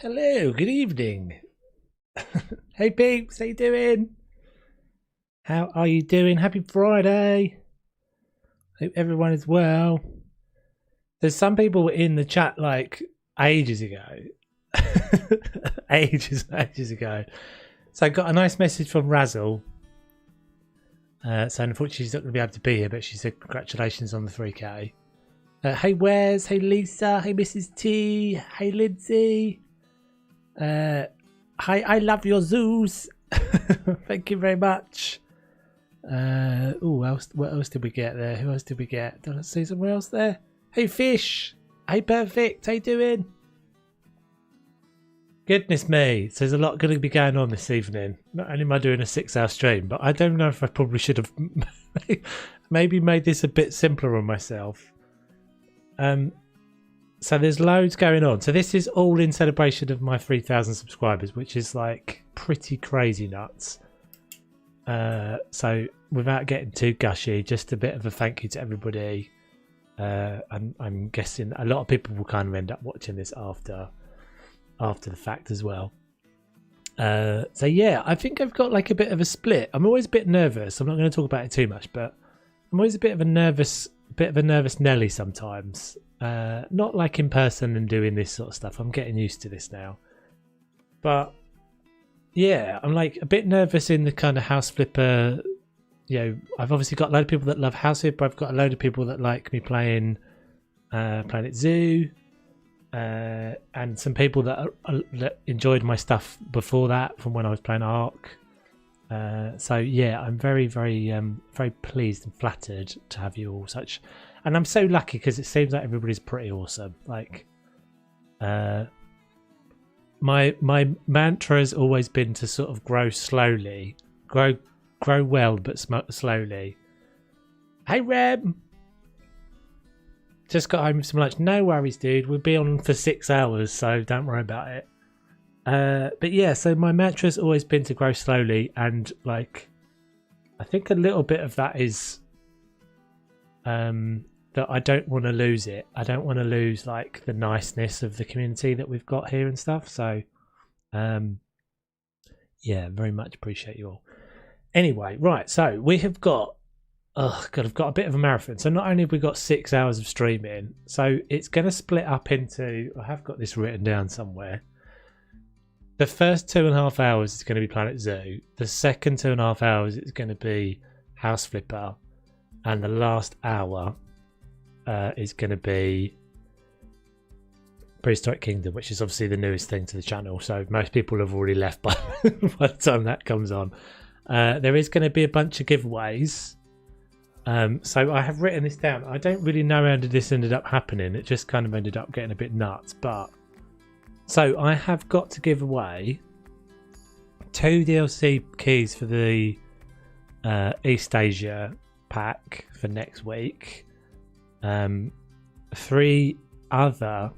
Hello, good evening. Hey peeps, how you doing? How are you doing? Happy Friday. Hope everyone is well. There's some people in the chat like ages ago. ages ago. So I got a nice message from Razzle. So unfortunately she's not going to be able to be here, but she said congratulations on the 3K. Hey Wes, hey Lisa, hey Mrs. T, hey Lindsay. Hi, I love your zoos. Thank you very much. What else did we get there? Who else did we get? Did I see somewhere else there? Hey Fish. Hey Perfect. How you doing? Goodness me. So there's a lot going to be going on this evening. Not only am I doing a 6-hour stream, but I don't know if I probably should have maybe made this a bit simpler on myself. So there's loads going on. So this is all in celebration of my 3,000 subscribers, which is like pretty crazy nuts. So without getting too gushy, just a bit of a thank you to everybody. I'm guessing a lot of people will kind of end up watching this after the fact as well. So yeah, I think I've got like a bit of a split. I'm always a bit nervous. I'm not going to talk about it too much, but I'm always a bit of a nervous Nelly sometimes. Not like in person and doing this sort of stuff. I'm getting used to this now. But yeah, I'm like a bit nervous in the kind of house flipper. You know, I've obviously got a load of people that love house flipper. I've got a load of people that like me playing Planet Zoo, and some people that enjoyed my stuff before that from when I was playing Ark. So yeah, I'm very pleased and flattered to have you all such, and I'm so lucky because it seems like everybody's pretty awesome. Like, my mantra has always been to sort of grow slowly, grow well, but slowly. Hey Reb, just got home with some lunch. No worries, dude. We'll be on for 6 hours, so don't worry about it. But yeah, so my mantra has always been to grow slowly, and like I think a little bit of that is that I don't want to lose it. I don't want to lose like the niceness of the community that we've got here and stuff. So yeah, very much appreciate you all. Anyway, right, so we have got I've got a bit of a marathon. So not only have we got 6 hours of streaming, so it's going to split up into, I have got this written down somewhere. The first 2.5 hours is going to be Planet Zoo. The second 2.5 hours is going to be House Flipper. And the last hour is going to be Prehistoric Kingdom, which is obviously the newest thing to the channel. So most people have already left by the time that comes on. There is going to be a bunch of giveaways. So I have written this down. I don't really know how this ended up happening. It just kind of ended up getting a bit nuts. But so I have got to give away 2 DLC keys for the East Asia pack for next week. 3 other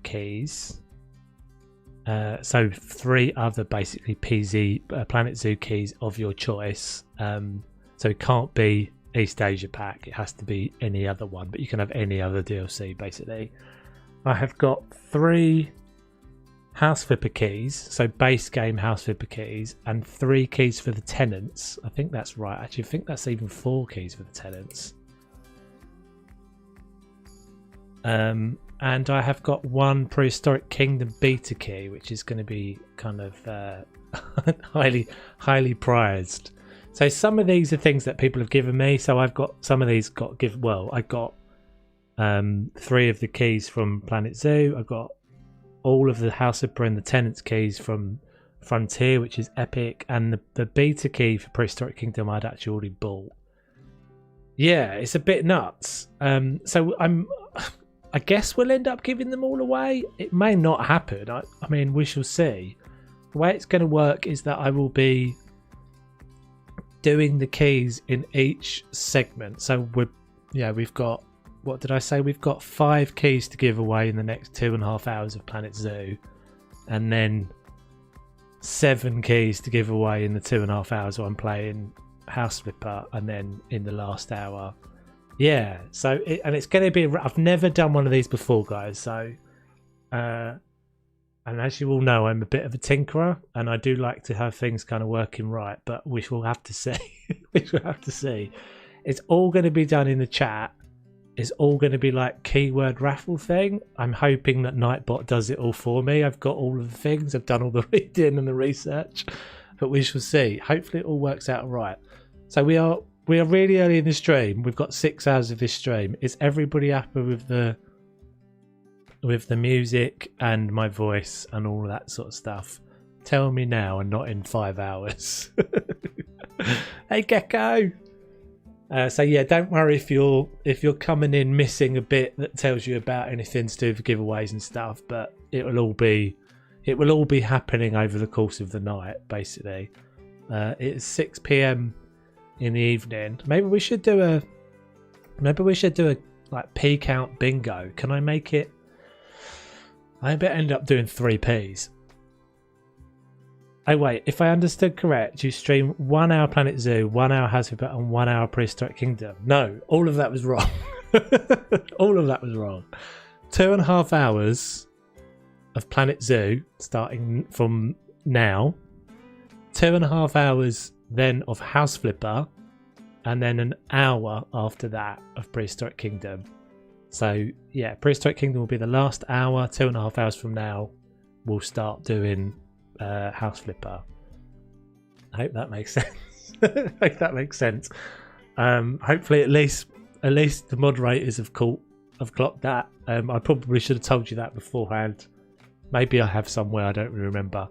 keys. So 3 other basically Planet Zoo keys of your choice. So it can't be East Asia pack. It has to be any other one, but you can have any other DLC basically. I have got 3 House Flipper keys, so base game House Flipper keys, and 3 keys for the tenants. I think that's right. Actually, I think that's even 4 keys for the tenants. And I have got 1 Prehistoric Kingdom beta key, which is going to be kind of highly prized. So some of these are things that people have given me. So I've got some of these I got 3 of the keys from Planet Zoo. I got all of the House Flipper and the Tenants keys from Frontier, which is epic, and the beta key for Prehistoric Kingdom I'd actually already bought. Yeah, it's a bit nuts. So I guess we'll end up giving them all away. It may not happen. I mean, we shall see. The way it's going to work is that I will be doing the keys in each segment. So we've got, what did I say? We've got 5 keys to give away in the next 2.5 hours of Planet Zoo, and then 7 keys to give away in the 2.5 hours while I'm playing House Flipper, and then in the last hour. Yeah, so it's going to be. I've never done one of these before, guys. So I And as you all know, I'm a bit of a tinkerer, and I do like to have things kind of working right, but we shall have to see. We shall have to see. It's all going to be done in the chat. It's all going to be like keyword raffle thing. I'm hoping that Nightbot does it all for me. I've got all of the things. I've done all the reading and the research, but we shall see. Hopefully it all works out right. So we are really early in the stream. We've got 6 hours of this stream. Is everybody happy with the music and my voice and all that sort of stuff? Tell me now and not in 5 hours. Hey Gecko. So yeah, don't worry if you're coming in missing a bit that tells you about anything to do with giveaways and stuff, but it will all be happening over the course of the night, basically. It's 6 p.m. in the evening. Maybe we should do a like P count bingo. Can I make it? I bet end up doing 3Ps. Oh wait, if I understood correct, you stream 1 hour Planet Zoo, 1 hour House of Bat, and 1 hour Prehistoric Kingdom. No, all of that was wrong. All of that was wrong. 2.5 hours of Planet Zoo starting from now. 2.5 hours then of House Flipper, and then an hour after that of Prehistoric Kingdom. So yeah, Prehistoric Kingdom will be the last hour. 2.5 hours from now, we'll start doing House Flipper. I hope that makes sense. I hope that makes sense. Hopefully, at least the moderators have clocked that. I probably should have told you that beforehand. Maybe I have somewhere, I don't really remember.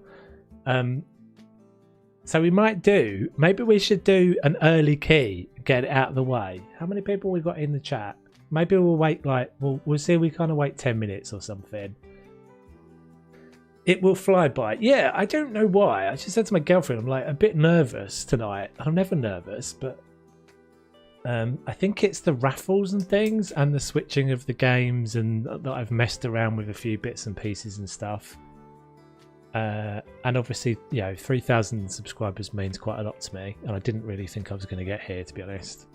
So maybe we should do an early key, get it out of the way. How many people we got in the chat? Maybe we'll wait we'll see. We kind of wait 10 minutes or something. It will fly by. Yeah, I don't know why. I just said to my girlfriend, I'm like a bit nervous tonight. I'm never nervous, but I think it's the raffles and things and the switching of the games, and that I've messed around with a few bits and pieces and stuff. And obviously, 3,000 subscribers means quite a lot to me, and I didn't really think I was going to get here, to be honest.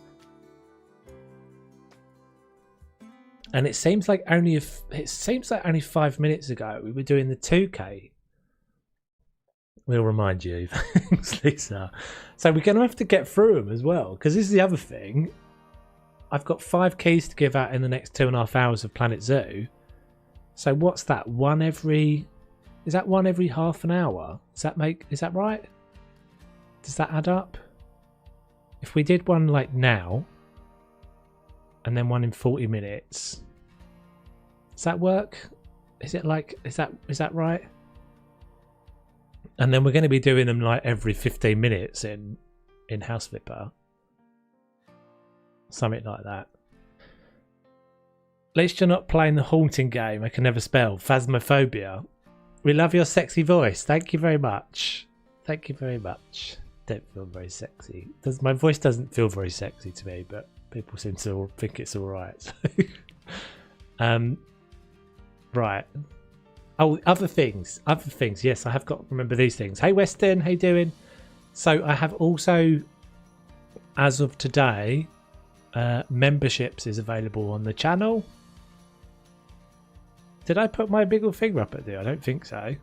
And it seems like only 5 minutes ago we were doing the 2K. We'll remind you. Thanks, Lisa. So we're going to have to get through them as well, because this is the other thing. I've got 5 keys to give out in the next 2.5 hours of Planet Zoo. So what's that? Is that one every half an hour? Is that right? Does that add up? If we did one like now, and then one in 40 minutes. Does that work? Is that right? And then we're going to be doing them like every 15 minutes in House Flipper. Something like that. At least you're not playing the haunting game I can never spell. Phasmophobia. We love your sexy voice. Thank you very much. Thank you very much. Don't feel very sexy. My voice doesn't feel very sexy to me, but people seem to think it's all right. Right. Oh, other things. Yes, I have got to remember these things. Hey, Weston, how you doing? So I have also, as of today, memberships is available on the channel. Did I put my middle finger up at there? I don't think so.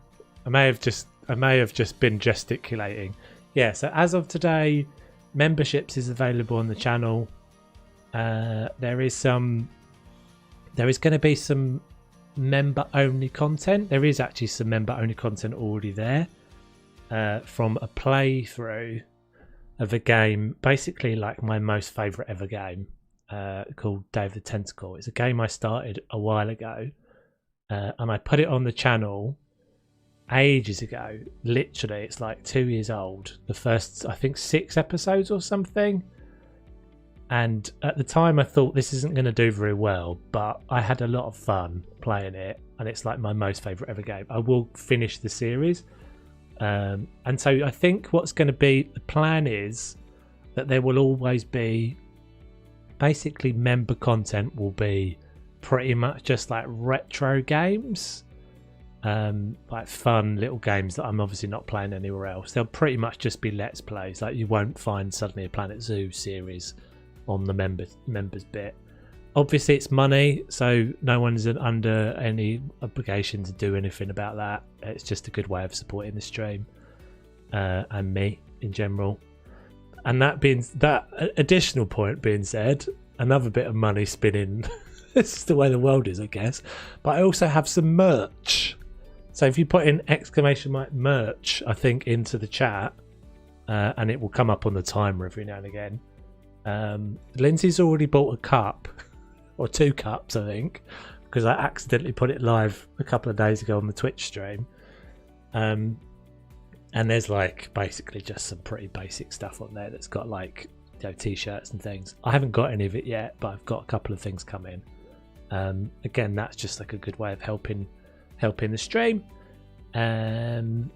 I may have just been gesticulating. Yeah. So as of today, memberships is available on the channel. There is going to be some member-only content. There is actually some member-only content already there from a playthrough of a game, basically like my most favourite ever game, called Day of the Tentacle. It's a game I started a while ago, and I put it on the channel ages ago. Literally, it's like 2 years old. The first, I think, 6 episodes or something. And at the time I thought this isn't going to do very well, but I had a lot of fun playing it, and it's like my most favourite ever game. I will finish the series. And so I think what's going to be, the plan is that there will always be, basically member content will be pretty much just like retro games, like fun little games that I'm obviously not playing anywhere else. They'll pretty much just be Let's Plays. Like you won't find suddenly a Planet Zoo series on the members bit. Obviously it's money, so no one's under any obligation to do anything about that. It's just a good way of supporting the stream and me in general. And that additional point being said, another bit of money spinning. This is the way the world is, I guess. But I also have some merch. So if you put in ! merch, I think, into the chat, and it will come up on the timer every now and again. Lindsay's already bought a cup, or 2 cups, I think, because I accidentally put it live a couple of days ago on the Twitch stream. And there's like basically just some pretty basic stuff on there that's got like, you know, t-shirts and things. I haven't got any of it yet, but I've got a couple of things coming. Again, that's just like a good way of helping the stream. And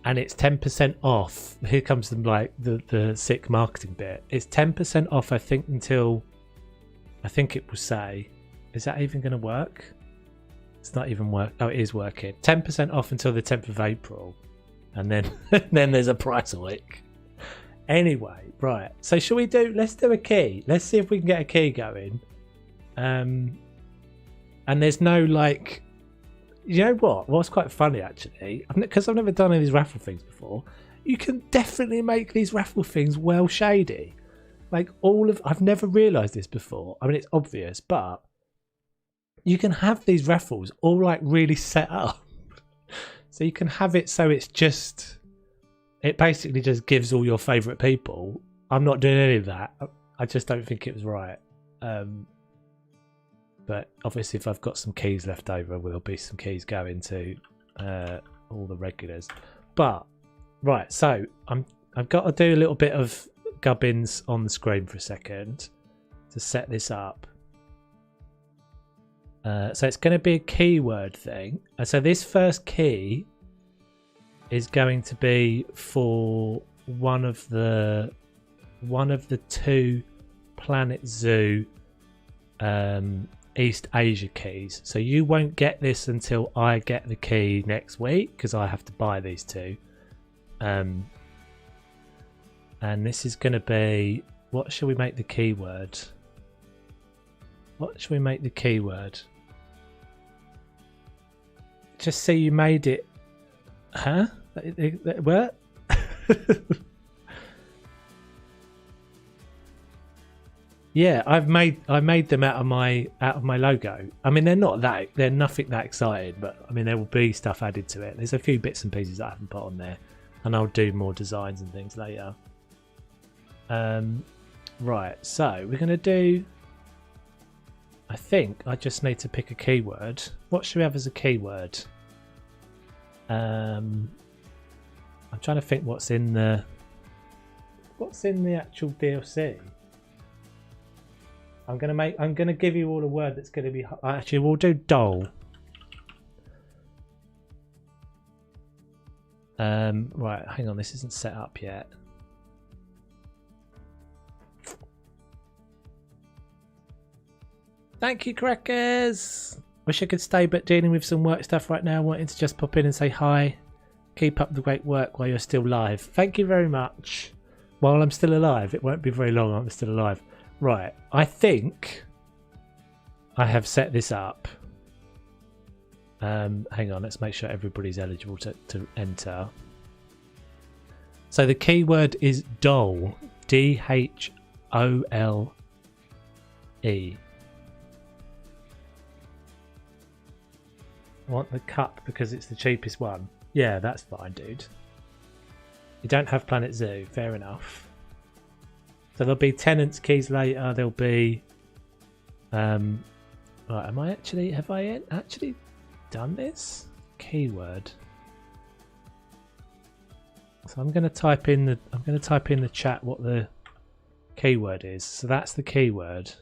it's 10% off. Here comes the sick marketing bit. It's 10% off, I think, until, I think it will say, is that even going to work? It's not even work. Oh, it is working. 10% off until the 10th of April. And then then there's a price hike. Anyway, right. So let's do a key. Let's see if we can get a key going. And there's no like, you know what? What's quite funny actually, because I've never done any of these raffle things before. You can definitely make these raffle things well shady. Like I've never realised this before. I mean, it's obvious, but you can have these raffles all like really set up. So you can have it so it basically just gives all your favourite people. I'm not doing any of that. I just don't think it was right. But obviously if I've got some keys left over, there'll be some keys going to all the regulars. But, right, so I've got to do a little bit of gubbins on the screen for a second to set this up. So it's going to be a keyword thing. And so this first key is going to be for one of the 2 Planet Zoo East Asia keys. So you won't get this until I get the key next week, because I have to buy these 2. And this is going to be, what shall we make the keyword? What shall we make the keyword? Just see you made it. Huh? What? Yeah, I made them out of my logo. I mean, they're nothing that exciting, but I mean there will be stuff added to it. There's a few bits and pieces that I haven't put on there, and I'll do more designs and things later. Right, so we're gonna do, I think I just need to pick a keyword. What should we have as a keyword? I'm trying to think what's in the actual DLC. I'm gonna give you all a word that's gonna be, actually we'll do doll. Right, hang on, this isn't set up yet. Thank you, crackers. Wish I could stay, but dealing with some work stuff right now. Wanting to just pop in and say hi. Keep up the great work while you're still live. Thank you very much. While I'm still alive, it won't be very long. I'm still alive. Right, I think I have set this up. Hang on, let's make sure everybody's eligible to enter. So the keyword is doll. DHOLE. I want the cup because it's the cheapest one. Yeah, that's fine, dude. You don't have Planet Zoo, fair enough. So there'll be tenants keys later. There'll be right, have I actually done this? Keyword. So I'm going to type in the chat what the keyword is. So that's the keyword.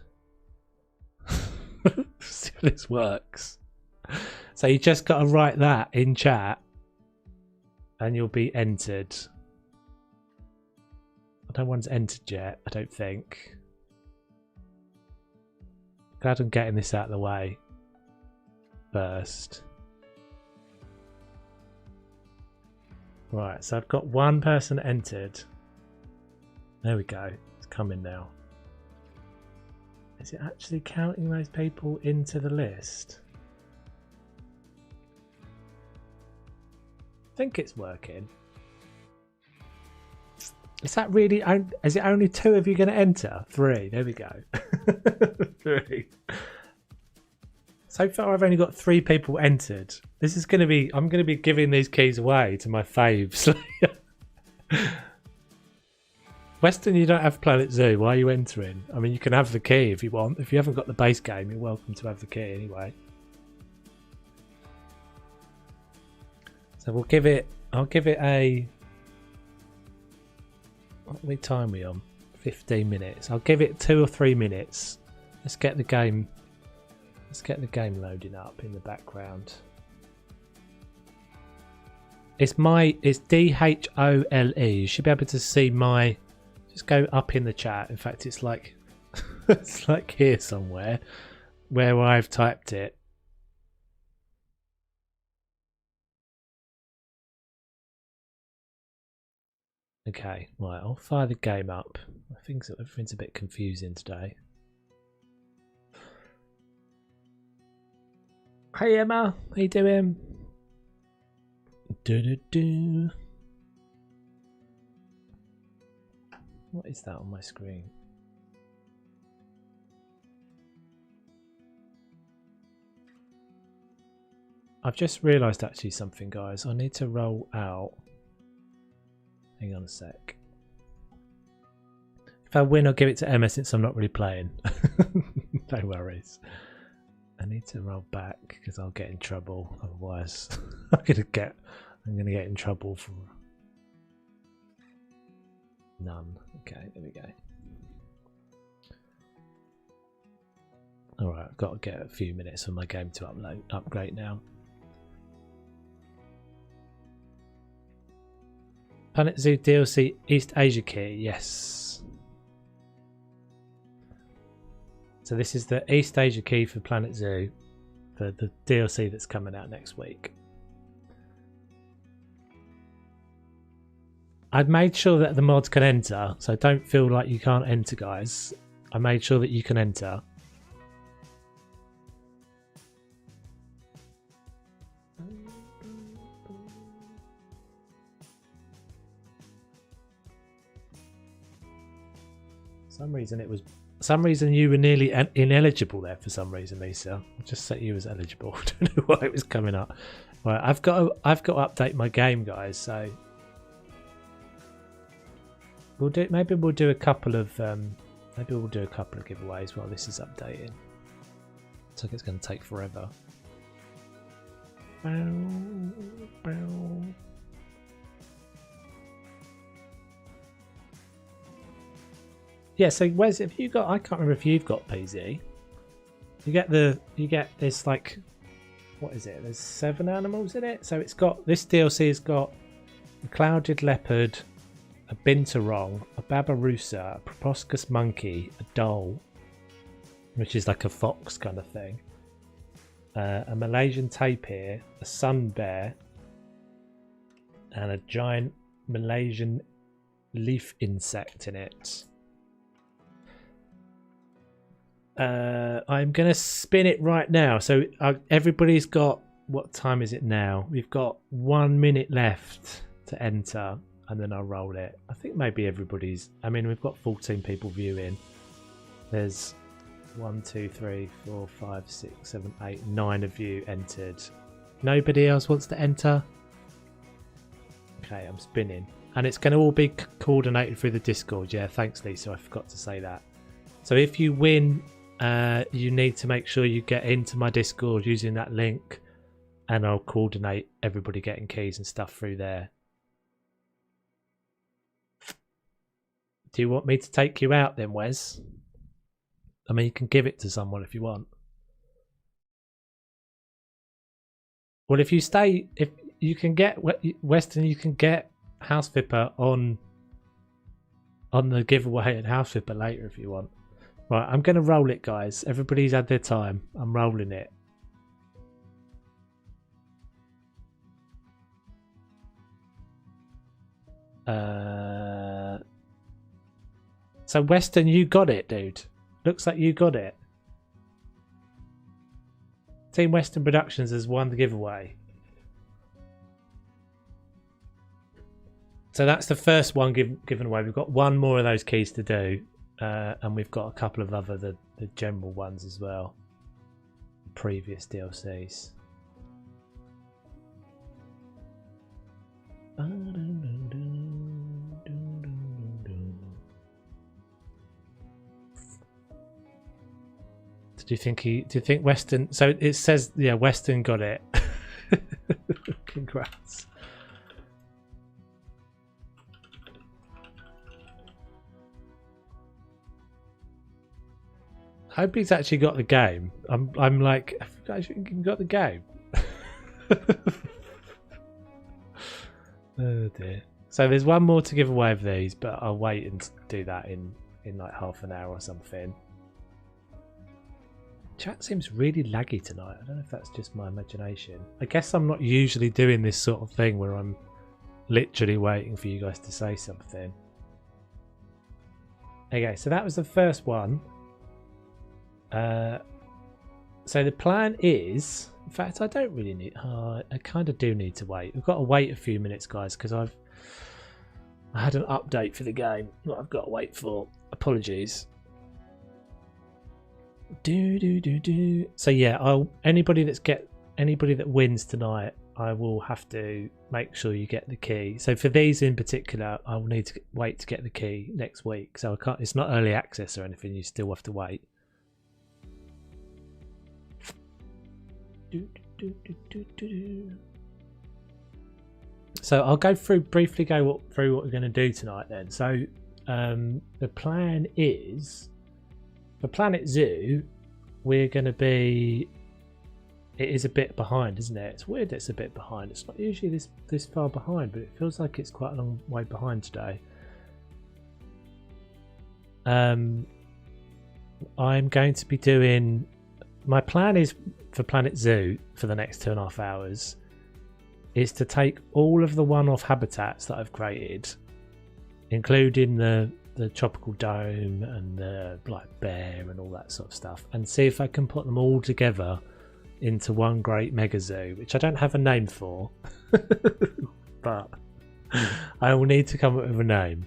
See if this works. So you just got to write that in chat and you'll be entered. No one's entered yet, I don't think. Glad I'm getting this out of the way first. Right, so I've got one person entered. There we go. It's coming now. Is it actually counting those people into the list? I think it's working. Is that really? Is it only 2 of you going to enter? 3. There we go. 3. So far, I've only got 3 people entered. This is going to be. I'm going to be giving these keys away to my faves. Western, you don't have Planet Zoo. Why are you entering? I mean, you can have the key if you want. If you haven't got the base game, you're welcome to have the key anyway. So we'll give it. I'll give it a. What time are we on? 15 minutes. I'll give it 2 or 3 minutes. Let's get the game. Let's get the game loading up in the background. It's DHOLE. You should be able to see my. Just go up in the chat. In fact, it's like it's like here somewhere where I've typed it. Okay, right. I'll fire the game up. I think everything's a bit confusing today. Hey Emma, how you doing? Do. What is that on my screen? I've just realised actually something, guys. I need to roll out. Hang on a sec. If I win, I'll give it to Emma since I'm not really playing. No worries. I need to roll back because I'll get in trouble. Otherwise, I'm gonna get in trouble for none. Okay, there we go. All right, I've got to get a few minutes for my game to upgrade now. Planet Zoo DLC East Asia key, yes. So this is the East Asia key for Planet Zoo, for the DLC that's coming out next week. I've made sure that the mods can enter, so don't feel like you can't enter, guys. I made sure that you can enter. For some reason you were nearly ineligible there. For some reason, Lisa, I'll just set you as eligible. I don't know why it was coming up. Right, I've got to update my game, guys. So maybe we'll do a couple of giveaways while this is updating. Looks like it's going to take forever. Yeah, so Wes, have you got? I can't remember if you've got PZ. You get this like, what is it? There's 7 animals in it. So it's got this DLC has got a clouded leopard, a binturong, a babirusa, a proboscis monkey, a dhole, which is like a fox kind of thing, a Malaysian tapir, a sun bear, and a giant Malaysian leaf insect in it. I'm gonna spin it right now. So everybody's got, what time is it now? We've got 1 minute left to enter, and then I'll roll it. I think maybe everybody's. I mean, we've got 14 people viewing. There's 1, 2, 3, 4, 5, 6, 7, 8, 9 of you entered. Nobody else wants to enter. Okay, I'm spinning, and it's going to all be coordinated through the Discord. Yeah, thanks, Lisa. I forgot to say that. So if you win, you need to make sure you get into my Discord using that link, and I'll coordinate everybody getting keys and stuff through there. Do you want me to take you out then, Wes? I mean, you can give it to someone if you want. Well, if you stay, if you can get Western, you can get House Vipper on the giveaway at House Vipper later if you want. Right, I'm going to roll it, guys. Everybody's had their time. I'm rolling it. So Western, you got it, dude. Looks like you got it. Team Western Productions has won the giveaway. So that's the first one given away. We've got one more of those keys to do. And we've got a couple of other the general ones as well. Previous DLCs. Do you think Western? So it says, yeah, Western got it. Congrats. I hope he's actually got the game. I'm like, I think he got the game. Oh dear. So there's one more to give away of these, but I'll wait and do that in like half an hour or something. Chat seems really laggy tonight. I don't know if that's just my imagination. I guess I'm not usually doing this sort of thing where I'm literally waiting for you guys to say something. Okay, so that was the first one. So the plan is, in fact, I don't really need. I kind of do need to wait. We've got to wait a few minutes, guys, because I had an update for the game that I've got to wait for. Apologies. So yeah, anybody that wins tonight, I will have to make sure you get the key. So for these in particular, I will need to wait to get the key next week. So I can't. It's not early access or anything. You still have to wait. So I'll go briefly through what we're going to do tonight then. So the plan is, for Planet Zoo, we're going to be, it is a bit behind, isn't it? It's weird it's a bit behind. It's not usually this far behind, but it feels like it's quite a long way behind today. I'm going to be doing, my plan is for Planet Zoo for the next 2.5 hours is to take all of the one-off habitats that I've created, including the tropical dome and the black bear and all that sort of stuff, and see if I can put them all together into one great mega zoo, which I don't have a name for, but I will need to come up with a name.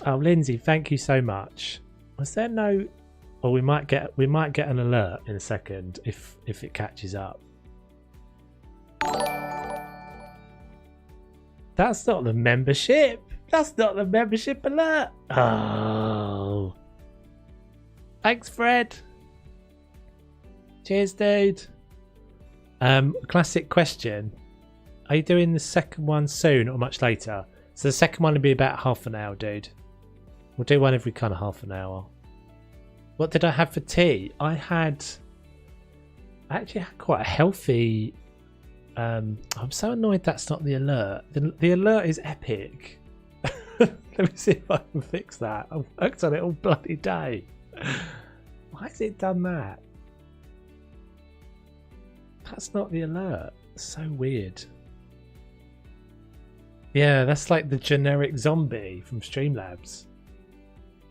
Oh, Lindsay, thank you so much. Was there no? Well, we might get an alert in a second if it catches up. That's not the membership. That's not the membership alert. Oh. Thanks, Fred. Cheers, dude. Classic question. Are you doing the second one soon or much later? So the second one will be about half an hour, dude. We'll do one every kind of half an hour. What did I have for tea? I actually had quite a healthy... I'm so annoyed that's not the alert. The alert is epic. Let me see if I can fix that. I've worked on it all bloody day. Why has it done that? That's not the alert. So weird. Yeah, that's like the generic zombie from Streamlabs.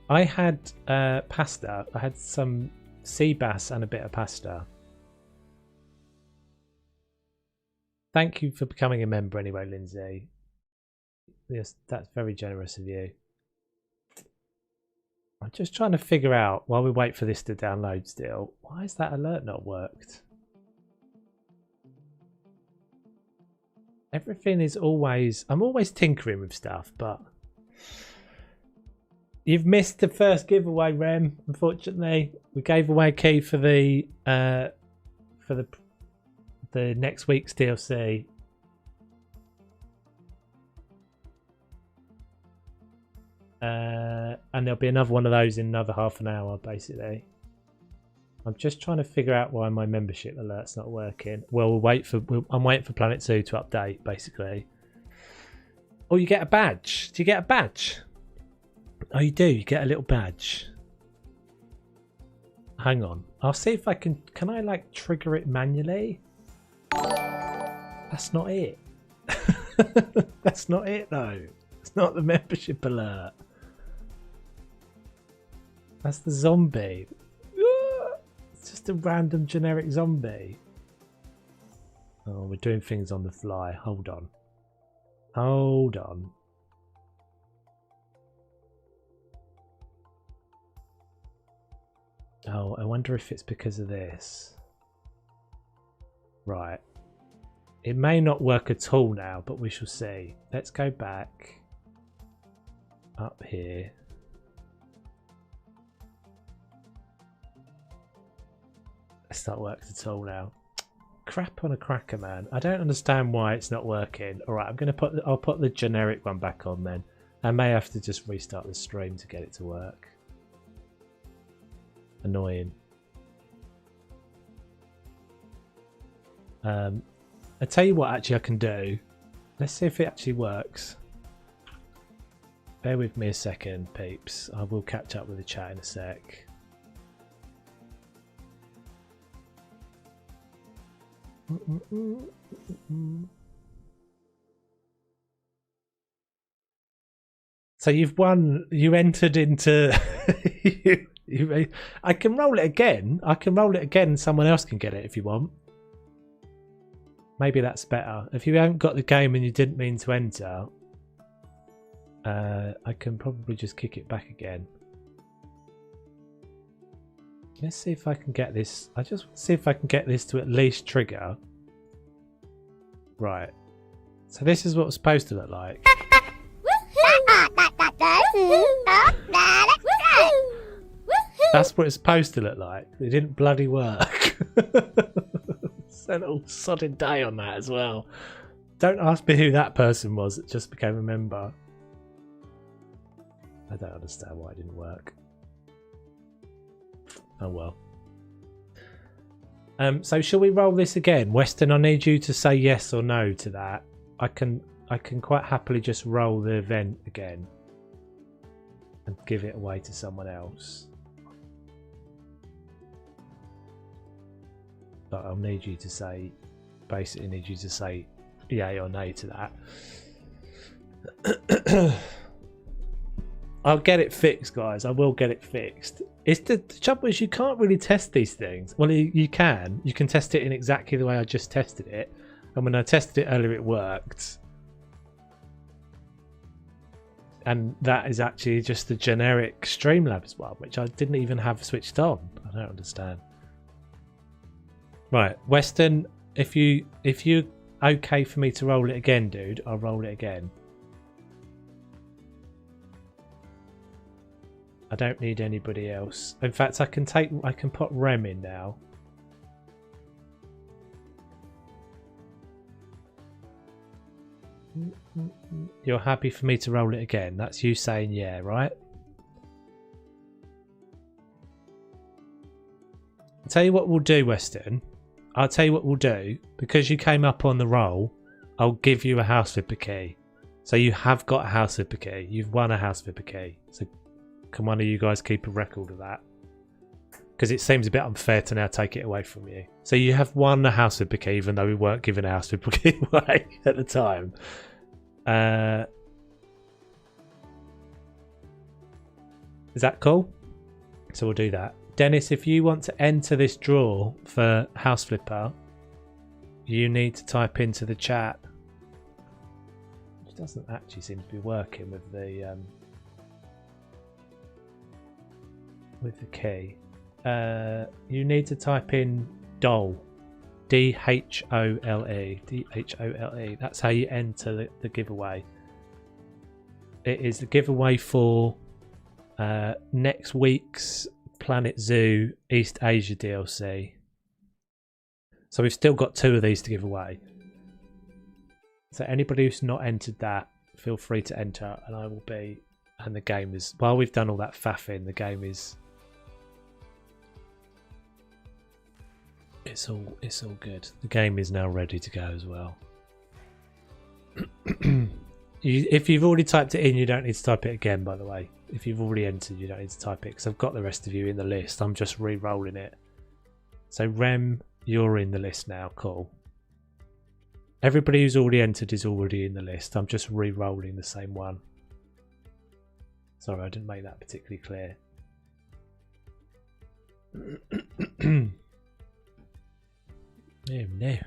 I had pasta. I had some sea bass and a bit of pasta. Thank you for becoming a member anyway, Lindsay. Yes, that's very generous of you. I'm just trying to figure out, while we wait for this to download still, why has that alert not worked? Everything is always... I'm always tinkering with stuff, but... You've missed the first giveaway, Rem, unfortunately. We gave away a key for the next week's DLC. And there'll be another one of those in another half an hour, basically. I'm just trying to figure out why my membership alert's not working. Well, I'm waiting for Planet Zoo to update, basically. Oh, you get a badge. Do you get a badge? Oh, you do. You get a little badge. Hang on. I'll see if I can... Can I, like, trigger it manually? That's not it. That's not it, though. It's not the membership alert. That's the zombie. It's just a random generic zombie. Oh, we're doing things on the fly. Hold on. Hold on. Oh, I wonder if it's because of this. Right. It may not work at all now, but we shall see. Let's go back up here. It's not worked at all now. Crap on a cracker, man. I don't understand why it's not working. All right, I'll put the generic one back on then. I may have to just restart the stream to get it to work. Annoying. I tell you what, actually, I can do. Let's see if it actually works. Bear with me a second, peeps. I will catch up with the chat in a sec. So you've won. You entered into. I can roll it again. I can roll it again. Someone else can get it if you want. Maybe that's better. If you haven't got the game and you didn't mean to enter, I can probably just kick it back again. Let's see if I can get this. I just want to see if I can get this to at least trigger. Right. So this is what it's supposed to look like. That's what it's supposed to look like. It didn't bloody work. Spent a whole sodding day on that as well. Don't ask me who that person was that just became a member. I don't understand why it didn't work. Oh well. So shall we roll this again? Weston, I need you to say yes or no to that. I can quite happily just roll the event again and give it away to someone else. But I'll need you to say, basically need you to say yay or nay to that. I'll get it fixed, guys. I will get it fixed. It's the trouble is you can't really test these things. Well, you can. You can test it in exactly the way I just tested it. And when I tested it earlier, it worked. And that is actually just the generic Streamlabs one, which I didn't even have switched on. I don't understand. Right, Weston, if you're okay for me to roll it again, dude, I'll roll it again. I don't need anybody else. In fact, I can put Rem in now. You're happy for me to roll it again? That's you saying yeah, right? I'll tell you what we'll do, Weston. I'll tell you what we'll do. Because you came up on the roll, I'll give you a house flipper key. So you have got a house flipper key. You've won a house flipper key. So can one of you guys keep a record of that? Because it seems a bit unfair to now take it away from you. So you have won a house flipper key, even though we weren't giving a house flipper key away at the time. Is that cool? So we'll do that. Dennis, if you want to enter this draw for House Flipper, you need to type into the chat. Which doesn't actually seem to be working with the key. You need to type in DOLE. D-H-O-L-E. D-H-O-L-E. That's how you enter the giveaway. It is the giveaway for next week's Planet Zoo East Asia DLC. So we've still got 2 of these to give away. So anybody who's not entered that, feel free to enter, and I will be. And the game is, while we've done all that faffing, the game is. It's all good. The game is now ready to go as well. If you've already typed it in, you don't need to type it again, by the way. If you've already entered, you don't need to type it, because I've got the rest of you in the list. I'm just re-rolling it. So Rem, you're in the list now. Cool. Everybody who's already entered is already in the list. I'm just re-rolling the same one. Sorry, I didn't make that particularly clear. Oh no.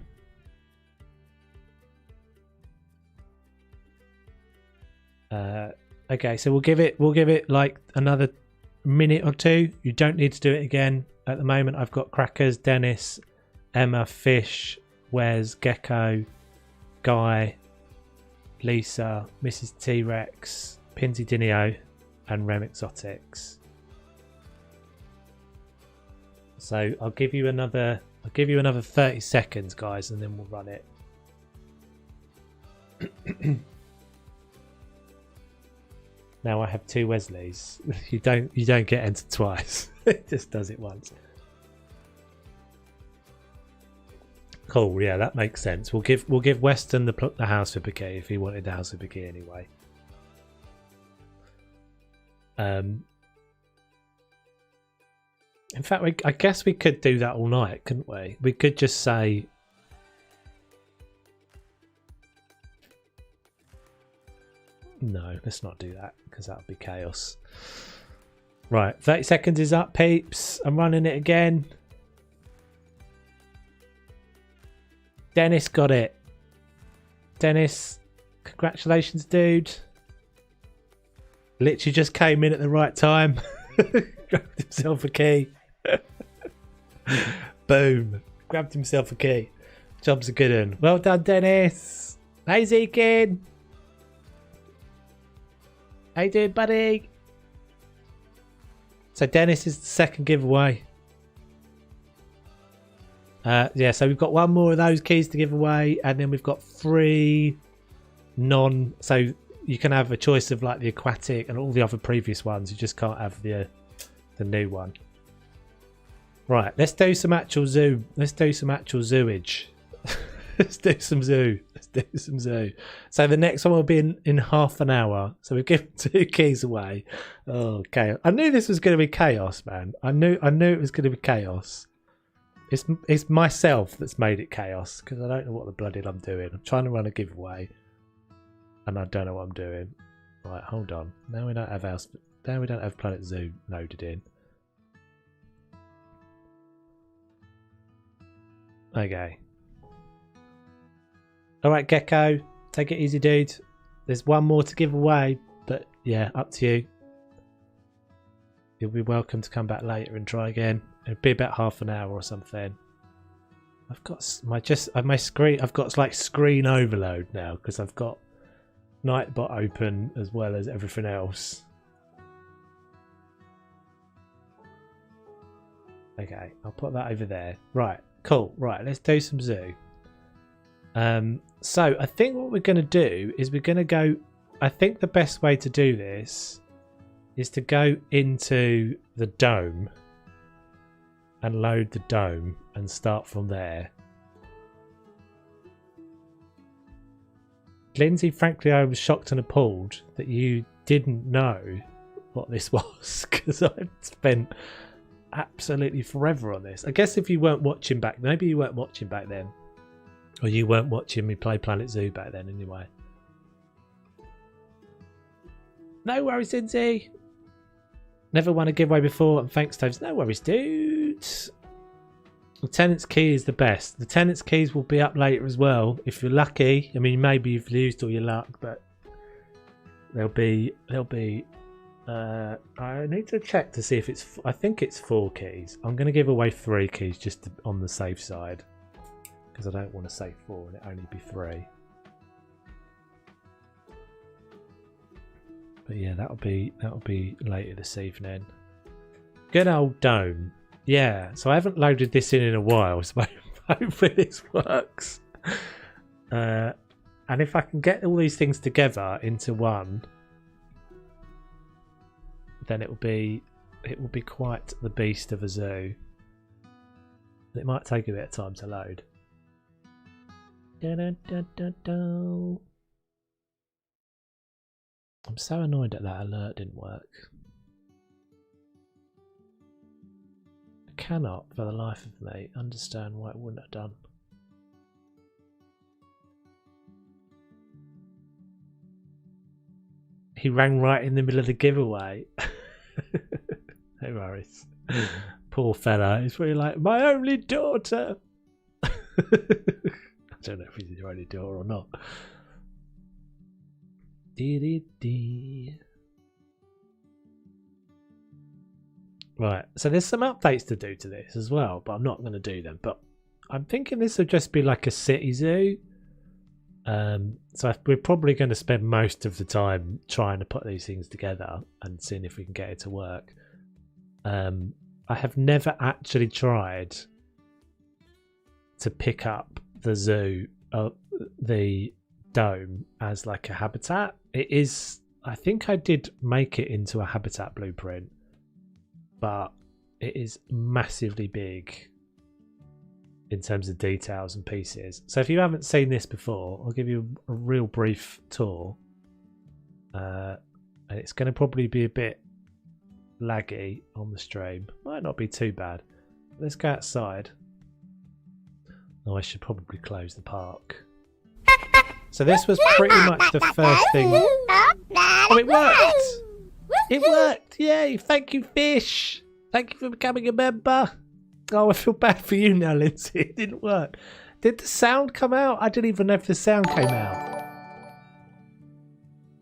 Okay, so we'll give it like another minute or two. You don't need to do it again. At the moment I've got Crackers, Dennis, Emma, Fish, Wes, Gecko, Guy, Lisa, Mrs. T-Rex, Pinsy Dinio, and Rem Exotics. So I'll give you another 30 seconds, guys, and then we'll run it. Now I have 2 Wesleys. You don't get entered twice. It just does it once. Cool. Yeah, that makes sense. We'll give Weston the house flipper key if he wanted the house flipper key anyway. In fact, I guess we could do that all night, couldn't we? We could just say. No, let's not do that because that would be chaos. Right, 30 seconds is up, peeps. I'm running it again. Dennis got it. Dennis, congratulations, dude. Literally just came in at the right time. Grabbed himself a key. Boom. Grabbed himself a key. Job's a good one. Well done, Dennis. Hey, Zekin. How you doing, buddy? So Dennis is the second giveaway. Yeah, so we've got 1 more of those keys to give away, and then we've got 3 non. So you can have a choice of like the aquatic and all the other previous ones. You just can't have the new one. Right, let's do some actual zoo. Let's do some actual zooage. Let's do some zoo. Let's do some zoo. So the next one will be in half an hour. So we've given 2 keys away. Oh, chaos. I knew this was going to be chaos, man. I knew it was going to be chaos. It's myself that's made it chaos because I don't know what the bloody hell I'm doing. I'm trying to run a giveaway and I don't know what I'm doing. Right, hold on. Now we don't have Planet Zoo loaded in. Okay. Alright, Gecko. Take it easy, dude. There's 1 more to give away, but yeah, up to you. You'll be welcome to come back later and try again. It'll be about half an hour or something. I've got my screen. I've got like screen overload now because I've got Nightbot open as well as everything else. Okay, I'll put that over there. Right, cool. Right, let's do some zoo. So I think what we're going to do is we're going to go. I think the best way to do this is to go into the dome and load the dome and start from there. Lindsay, frankly, I was shocked and appalled that you didn't know what this was because I've spent absolutely forever on this. I guess if you weren't watching back, maybe you weren't watching back then, or you weren't watching me play Planet Zoo back then anyway. No worries, Lindsay. Never won a giveaway before, and thanks, Toves. No worries, dude. Lieutenant's key is the best. Lieutenant's keys will be up later as well if you're lucky. I mean, maybe you've used all your luck, but there'll be. I need to check to see if it's. I think it's 4 keys. I'm going to give away 3 keys just on the safe side because I don't want to say 4 and it only be 3. But yeah, that'll be later this evening. Good old dome. Yeah, so I haven't loaded this in a while, so hopefully this works. And if I can get all these things together into one, then it will be quite the beast of a zoo. It might take a bit of time to load. Dun, dun, dun, dun. I'm so annoyed that alert didn't work. I cannot, for the life of me, understand why it wouldn't have done. He rang right in the middle of the giveaway. No worries. Poor fella. He's really like, my only daughter. I don't know if he's your only daughter or not. Right, so there's some updates to do to this as well, but I'm not going to do them. But I'm thinking this will just be like a city zoo. So we're probably going to spend most of the time trying to put these things together and seeing if we can get it to work. I have never actually tried to pick up the zoo, the dome as like a habitat. It is, I think I did make it into a habitat blueprint, but it is massively big in terms of details and pieces. So if you haven't seen this before, I'll give you a real brief tour. And it's going to probably be a bit laggy on the stream. Might not be too bad. Let's go outside. Oh, I should probably close the park. So this was pretty much the first thing. Oh, it worked! It worked! Yay! Thank you, Fish! Thank you for becoming a member. Oh, I feel bad for you now, Lindsay. It didn't work. Did the sound come out? I didn't even know if the sound came out.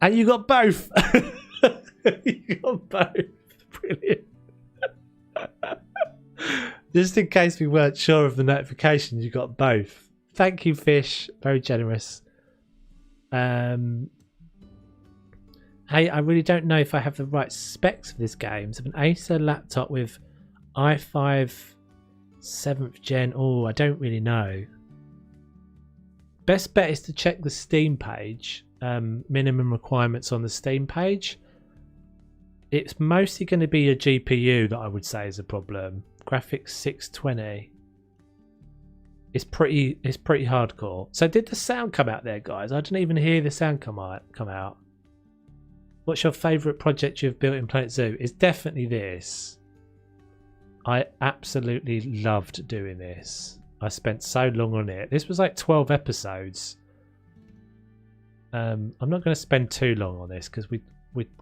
And you got both. You got both. Brilliant. Just in case we weren't sure of the notification, you got both. Thank you, Fish. Very generous. Hey, I really don't know if I have the right specs for this game. So an Acer laptop with i5 7th gen. Oh, I don't really know. Best bet is to check the Steam page. Minimum requirements on the Steam page. It's mostly going to be a GPU that I would say is a problem. Graphics 620. It's pretty hardcore. So did the sound come out there, guys? I didn't even hear the sound come out. What's your favourite project you've built in Planet Zoo? It's definitely this. I absolutely loved doing this. I spent so long on it. This was like 12 episodes. I'm not going to spend too long on this because we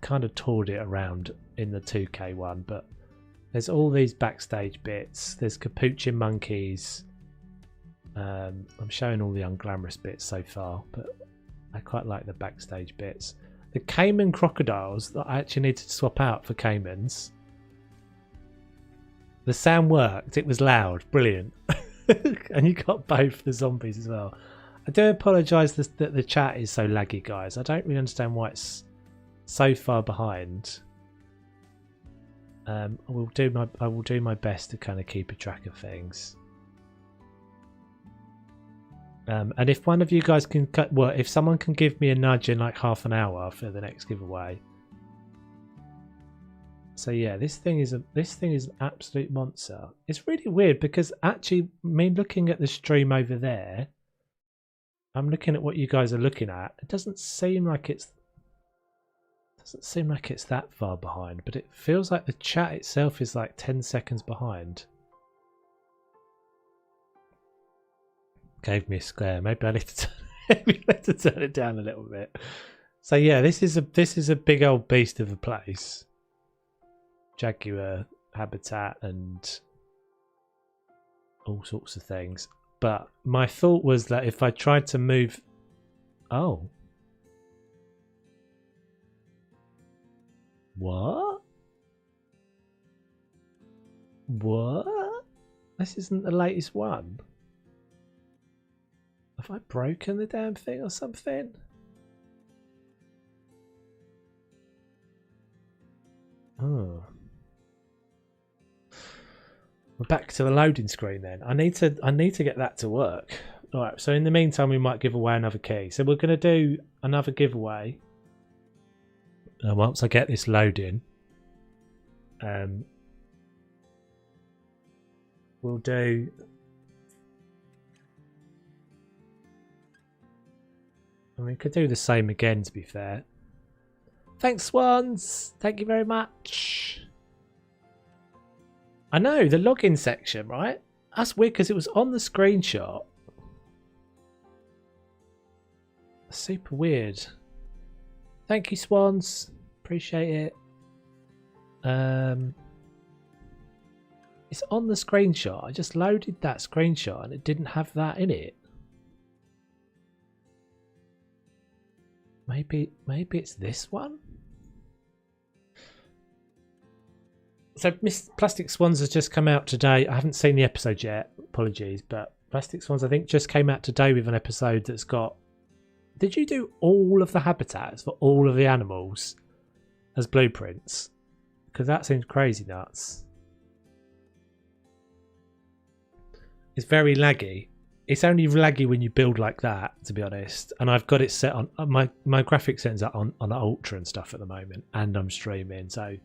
kind of toured it around in the 2K one, but there's all these backstage bits. There's capuchin monkeys. I'm showing all the unglamorous bits so far, but I quite like the backstage bits. The caiman crocodiles that I actually needed to swap out for caimans. The sound worked. It was loud. Brilliant. And you got both the zombies as well. I do apologise that the chat is so laggy, guys. I don't really understand why it's so far behind. I will do my best to kind of keep a track of things. And if one of you guys can if someone can give me a nudge in like half an hour for the next giveaway. So yeah, this thing is an absolute monster. It's really weird because actually, me looking at the stream over there, I'm looking at what you guys are looking at. It doesn't seem like it's that far behind, but it feels like the chat itself is like 10 seconds behind. Gave me a scare. Maybe I need to turn it down a little bit. So yeah, this is a big old beast of a place. Jaguar habitat and all sorts of things. But my thought was that if I tried to move... Oh. What? What? This isn't the latest one. Have I broken the damn thing or something? Oh. We're back to the loading screen then. I need to get that to work. Alright, so in the meantime we might give away another key. So we're gonna do another giveaway. Once I get this loading. We'll do we could do the same again, to be fair. Thanks, Swans. Thank you very much. I know, the login section, right? That's weird because it was on the screenshot. Super weird. Thank you, Swans. Appreciate it. It's on the screenshot. I just loaded that screenshot and it didn't have that in it. Maybe it's this one. So Plastic Swans has just come out today. I haven't seen the episode yet. Apologies, but Plastic Swans I think just came out today with an episode that's got. Did you do all of the habitats for all of the animals as blueprints? Because that seems crazy nuts. It's very laggy. It's only laggy when you build like that, to be honest. And I've got it set on my graphics settings are on ultra and stuff at the moment, and I'm streaming, so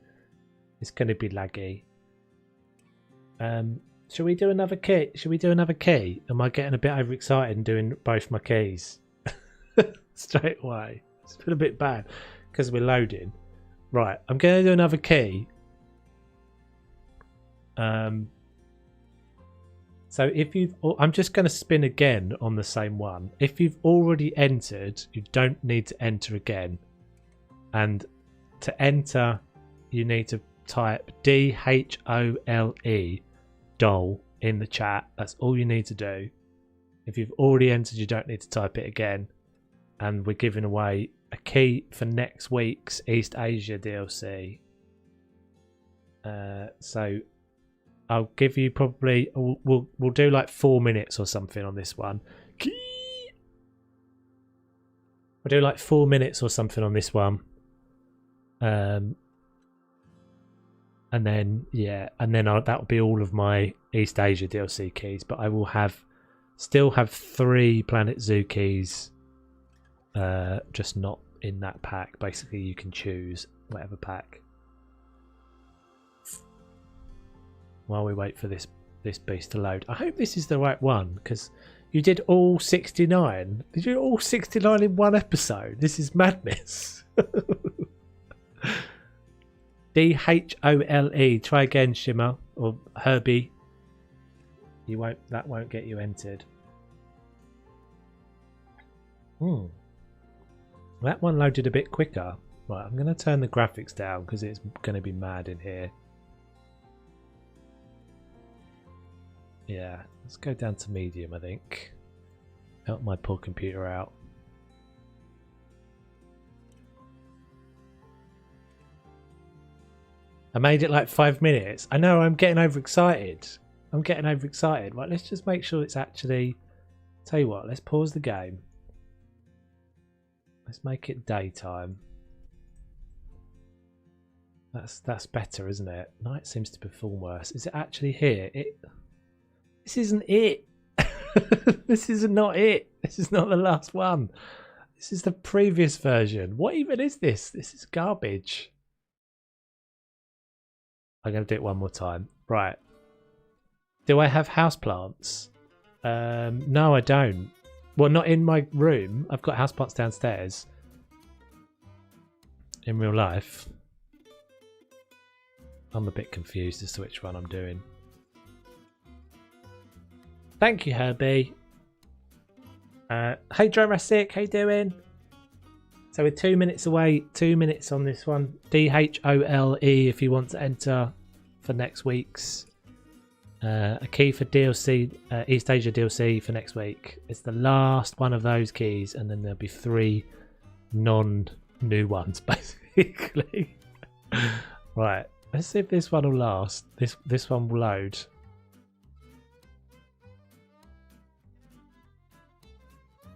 it's going to be laggy. Should we do another key? Should we do another key? Am I getting a bit overexcited and doing both my keys straight away? It's been a bit bad because we're loading. Right, I'm going to do another key. So if you've, I'm just going to spin again on the same one. If you've already entered, you don't need to enter again. And to enter, you need to type DHOLE, doll, in the chat. That's all you need to do. If you've already entered, you don't need to type it again. And we're giving away a key for next week's East Asia DLC. So I'll give you probably we'll do like 4 minutes or something on this one. We'll do like 4 minutes or something on this one. And then that'll be all of my East Asia DLC keys. But I will still have 3 Planet Zoo keys, just not in that pack. Basically, you can choose whatever pack. While we wait for this beast to load, I hope this is the right one because you did all 69. Did you do all 69 in one episode? This is madness. DHOLE. Try again, Shimmer or Herbie. That won't get you entered. That one loaded a bit quicker. Right, I'm going to turn the graphics down because it's going to be mad in here. Yeah, let's go down to medium, I think. Help my poor computer out. I made it like 5 minutes. I know, I'm getting overexcited. Right, let's just make sure it's actually... Tell you what, let's pause the game. Let's make it daytime. That's better, isn't it? Night seems to perform worse. Is it actually here? This isn't it. This is not it. This is not the last one. This is the previous version. What even is this? This is garbage. I'm going to do it one more time. Right. Do I have houseplants? No, I don't. Well, not in my room. I've got houseplants downstairs. In real life. I'm a bit confused as to which one I'm doing. Thank you, Herbie. Hey, Jurassic, how you doing? So we're 2 minutes away. 2 minutes on this one. DHOLE if you want to enter for next week's. A key for DLC, East Asia DLC for next week. It's the last one of those keys, and then there'll be 3 non-new ones, basically. Right, let's see if this one will last. This one will load.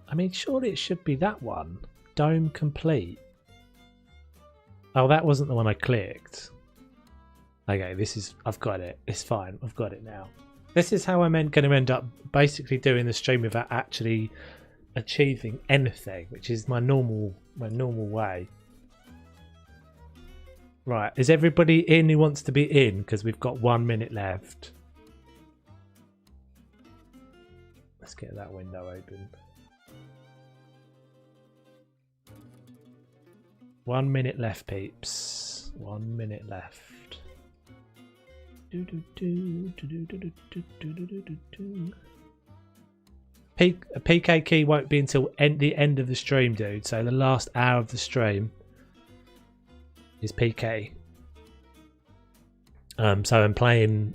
I mean, surely it should be that one. Dome complete. Oh, that wasn't the one I clicked. Okay, I've got it. It's fine. I've got it now. This is how I'm going to end up basically doing the stream without actually achieving anything, which is my normal way. Right, is everybody in who wants to be in? Because we've got 1 minute left. Let's get that window open. 1 minute left, peeps. 1 minute left. PK key won't be until the end of the stream, dude. So the last hour of the stream. is PK. So I'm playing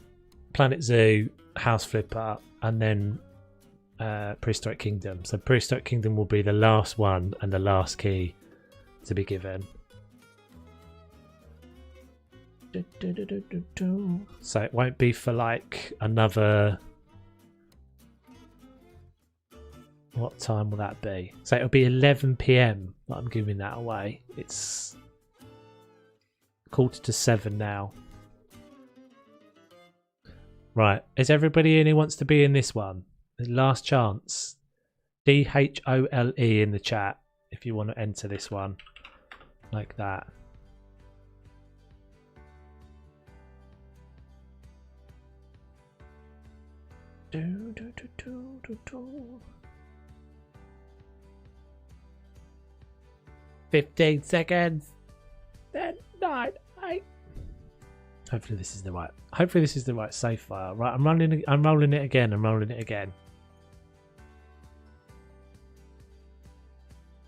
Planet Zoo, House Flipper, and then Prehistoric Kingdom. So Prehistoric Kingdom will be the last one and the last key to be given. So it won't be for like another... What time will that be? So it'll be 11 PM that I'm giving that away. It's 6:45 now. Right, is everybody in who wants to be in this one? The last chance. DHOLE in the chat if you want to enter this one. Like that. Do, do, do, do, do, do. 15 seconds. 10, 9, 8. Hopefully this is the right. Hopefully this is the right save file. Right, I'm rolling it again. I'm rolling it again.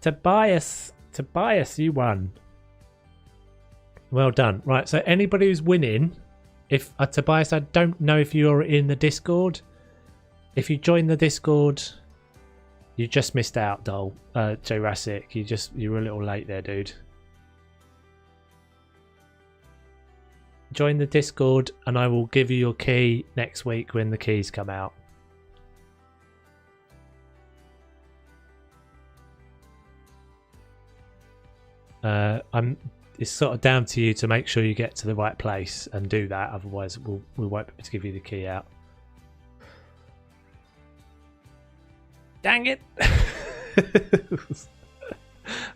Tobias, you won. Well done. Right, so anybody who's winning, if Tobias, I don't know if you're in the Discord. If you join the Discord, you just missed out, doll. Jurassic, you were a little late there, dude. Join the Discord and I will give you your key next week when the keys come out. It's sort of down to you to make sure you get to the right place and do that, otherwise we won't be able to give you the key out. Dang it!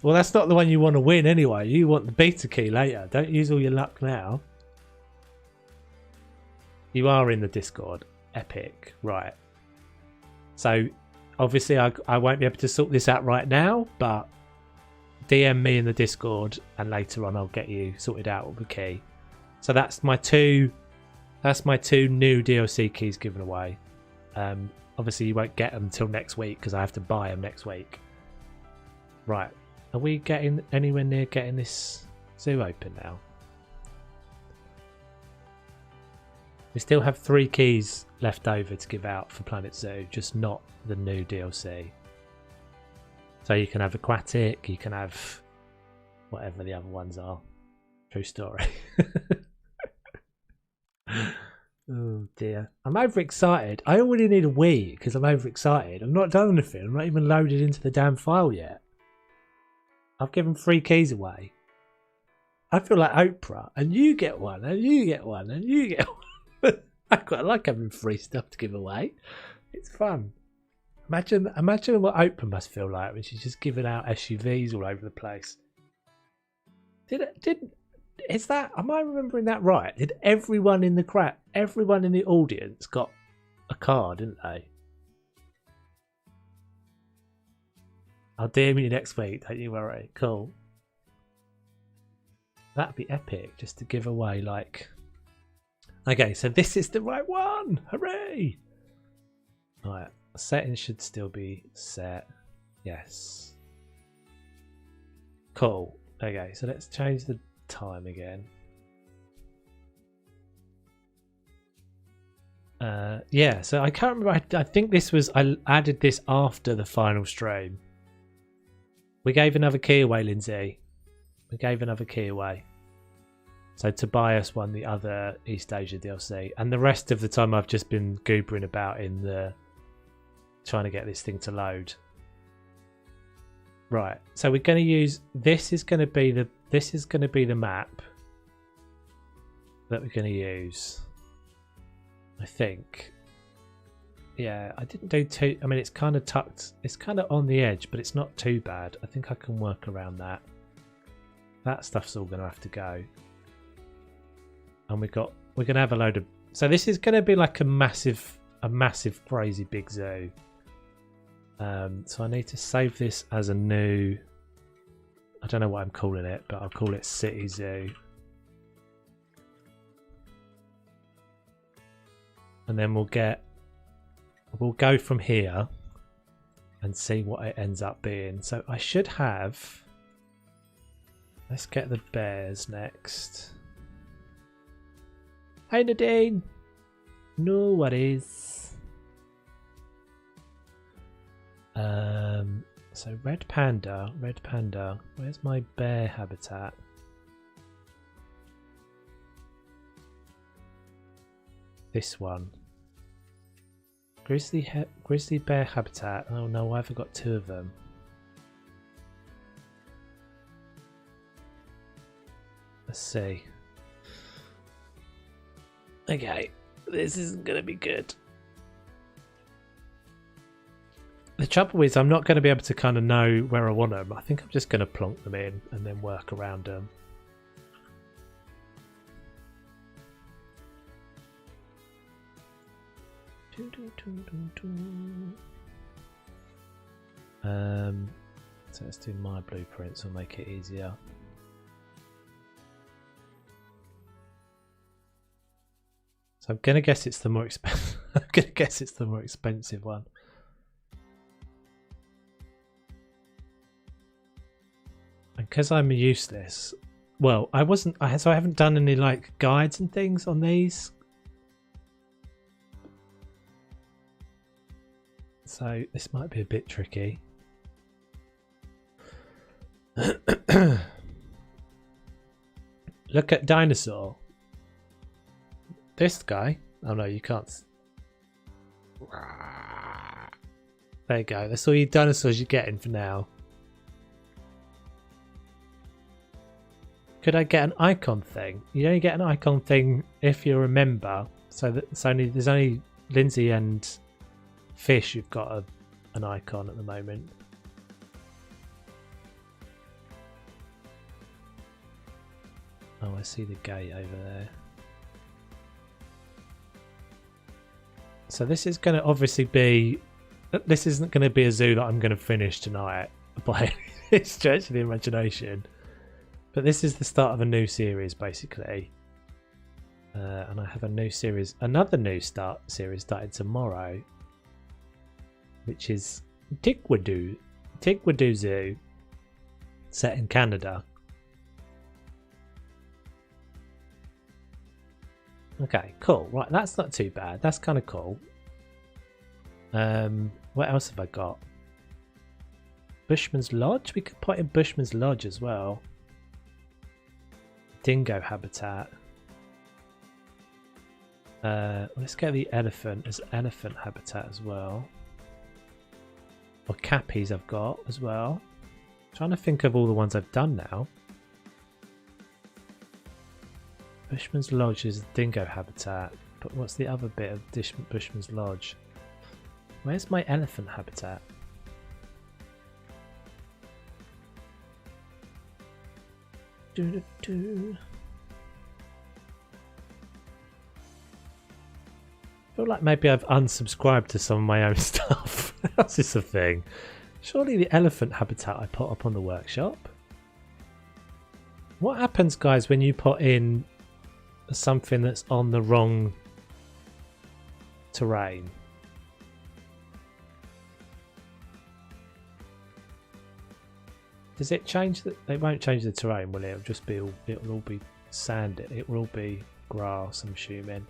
Well, that's not the one you want to win anyway. You want the beta key later. Don't use all your luck now. You are in the Discord. Epic. Right. So, obviously, I won't be able to sort this out right now, but DM me in the Discord, and later on I'll get you sorted out with the key. So that's my two new DLC keys given away. Obviously, you won't get them till next week because I have to buy them next week. Right. Are we getting anywhere near getting this zoo open now? We still have 3 keys left over to give out for Planet Zoo, just not the new DLC. So you can have Aquatic, you can have whatever the other ones are. True story. Oh dear. I'm overexcited. I already need a Wii because I'm overexcited. I've not done anything. I'm not even loaded into the damn file yet. I've given 3 keys away. I feel like Oprah. And you get one, and you get one, and you get one. I quite like having free stuff to give away. It's fun. Imagine what Oprah must feel like when she's just giving out SUVs all over the place. Am I remembering that right? Did everyone in the audience got a car, didn't they? I'll DM you next week, don't you worry. Cool. That'd be epic, just to give away like... Okay, so this is the right one! Hooray! Alright, settings should still be set. Yes. Cool. Okay, so let's change the time again. Yeah, so I can't remember. I think this was... I added this after the final stream. We gave another key away, Lindsay. We gave another key away. So Tobias won the other East Asia DLC. And the rest of the time I've just been goobering about in the... trying to get this thing to load. Right. So we're going to use... This is going to be the map that we're going to use. I think. Yeah, I didn't do too... I mean, it's kind of tucked... It's kind of on the edge, but it's not too bad. I think I can work around that. That stuff's all going to have to go. And we're going to have a load of... So this is going to be like a massive crazy big zoo. So I need to save this as a new... I don't know what I'm calling it, but I'll call it City Zoo. And then we'll go from here and see what it ends up being. So I should have Let's get the bears next. Hi Nadine! No worries. So red panda. Where's my bear habitat? This one. Grizzly bear habitat. Oh no, I've got 2 of them. Let's see. Okay, this isn't going to be good. The trouble is I'm not going to be able to kind of know where I want them. I think I'm just going to plonk them in and then work around them. So let's do my blueprints, will make it easier. So I'm gonna guess it's the more expensive. I'm gonna guess it's the more expensive one. And because I'm useless, well, so I haven't done any like guides and things on these. So this might be a bit tricky. Look at dinosaur. This guy. Oh no, you can't. There you go. That's all your dinosaurs you're getting for now. Could I get an icon thing? You only get an icon thing if you're a member. So there's only Lindsay and Fish who've got an icon at the moment. Oh, I see the gate over there. So this is going to obviously be... This isn't going to be a zoo that I'm going to finish tonight by any stretch of the imagination. But this is the start of a new series, basically. And I have a new series, another new series starting tomorrow, which is Tigwadoo Zoo, set in Canada. Okay, cool. Right, that's not too bad. That's kind of cool. What else have I got? Bushman's Lodge? We could put in Bushman's Lodge as well. Dingo habitat. Let's get the elephant as elephant habitat as well. Or cappies I've got as well. I'm trying to think of all the ones I've done now. Bushman's Lodge is dingo habitat, but what's the other bit of Bushman's Lodge? Where's my elephant habitat? I feel like maybe I've unsubscribed to some of my own stuff. How's this a thing? Surely the elephant habitat I put up on the workshop. What happens, guys, when you put in something that's on the wrong terrain? Does it change that? It won't change the terrain, will it? It'll just be it'll all be sand. It will all be grass, I'm assuming.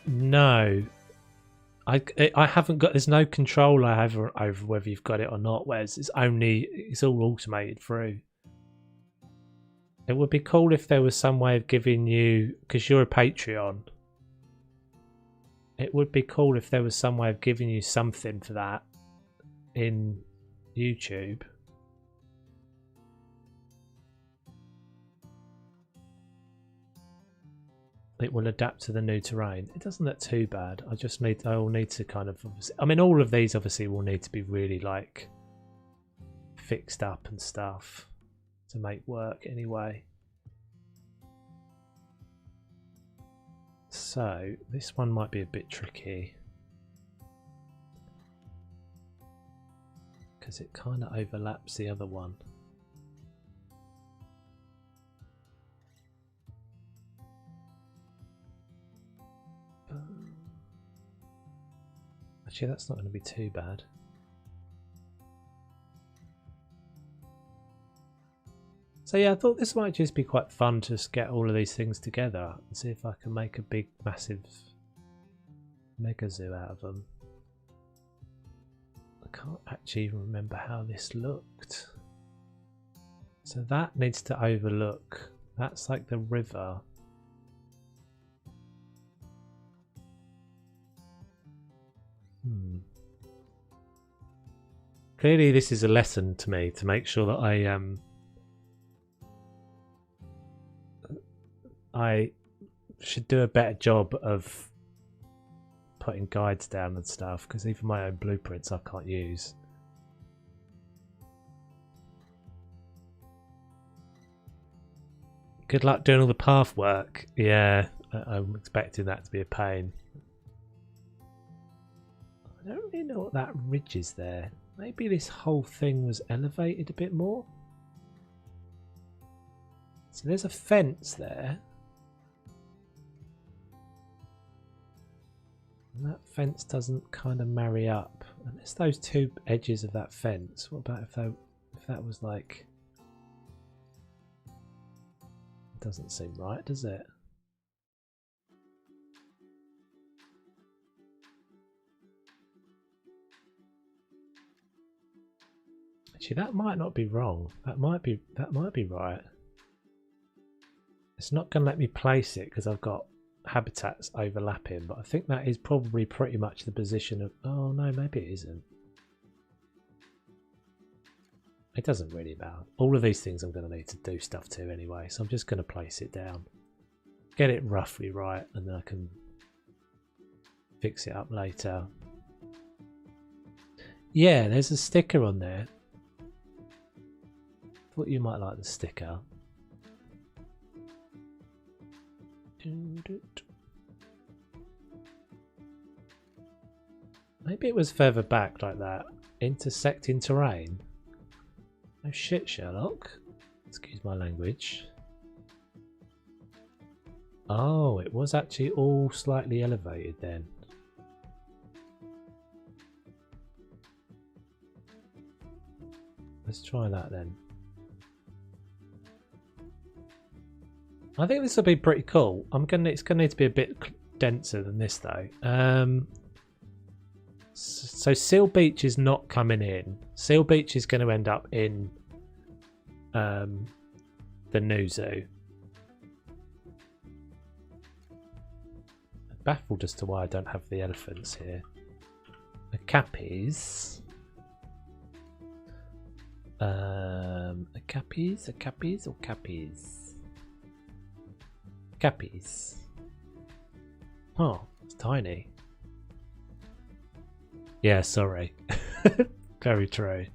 No, I haven't got. There's no control I have over whether you've got it or not. Whereas it's all automated through. It would be cool if there was some way of giving you, because you're a Patreon. It would be cool if there was some way of giving you something for that in YouTube. It will adapt to the new terrain. It doesn't look too bad. I will need to kind of, I mean, all of these obviously will need to be really like fixed up and stuff to make work anyway. So this one might be a bit tricky because it kind of overlaps the other one. Actually, that's not going to be too bad. So yeah, I thought this might just be quite fun to just get all of these things together and see if I can make a big, massive mega zoo out of them. I can't actually remember how this looked. So that needs to overlook. That's like the river. Clearly this is a lesson to me to make sure that I should do a better job of putting guides down and stuff, because even my own blueprints I can't use. Good luck doing all the path work. Yeah, I'm expecting that to be a pain. I don't really know what that ridge is there. Maybe this whole thing was elevated a bit more. So there's a fence there. And that fence doesn't kind of marry up. Unless those two edges of that fence. What about if that was like... It doesn't seem right, does it? Actually, that might not be wrong. That might be right. It's not going to let me place it because I've got habitats overlapping, but I think that is probably pretty much the position of... Oh no, maybe it isn't. It doesn't really matter. All of these things I'm going to need to do stuff to anyway, so I'm just going to place it down. Get it roughly right, and then I can fix it up later. Yeah, there's a sticker on there. Thought you might like the sticker. Maybe it was further back like that. Intersecting terrain. Oh shit, Sherlock. Excuse my language. Oh, it was actually all slightly elevated then. Let's try that then. I think this will be pretty cool. It's gonna need to be a bit denser than this though. So Seal Beach is not coming in. Seal Beach is going to end up in the new zoo. I'm baffled as to why I don't have the elephants here. The cappies. Cappies or cappies? Cappies. Oh, it's tiny. Yeah, sorry. Very true.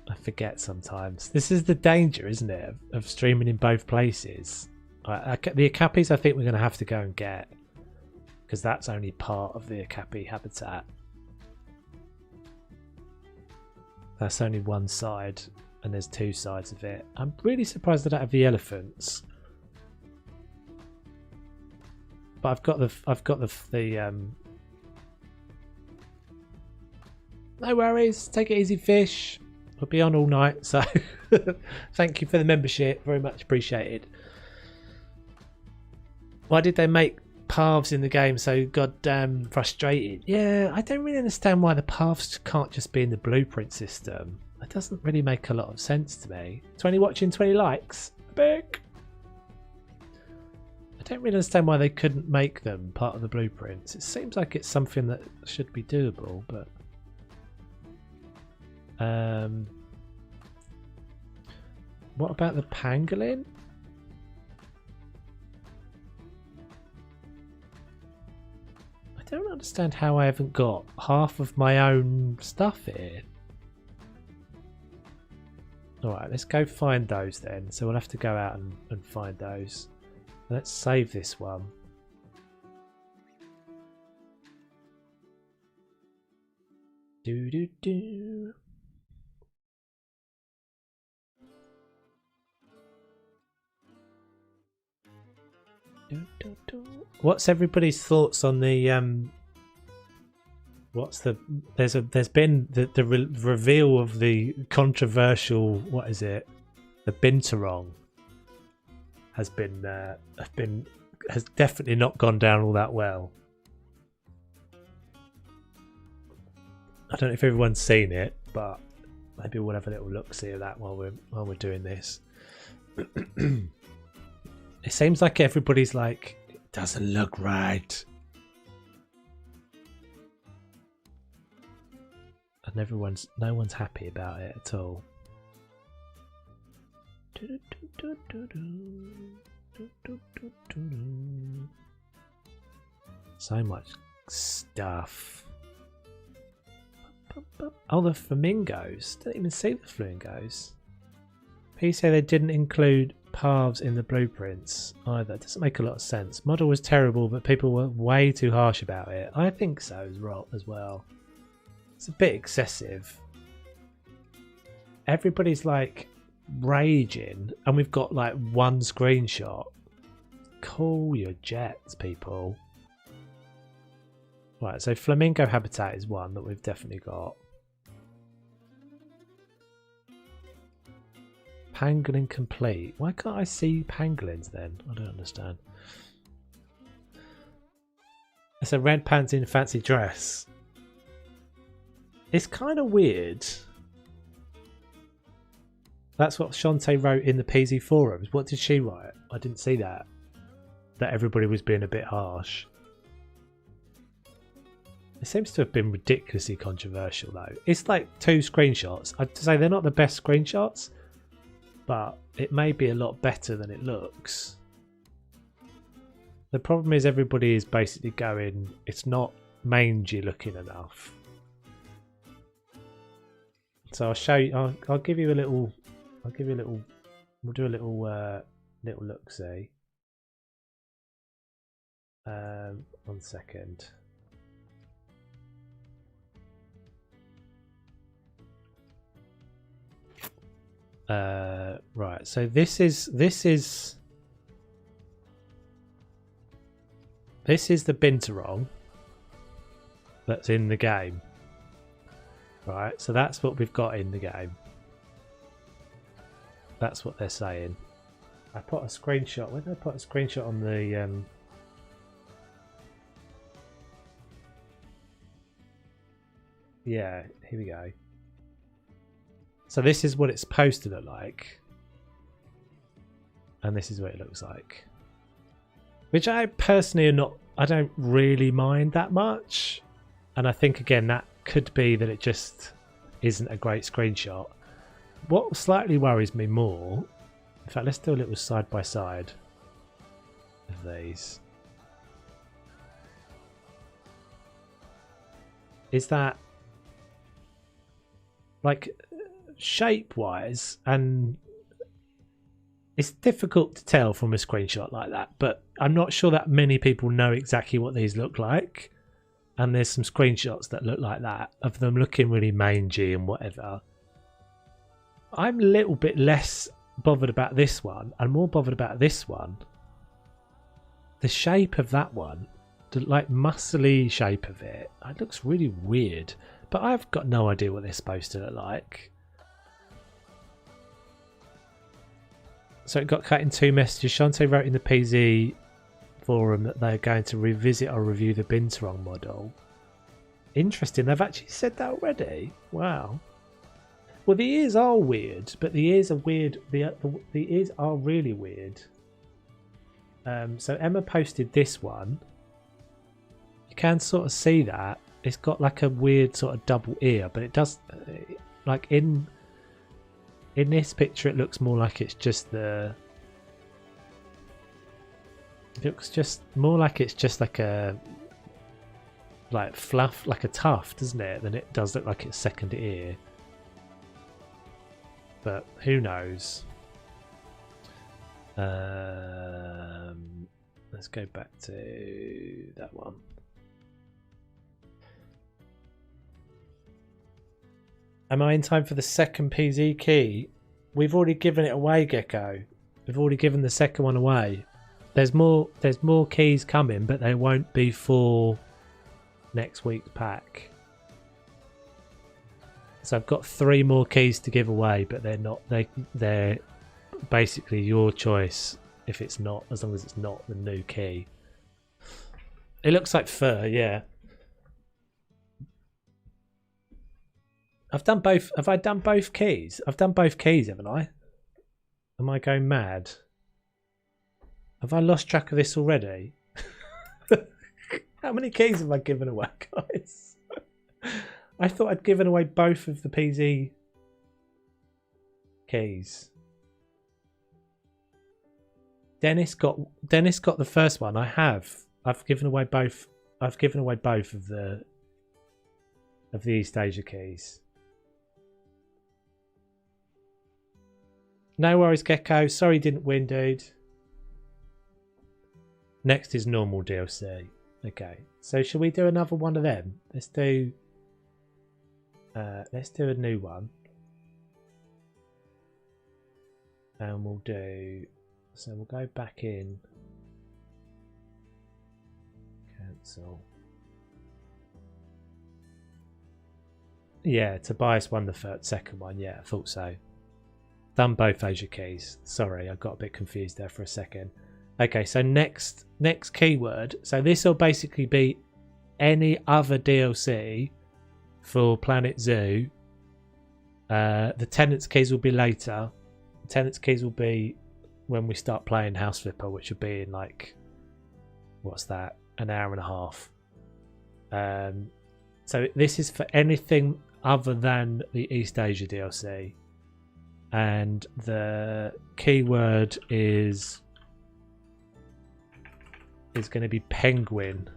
I forget sometimes. This is the danger, isn't it, of streaming in both places. The Akapis I think we're going to have to go and get, because that's only part of the Akapi habitat. That's only one side, and there's two sides of it. I'm really surprised I don't have the elephants. But I've got the no worries, take it easy, fish. We'll be on all night, so thank you for the membership, very much appreciated. Why did they make paths in the game so goddamn frustrated? Yeah, I don't really understand why the paths can't just be in the blueprint system. It doesn't really make a lot of sense to me. 20 watching, 20 likes. Big. I don't really understand why they couldn't make them part of the blueprints. It seems like it's something that should be doable, but what about the pangolin? I don't understand how I haven't got half of my own stuff here. Alright, let's go find those then. So we'll have to go out and find those. Let's save this one. Do do do. What's everybody's thoughts on the there's been the reveal of the controversial, what is it, the Binturong has definitely not gone down all that well. I don't know if everyone's seen it, but maybe we'll have a little look see at that while we're doing this. It seems like everybody's like, it doesn't look right. And no one's happy about it at all. So much stuff. Oh, the flamingos. Didn't even see the flamingos. People say they didn't include paths in the blueprints either. It doesn't make a lot of sense. Model was terrible, but people were way too harsh about it. I think so as well. It's a bit excessive. Everybody's like raging, and we've got like one screenshot. Cool your jets, people. Right, so flamingo habitat is one that we've definitely got. Pangolin complete. Why can't I see pangolins then? I don't understand. It's a red pants in a fancy dress. It's kind of weird. That's what Shantae wrote in the PZ forums. What did she write? I didn't see that. That everybody was being a bit harsh. It seems to have been ridiculously controversial though. It's like 2 screenshots. I'd say they're not the best screenshots, but it may be a lot better than it looks. The problem is everybody is basically going, it's not mangy looking enough. So I'll show you, I'll give you a little, we'll do a little look see. 1 second. Right, so this is the Binturong that's in the game. Right, so that's what we've got in the game. That's what they're saying. I put a screenshot. Where did I put a screenshot on the yeah, here we go. So this is what it's supposed to look like. And this is what it looks like. Which I personally are not, I don't really mind that much. And I think again that could be that it just isn't a great screenshot. What slightly worries me more, in fact let's do a little side by side of these, is that like shape wise, and it's difficult to tell from a screenshot like that, but I'm not sure that many people know exactly what these look like, and there's some screenshots that look like that of them looking really mangy and whatever. I'm a little bit less bothered about this one and more bothered about this one. The shape of that one, the like muscly shape of it, it looks really weird, but I've got no idea what they're supposed to look like. So it got cut in 2 messages. Shantae wrote in the PZ forum that they're going to revisit or review the Binturong model. Interesting, they've actually said that already. Wow. Well, the ears are weird, but the ears are weird. The ears are really weird. So Emma posted this one. You can sort of see that. It's got like a weird sort of double ear, but it does, like in this picture it looks more like it's just the, it looks just more like it's just like a like fluff, like a tuft, doesn't it? Than it does look like its second ear. But who knows? Let's go back to that one. Am I in time for the second PZ key? We've already given it away, Gecko. We've already given the second one away. There's more keys coming, but they won't be for next week's pack. So I've got 3 more keys to give away, but they're basically your choice if it's not, as long as it's not the new key. It looks like fur, yeah. I've done both. Have I done both keys? I've done both keys, haven't I? Am I going mad? Have I lost track of this already? How many keys have I given away, guys? I thought I'd given away both of the PZ keys. Dennis got the first one. I have. I've given away both. I've given away both of the East Asia keys. No worries, Gecko. Sorry didn't win, dude. Next is normal DLC. Okay, so shall we do another one of them? Let's do a new one. And we'll go back in. Cancel. Yeah, Tobias won the second one. Yeah, I thought so. Done both Asia keys. Sorry, I got a bit confused there for a second. Okay, so next keyword. So this will basically be any other DLC for Planet Zoo. The Tenants keys will be later. The Tenants keys will be when we start playing House Flipper, which will be in like, what's that? An hour and a half. So this is for anything other than the East Asia DLC. And the keyword is going to be penguin.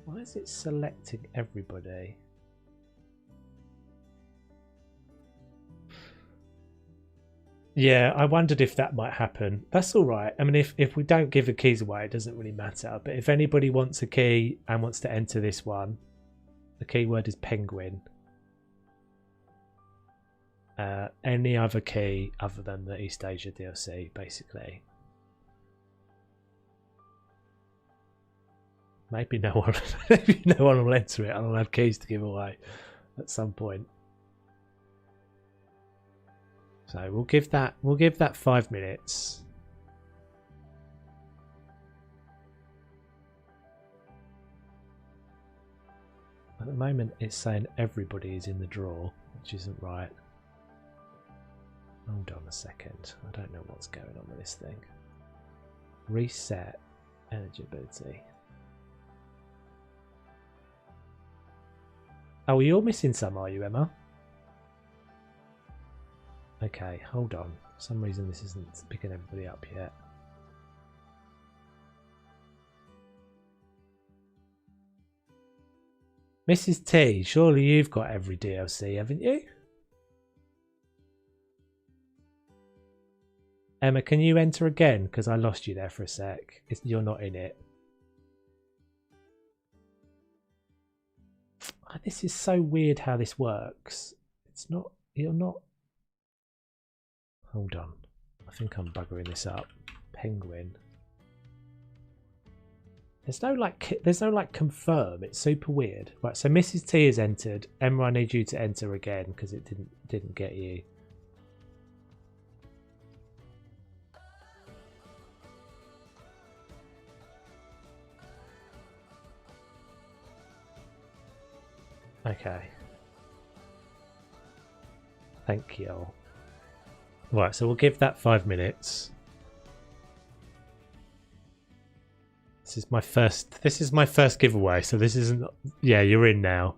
Why is it selecting everybody? Yeah, I wondered if that might happen. That's all right. I mean, if we don't give the keys away, it doesn't really matter. But if anybody wants a key and wants to enter this one, the keyword is penguin. Any other key other than the East Asia DLC, basically. Maybe no one will enter it. I don't have keys to give away at some point. So we'll give that 5 minutes. At the moment it's saying everybody is in the draw, which isn't right. Hold on a second. I don't know what's going on with this thing. Reset eligibility. Oh, you're missing some, are you, Emma? Okay, hold on. For some reason this isn't picking everybody up yet. Mrs. T, surely you've got every DLC, haven't you? Emma, can you enter again? Because I lost you there for a sec. You're not in it. Oh, this is so weird how this works. It's not... You're not... Hold on. I think I'm buggering this up. Penguin. There's no like confirm. It's super weird. Right, so Mrs. T has entered. Emma, I need you to enter again because it didn't get you. Okay. Thank you. Right, so we'll give that 5 minutes. This is my first giveaway, so this isn't... Yeah, you're in now.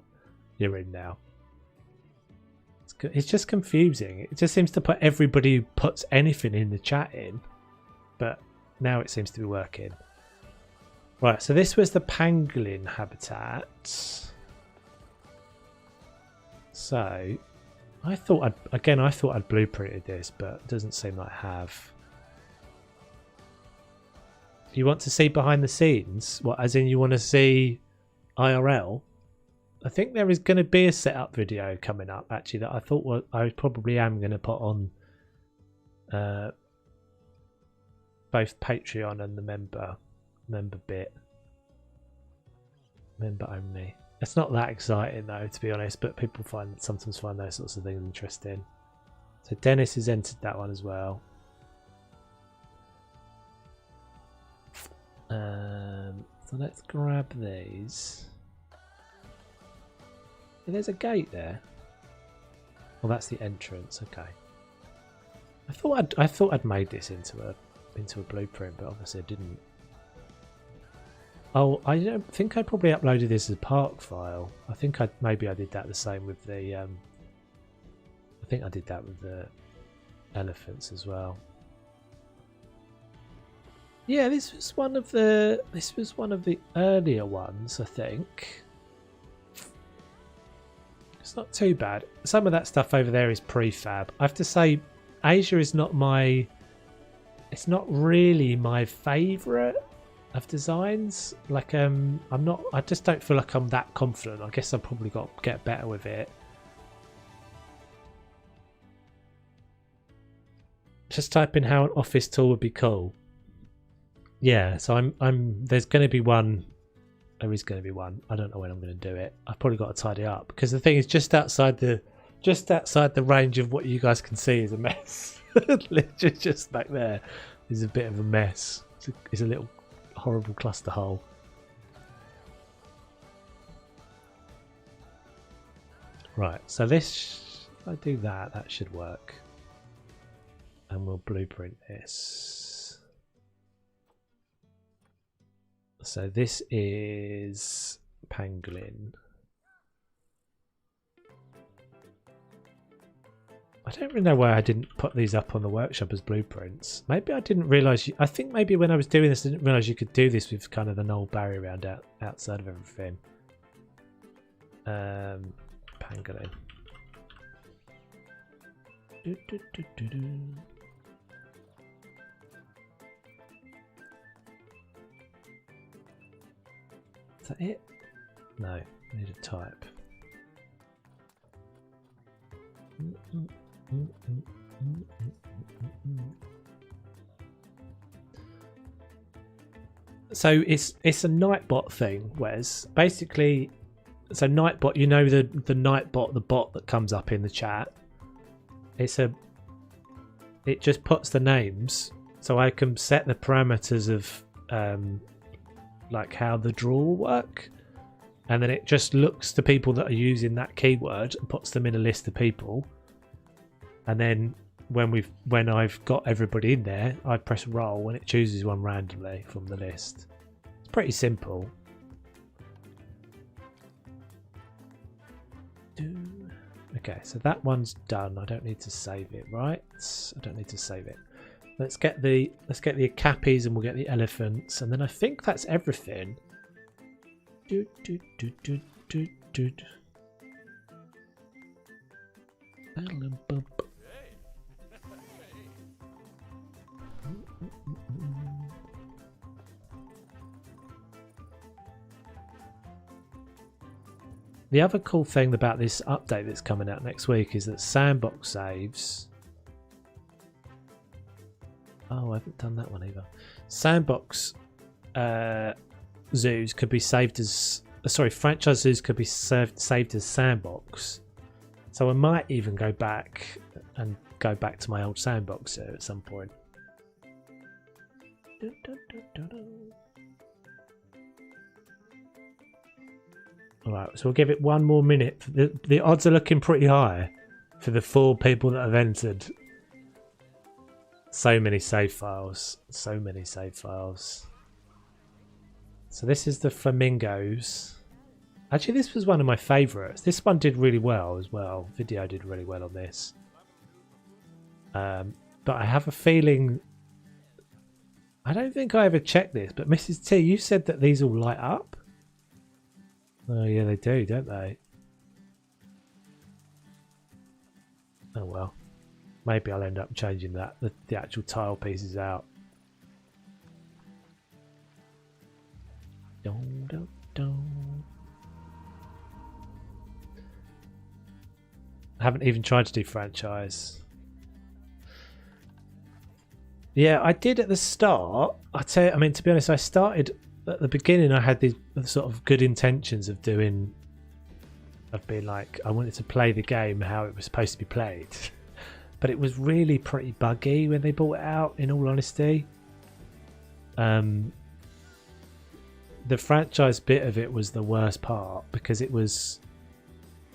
You're in now. It's just confusing. It just seems to put everybody who puts anything in the chat in. But now it seems to be working. Right, so this was the pangolin habitat. So, I thought I'd blueprinted this, but it doesn't seem like I have. You want to see behind the scenes? What, as in you want to see IRL? I think there is going to be a setup video coming up actually that I thought I probably am going to put on both Patreon and the member bit. Member only. It's not that exciting though, to be honest, but people sometimes find those sorts of things interesting. So Dennis has entered that one as well. So let's grab these. There's a gate there. Well, that's the entrance. Okay. I thought I'd made this into a blueprint, but obviously I didn't. Oh, I don't think I probably uploaded this as a park file. I think maybe I did that the same with the. I think I did that with the elephants as well. Yeah, this was one of the earlier ones, I think. It's not too bad. Some of that stuff over there is prefab. I have to say, Asia is not my. It's not really my favourite of designs. Like, I'm not. I just don't feel like I'm that confident. I guess I've probably got to get better with it. Just type in how an office tool would be cool. Yeah, so I'm. There's going to be one. There is going to be one. I don't know when I'm going to do it. I've probably got to tidy up because the thing is just outside the range of what you guys can see is a mess. Literally just back there is a bit of a mess. It's a little horrible cluster hole. Right, so this, if I do that, that should work. And we'll blueprint this. So this is Pangolin. I don't really know why I didn't put these up on the workshop as blueprints. Maybe I didn't realise. I think maybe when I was doing this, I didn't realise you could do this with kind of the null barrier around outside of everything. Pangolin. Is that it? No, I need a type. So it's a Nightbot thing, Wes. Basically, so Nightbot, you know the Nightbot, the bot that comes up in the chat. It just puts the names, so I can set the parameters of like how the draw will work, and then it just looks to people that are using that keyword and puts them in a list of people. And then when I've got everybody in there, I press roll and it chooses one randomly from the list. It's pretty simple. Okay, so that one's done. I don't need to save it, right? I don't need to save it. Let's get the Acapis and we'll get the elephants, and then I think that's everything. The other cool thing about this update that's coming out next week is that sandbox saves. Oh, I haven't done that one either. Sandbox zoos could be saved as... Sorry, franchise zoos could be saved as sandbox. So I might even go back to my old sandbox zoo at some point. Alright, so we'll give it one more minute. The odds are looking pretty high for the 4 people that have entered. So many save files. So many save files. So this is the flamingos. Actually, this was one of my favourites. This one did really well as well. Video did really well on this. But I have a feeling... I don't think I ever checked this, but Mrs. T, you said that these all light up? Oh yeah, they do, don't they? Oh well. Maybe I'll end up changing that, the actual tile pieces out. Dun, dun, dun. I haven't even tried to do franchise. Yeah, I did at the start. I mean, to be honest, I started at the beginning. I had these sort of good intentions of being like, I wanted to play the game how it was supposed to be played. But it was really pretty buggy when they brought it out, in all honesty. The franchise bit of it was the worst part, because it was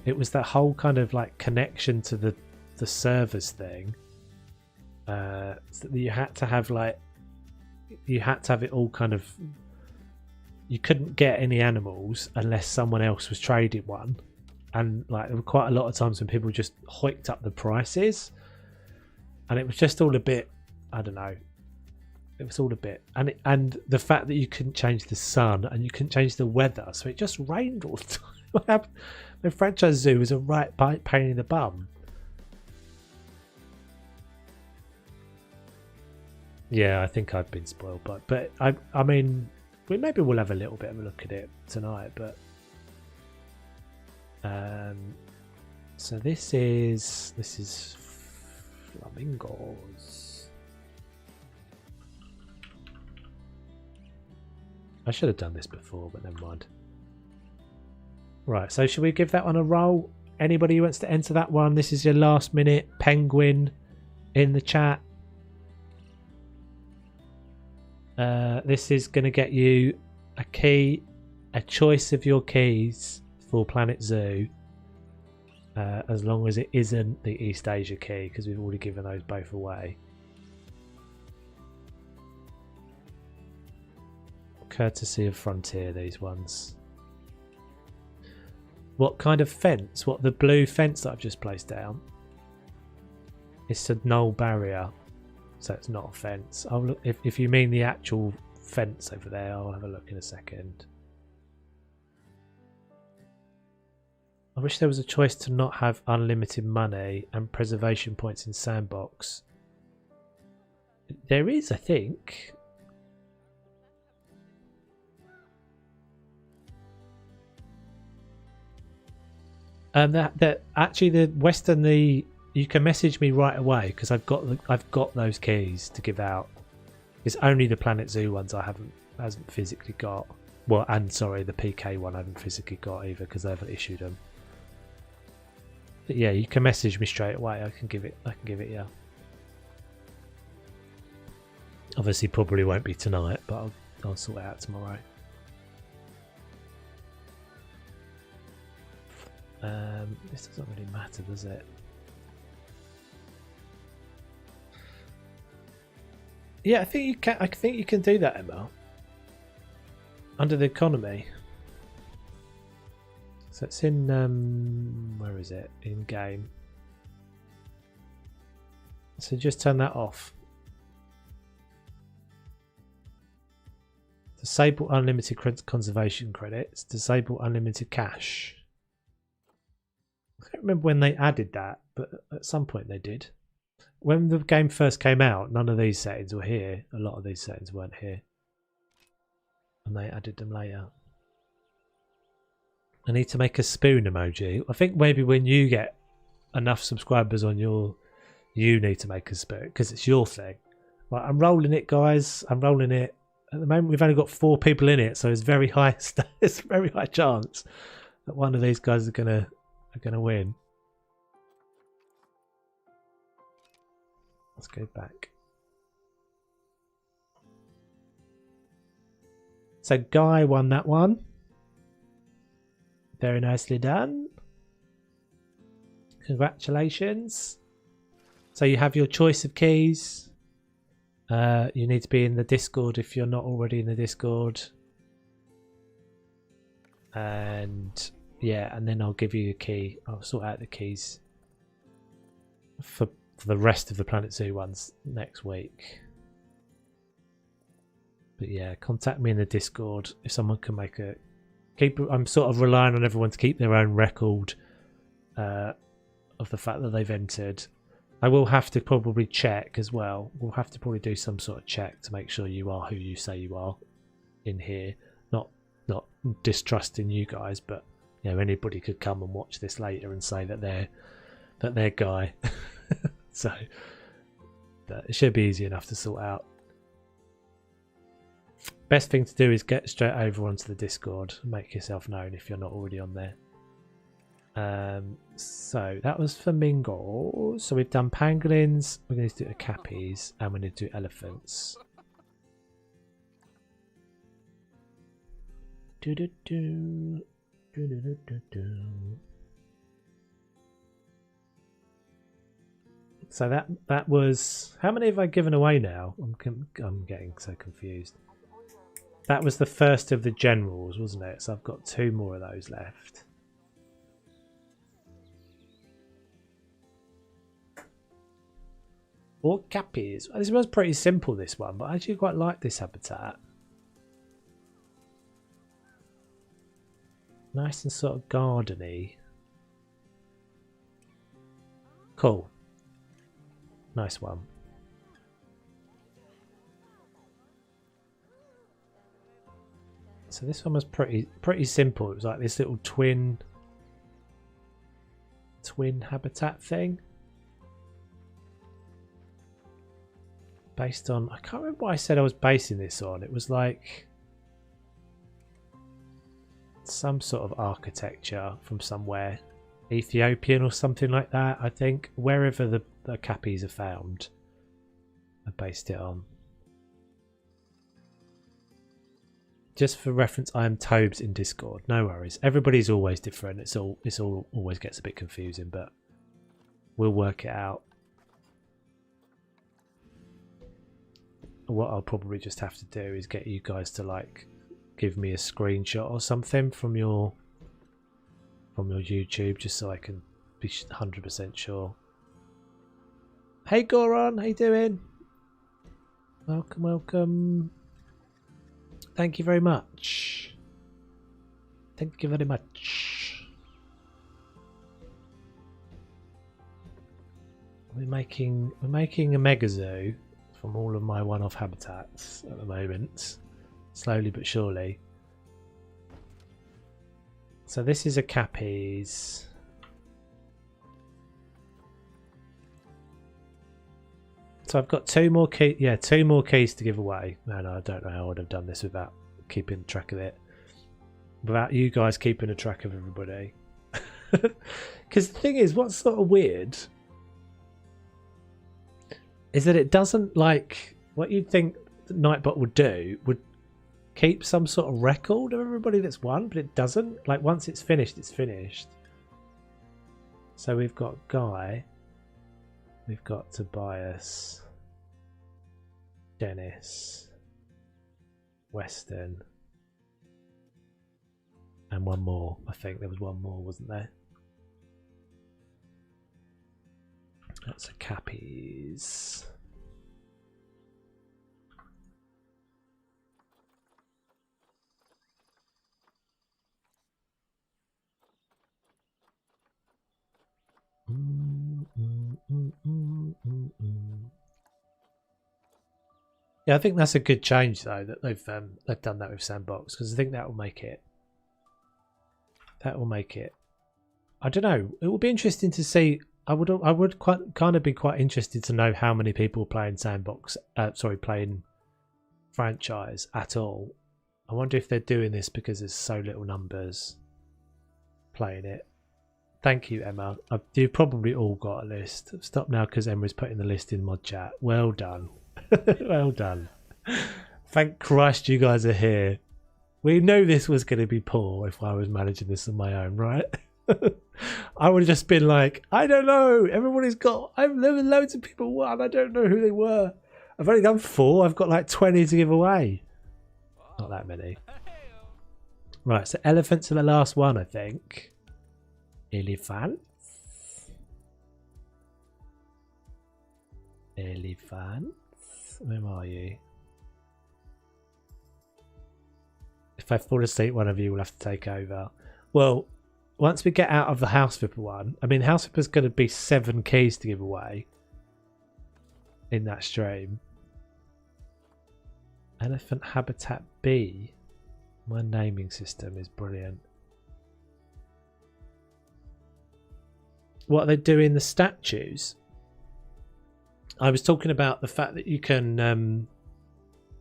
that whole kind of like connection to the servers thing. So that you had to have it all kind of, you couldn't get any animals unless someone else was trading one, and like there were quite a lot of times when people just hiked up the prices, and it was just all a bit, I don't know, it was all a bit, and the fact that you couldn't change the sun and you couldn't change the weather, so it just rained all the time. What happened? The franchise zoo was a right pain in the bum. Yeah, I think I've been spoiled, but I mean, maybe we'll have a little bit of a look at it tonight. But so this is flamingos. I should have done this before, but never mind. Right, so should we give that one a roll? Anybody who wants to enter that one? This is your last minute penguin in the chat. This is going to get you a key, a choice of your keys for Planet Zoo, as long as it isn't the East Asia key, because we've already given those both away. Courtesy of Frontier, these ones. What kind of fence? What, the blue fence that I've just placed down? It's a null barrier. So it's not a fence. I'll look, if you mean the actual fence over there, I'll have a look in a second. I wish there was a choice to not have unlimited money and preservation points in Sandbox. There is, I think. That actually the Western you can message me right away, because I've got those keys to give out. It's only the Planet Zoo ones I hasn't physically got. Well, and sorry, the PK one I haven't physically got either, because I haven't issued them. But yeah, you can message me straight away. I can give it. Yeah. Obviously, probably won't be tonight, but I'll sort it out tomorrow. This doesn't really matter, does it? Yeah, I think you can. I think you can do that, Emma. Under the economy. So it's in where is it? In game. So just turn that off. Disable unlimited conservation credits. Disable unlimited cash. I can't remember when they added that, but at some point they did. When the game first came out, none of these settings were here. A lot of these settings weren't here. And they added them later. I need to make a spoon emoji. I think maybe when you get enough subscribers on you need to make a spoon, because it's your thing. Right, I'm rolling it, guys. I'm rolling it. At the moment, we've only got 4 people in it, so it's very high. It's a very high chance that one of these guys are gonna win. Let's go back. So Guy won that one. Very nicely done. Congratulations. So you have your choice of keys. You need to be in the Discord if you're not already in the Discord. And yeah, and then I'll give you a key. I'll sort out the keys for the rest of the Planet Zoo ones next week. But yeah, contact me in the Discord if someone can make I'm sort of relying on everyone to keep their own record of the fact that they've entered. I will have to probably check as well. We'll have to probably do some sort of check to make sure you are who you say you are in here. Not distrusting you guys, but you know, anybody could come and watch this later and say that they're Guy. So it should be easy enough to sort out. Best thing to do is get straight over onto the Discord and make yourself known if you're not already on there. So that was flamingos. So we've done pangolins, we're going to do okapis, and we're going to do elephants. So that was, how many have I given away now? I'm getting so confused. That was the first of the generals, wasn't it? So I've got 2 more of those left. Okapis. Well, this was pretty simple, this one, but I actually quite like this habitat. Nice and sort of gardeny. Cool. Nice one. So this one was pretty simple. It was like this little twin habitat thing. Based on, I can't remember what I said I was basing this on. It was like some sort of architecture from somewhere, Ethiopian or something like that, I think. Wherever the cappies are found, I based it on. Just for reference, I am Tobes in Discord. No worries. Everybody's always different. It's all always gets a bit confusing, but we'll work it out. What I'll probably just have to do is get you guys to like give me a screenshot or something from your YouTube, just so I can be 100% sure. Hey Goron, how you doing? Welcome, welcome. Thank you very much. Thank you very much. We're making a mega zoo from all of my one-off habitats at the moment, slowly but surely. So this is okapis. So I've got 2 more keys. Yeah, 2 more keys to give away. Man, I don't know how I would have done this without keeping track of it. Without you guys keeping a track of everybody. Because the thing is, what's sort of weird is that it doesn't, like, what you'd think Nightbot would do would keep some sort of record of everybody that's won, but it doesn't. Like, once it's finished, it's finished. So we've got Guy, we've got Tobias, Dennis, Weston, and one more. I think there was one more, wasn't there? That's a cappies. Yeah, I think that's a good change though, that they've done that with Sandbox, because I think that will make it. That will make it. I don't know. It will be interesting to see. I would kind of be quite interested to know how many people are playing Sandbox. Playing franchise at all. I wonder if they're doing this because there's so little numbers playing it. Thank you, Emma. You've probably all got a list. Stop now because Emma's putting the list in mod chat. Well done. Well done. Thank Christ you guys are here. We knew this was going to be poor if I was managing this on my own, right? I would have just been like, I don't know. Everybody's got. I've never loads of people won. I don't know who they were. I've only done 4. I've got like 20 to give away. Not that many. Right, so elephants are the last one, I think. Elephants. Elephants. Where are you? If I fall asleep, one of you will have to take over. Well, once we get out of the House Flipper one, I mean, House Flipper's going to be 7 keys to give away in that stream. Elephant Habitat B. My naming system is brilliant. What are they doing the statues? I was talking about the fact that you can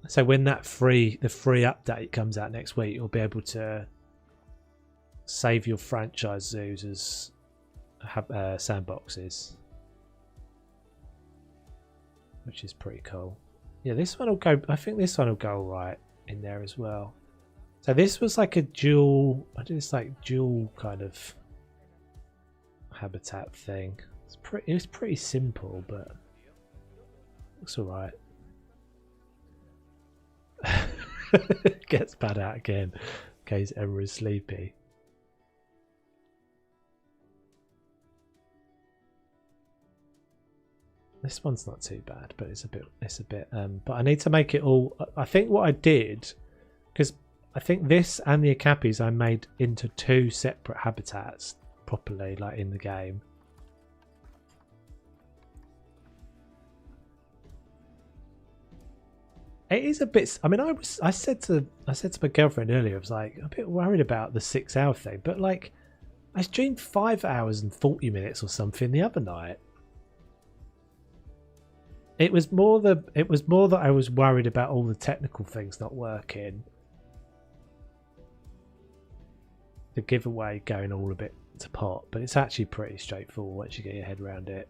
so when that the free update comes out next week, you'll be able to save your franchise zoos as sandboxes, which is pretty cool. Yeah, this one will go. I think this one will go all right in there as well. So this was like a dual. I think it's like dual kind of habitat thing. It was pretty simple, but looks all right. Gets bad out again in case Emma is sleepy. This one's not too bad, but it's a bit but I need to make it all. I think what I did, because I think this and the Akapis I made into 2 separate habitats properly, like in the game. It is a bit. I mean, I said to my girlfriend earlier, I was like a bit worried about the 6-hour thing, but like I streamed 5 hours and 40 minutes or something the other night. It was more that I was worried about all the technical things not working. The giveaway going all a bit to pot, but it's actually pretty straightforward once you get your head around it.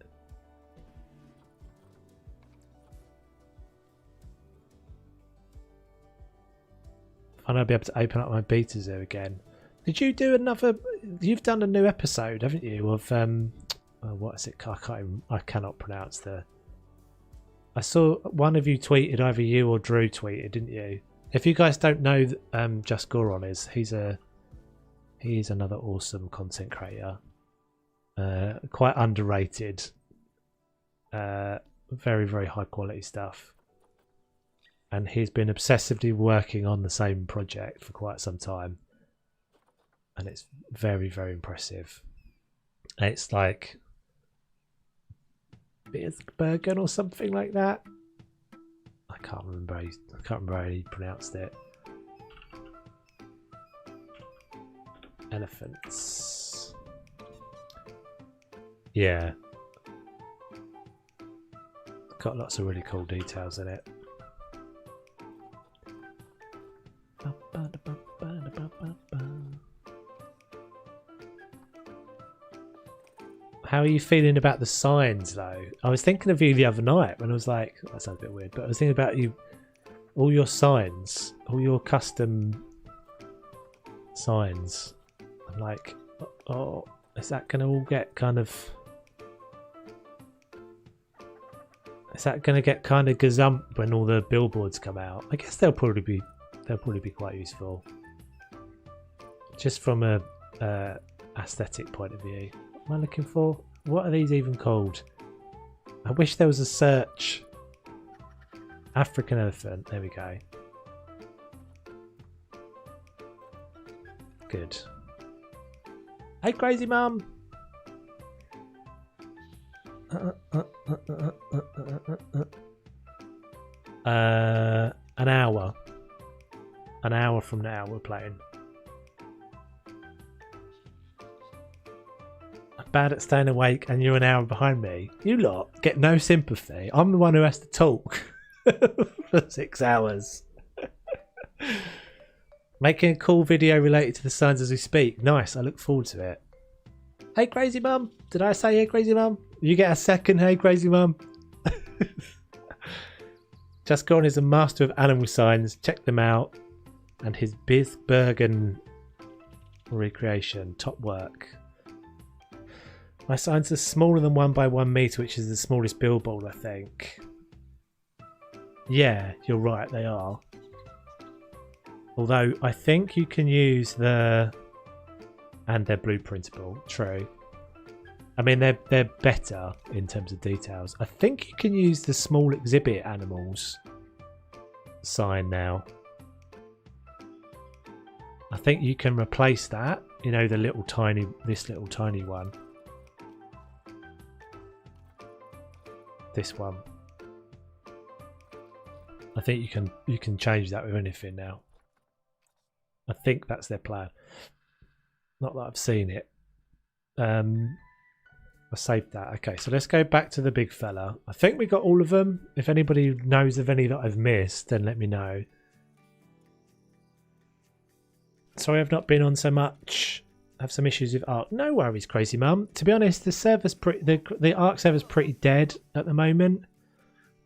And I'll be able to open up my beta zoo again. Did you do another? You've done a new episode, haven't you? Of what is it? I cannot pronounce the. I saw one of you tweeted, either you or Drew tweeted, didn't you? If you guys don't know, Just Goron is. He is another awesome content creator. Quite underrated. Very, very high quality stuff. And he's been obsessively working on the same project for quite some time. And it's very, very impressive. It's like Bergen or something like that. I can't remember how he pronounced it. Elephants. Yeah. Got lots of really cool details in it. How are you feeling about the signs though? I was thinking of you the other night when I was like, oh, that sounds a bit weird, but I was thinking about you, all your signs, all your custom signs. I'm like, oh, is that going to all get kind of... Is that going to get kind of gazump when all the billboards come out? I guess they'll probably be quite useful. Just from a aesthetic point of view. What am I looking for? What are these even called? I wish there was a search. African elephant. There we go. Good. Hey, crazy mum. An hour. An hour from now we're playing. I'm bad at staying awake and you're an hour behind me. You lot get no sympathy. I'm the one who has to talk for 6 hours. Making a cool video related to the signs as we speak. Nice, I look forward to it. Hey crazy mum. Did I say hey crazy mum? You get a second, hey crazy mum. Just Gone is a master of animal signs. Check them out. And his Bergen recreation. Top work. My signs are smaller than 1 by 1 meter, which is the smallest billboard, I think. Yeah, you're right, they are. Although I think you can use the... And they're blueprintable, true. I mean, they're better in terms of details. I think you can use the small exhibit animals sign now. I think you can replace that You know, the little tiny, this little tiny one. This one. I think you can change that with anything now. I think that's their plan. Not that I've seen it. I saved that. Okay, so let's go back to the big fella. I think we got all of them. If anybody knows of any that I've missed, then let me know. Sorry I've not been on so much. I have some issues with Arc. No worries, Crazy Mum. To be honest, the server's the Arc server's pretty dead at the moment.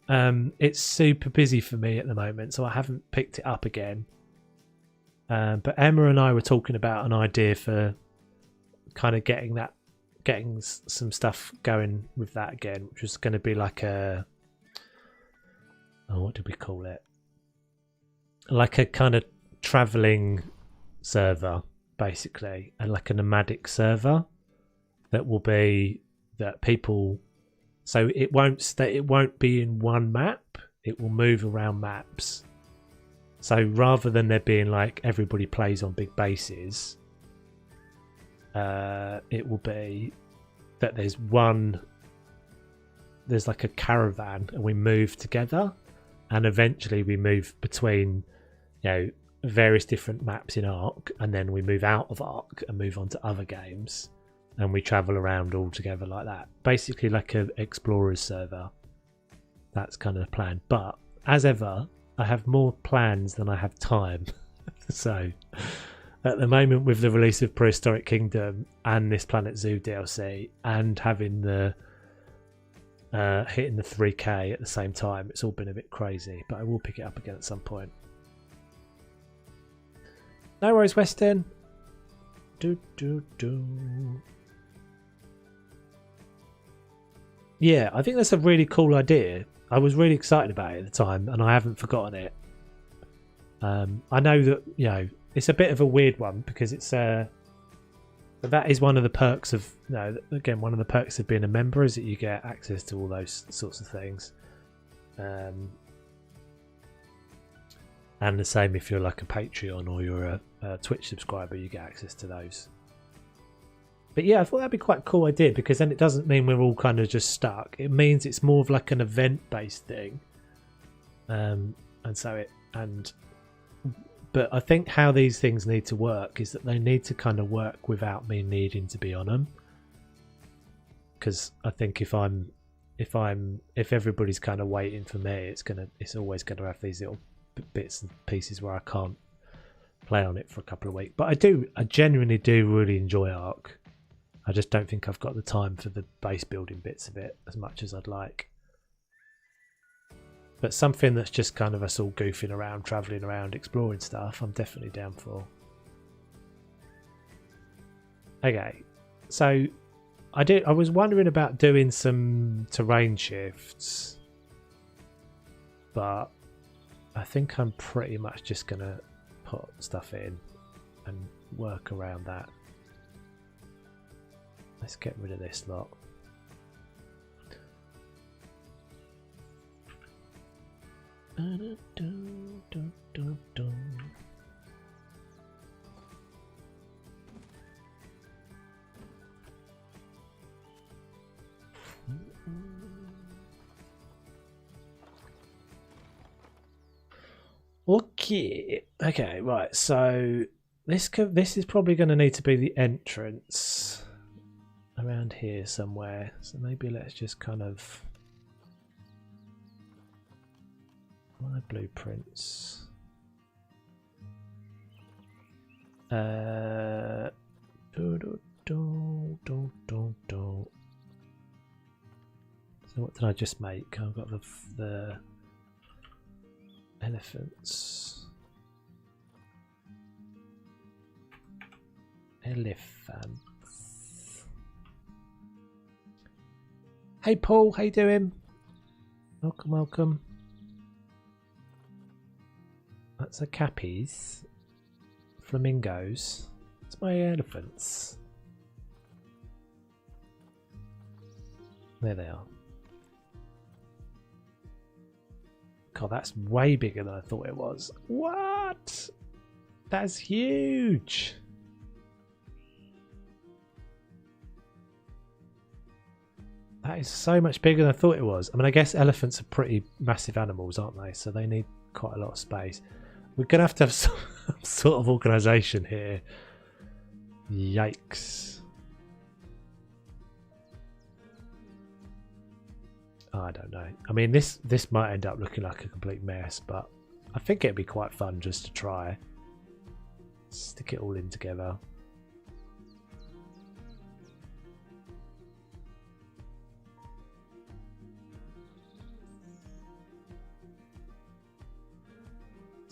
It's super busy for me at the moment, so I haven't picked it up again. But Emma and I were talking about an idea for kind of getting some stuff going with that again, which was going to be like a, what did we call it? Like a kind of traveling server, basically, and like a nomadic server that will be that people. So it won't be in one map. It will move around maps. So rather than there being like everybody plays on big bases, it will be that there's like a caravan and we move together, and eventually we move between, you know, various different maps in Ark, and then we move out of Ark and move on to other games, and we travel around all together like that. Basically like an explorers server. That's kind of the plan. But as ever, I have more plans than I have time. So at the moment, with the release of Prehistoric Kingdom and this Planet Zoo DLC and having the hitting the 3K at the same time, it's all been a bit crazy, but I will pick it up again at some point. No worries, Weston. Yeah, I think that's a really cool idea. I was really excited about it at the time, and I haven't forgotten it. I know that, you know, it's a bit of a weird one because it's but that is one of the perks of, you know, again, one of the perks of being a member is that you get access to all those sorts of things. And the same if you're like a Patreon or you're a Twitch subscriber, you get access to those. But yeah, I thought that'd be quite a cool idea, because then it doesn't mean we're all kind of just stuck. It means it's more of like an event-based thing. But I think how these things need to work is that they need to kind of work without me needing to be on them. Because I think if everybody's kind of waiting for me, it's always gonna have these little bits and pieces where I can't play on it for a couple of weeks. But I genuinely do really enjoy Ark. I just don't think I've got the time for the base building bits of it as much as I'd like. But something that's just kind of us all goofing around, travelling around, exploring stuff, I'm definitely down for. Okay, so I was wondering about doing some terrain shifts, but I think I'm pretty much just going to put stuff in and work around that. Let's get rid of this lot. Okay, right. So this is probably going to need to be the entrance around here somewhere. So maybe let's just kind of my blueprints. So what did I just make? I've got the elephants. Elephants. Hey Paul, how you doing? Welcome, welcome. That's a cappies. Flamingos. It's my elephants. There they are. God, that's way bigger than I thought it was. What? That's huge. That is so much bigger than I thought it was. I mean, I guess elephants are pretty massive animals, aren't they? So they need quite a lot of space. We're going to have some sort of organisation here. Yikes. I don't know. I mean, this might end up looking like a complete mess, but I think it'd be quite fun just to try. Stick it all in together.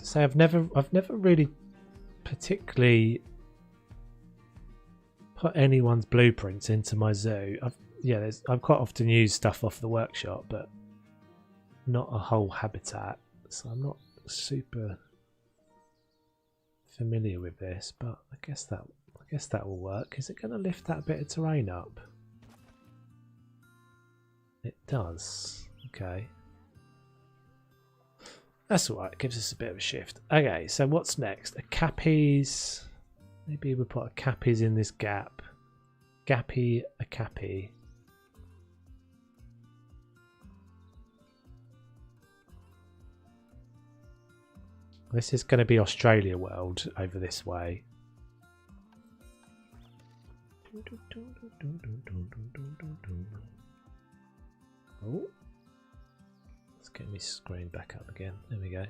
So I've never really particularly put anyone's blueprints into my zoo. I've quite often used stuff off the workshop, but not a whole habitat. So I'm not super familiar with this, but I guess that will work. Is it going to lift that bit of terrain up? It does. Okay. That's alright, it gives us a bit of a shift. Okay, so what's next? A cappies. Maybe we'll put a cappies in this gap. Gappy, a cappy. This is going to be Australia world over this way. Oh. Let's get my screen back up again. There we go.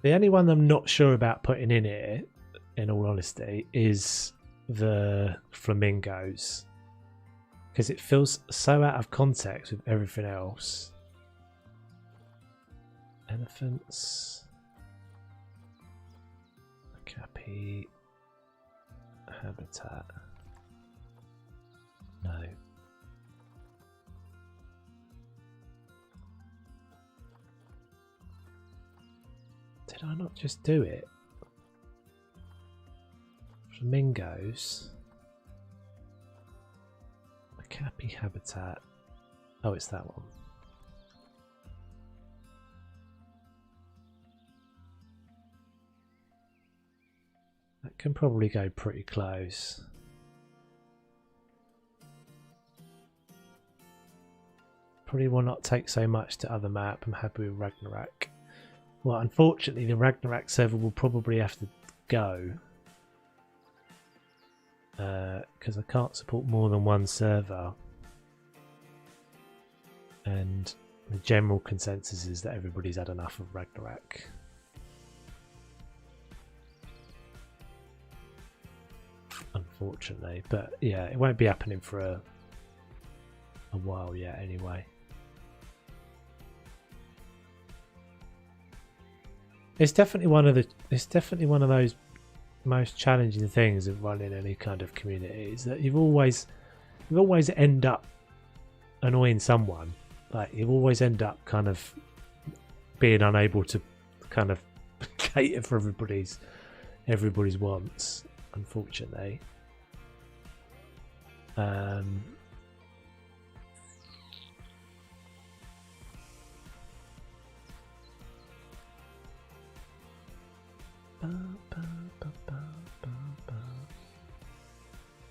The only one I'm not sure about putting in here, in all honesty, is the flamingos. Because it feels so out of context with everything else. Elephants. Cappy. Habitat. No. Did I not just do it? Flamingos. A cappy habitat. Oh, it's that one. That can probably go pretty close. Probably will not take so much to other map. I'm happy with Ragnarok. Well, unfortunately, the Ragnarok server will probably have to go. Because I can't support more than one server. And the general consensus is that everybody's had enough of Ragnarok. Unfortunately. But yeah, it won't be happening for a while yet anyway. It's definitely one of those most challenging things of running any kind of community, is that you always end up annoying someone. Like you always end up kind of being unable to kind of cater for everybody's wants, unfortunately.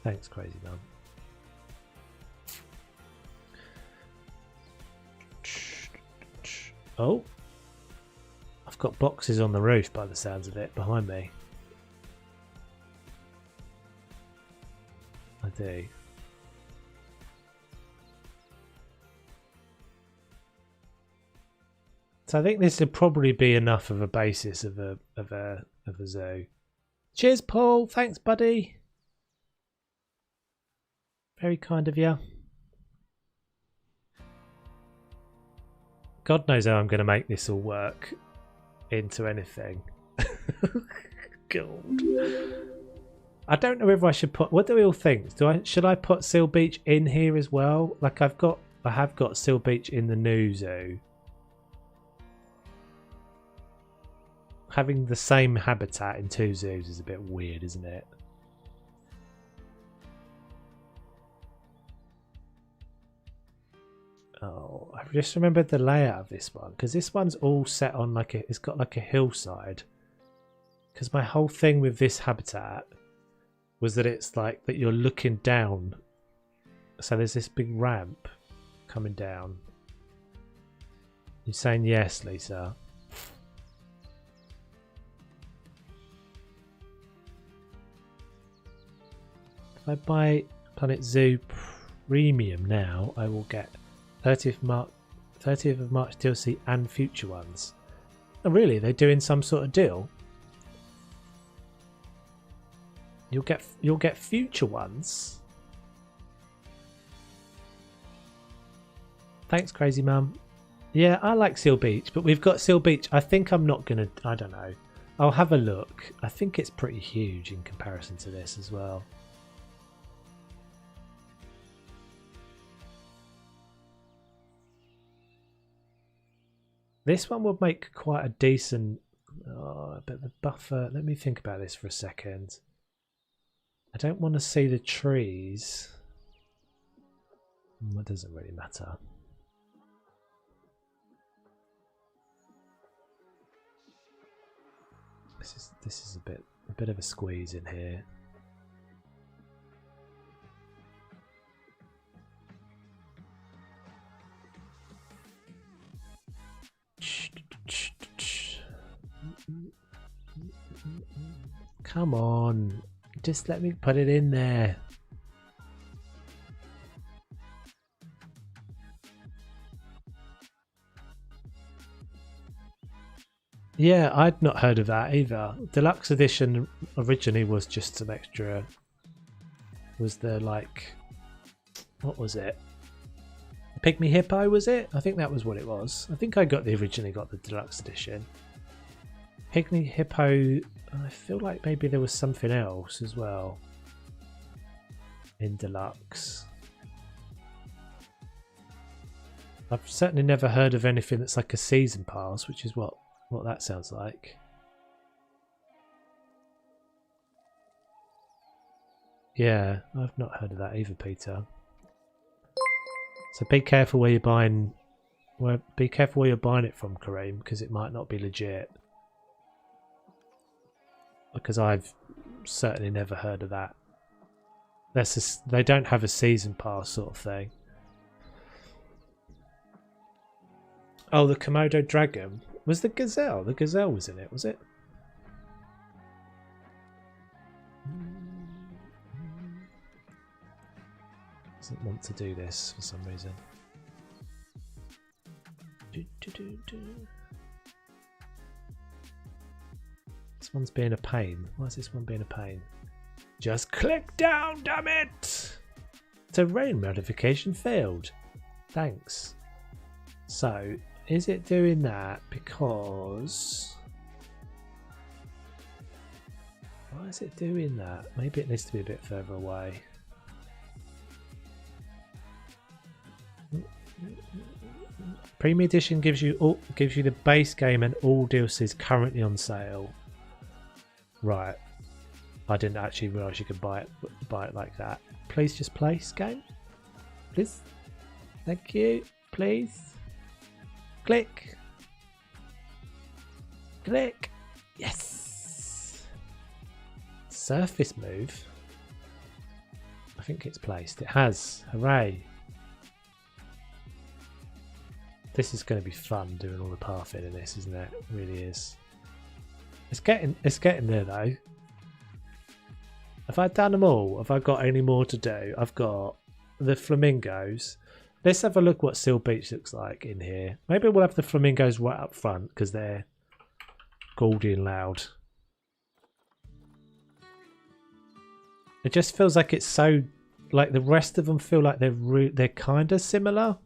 Thanks, Crazy Man. Oh, I've got boxes on the roof by the sounds of it behind me. I do. So I think this would probably be enough of a basis of a zoo. Cheers, Paul. Thanks, buddy. Very kind of you. God knows how I'm going to make this all work into anything. God. I don't know if I should put. What do we all think? Should I put Seal Beach in here as well? Like I have got Seal Beach in the new zoo. Having the same habitat in two zoos is a bit weird, isn't it? Oh, I just remembered the layout of this one, because this one's all set on like it's got like a hillside. Because my whole thing with this habitat was that it's like that you're looking down. So there's this big ramp coming down. You're saying yes, Lisa. If I buy Planet Zoo Premium now, I will get 30th of March DLC and future ones. Oh really? They're doing some sort of deal? You'll get future ones. Thanks, Crazy Mum. Yeah, I like Seal Beach, but we've got Seal Beach. I think I'm not gonna. I don't know. I'll have a look. I think it's pretty huge in comparison to this as well. This one would make quite a decent. Oh, but the buffer. Let me think about this for a second. I don't want to see the trees. That doesn't really matter. This is a bit of a squeeze in here. Come on, just let me put it in there. Yeah, I'd not heard of that either. Deluxe edition originally was just some extra. Was there like, what was it? Pygmy Hippo, was it? I think that was what it was. I think I originally got the deluxe edition. Pygmy Hippo. I feel like maybe there was something else as well in deluxe. I've certainly never heard of anything that's like a season pass, which is what that sounds like. Yeah, I've not heard of that either, Peter. So be careful where you're buying. Be careful where you're buying it from, Kareem, because it might not be legit. Because I've certainly never heard of that. They don't have a season pass sort of thing. Oh, the Komodo dragon was the gazelle. The gazelle was in it, was it? Doesn't want to do this for some reason. This one's being a pain. Why is this one being a pain? Just click down, damn it! Terrain modification failed. Thanks. So, is it doing that because... Why is it doing that? Maybe it needs to be a bit further away. Premium Edition gives you the base game and all DLCs currently on sale. Right. I didn't actually realise you could buy it like that. Please just place game. Please. Thank you. Please. Click. Click. Yes. Surface move. I think it's placed. It has. Hooray. This is going to be fun doing all the pathing in this, isn't it? It really is. It's getting there though. Have I done them all? Have I got any more to do? I've got the flamingos. Let's have a look what Seal Beach looks like in here. Maybe we'll have the flamingos right up front because they're gaudy and loud. It just feels like it's so like the rest of them feel like they're kind of similar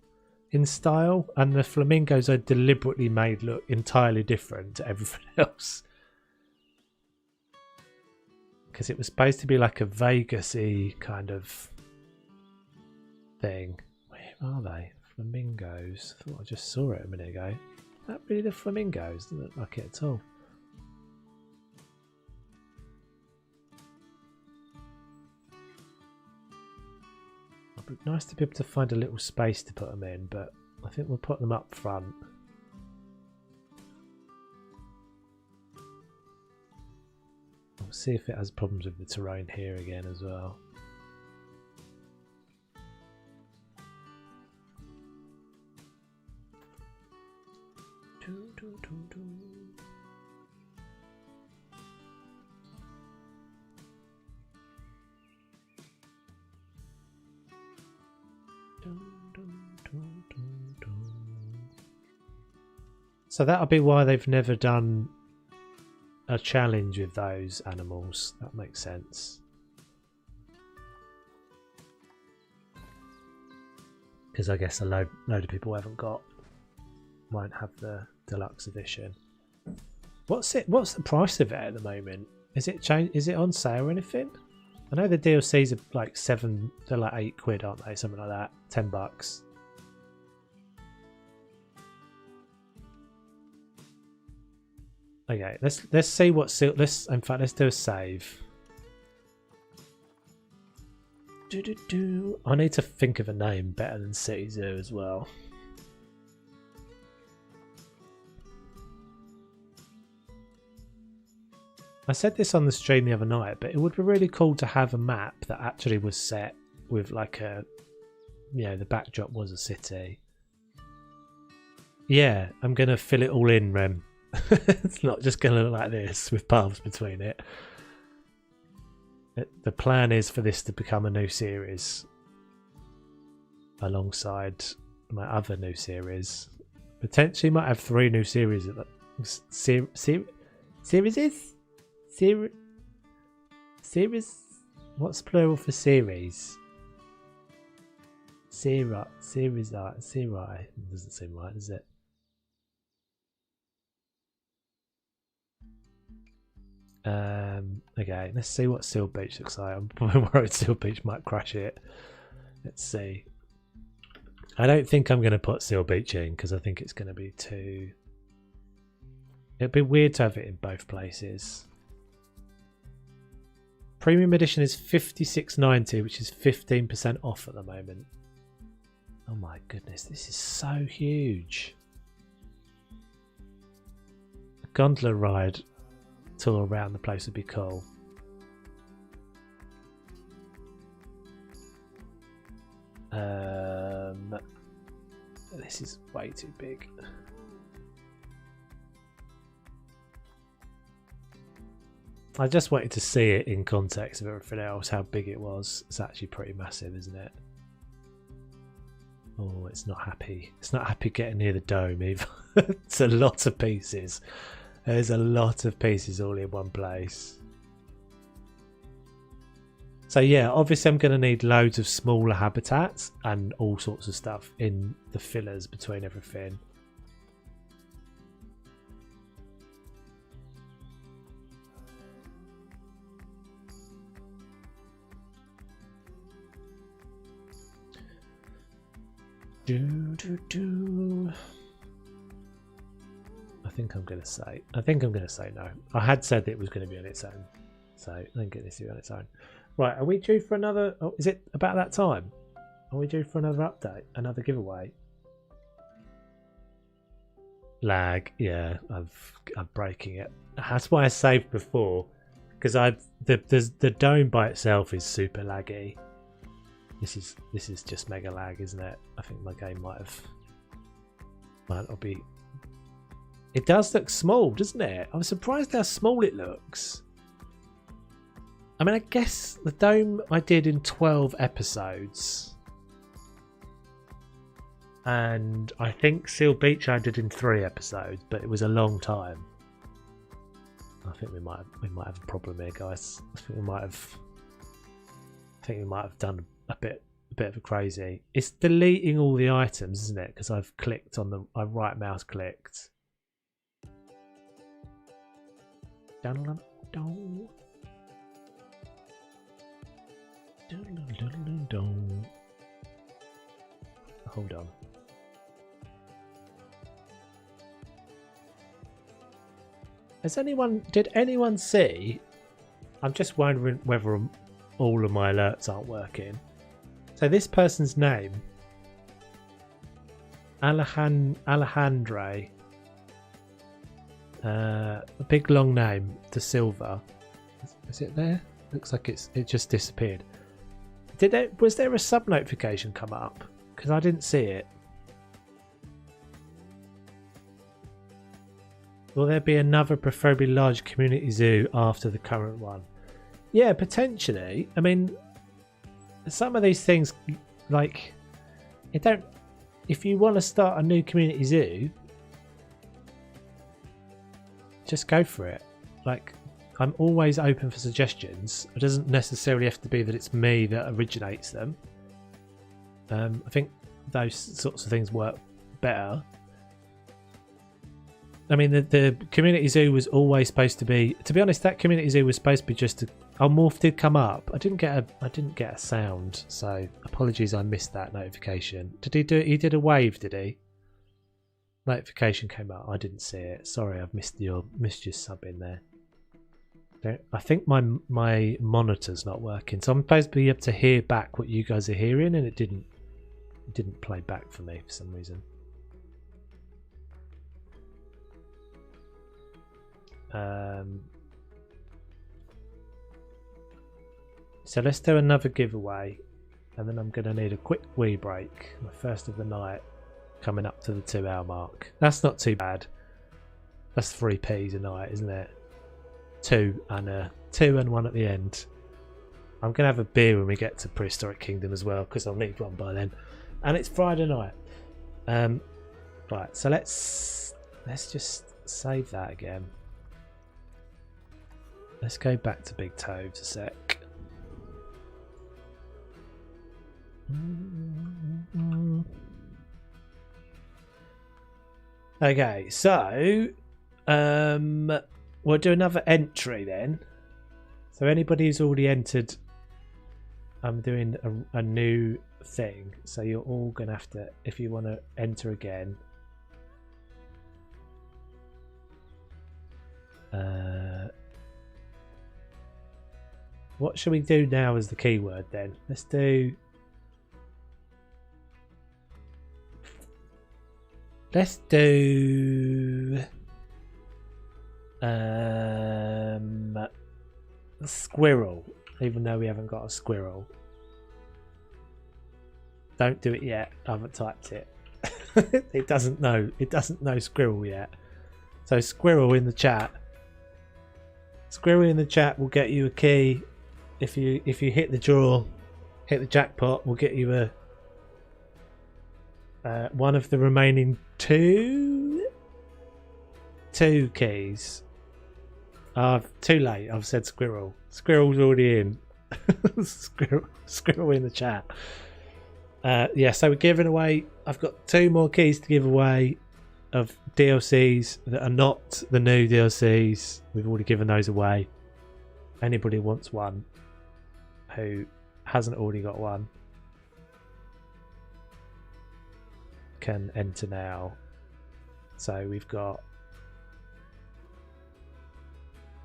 in style, and the flamingos are deliberately made look entirely different to everything else. Because it was supposed to be like a Vegas-y kind of thing. Where are they? Flamingos. I thought I just saw it a minute ago. Is that really the flamingos? Doesn't look like it at all. It'd be nice to be able to find a little space to put them in, but I think we'll put them up front. see if it has problems with the terrain here again as well. So that'll be why they've never done a challenge with those animals. That makes sense. Because I guess a load of people haven't got, won't have the deluxe edition. What's the price of it at the moment? Is it on sale or anything? I know the DLCs are like they're like £8, aren't they? Something like that. $10. Okay, let's see what in fact let's do a save. I need to think of a name better than City Zoo as well. I said this on the stream the other night, but it would be really cool to have a map that actually was set with like a, you know, the backdrop was a city. Yeah, I'm gonna fill it all in, Rem. It's not just gonna look like this with paths between it. The plan is for this to become a new series alongside my other new series. Potentially might have 3 new series. Series? What's plural for series? Series. Doesn't seem right, does it? Okay, let's see what Seal Beach looks like. I'm probably worried Seal Beach might crash it. Let's see. I don't think I'm going to put Seal Beach in because I think it's going to be too... It'd be weird to have it in both places. Premium edition is $56.90, which is 15% off at the moment. Oh my goodness, this is so huge. A gondola ride tour around the place would be cool. This is way too big. I just wanted to see it in context of everything else, how big it was. It's actually pretty massive, isn't it? Oh, it's not happy. It's not happy getting near the dome either. It's a lot of pieces. There's a lot of pieces all in one place. So yeah, obviously I'm going to need loads of smaller habitats and all sorts of stuff in the fillers between everything. I think I'm going to say no. I had said that it was going to be on its own, so I think it needs to be on its own. Right, are we due for another? Oh, is it about that time? Are we due for another update, another giveaway? Lag, yeah, I'm breaking it. That's why I saved before, because the dome by itself is super laggy. This is just mega lag, isn't it? I think my game might not be. It does look small, doesn't it? I'm surprised how small it looks. I mean, I guess the dome I did in 12 episodes. And I think Seal Beach I did in 3 episodes, but it was a long time. I think we might have a problem here, guys. I think we might have done a bit of a crazy. It's deleting all the items, isn't it? Because I've clicked on I right mouse clicked. Hold on. Did anyone see? I'm just wondering whether all of my alerts aren't working. So this person's name, Alejandre, a big long name, De Silva. Is it there? Looks like it just disappeared. Was there a sub notification come up? Because I didn't see it. Will there be another preferably large community zoo after the current one? Yeah, potentially. I mean, some of these things, like, if you want to start a new community zoo, just go for it. Like, I'm always open for suggestions. It doesn't necessarily have to be that it's me that originates them. I think those sorts of things work better. I mean, the community zoo was always supposed to be. To be honest, that community zoo was supposed to be just. Oh, Morph did come up. I didn't get a sound, so apologies. I missed that notification. Did he do it? He did a wave, did he? Notification came up. I didn't see it. Sorry, I've missed your sub in there. I think my monitor's not working, so I'm supposed to be able to hear back what you guys are hearing, and it didn't play back for me for some reason. So let's do another giveaway, and then I'm going to need a quick wee break. My first of the night, coming up to the 2-hour mark. That's not too bad. That's 3p's a night, isn't it? 2 and 1 at the end. I'm going to have a beer when we get to Prehistoric Kingdom as well, because I'll need one by then. And it's Friday night. Right, so let's just save that again. Let's go back to Big Toves a sec. Okay, so we'll do another entry then. So anybody who's already entered, I'm doing a new thing. So you're all gonna have to, if you want to enter again. What should we do now as the keyword then? Let's do. Squirrel, even though we haven't got a squirrel. Don't do it yet. I haven't typed it. It doesn't know squirrel yet. So squirrel in the chat. Squirrel in the chat will get you a key. If you hit the draw, hit the jackpot, we'll get you one of the remaining two keys. Too late. I've said squirrel. Squirrel's already in. Squirrel in the chat. Yeah, so we're giving away. I've got 2 more keys to give away of DLCs that are not the new DLCs. We've already given those away. Anybody who wants one who hasn't already got one can enter now. So we've got.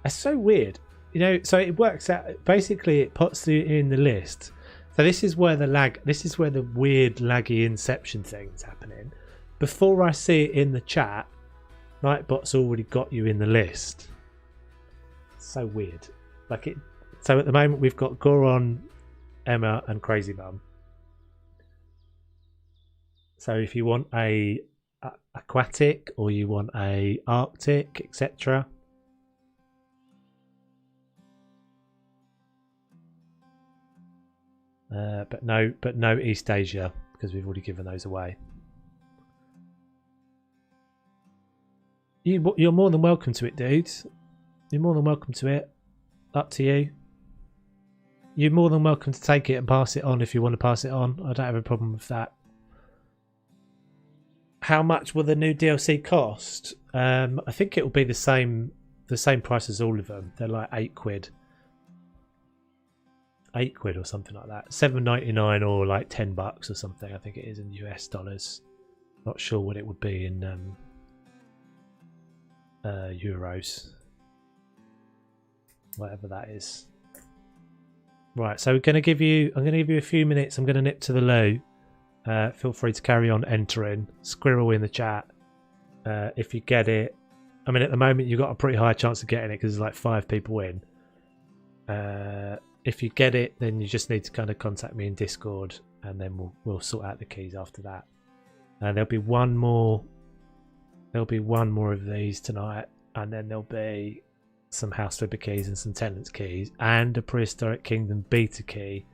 It's so weird, you know. So it works out. Basically, it puts you in the list. So this is where the lag. This is where the weird laggy inception thing's happening. Before I see it in the chat, Nightbot's already got you in the list. So weird. Like it. So at the moment we've got Goron, Emma, and Crazy Mum. So if you want a aquatic or you want a Arctic, etc. But no East Asia, because we've already given those away. You're more than welcome to it, dudes. You're more than welcome to it. Up to you. You're more than welcome to take it and pass it on if you want to pass it on. I don't have a problem with that. How much will the new DLC cost? I think it will be the same price as all of them. They're like £8. £8 or something like that. $7.99 or like $10 or something. I think it is in US dollars. Not sure what it would be in euros. Whatever that is. Right, so I'm going to give you a few minutes. I'm going to nip to the loo. Feel free to carry on entering. Squirrel in the chat. If you get it. I mean, at the moment, you've got a pretty high chance of getting it because there's like 5 people in. If you get it, then you just need to kind of contact me in Discord, and then we'll sort out the keys after that. And there'll be one more. There'll be one more of these tonight, and then there'll be some House Flipper keys and some Tenants keys, and a Prehistoric Kingdom beta key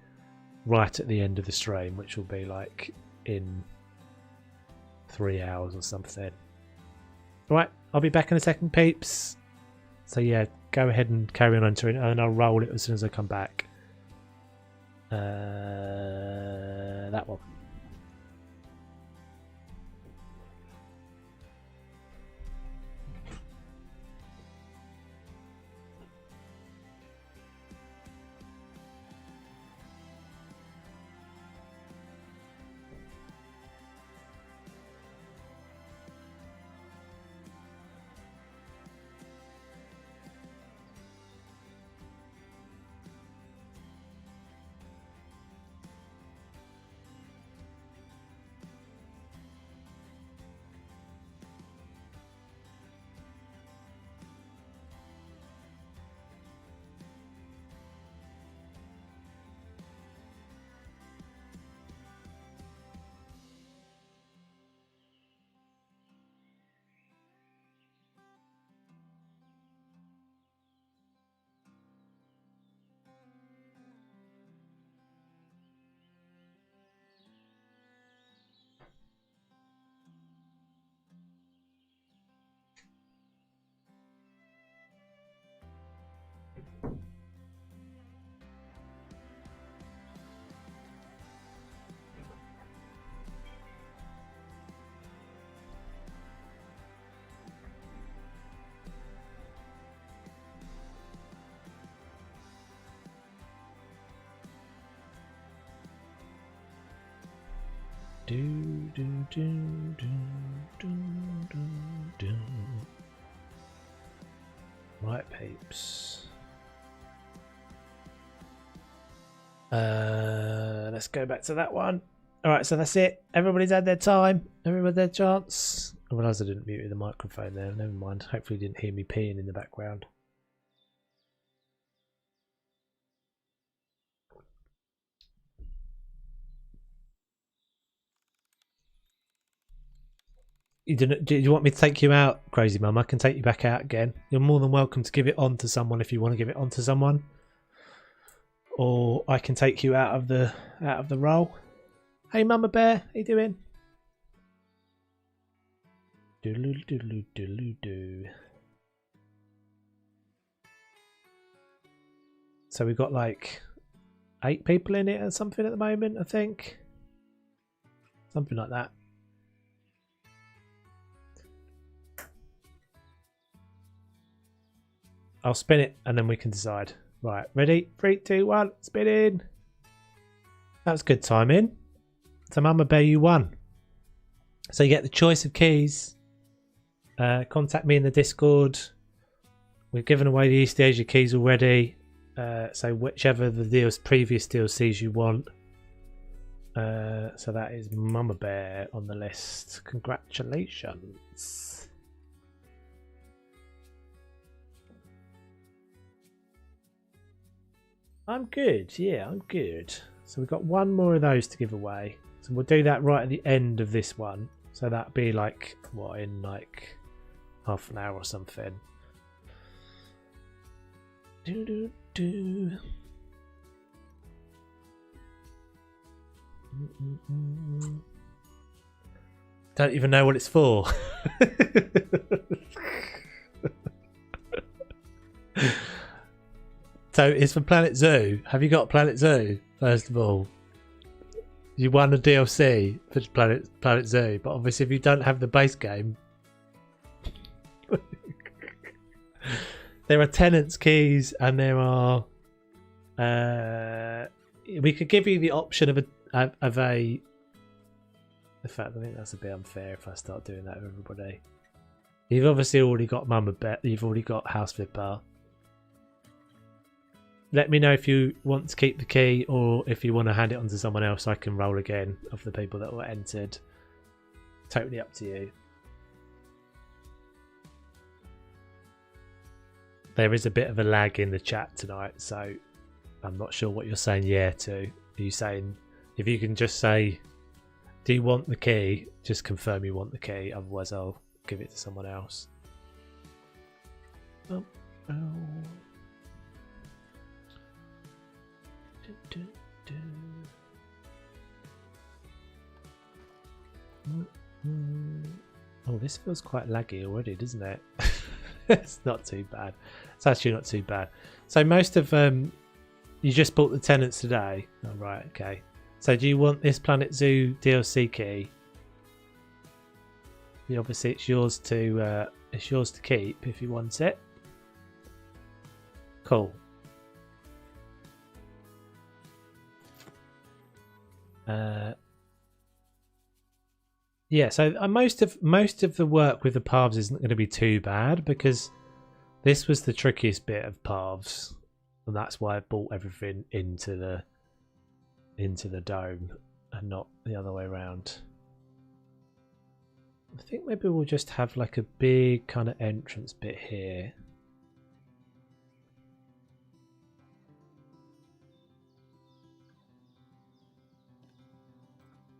right at the end of the stream, which will be like in 3 hours or something. Right, I'll be back in a second, peeps. So yeah, go ahead and carry on entering, and I'll roll it as soon as I come back. That one. Right, peeps. Let's go back to that one. Alright, so that's it. Everybody's had their time. Everybody's had their chance. I realised I didn't mute the microphone there. Never mind. Hopefully you didn't hear me peeing in the background. Do you want me to take you out, Crazy Mum? I can take you back out again. You're more than welcome to give it on to someone if you want to give it on to someone, or I can take you out of the role. Hey, Mama Bear, how you doing? Doodaloo doodaloo doodaloo doo. So we've got like 8 people in it or something at the moment, I think. Something like that. I'll spin it and then we can decide. Right, ready? 3, 2, 1, spin in. That's good timing. So Mama Bear, you won. So you get the choice of keys. Contact me in the Discord. We've given away the East Asia keys already. So whichever the previous DLCs you want. So that is Mama Bear on the list. Congratulations. I'm good, yeah, I'm good. So we've got one more of those to give away. So we'll do that right at the end of this one. So that'd be like, what, in like half an hour or something. Don't even know what it's for. So it's for Planet Zoo. Have you got Planet Zoo? First of all, you won a DLC for Planet Zoo, but obviously if you don't have the base game, there are Tenants keys, and there are. We could give you the option of a. In fact, I think that's a bit unfair if I start doing that with everybody. You've obviously already got Mama Bet. You've already got House Flipper. Let me know if you want to keep the key or if you want to hand it on to someone else. I can roll again of the people that were entered. Totally up to you. There is a bit of a lag in the chat tonight, so I'm not sure what you're saying yeah to. Are you saying, if you can just say, do you want the key? Just confirm you want the key, otherwise I'll give it to someone else. Oh, oh. Oh, this feels quite laggy already, doesn't it? It's not too bad. It's actually not too bad. So most of you just bought the tenants today. Oh, right, okay. So do you want this Planet Zoo DLC key? Yeah, obviously it's yours to keep if you want it. Cool. Yeah, so most of the work with the paths isn't going to be too bad, because this was the trickiest bit of paths, and that's why I bought everything into the dome and not the other way around. I think maybe we'll just have like a big kind of entrance bit here.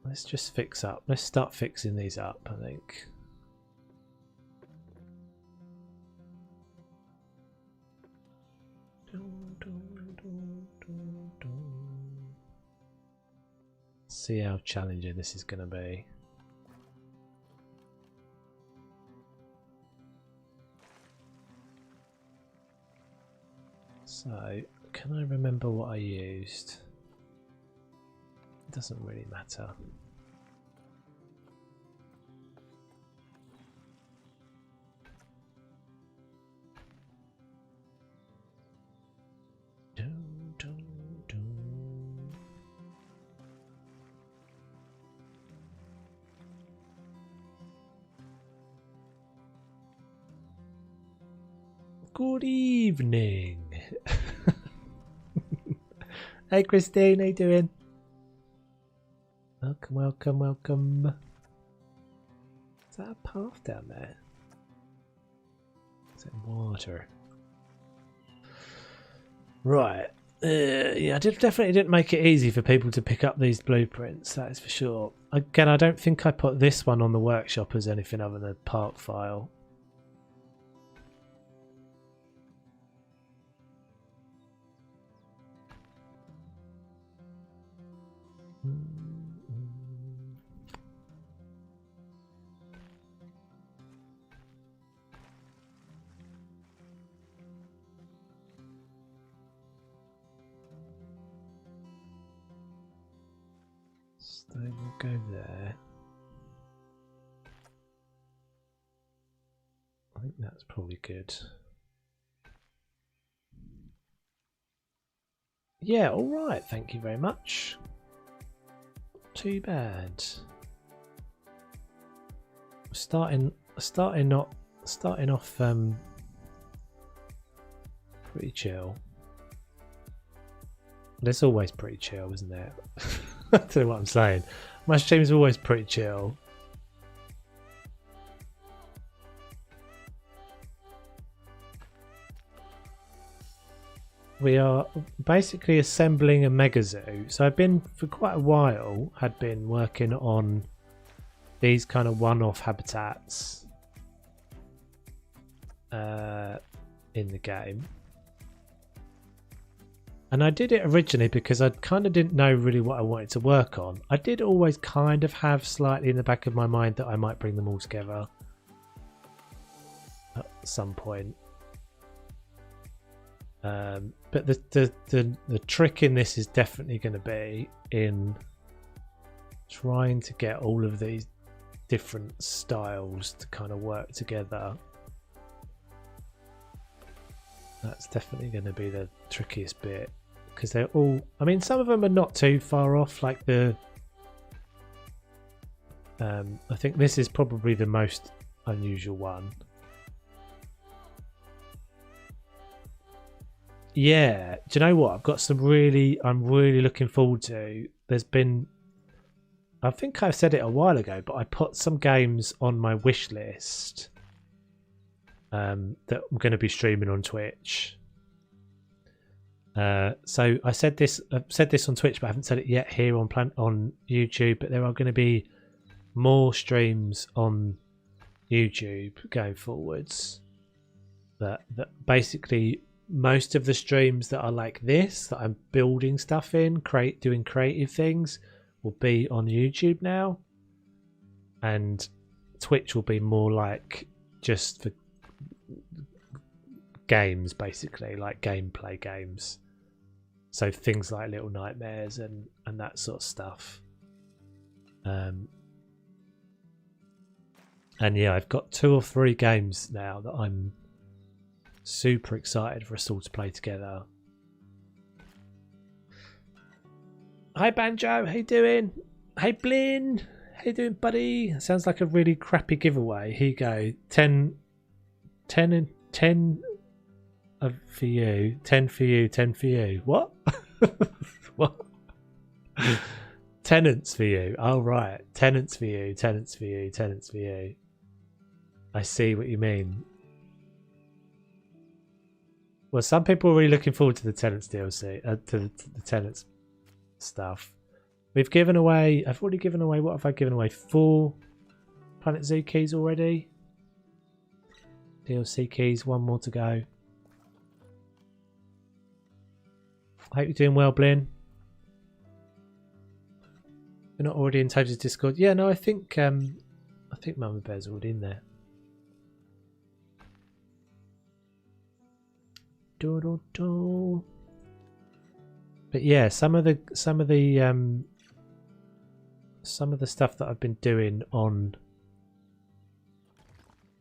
Let's just fix up. Let's start fixing these up, I think. See how challenging this is going to be. So, can I remember what I used? It doesn't really matter. Good evening. Hey Christine, how you doing? Welcome, welcome, welcome. Is that a path down there? Is it water? Right. Yeah, I definitely didn't make it easy for people to pick up these blueprints, that is for sure. Again, I don't think I put this one on the workshop as anything other than a park file. So we'll go there. I think that's probably good. Yeah, all right. Thank you very much. Too bad. Starting off pretty chill. It's always pretty chill, isn't it? I don't know what I'm saying. My stream's always pretty chill. We are basically assembling a mega zoo. So I've been, for quite a while, had been working on these kind of one-off habitats in the game. And I did it originally because I kind of didn't know really what I wanted to work on. I did always kind of have slightly in the back of my mind that I might bring them all together at some point. But the trick in this is definitely going to be in trying to get all of these different styles to kind of work together. That's definitely going to be the trickiest bit, because they're all, I mean, some of them are not too far off, like the I think this is probably the most unusual one. Yeah, do you know what? I've got some I'm really looking forward to. There's been, I think I said it a while ago, but I put some games on my wish list that I'm going to be streaming on Twitch. So I've said this on Twitch, but I haven't said it yet here on YouTube. But there are going to be more streams on YouTube going forwards. That basically most of the streams that are like this, that I'm building stuff in, doing creative things, will be on YouTube now, and Twitch will be more like just for games, basically, like gameplay games. So things like Little Nightmares and that sort of stuff. And yeah, I've got 2 or 3 games now that I'm super excited for us all to play together. Hi Banjo, how you doing? Hey Blin, how you doing, buddy? Sounds like a really crappy giveaway. Here you go. 10 for you, 10 for you, 10 for you. What? What? Tenants for you. Oh, right. Tenants for you, tenants for you, tenants for you. I see what you mean. Well, some people are really looking forward to the Tenants DLC, to the Tenants stuff. We've given away, I've already given away, what have I given away? 4 Planet Zoo keys already. DLC keys, 1 more to go. I hope you're doing well, Blin. You're not already in Toad's Discord. Yeah, no, I think Mama Bear's already in there. But yeah, some of the stuff that I've been doing on,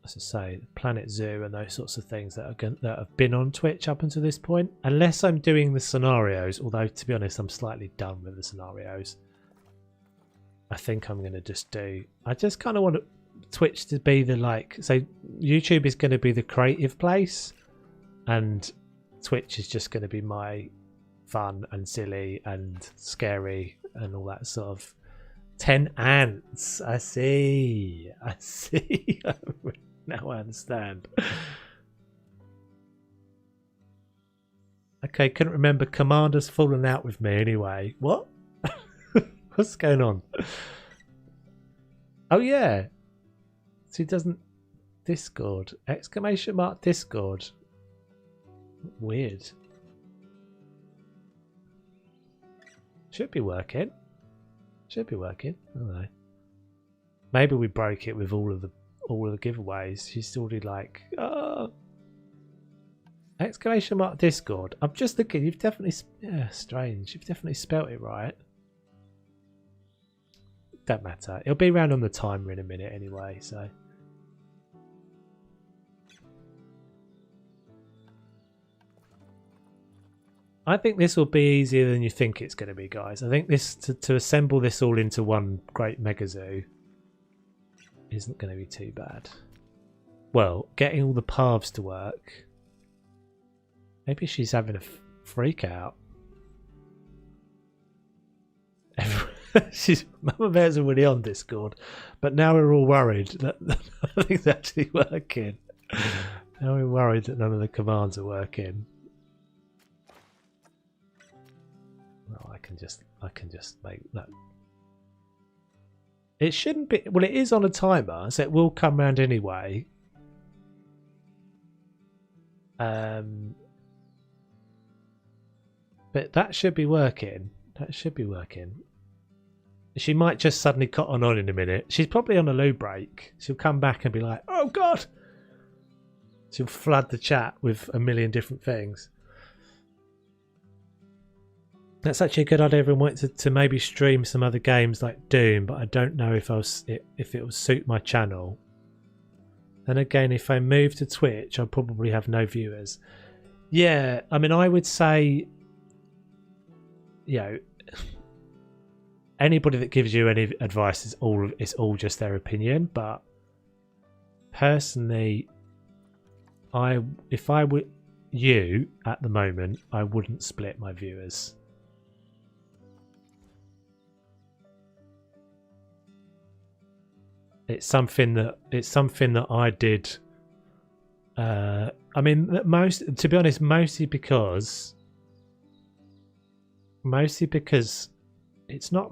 as I say, Planet Zoo and those sorts of things that have been on Twitch up until this point, unless I'm doing the scenarios, although to be honest I'm slightly done with the scenarios. I think I'm going to just do, I just kind of want Twitch to be the, like, so YouTube is going to be the creative place and Twitch is just going to be my fun and silly and scary and all that sort of. 10 ants. I see. Now I understand. Okay, couldn't remember. Commander's fallen out with me anyway. What? What's going on? Oh yeah. So he doesn't Discord. Exclamation mark Discord. Weird. Should be working. Should be working. I don't know. Maybe we broke it with all of the giveaways. She's already like, oh. Exclamation mark Discord. I'm just thinking you've definitely, yeah, strange. You've definitely spelt it right. Don't matter. It'll be around on the timer in a minute anyway, so. I think this will be easier than you think it's going to be, guys. I think this to assemble this all into one great mega zoo isn't going to be too bad. Well, getting all the paths to work. Maybe she's having a freak out. Mama Bear's already on Discord, but now we're all worried that nothing's actually working. Now we're worried that none of the commands are working. Well, I can just make that. It shouldn't be. Well, it is on a timer, so it will come round anyway. But that should be working. That should be working. She might just suddenly cotton on in a minute. She's probably on a loo break. She'll come back and be like, "Oh God!" She'll flood the chat with a million different things. That's actually a good idea. Everyone wanted to maybe stream some other games like Doom, but I don't know if it will suit my channel. Then again, if I move to Twitch, I'll probably have no viewers. Yeah, I mean, I would say, you know, anybody that gives you any advice is all just their opinion. But personally, if I were you at the moment, I wouldn't split my viewers. It's something that I did I mean, to be honest, mostly because it's not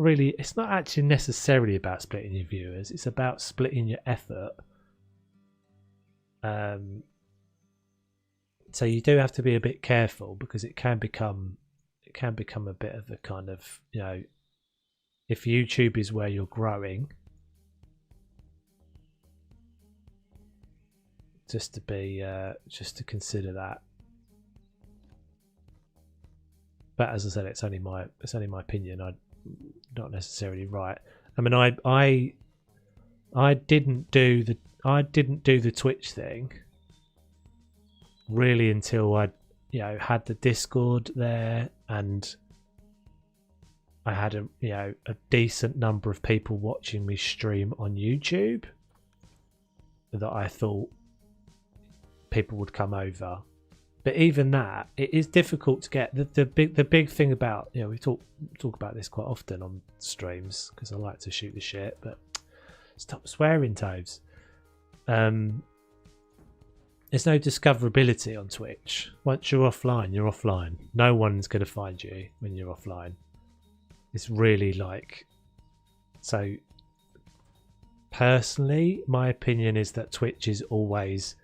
actually necessarily about splitting your viewers. It's about splitting your effort. So you do have to be a bit careful, because it can become a bit of a kind of, you know, if YouTube is where you're growing, just to consider that. But as I said, it's only my opinion. I'm not necessarily right. I mean, I didn't do the Twitch thing really until I, you know, had the Discord there, and I had a decent number of people watching me stream on YouTube, that I thought people would come over. But even that, it is difficult to get the big thing about, you know, we talk about this quite often on streams, because I like to shoot the shit, but stop swearing, Toads. There's no discoverability on Twitch. Once you're offline, you're offline. No one's going to find you when you're offline. It's really like, so personally, my opinion is that Twitch is always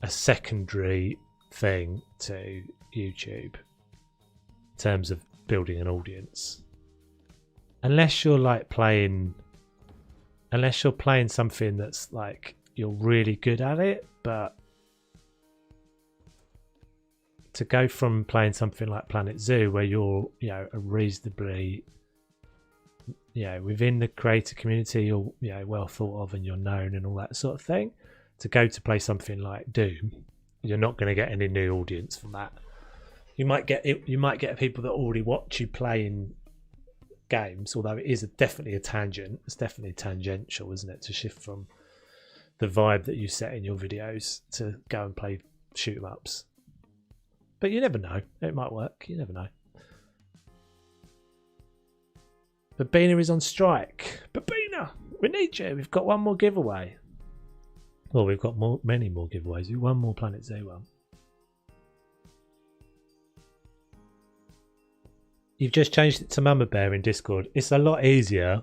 a secondary thing to YouTube in terms of building an audience, unless you're playing something that's like you're really good at it. But to go from playing something like Planet Zoo, where you're, you know, a reasonably, you know, within the creator community, you're, you know, well thought of and you're known and all that sort of thing, to go to play something like Doom, you're not going to get any new audience from that. You might get people that already watch you playing games, although it is definitely a tangent. It's definitely tangential, isn't it, to shift from the vibe that you set in your videos to go and play shoot 'em ups. But you never know, it might work, you never know. Babina is on strike. Babina, we need you. We've got one more giveaway. Well, we've got many more giveaways. One more Planet Zoo one. You've just changed it to Mama Bear in Discord. It's a lot easier.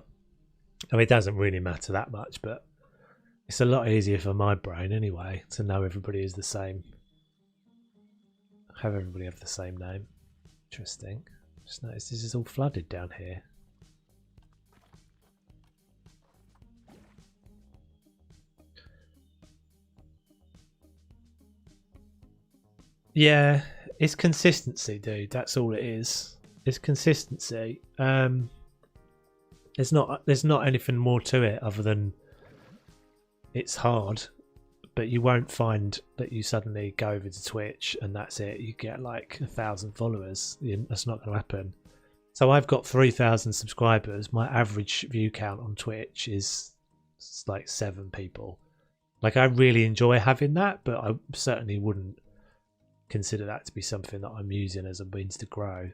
I mean, it doesn't really matter that much, but it's a lot easier for my brain anyway to know everybody is the same. Have everybody have the same name. Interesting. Just noticed this is all flooded down here. Yeah, it's consistency, dude. That's all it is. It's consistency. There's not anything more to it other than it's hard, but you won't find that you suddenly go over to Twitch and that's it. You get like 1,000 followers. That's not going to happen. So I've got 3,000 subscribers. My average view count on Twitch is like 7 people. Like, I really enjoy having that, but I certainly wouldn't consider that to be something that I'm using as a means to grow.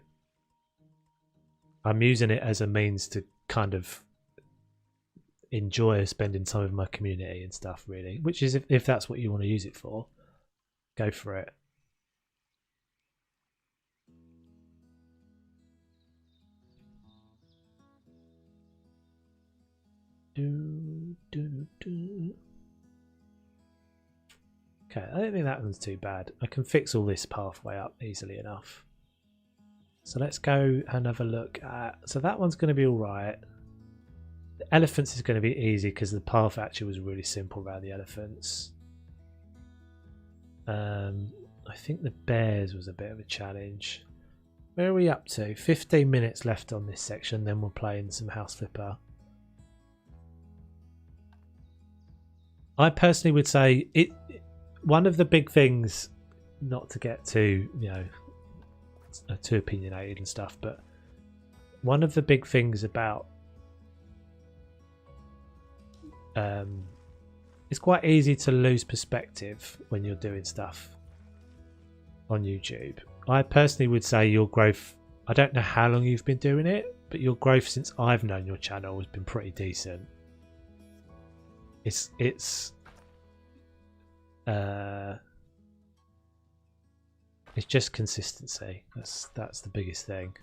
I'm using it as a means to kind of enjoy spending time with my community and stuff, really, which is if that's what you want to use it for, go for it. Okay, I don't think that one's too bad. I can fix all this pathway up easily enough. So let's go and have a look at... So that one's going to be all right. The elephants is going to be easy because the path actually was really simple around the elephants. I think the bears was a bit of a challenge. Where are we up to? 15 minutes left on this section, then we'll play in some House Flipper. I personally would say one of the big things, not to get too, too opinionated and stuff, but one of the big things about it's quite easy to lose perspective when you're doing stuff on YouTube. I personally would say your growth, I don't know how long you've been doing it, but your growth since I've known your channel has been pretty decent. It's just consistency. That's the biggest thing.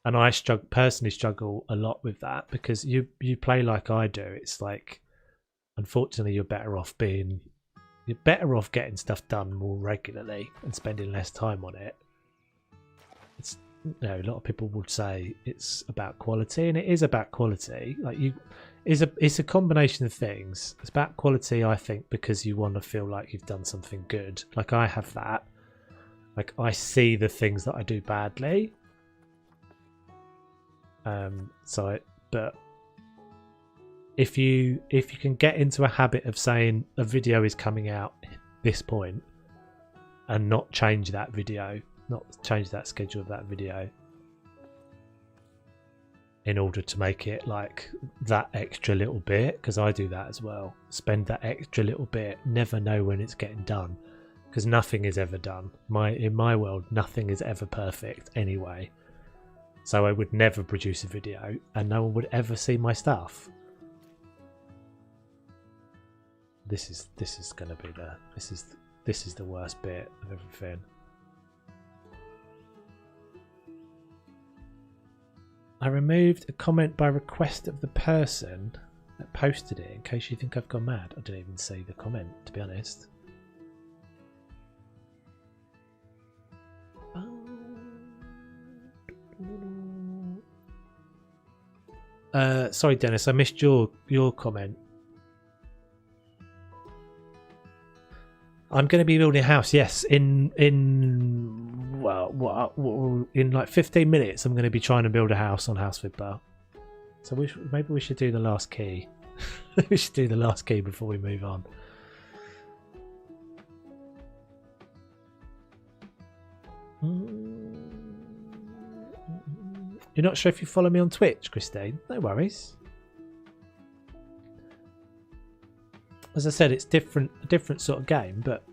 And I personally struggle a lot with that, because you play like I do. It's like, unfortunately, you're better off getting stuff done more regularly and spending less time on it. It's, you know, a lot of people would say it's about quality, and it is about quality. Like it's a combination of things. It's about quality, I think, because you want to feel like you've done something good. Like I have that. Like I see the things that I do badly. But if you can get into a habit of saying a video is coming out at this point and not change that video, not change that schedule of that video in order to make it like that extra little bit, because I do that as well, spend that extra little bit, never know when it's getting done, because nothing is ever done. In my world, nothing is ever perfect anyway. So I would never produce a video and no one would ever see my stuff. This is going to be this is the worst bit of everything. I removed a comment by request of the person that posted it in case you think I've gone mad. I didn't even see the comment, to be honest. Sorry, Dennis, I missed your comment. I'm going to be building a house. Yes, in like 15 minutes, I'm going to be trying to build a house on HouseFitBar. So maybe we should do the last key. We should do the last key before we move on. You're not sure if you follow me on Twitch, Christine? No worries. As I said, it's a different sort of game, but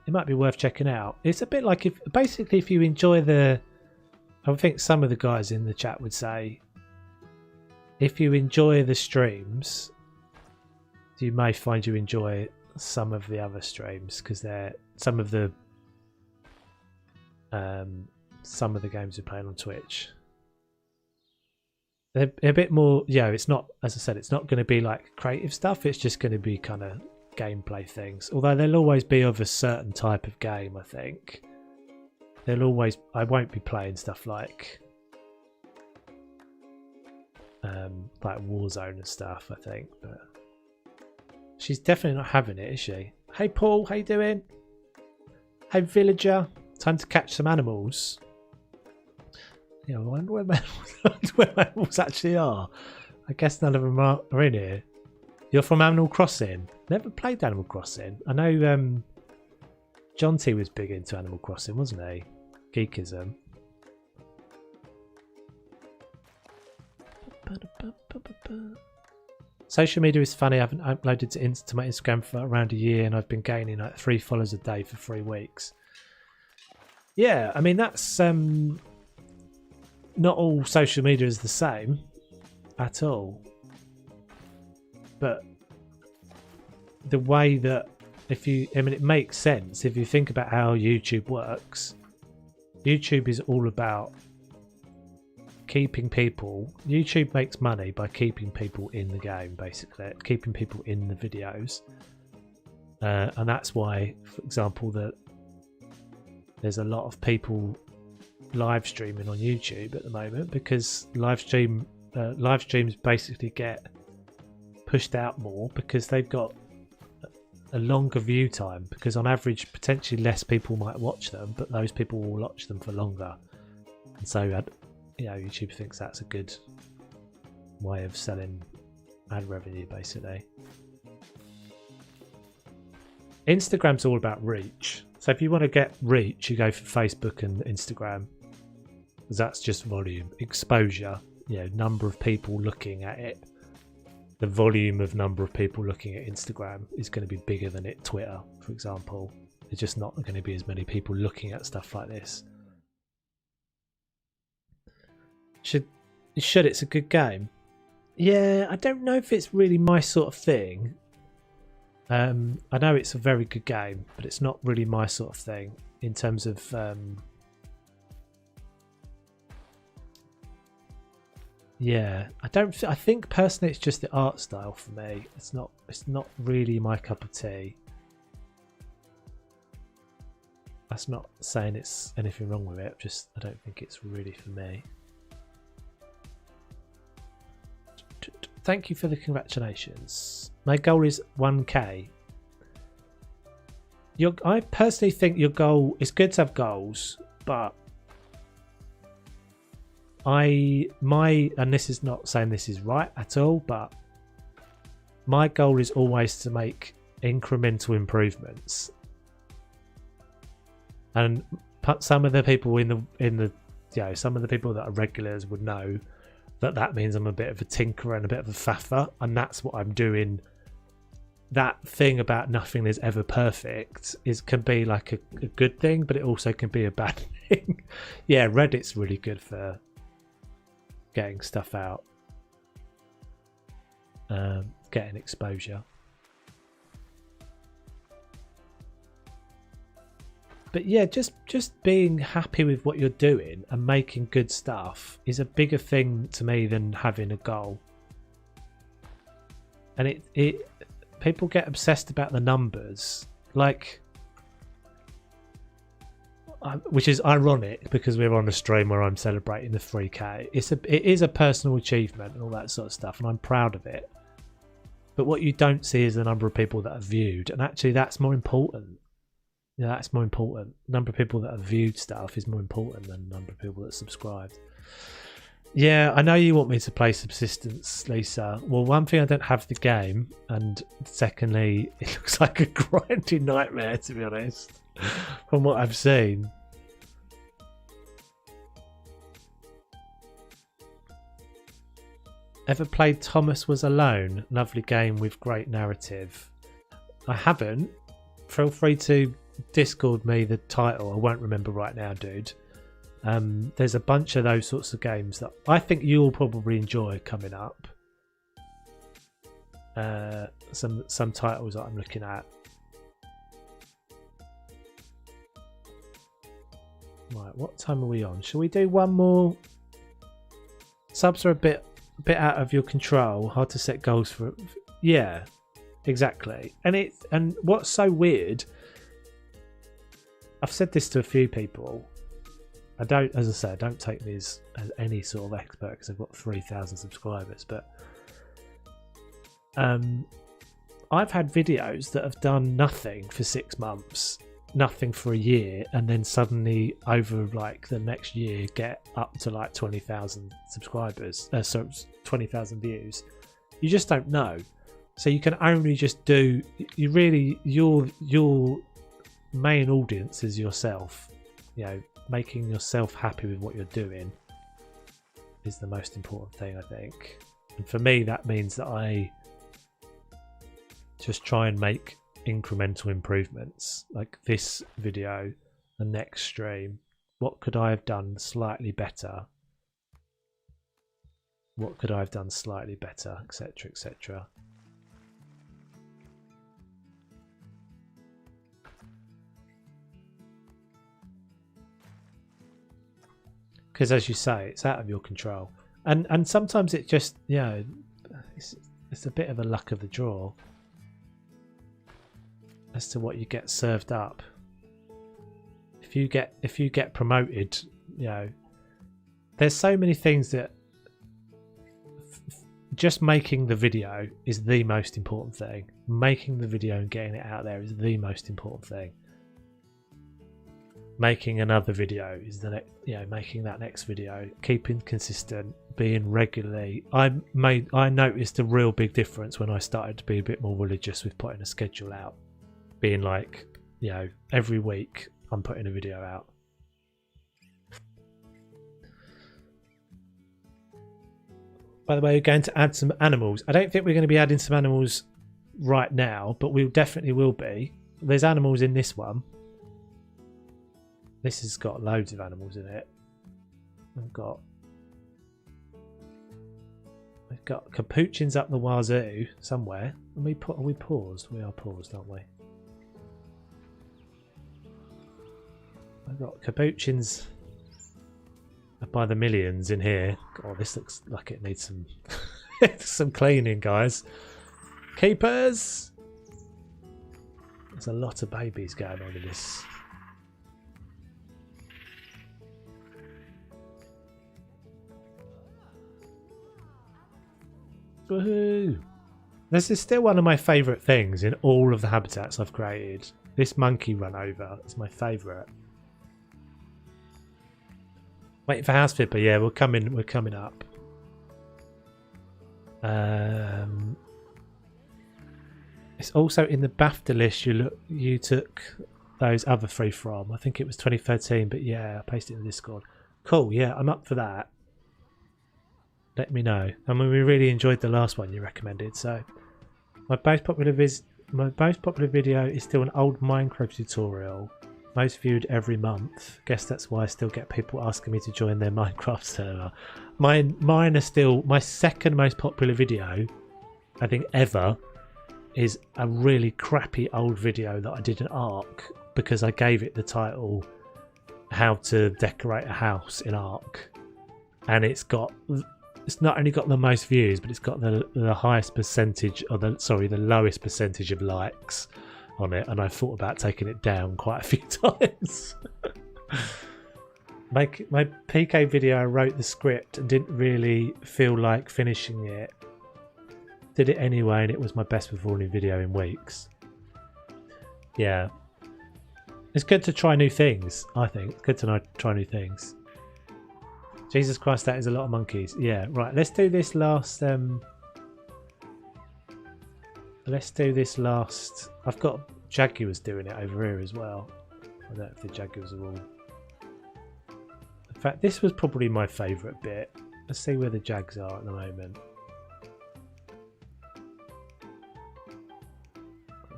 it might be worth checking out. It's a bit like if you enjoy I think some of the guys in the chat would say, if you enjoy the streams, you may find you enjoy some of the other streams, because they're some of the games we're playing on Twitch. They're a bit more, it's not, as I said, it's not going to be like creative stuff. It's just going to be kind of gameplay things. Although they'll always be of a certain type of game, I think. I won't be playing stuff like Warzone and stuff, I think. But she's definitely not having it, is she? Hey Paul, how you doing? Hey villager, time to catch some animals. Yeah, I wonder where animals actually are. I guess none of them are in here. You're from Animal Crossing? Never played Animal Crossing. I know John T was big into Animal Crossing, wasn't he? Geekism. Social media is funny. I haven't uploaded to my Instagram for around a year, and I've been gaining like 3 followers a day for 3 weeks. Yeah, I mean that's not all social media is the same at all, but the way that it makes sense if you think about how YouTube works. YouTube is all about keeping people. YouTube makes money by keeping people in the game, basically keeping people in the videos, and that's why, for example, that there's a lot of people live streaming on YouTube at the moment, because live streams basically get pushed out more because they've got a longer view time, because on average potentially less people might watch them, but those people will watch them for longer, and so YouTube thinks that's a good way of selling ad revenue, basically. Instagram's all about reach. So if you want to get reach, you go for Facebook and Instagram, because that's just volume. Exposure, number of people looking at it. The volume of number of people looking at Instagram is going to be bigger than Twitter, for example. There's just not going to be as many people looking at stuff like this. It's a good game. Yeah, I don't know if it's really my sort of thing. I know it's a very good game, but it's not really my sort of thing in terms of yeah. I think personally it's just the art style for me. It's not really my cup of tea. That's not saying it's anything wrong with it, just I don't think it's really for me. Thank you for the congratulations. My goal is 1k. I personally think your goal, it's good to have goals, but and this is not saying this is right at all, but my goal is always to make incremental improvements. And some of the people in the some of the people that are regulars would know that means I'm a bit of a tinkerer and a bit of a faffer, and that's what I'm doing. That thing about nothing is ever perfect can be like a good thing, but it also can be a bad thing. Yeah, Reddit's really good for getting stuff out, getting exposure. But yeah, just being happy with what you're doing and making good stuff is a bigger thing to me than having a goal. And people get obsessed about the numbers, like, which is ironic because we're on a stream where I'm celebrating the 3k. It is a personal achievement and all that sort of stuff, and I'm proud of it. But what you don't see is the number of people that are viewed, and actually that's more important. Yeah, that's more important. The number of people that have viewed stuff is more important than the number of people that subscribed. Yeah, I know you want me to play Subsistence, Lisa. Well, one thing, I don't have the game, and secondly, it looks like a grinding nightmare, to be honest, from what I've seen. Ever played Thomas Was Alone? Lovely game with great narrative. I haven't. Feel free to Discord me the title. I won't remember right now, dude. There's a bunch of those sorts of games that I think you'll probably enjoy coming up. Some titles that I'm looking at. Right, what time are we on? Shall we do one more? Subs are a bit out of your control. Hard to set goals for. Yeah, exactly. And what's so weird, I've said this to a few people. As I say, I don't take me as any sort of expert because I've got 3,000 subscribers, but I've had videos that have done nothing for 6 months, nothing for a year, and then suddenly over like the next year get up to like 20,000 subscribers, so 20,000 views. You just don't know. So you can only just do, your main audience is yourself. Making yourself happy with what you're doing is the most important thing, I think. And for me, that means that I just try and make incremental improvements, like this video, the next stream. What could I have done slightly better? What could I have done slightly better, etc., etc. Because as you say, it's out of your control, and sometimes it just it's a bit of a luck of the draw as to what you get served up. If you get promoted, there's so many things that just making the video is the most important thing. Making the video and getting it out there is the most important thing. Making another video is the next, making that next video, keeping consistent, being regularly. I noticed a real big difference when I started to be a bit more religious with putting a schedule out, being like, every week I'm putting a video out. By the way, we're going to add some animals. I don't think we're going to be adding some animals right now, but we definitely will be. There's animals in this one. This has got loads of animals in it. We've got capuchins up the wazoo somewhere. Are we paused? We are paused, aren't we? I've got capuchins by the millions in here. God, this looks like it needs some some cleaning, guys. Keepers! There's a lot of babies going on in this. Woohoo! This is still one of my favourite things in all of the habitats I've created. This monkey run over is my favourite. Waiting for House Flipper, yeah, we're coming up. It's also in the BAFTA list you took those other three from. I think it was 2013, but yeah, I pasted it in the Discord. Cool, yeah, I'm up for that. Let me know. I mean, we really enjoyed the last one you recommended, so my most popular video is still an old Minecraft tutorial, most viewed every month. Guess that's why I still get people asking me to join their Minecraft server. Mine are still my second most popular video, I think ever, is a really crappy old video that I did in Ark because I gave it the title "How to Decorate a House in Ark," and it's not only got the most views, but it's got the highest percentage, or the lowest percentage of likes on it, and I thought about taking it down quite a few times. my PK video, I wrote the script and didn't really feel like finishing it. Did it anyway, and it was my best performing video in weeks. Yeah. It's good to try new things, I think. It's good to try new things. Jesus Christ, that is a lot of monkeys. Yeah, right. Let's do this last... I've got Jaguars doing it over here as well. I don't know if the Jaguars are all... In fact, this was probably my favourite bit. Let's see where the Jags are at the moment.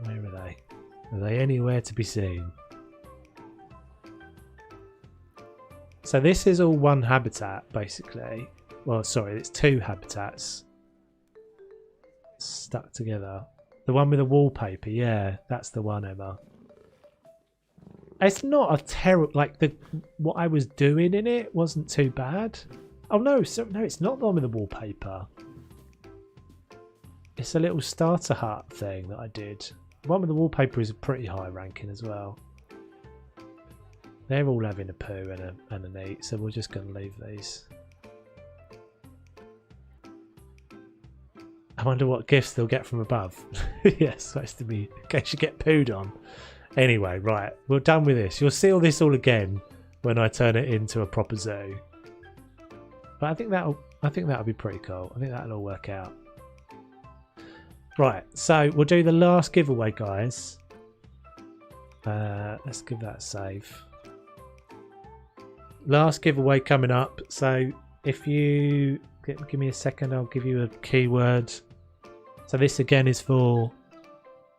Where are they? Are they anywhere to be seen? So this is all one habitat, basically. Well, sorry, it's two habitats stuck together. The one with the wallpaper, yeah, that's the one, Emma. It's not a terrible, like what I was doing in it wasn't too bad. Oh no, no, it's not the one with the wallpaper. It's a little starter hut thing that I did. The one with the wallpaper is a pretty high ranking as well. They're all having a poo and an eat, so we're just going to leave these. I wonder what gifts they'll get from above. Yeah, supposed to be in case you get pooed on. Anyway, right, we're done with this. You'll see all this all again when I turn it into a proper zoo. But I think that'll be pretty cool. I think that'll all work out. Right, so we'll do the last giveaway, guys. Let's give that a save. Last giveaway coming up. So if you give me a second, I'll give you a keyword. So this again is for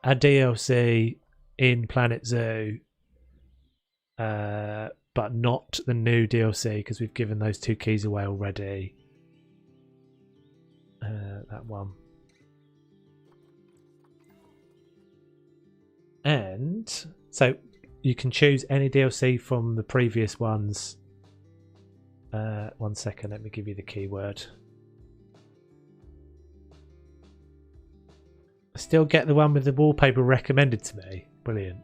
a DLC in Planet Zoo, but not the new DLC because we've given those two keys away already. That one. And so you can choose any DLC from the previous ones. 1 second, let me give you the keyword. I still get the one with the wallpaper recommended to me. Brilliant.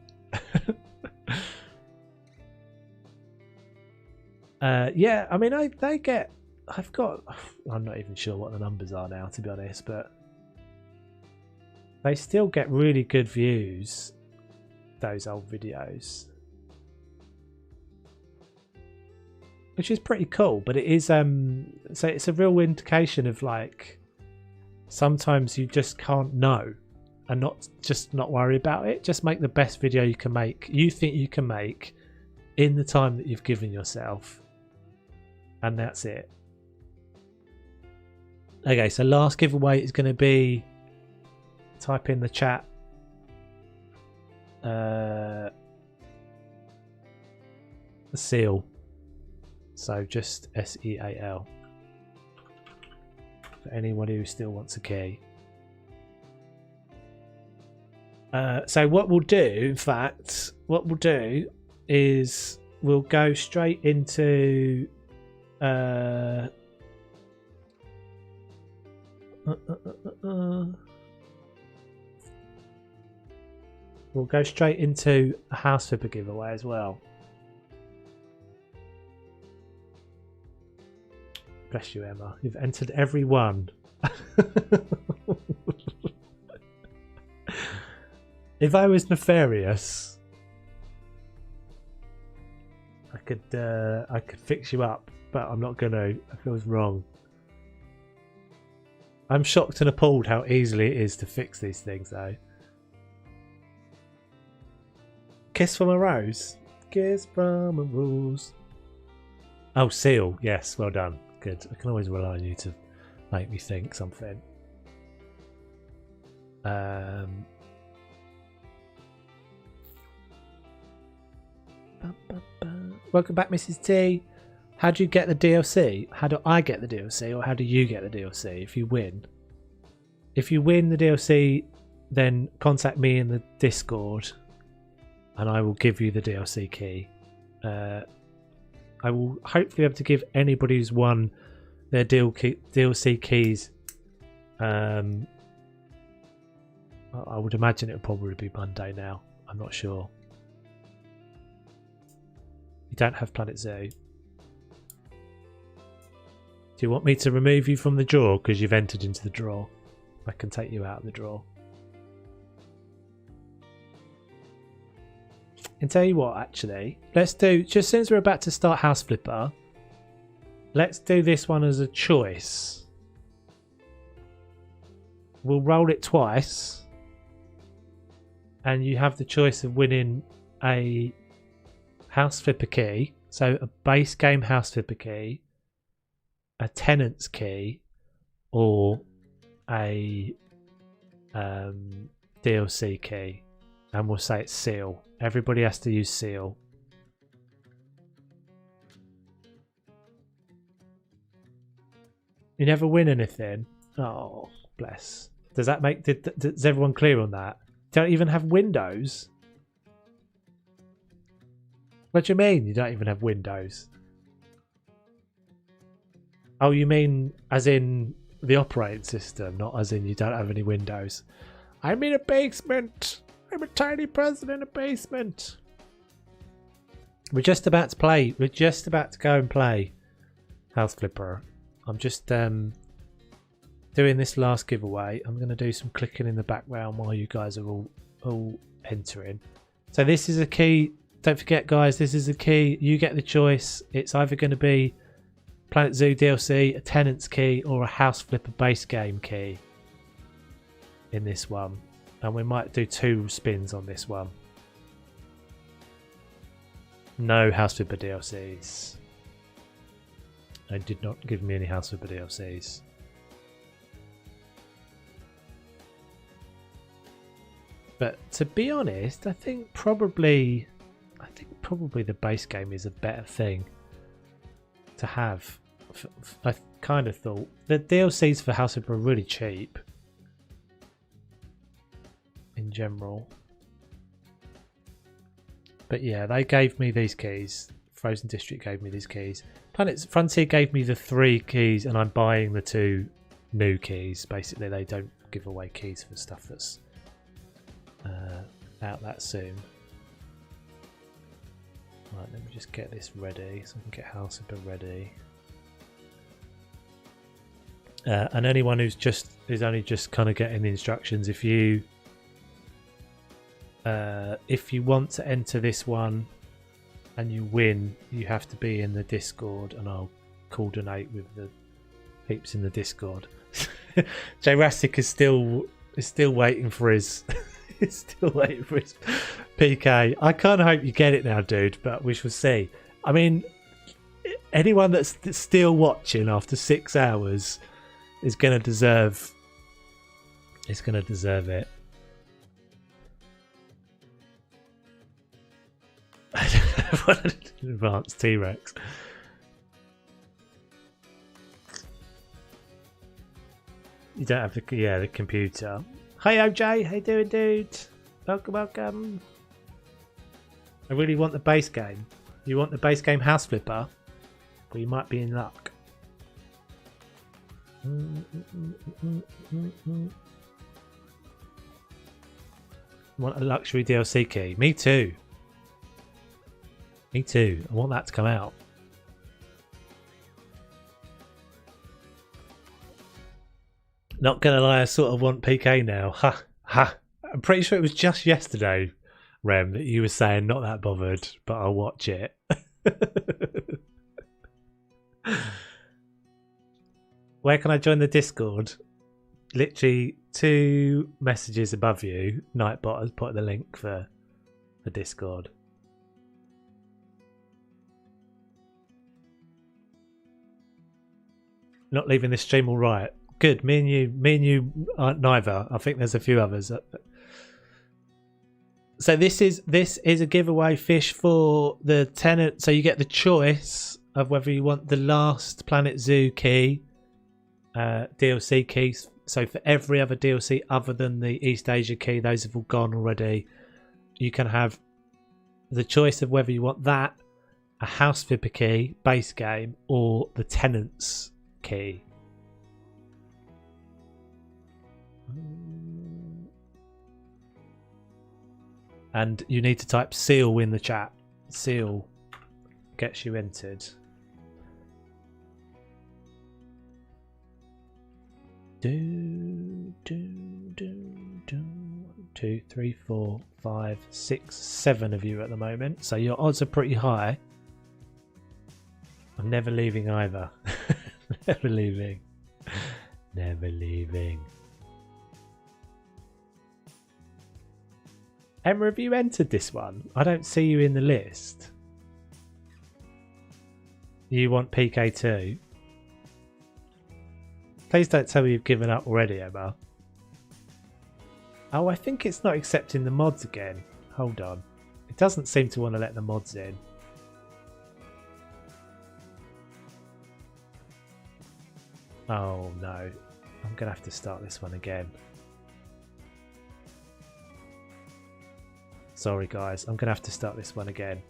Yeah, I mean, I'm not even sure what the numbers are now, to be honest, but they still get really good views, those old videos, which is pretty cool. But it is so it's a real indication of, like, sometimes you just can't know and not worry about it. Just make the best video you can make, you think you can make, in the time that you've given yourself, and that's it. Okay, so last giveaway is going to be, type in the chat, a seal. So just SEAL. for anyone who still wants a key. So what we'll do, in fact, is we'll go straight into we'll go straight into a house flipper giveaway as well. Bless you, Emma. You've entered every one. If I was nefarious, I could fix you up, but I'm not gonna. It feels wrong. I'm shocked and appalled how easily it is to fix these things, though. Kiss from a rose. Kiss from a rose. Oh, seal. Yes, well done. Good. I can always rely on you to make me think something. Welcome back, Mrs. T. How do you get the DLC? How do I get the DLC, or how do you get the DLC if you win? If you win the DLC, then contact me in the Discord and I will give you the DLC key. I will hopefully be able to give anybody who's won their DLC keys. I would imagine it will probably be Monday now. I'm not sure. You don't have Planet Zoo. Do you want me to remove you from the draw because you've entered into the draw? I can take you out of the draw. And tell you what, actually, let's do, just since we're about to start House Flipper, let's do this one as a choice. We'll roll it twice, and you have the choice of winning a House Flipper key, so a base game House Flipper key, a tenant's key, or a DLC key, and we'll say it's seal. Everybody has to use seal. You never win anything. Oh, bless. Does that make? Is everyone clear on that? Don't even have windows. What do you mean? You don't even have windows? Oh, you mean as in the operating system, not as in you don't have any windows. I'm in a basement. I'm a tiny person in a basement. We're just about to play. We're just about to go and play House Flipper. I'm just doing this last giveaway. I'm going to do some clicking in the background while you guys are all entering. So this is a key. Don't forget, guys, this is a key. You get the choice. It's either going to be Planet Zoo DLC, a tenant's key, or a House Flipper base game key in this one. And we might do 2 spins on this one. No House Flipper DLCs. They did not give me any House Flipper DLCs. But to be honest, I think probably the base game is a better thing to have. I kind of thought the DLCs for House Flipper are really cheap in general. But yeah, they gave me these keys. Frozen District gave me these keys. Planet Frontier gave me the 3 keys, and I'm buying the 2 new keys. Basically, they don't give away keys for stuff that's out that soon. Right, let me just get this ready so I can get House Flipper ready. And anyone who's only just kind of getting the instructions, if you want to enter this one and you win, you have to be in the Discord, and I'll coordinate with the peeps in the Discord. Jurassic is still waiting for his he's still waiting for his PK. I kind of hope you get it now, dude, but we shall see. I mean, anyone that's still watching after 6 hours is going to deserve it. What an advanced T-Rex. You don't have the computer. Hey OJ, how you doing, dude? Welcome. I really want the base game. You want the base game House Flipper? Well, you might be in luck. Want a luxury DLC key? Me too. Me too. I want that to come out. Not gonna lie, I sort of want PK now. Ha ha. I'm pretty sure it was just yesterday, Rem, that you were saying not that bothered, but I'll watch it. Where can I join the Discord? Literally 2 messages above you. Nightbot has put the link for the Discord. Not leaving the stream all right. Good. Me and you aren't neither. I think there's a few others. So this is a giveaway fish for the tenant. So you get the choice of whether you want the last Planet Zoo key, DLC keys. So for every other DLC other than the East Asia key, those have all gone already. You can have the choice of whether you want that, a House Flipper key, base game, or the tenant's key. And you need to type seal in the chat. Seal gets you entered. Do. 1, 2, 3, 4, 5, 6, 7 of you at the moment. So your odds are pretty high. I'm never leaving either. Never leaving. Never leaving. Emma, have you entered this one? I don't see you in the list. You want PK2? Please don't tell me you've given up already, Emma. Oh, I think it's not accepting the mods again. Hold on. It doesn't seem to want to let the mods in. Oh no. I'm going to have to start this one again. Sorry guys, I'm going to have to start this one again.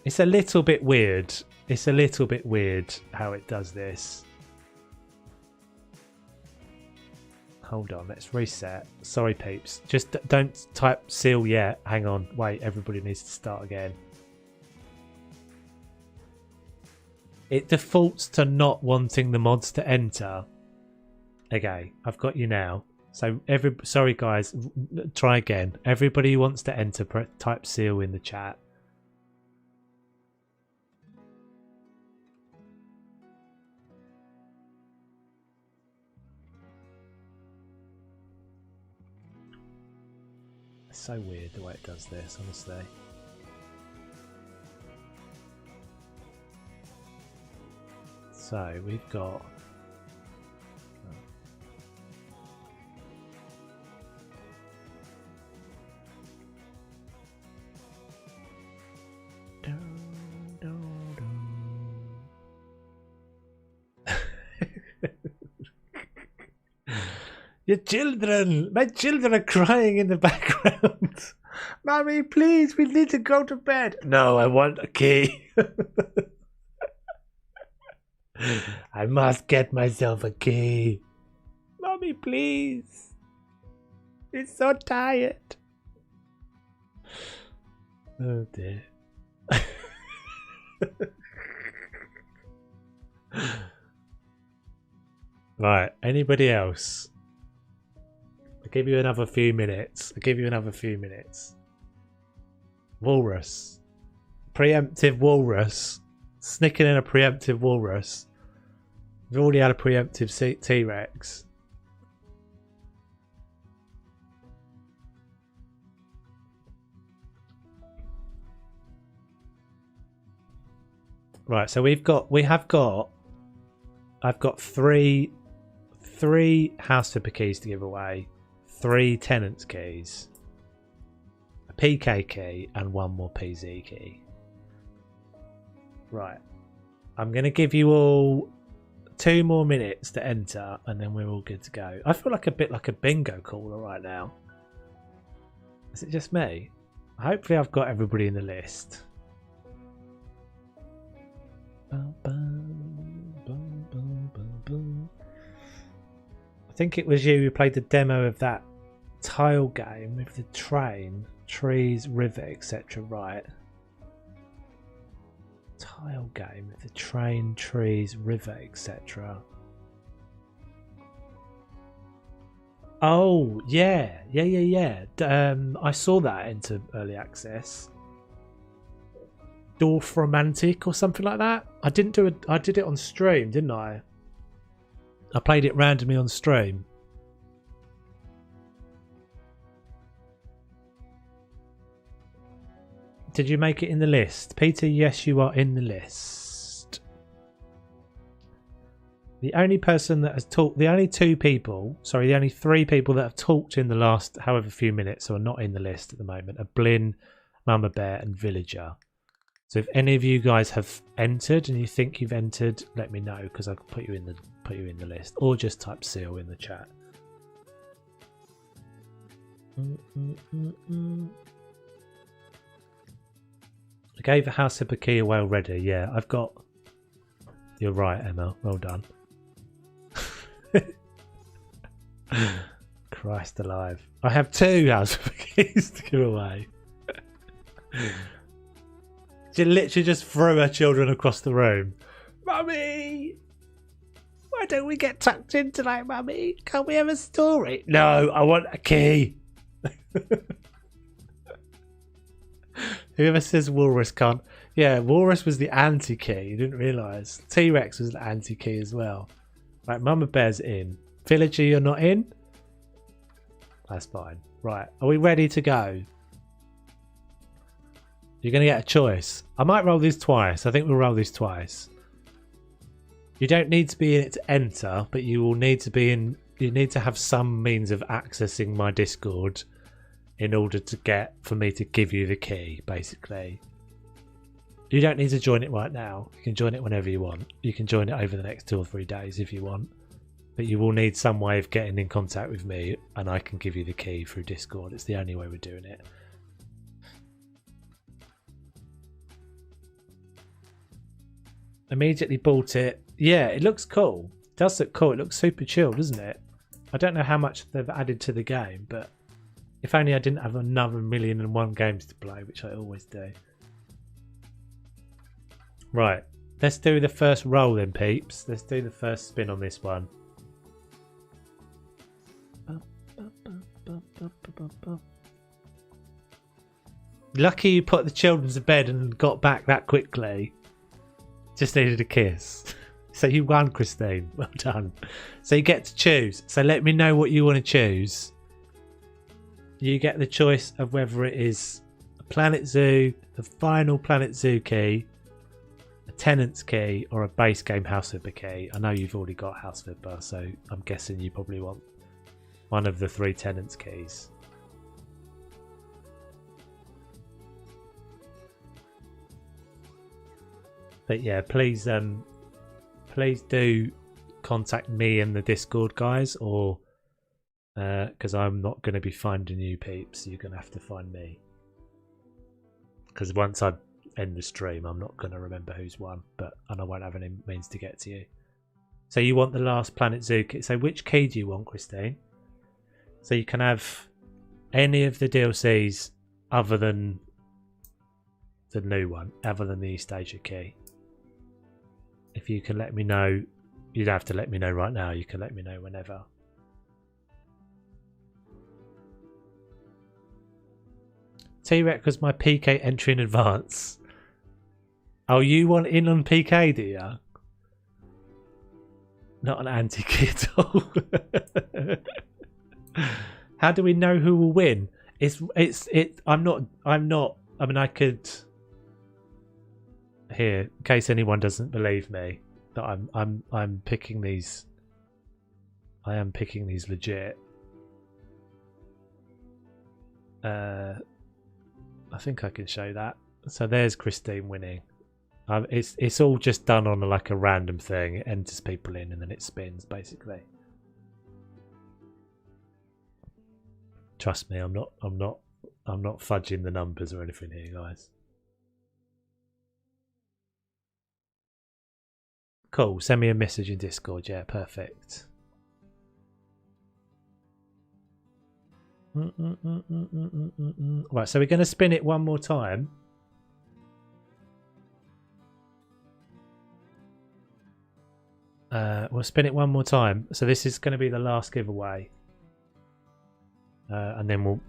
It's a little bit weird. It's a little bit weird how it does this. Hold on, let's reset. Sorry peeps. Just don't type seal yet. Hang on, wait, everybody needs to start again. It defaults to not wanting the mods to enter. Okay, I've got you now. So sorry guys, try again. Everybody who wants to enter, type seal in the chat. It's so weird the way it does this, honestly. So we've got your children! My children are crying in the background. Mommy, please, we need to go to bed. No, I want a key. I must get myself a key. Mommy, please. It's so tired. Oh dear. Right, anybody else? I'll give you another few minutes. Walrus. Preemptive walrus. Sneaking in a preemptive walrus. We've already had a preemptive T-Rex. Right, so I've got three House Flipper keys to give away, 3 Tenants keys, a PK key, and 1 more PZ key. Right, I'm going to give you all 2 more minutes to enter, and then we're all good to go. I feel like a bit like a bingo caller right now. Is it just me? Hopefully I've got everybody in the list. I think it was you who played the demo of that tile game with the train, trees, river, etc. Right. Tile game with the train, trees, river, etc. Oh yeah. I saw that into early access. Dwarf Romantic or something like that. I did it on stream, didn't I? I played it randomly on stream. Did you make it in the list? Peter, yes, you are in the list. The only person that has talked, the only 3 people that have talked in the last however few minutes or are not in the list at the moment are Blinn, Mama Bear and Villager. So if any of you guys have entered and you think you've entered, let me know, because I can put you in the list, or just type Seal in the chat. I gave a house of key away already. Yeah, I've got. You're right, Emma. Well done. Christ alive! I have 2 house of keys to give away. She literally just threw her children across the room. Mummy! Why don't we get tucked in tonight, Mummy? Can't we have a story? No, I want a key. Whoever says Walrus can't... Yeah, Walrus was the anti-key. You didn't realise. T-Rex was the anti-key as well. Right, Mama Bear's in. Villager, you're not in? That's fine. Right, are we ready to go? You're going to get a choice. I might roll these twice. I think we'll roll these twice. You don't need to be in it to enter, but you will need to be in... You need to have some means of accessing my Discord in order to for me to give you the key, basically. You don't need to join it right now. You can join it whenever you want. You can join it over the next 2 or 3 days if you want. But you will need some way of getting in contact with me, and I can give you the key through Discord. It's the only way we're doing it. Immediately bought it. Yeah, it looks cool. It does look cool. It looks super chill, doesn't it? I don't know how much they've added to the game, but if only I didn't have another 1,000,001 games to play, which I always do. Right, let's do the first roll then, peeps. Let's do the first spin on this one. Lucky you put the children to bed and got back that quickly. Just needed a kiss. So you won, Christine. Well done. So you get to choose. So let me know what you want to choose. You get the choice of whether it is a Planet Zoo, the final Planet Zoo key, a Tenant's key, or a base game House Flipper key. I know you've already got House Flipper, so I'm guessing you probably want one of the 3 Tenant's keys. But yeah, please do contact me in the Discord, guys, or because I'm not going to be finding you, peeps. You're going to have to find me, because once I end the stream, I'm not going to remember who's won, and I won't have any means to get to you. So you want the last Planet Zoo key. So which key do you want, Christine? So you can have any of the DLCs other than the new one, other than the East Asia key. If you can let me know, you'd have to let me know right now. You can let me know whenever. T-Rex was my PK entry in advance. Oh, you want in on PK, do you? Not an anti-key at all. How do we know who will win? I'm not. I mean, I could. Here, in case anyone doesn't believe me, that I'm picking these. I am picking these legit. I think I can show that. So there's Christine winning. It's all just done on like a random thing. It enters people in and then it spins basically. Trust me, I'm not fudging the numbers or anything here, guys. Cool. Send me a message in Discord. Yeah, perfect. Right, so we're going to spin it one more time. We'll spin it one more time. So this is going to be the last giveaway. And then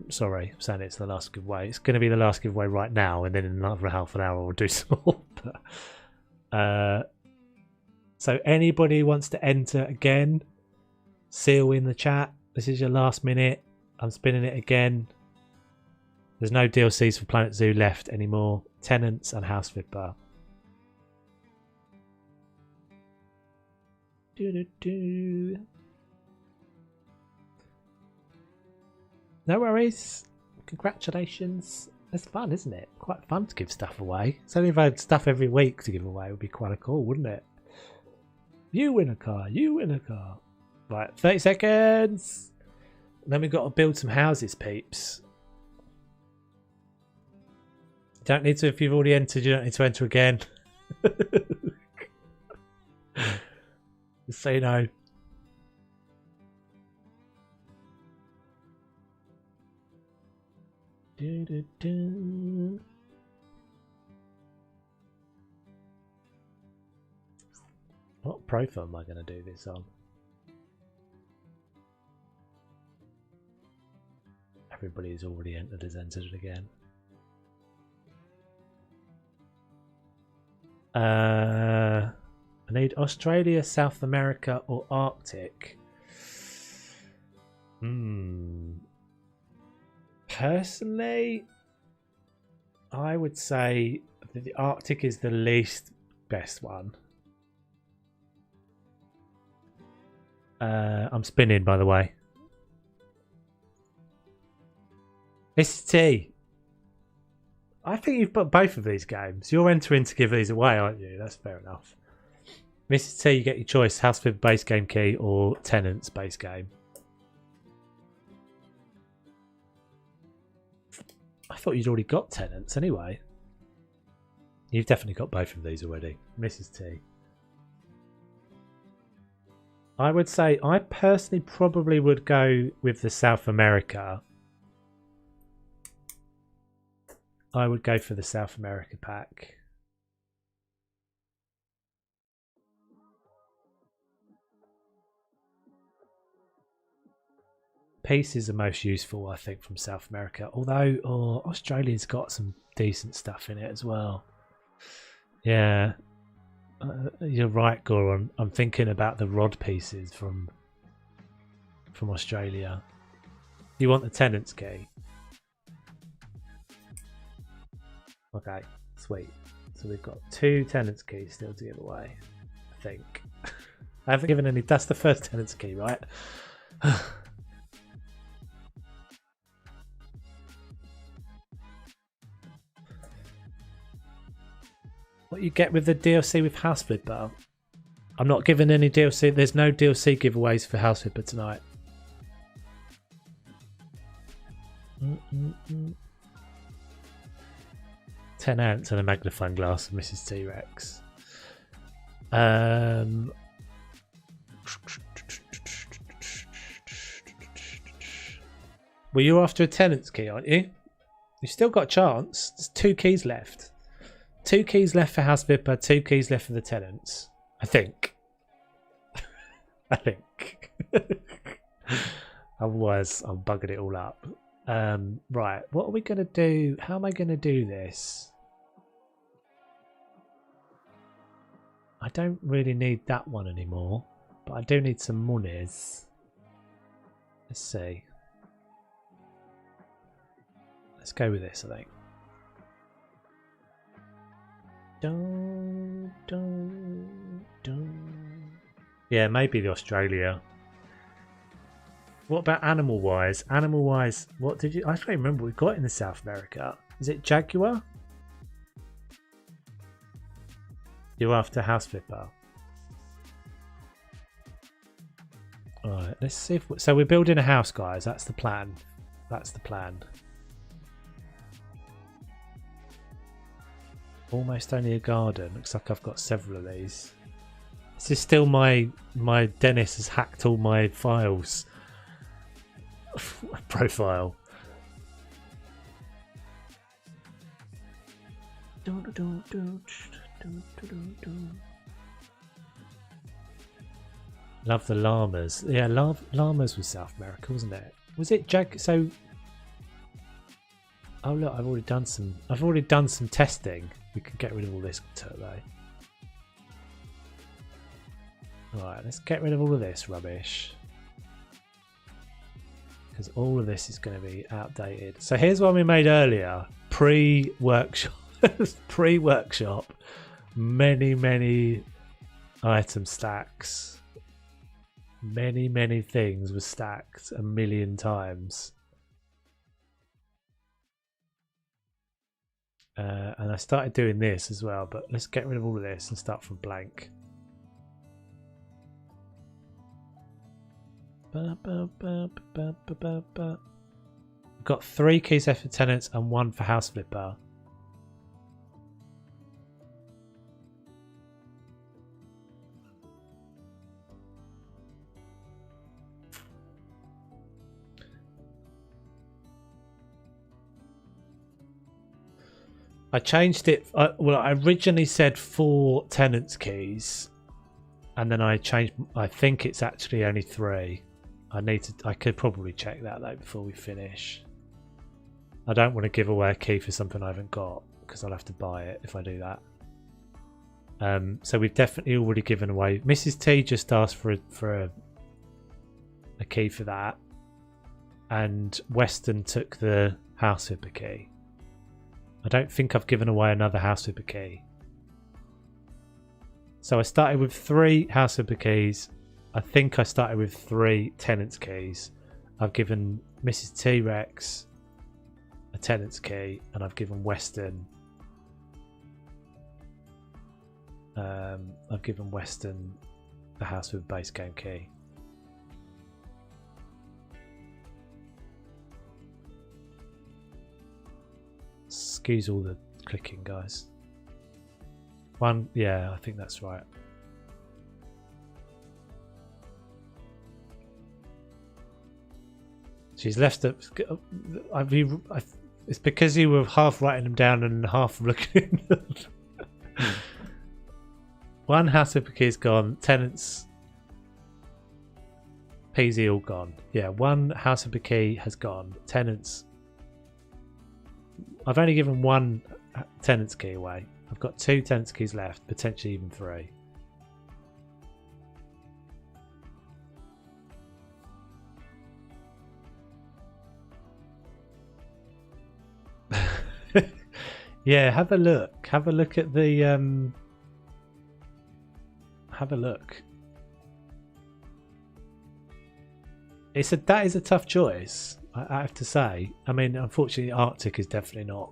sorry, I'm saying it's the last giveaway. It's going to be the last giveaway right now, and then in another half an hour we'll do some more. So anybody who wants to enter again, seal in the chat. This is your last minute. I'm spinning it again. There's no DLCs for Planet Zoo left anymore. Tenants and House Flipper. No worries. Congratulations. It's fun, isn't it? Quite fun to give stuff away. So if I had stuff every week to give away, it would be quite cool, wouldn't it? You win a car. You win a car. Right, 30 seconds. And then we've got to build some houses, peeps. You don't need to, if you've already entered, you don't need to enter again. Just so you know. What profile am I going to do this on? Everybody who's already entered has entered it again. I need Australia, South America, or Arctic. Personally, I would say that the Arctic is the least best one. I'm spinning, by the way. ST. I think you've got both of these games. You're entering to give these away, aren't you? That's fair enough. Mrs. T, you get your choice. House Flipper base game key or Tenants base game. I thought you'd already got Tenants anyway. You've definitely got both of these already. Mrs. T. I would say I personally probably would go with the South America. I would go for the South America pack. Peace is the most useful, I think, from South America. Although Australia's got some decent stuff in it as well. Yeah. You're right, Goran. I'm thinking about the rod pieces from Australia. You want the Tenants key? Okay, sweet. So we've got 2 Tenants keys still to give away, I think. I haven't given any. That's the first Tenants key, right? What you get with the DLC with House Flipper? I'm not giving any DLC. There's no DLC giveaways for House Flipper tonight. 10 ants and a magnifying glass of Mrs. T-Rex. Well, you're after a Tenants key, aren't you? You've still got a chance. There's 2 keys left. 2 keys left for House Flipper, 2 keys left for the Tenants. I think. I think. Otherwise, I'm bugging it all up. Right, what are we going to do? How am I going to do this? I don't really need that one anymore, but I do need some monies. Let's see. Let's go with this, I think. Yeah, maybe the Australia. What about animal wise? Animal wise, what did you? I don't remember what we got in the South America. Is it Jaguar? You're after house flipper. Alright, let's see if... So we're building a house, guys. That's the plan. That's the plan. Almost only a garden. Looks like I've got several of these. This is still my Dennis has hacked all my files. Profile. Love the llamas. Yeah, llamas was South America, wasn't it? Was it so? Oh look, I've already done some testing. We can get rid of all this turbo. Alright, let's get rid of all of this rubbish. Because all of this is going to be outdated. So here's one we made earlier. Pre-workshop. Pre-workshop. Many item stacks. Many things were stacked a million times. And I started doing this as well, but let's get rid of all of this and start from blank. I've got 3 keys left for tenants and 1 for house flipper. I changed it. Well, I originally said 4 tenants keys, and then I changed. I think it's actually only 3. I could probably check that though before we finish. I don't want to give away a key for something I haven't got because I'll have to buy it if I do that. So we've definitely already given away. Mrs. T just asked for a key for that, and Weston took the house flipper key. I don't think I've given away another house flipper key. So I started with 3 house flipper keys. I think I started with 3 tenants keys. I've given Mrs. T-Rex a tenants key, and I've given Weston the house with base game key. Excuse all the clicking, guys. Yeah, I think that's right. She's left it. It's because you were half writing them down and half looking at them. 1 house flipper key is gone. Tenants PZ all gone. Yeah, 1 house flipper key has gone. Tenants. I've only given 1 tenants key away. I've got 2 tenants keys left, potentially even 3. Yeah, have a look. Have a look at the have a look. That is a tough choice, I have to say. I mean, unfortunately, Arctic is definitely not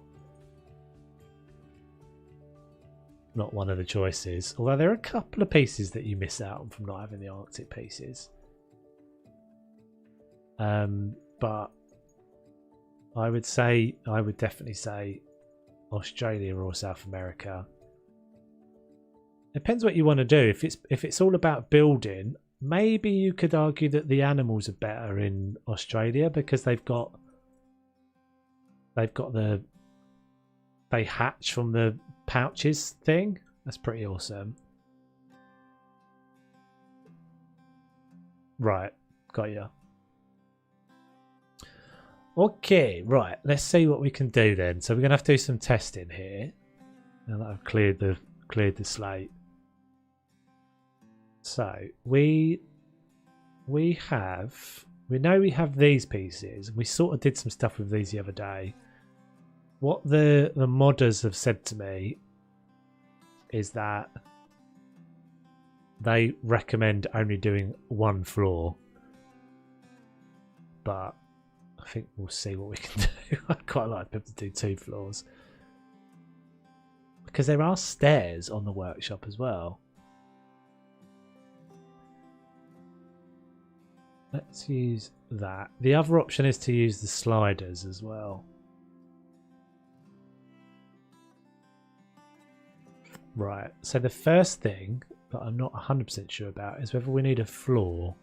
one of the choices. Although there are a couple of pieces that you miss out on from not having the Arctic pieces. But I would definitely say Australia or South America. Depends what you want to do. If it's all about building, maybe you could argue that the animals are better in Australia because they hatch from the pouches thing. That's pretty awesome. Right, got you. Okay, right. Let's see what we can do then. So we're gonna have to do some testing here. Now that I've cleared the slate. So we know we have these pieces. We sort of did some stuff with these the other day. What the modders have said to me is that they recommend only doing 1 floor, but I think we'll see what we can do. I'd quite like people to do 2 floors. Because there are stairs on the workshop as well. Let's use that. The other option is to use the sliders as well. Right, so the first thing that I'm not 100% sure about is whether we need a floor.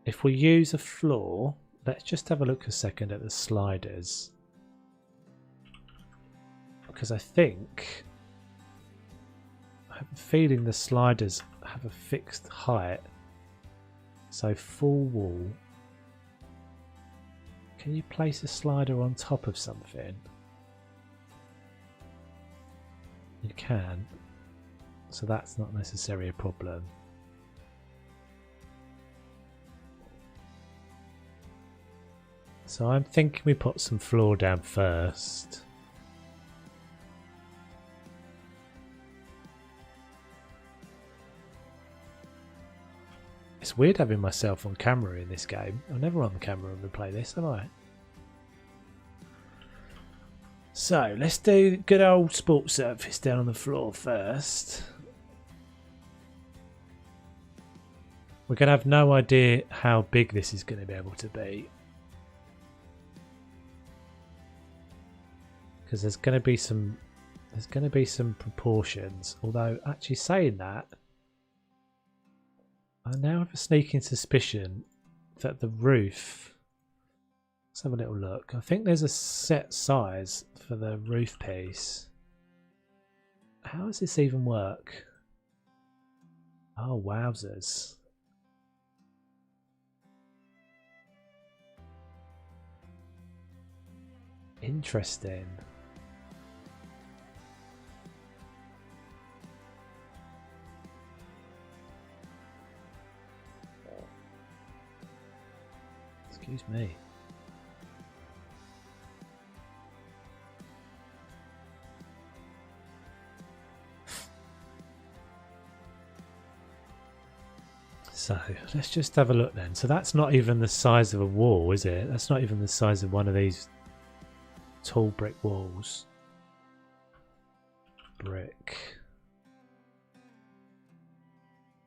If we use a floor, let's just have a look a second at the sliders. Because I think, I have a feeling the sliders have a fixed height. So full wall. Can you place a slider on top of something? You can. So that's not necessarily a problem. So I'm thinking we put some floor down first. It's weird having myself on camera in this game. I'm never on the camera when we play this, am I? So let's do good old sports surface down on the floor first. We're going to have no idea how big this is going to be able to be. Because there's going to be some proportions. Although actually saying that, I now have a sneaking suspicion that the roof, let's have a little look. I think there's a set size for the roof piece. How does this even work? Oh, wowzers. Interesting. Excuse me. So let's just have a look then. So that's not even the size of a wall, is it? That's not even the size of one of these tall brick walls. Brick.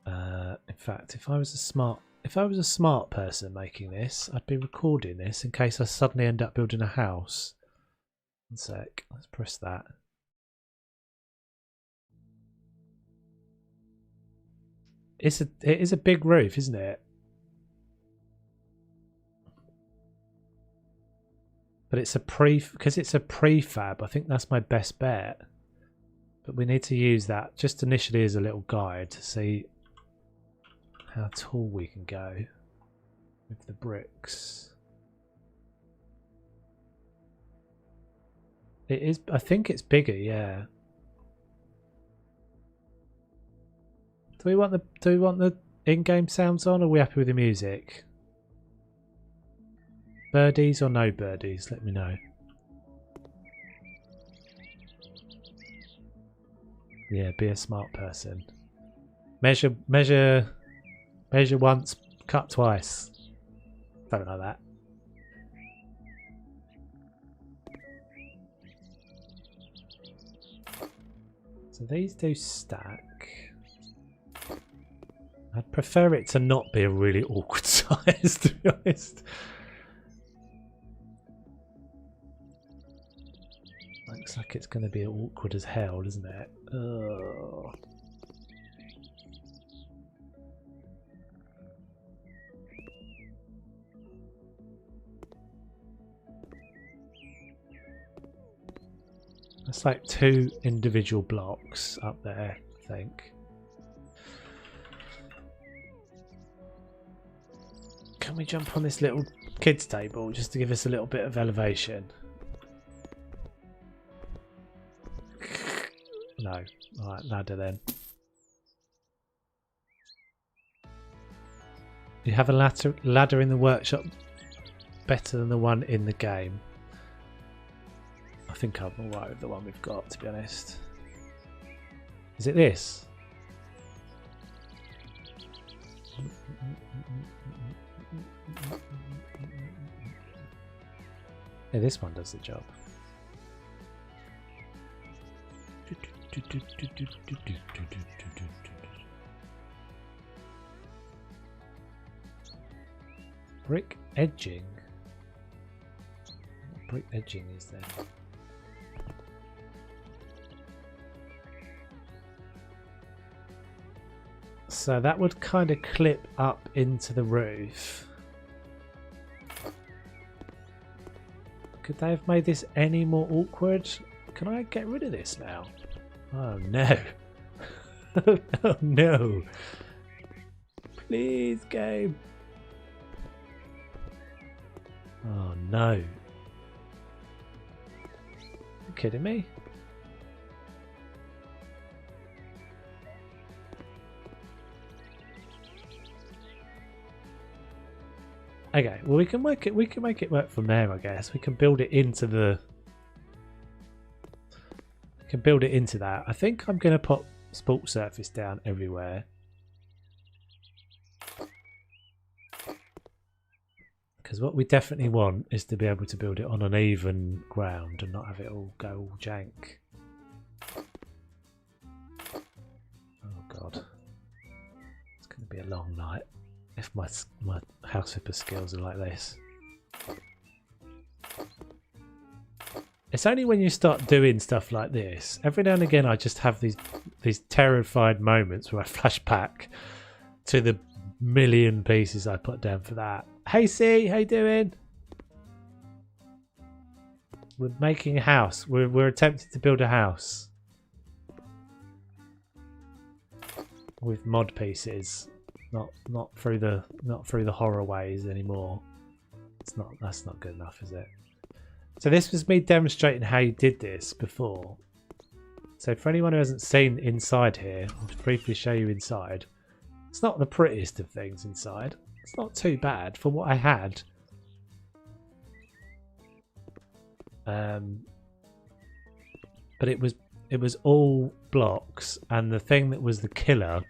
In fact, if I was a smart person making this, I'd be recording this in case I suddenly end up building a house. One sec, let's press that. It is a big roof, isn't it? But it's because it's a prefab, I think that's my best bet. But we need to use that just initially as a little guide to see how tall we can go with the bricks. It is, I think it's bigger, yeah. Do we want the in-game sounds on, or are we happy with the music? Birdies or no birdies? Let me know. Yeah, be a smart person. Measure once, cut twice. Don't know that. So these do stack. I'd prefer it to not be a really awkward size, to be honest. Looks like it's going to be awkward as hell, doesn't it? Ugh. That's like 2 individual blocks up there, I think. Can we jump on this little kids table just to give us a little bit of elevation? No. Alright, ladder then. You have a ladder in the workshop better than the one in the game. I think I'm alright with the one we've got, to be honest. Is it this? Yeah, this one does the job. Brick edging. What brick edging is there? So that would kind of clip up into the roof. Could they have made this any more awkward? Can I get rid of this now? Oh no. Oh no. Please, game. Oh no. You kidding me? Okay, well we can make it work from there, I guess. We can build it into the that. I think I'm gonna put sport surface down everywhere. Because what we definitely want is to be able to build it on an even ground and not have it all go all jank. Oh god. It's gonna be a long night if my house flipper skills are like this. It's only when you start doing stuff like this, every now and again I just have these terrified moments where I flash back to the million pieces I put down for that. Hey C, how you doing? We're making a house. We're attempting to build a house with mod pieces. Not through the horror ways anymore. That's not good enough, is it? So this was me demonstrating how you did this before. So for anyone who hasn't seen inside here, I'll just briefly show you inside. It's not the prettiest of things inside. It's not too bad for what I had. But it was all blocks, and the thing that was the killer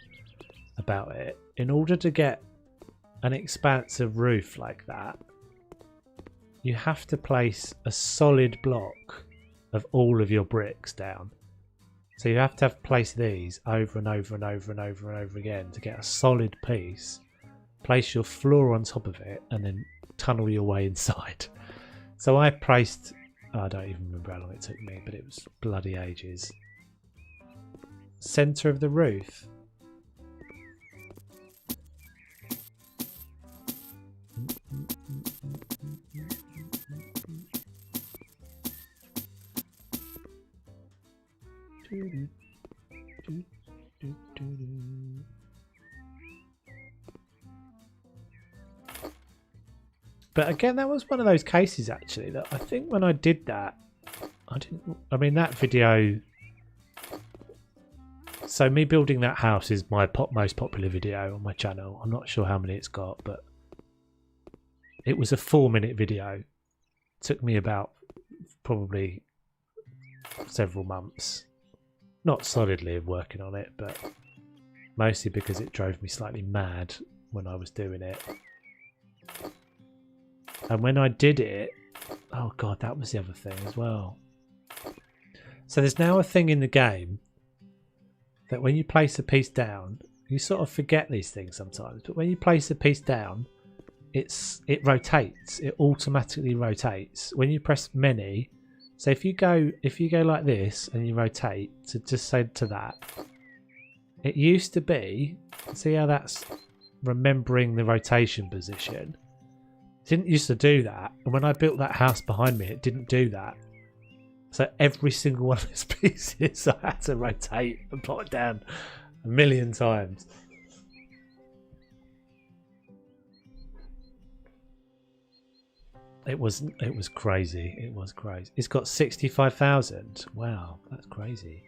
about it, in order to get an expansive roof like that, you have to place a solid block of all of your bricks down. So you have to place these over and over and over and over and over again to get a solid piece. Place your floor on top of it and then tunnel your way inside. So I placed, I don't even remember how long it took me, but it was bloody ages. Center of the roof. But again, that was one of those cases actually that I think when I did that, I mean that video, so me building that house is my most popular video on my channel. I'm not sure how many it's got, but it was a 4-minute video. It took me about probably several months. Not solidly of working on it, but mostly because it drove me slightly mad when I was doing it. And when I did it, oh god, that was the other thing as well. So there's now a thing in the game that when you place a piece down, you sort of forget these things sometimes, but when you place a piece down, it rotates. It automatically rotates. When you press many, so if you go like this and you rotate to just say to that, it used to be, see how that's remembering the rotation position. It didn't used to do that, and when I built that house behind me, it didn't do that. So every single one of these pieces I had to rotate and put it down a million times. It was crazy. It was crazy. It's got 65,000. Wow, that's crazy.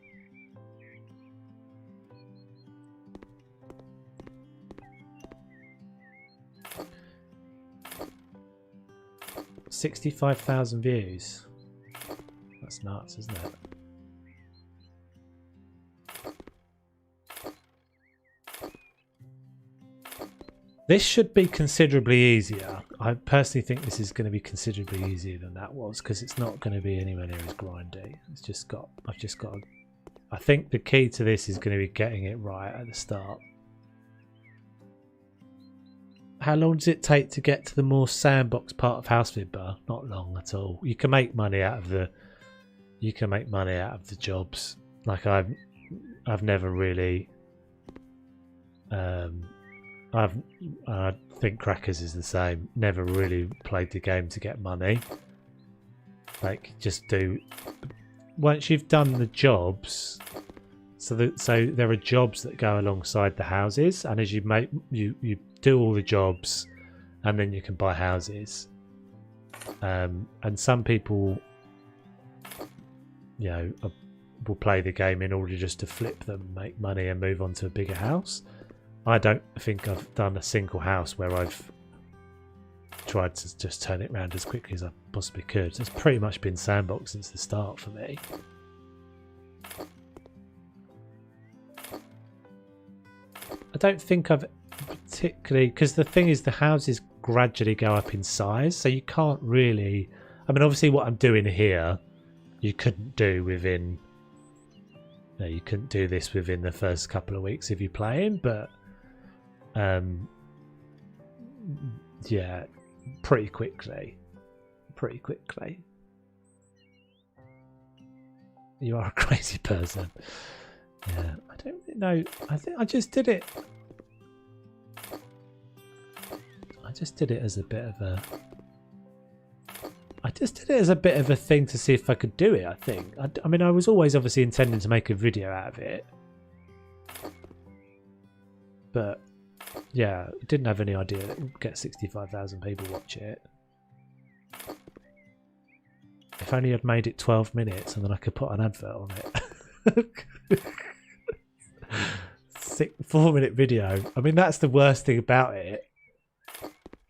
$65,000 views. That's nuts, isn't it? This should be considerably easier. I personally think this is going to be considerably easier than that was, because it's not going to be anywhere near as grindy. I've just got to I think the key to this is going to be getting it right at the start. How long does it take to get to the more sandbox part of Housefibber? Not long at all. You can make money out of the jobs. Like I've never really I think Crackers is the same. Never really played the game to get money. Like just do once you've done the jobs. So there are jobs that go alongside the houses, and as you do all the jobs, and then you can buy houses. And some people, you know, will play the game in order just to flip them, make money, and move on to a bigger house. I don't think I've done a single house where I've tried to just turn it around as quickly as I possibly could. It's pretty much been sandbox since the start for me. I don't think I've particularly, because the thing is the houses gradually go up in size, so you can't really, I mean obviously what I'm doing here you couldn't do within, no, you couldn't do this within the first couple of weeks of you playing, but yeah, pretty quickly. You are a crazy person. Yeah, I don't really know. I think I just did it. I just did it as a bit of a. I just did it as a bit of a thing to see if I could do it. I think. I mean, I was always obviously intending to make a video out of it, but yeah, didn't have any idea that it would get 65,000 people watch it. If only I'd made it 12 minutes and then I could put an advert on it. 4-minute video. I mean, that's the worst thing about it.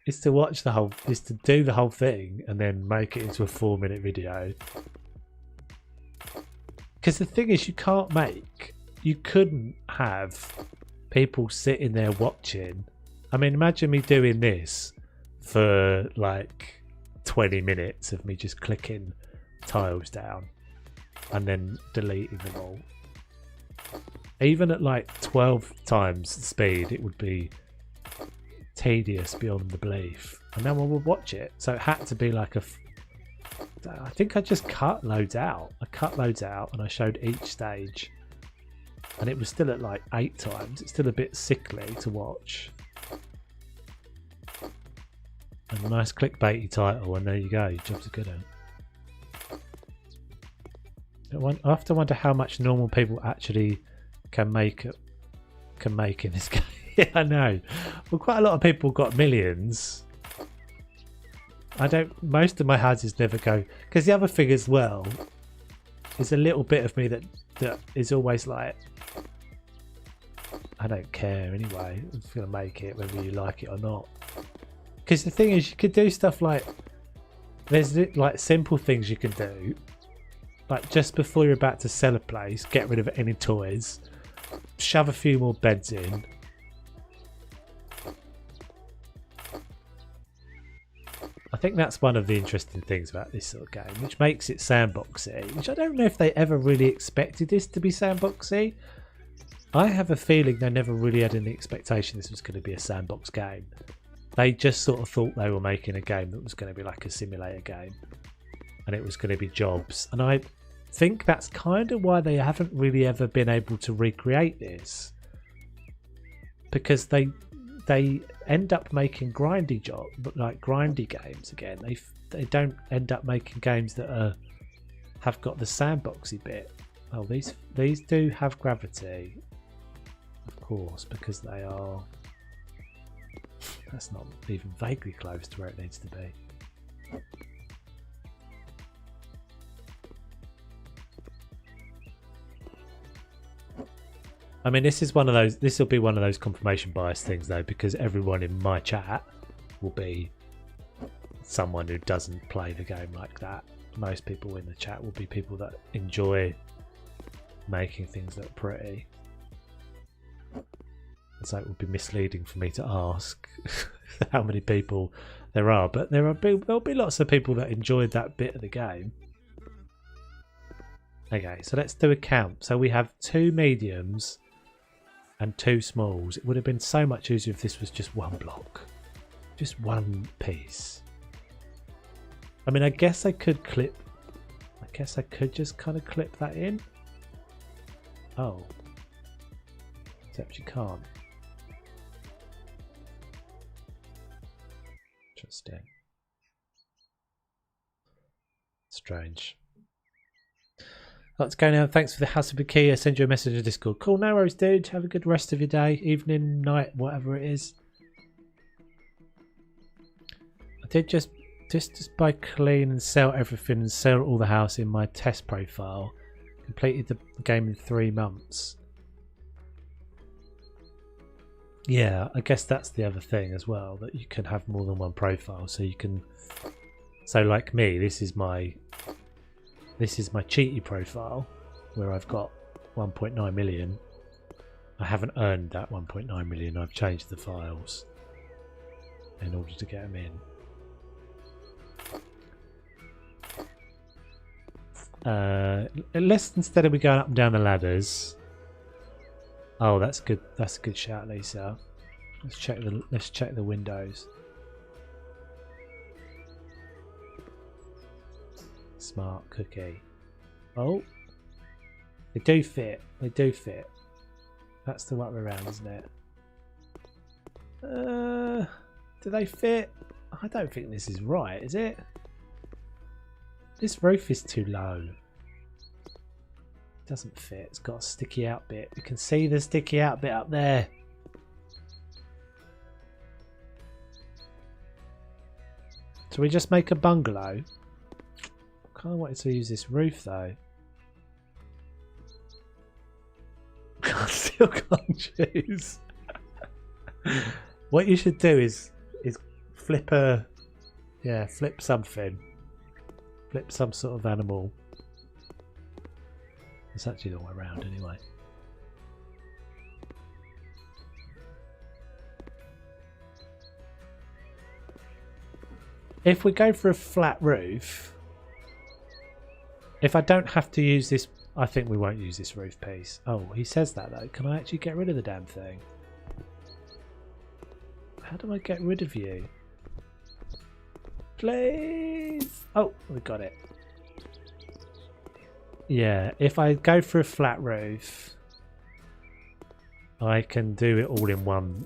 Is to watch the whole, is to do the whole thing and then make it into a 4-minute video. Because the thing is, you couldn't have people sitting there watching. I mean, imagine me doing this for like 20 minutes of me just clicking tiles down and then deleting them all. Even at like 12 times the speed, it would be tedious beyond the belief, and no one would watch it. So it had to be like I think I just cut loads out. I cut loads out and I showed each stage, and it was still at like 8 times. It's still a bit sickly to watch. And a nice clickbaity title, and there you go. Your jobs are good. I have to wonder how much normal people actually can make in this game. Yeah, I know. Well, quite a lot of people got millions. Most of my houses never go, because the other thing as well is a little bit of me that is always like, I don't care anyway. I'm just gonna make it whether you like it or not. Because the thing is, you could do stuff like, there's like simple things you can do, like just before you're about to sell a place, get rid of any toys, shove a few more beds in. I think that's one of the interesting things about this sort of game, which makes it sandboxy, which I don't know if they ever really expected this to be sandboxy. I have a feeling they never really had any expectation this was going to be a sandbox game. They just sort of thought they were making a game that was going to be like a simulator game, and it was going to be jobs. And I think that's kind of why they haven't really ever been able to recreate this, because they end up making grindy games again. They don't end up making games that have got the sandboxy bit. Oh, these do have gravity, of course, because they are. That's not even vaguely close to where it needs to be. I mean, this is one of those. This will be one of those confirmation bias things, though, because everyone in my chat will be someone who doesn't play the game like that. Most people in the chat will be people that enjoy making things look pretty. So it would be misleading for me to ask how many people there are, but there'll be lots of people that enjoyed that bit of the game. Okay, so let's do a count. So we have 2 mediums and 2 smalls. It would have been so much easier if this was just one block. Just one piece. I mean, I guess I could clip... I guess I could just kind of clip that in. Oh. Except you can't. Interesting. Strange. Let's go now. Thanks for the house of a key. I send you a message in Discord. Cool, no worries, dude. Have a good rest of your day, evening, night, whatever it is. I did just buy clean and sell everything and sell all the house in my test profile. Completed the game in 3 months. Yeah, I guess that's the other thing as well, that you can have more than one profile, so you can. So like me, this is my cheaty profile where I've got 1.9 million. I haven't earned that 1.9 million. I've changed the files in order to get them in. Let's, instead of we going up and down the ladders. Oh, that's good. That's a good shout, Lisa. Let's check the windows. Smart cookie. Oh, they do fit. They do fit. That's the way around, isn't it? Do they fit? I don't think this is right, is it? This roof is too low. It doesn't fit. It's got a sticky out bit. You can see the sticky out bit up there. So we just make a bungalow. I kind of wanted to use this roof though. I still can't choose. What you should do is flip flip something. Flip some sort of animal. It's actually the way around anyway. If we go for a flat roof, if I don't have to use this, I think we won't use this roof piece. Oh, he says that though. Can I actually get rid of the damn thing? How do I get rid of you? Please! Oh, we got it. Yeah, if I go for a flat roof, I can do it all in one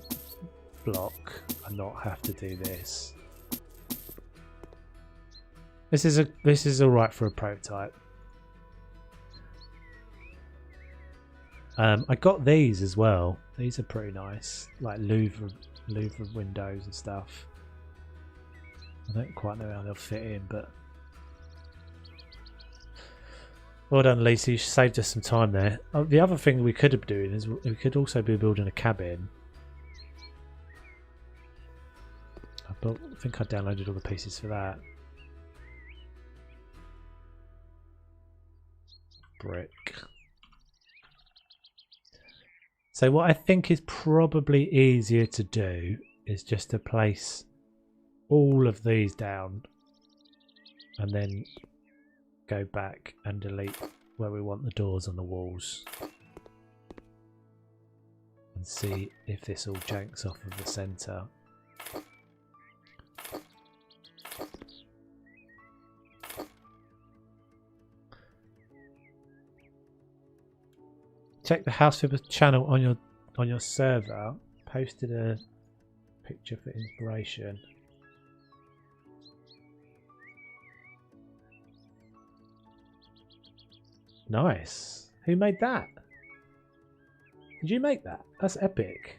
block and not have to do this. This is all right for a prototype. I got these as well. These are pretty nice, like Louvre windows and stuff. I don't quite know how they'll fit in, but well done, Lisa. You saved us some time there. Oh, the other thing we could be doing is we could also be building a cabin. I think I downloaded all the pieces for that. Brick. So what I think is probably easier to do is just to place all of these down and then go back and delete where we want the doors on the walls and see if this all janks off of the center. Check the House Flipper channel on your server. Posted a picture for inspiration. Nice. Who made that? Did you make that? That's epic.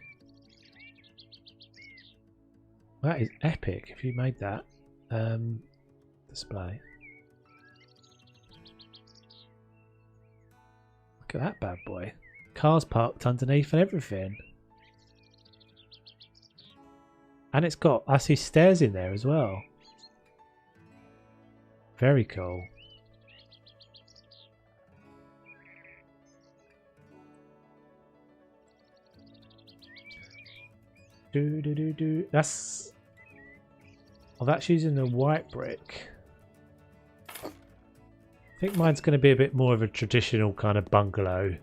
That is epic if you made that. Display. Look at that bad boy. Cars parked underneath and everything. And it's got, I see stairs in there as well. Very cool. That's... Oh, that's using the white brick. I think mine's going to be a bit more of a traditional kind of bungalow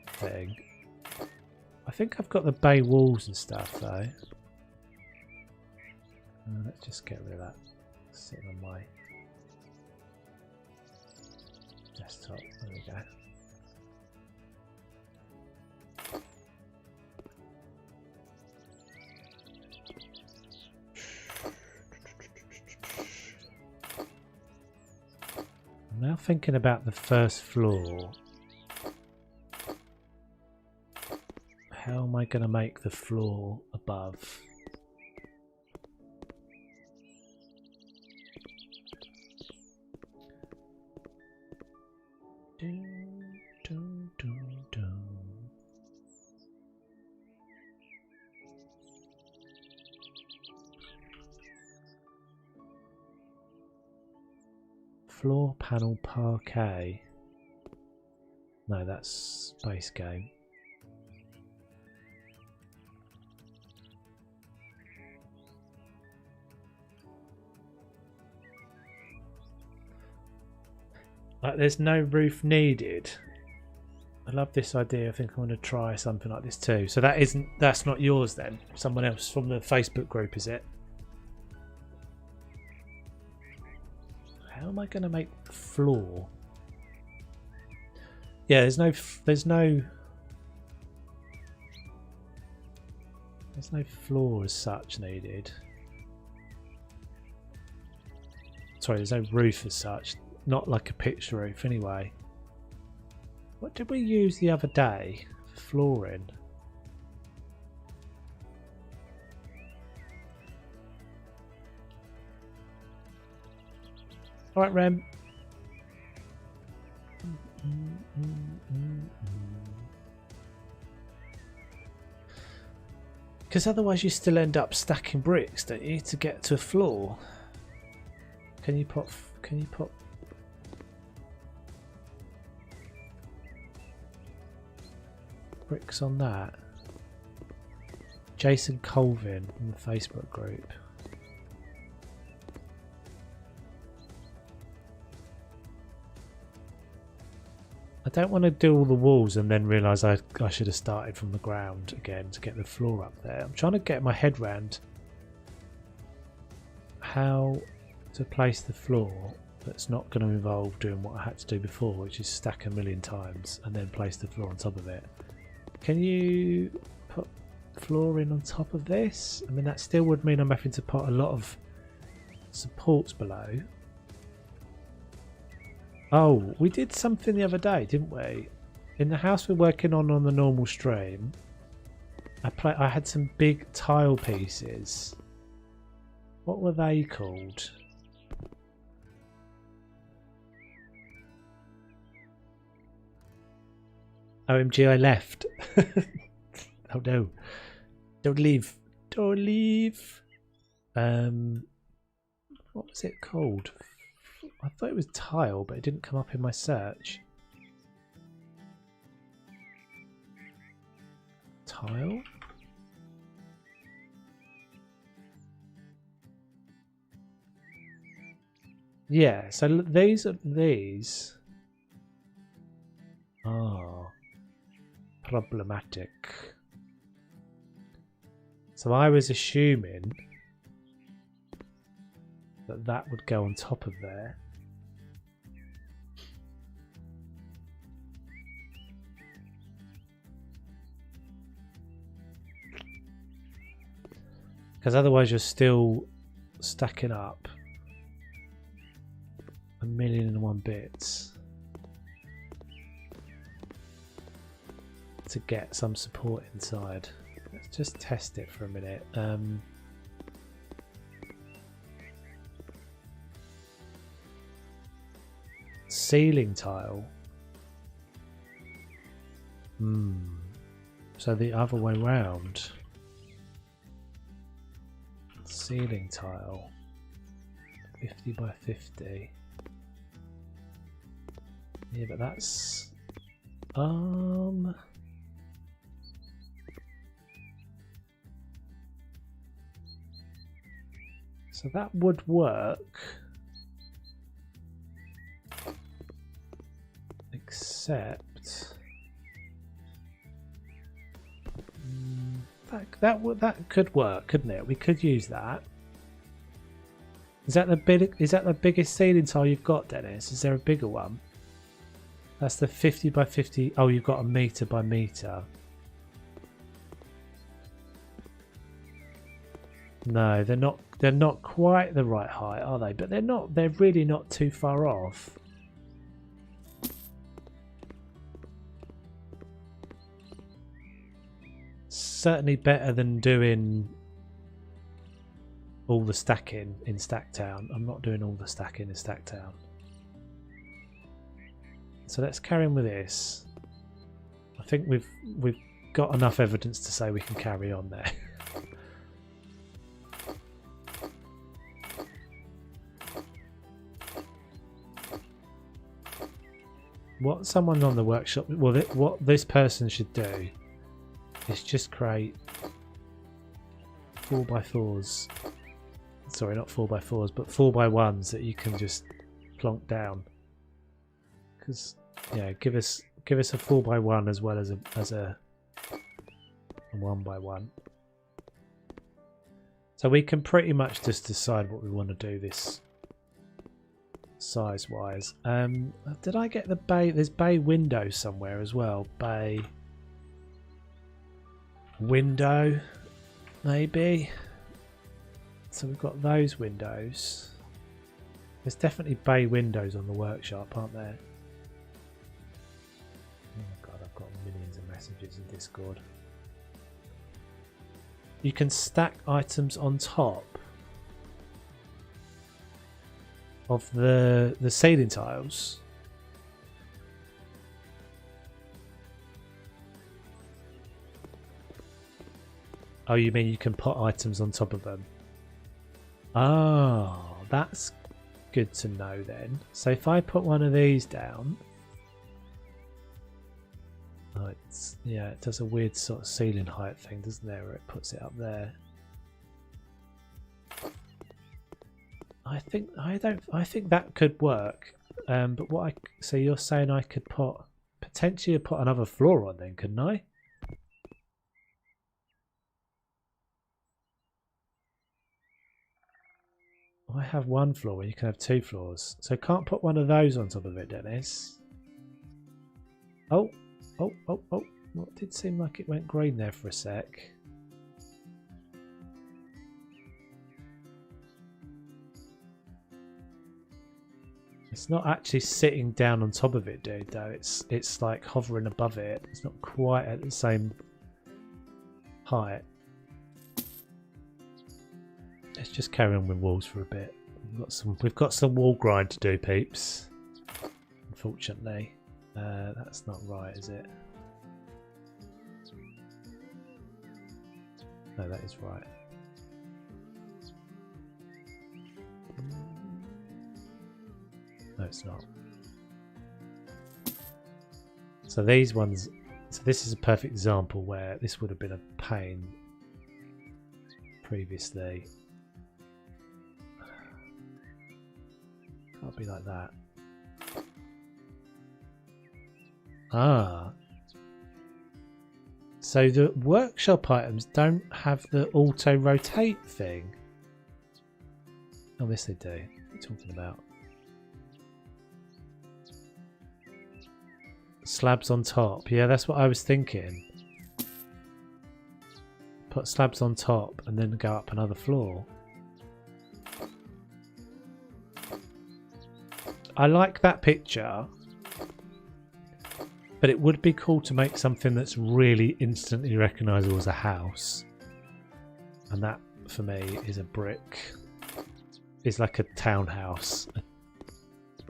thing. I think I've got the bay walls and stuff though. Let's just get rid of that sitting on my desktop. There we go. I'm now thinking about the first floor. How am I going to make the floor above? Floor panel parquet. No, that's base game. Like, there's no roof needed. I love this idea. I think I'm going to try something like this too. So that's not yours then? Someone else from the Facebook group, is it? How am I going to make the floor? Yeah, there's no floor as such needed. Sorry, there's no roof as such. Not like a pitch roof anyway. What did we use the other day for flooring? All right, Rem. Because otherwise you still end up stacking bricks, don't you, to get to a floor? Can you put bricks on that? Jason Colvin in the Facebook group. I don't want to do all the walls and then realise I should have started from the ground again to get the floor up there. I'm trying to get my head round how to place the floor that's not going to involve doing what I had to do before, which is stack a million times and then place the floor on top of it. Can you put flooring on top of this? I mean, that still would mean I'm having to put a lot of supports below. Oh, we did something the other day, didn't we? In the house we're working on the normal stream, I had some big tile pieces. What were they called? OMG, I left. Oh no. Don't leave. Don't leave. What was it called? I thought it was tile, but it didn't come up in my search. Tile? Yeah, so these are problematic. So I was assuming that would go on top of there. Because otherwise you're still stacking up 1,000,001 bits to get some support inside. Let's just test it for a minute. Ceiling tile. So the other way round. Ceiling tile. 50 by 50. Yeah, but that's so that would work. Except that could work, couldn't it? We could use that. Is that the biggest ceiling tile you've got, Dennis? Is there a bigger one? That's the 50 by 50. Oh, you've got a meter by meter. No, they're not. They're not quite the right height, are they? But they're not. They're really not too far off. Certainly better than doing all the stacking in Stacktown. I'm not doing all the stacking in Stacktown. So let's carry on with this. I think we've got enough evidence to say we can carry on there. What someone on the workshop, well, what this person should do is just create 4x4s. Sorry, not 4x4s, but 4x1s that you can just plonk down. Because yeah, give us a 4x1 as well as a 1x1. So we can pretty much just decide what we want to do this size wise. Did I get the bay? There's bay window somewhere as well. Bay window, maybe. So we've got those windows. There's definitely bay windows on the workshop, aren't there? Oh god, I've got millions of messages in Discord. You can stack items on top of the ceiling tiles. Oh, you mean you can put items on top of them? Oh, that's good to know then. So if I put one of these down, oh, yeah, it does a weird sort of ceiling height thing, doesn't it, where it puts it up there. I think that could work. But so you're saying I could potentially put another floor on then, couldn't I? I have one floor where you can have two floors. So can't put one of those on top of it, Dennis. Oh. Well, it did seem like it went green there for a sec. It's not actually sitting down on top of it, dude, though. It's like hovering above it. It's not quite at the same height. Let's just carry on with walls for a bit. We've got some wall grind to do, peeps. Unfortunately, that's not right, is it? No, that is right. No, it's not. So these ones. So this is a perfect example where this would have been a pain previously. Can't be like that. Ah. So the workshop items don't have the auto rotate thing. Oh, yes they do. What are you talking about? Slabs on top. Yeah, that's what I was thinking. Put slabs on top and then go up another floor. I like that picture, but it would be cool to make something that's really instantly recognisable as a house. And that, for me, is a brick. It's like a townhouse.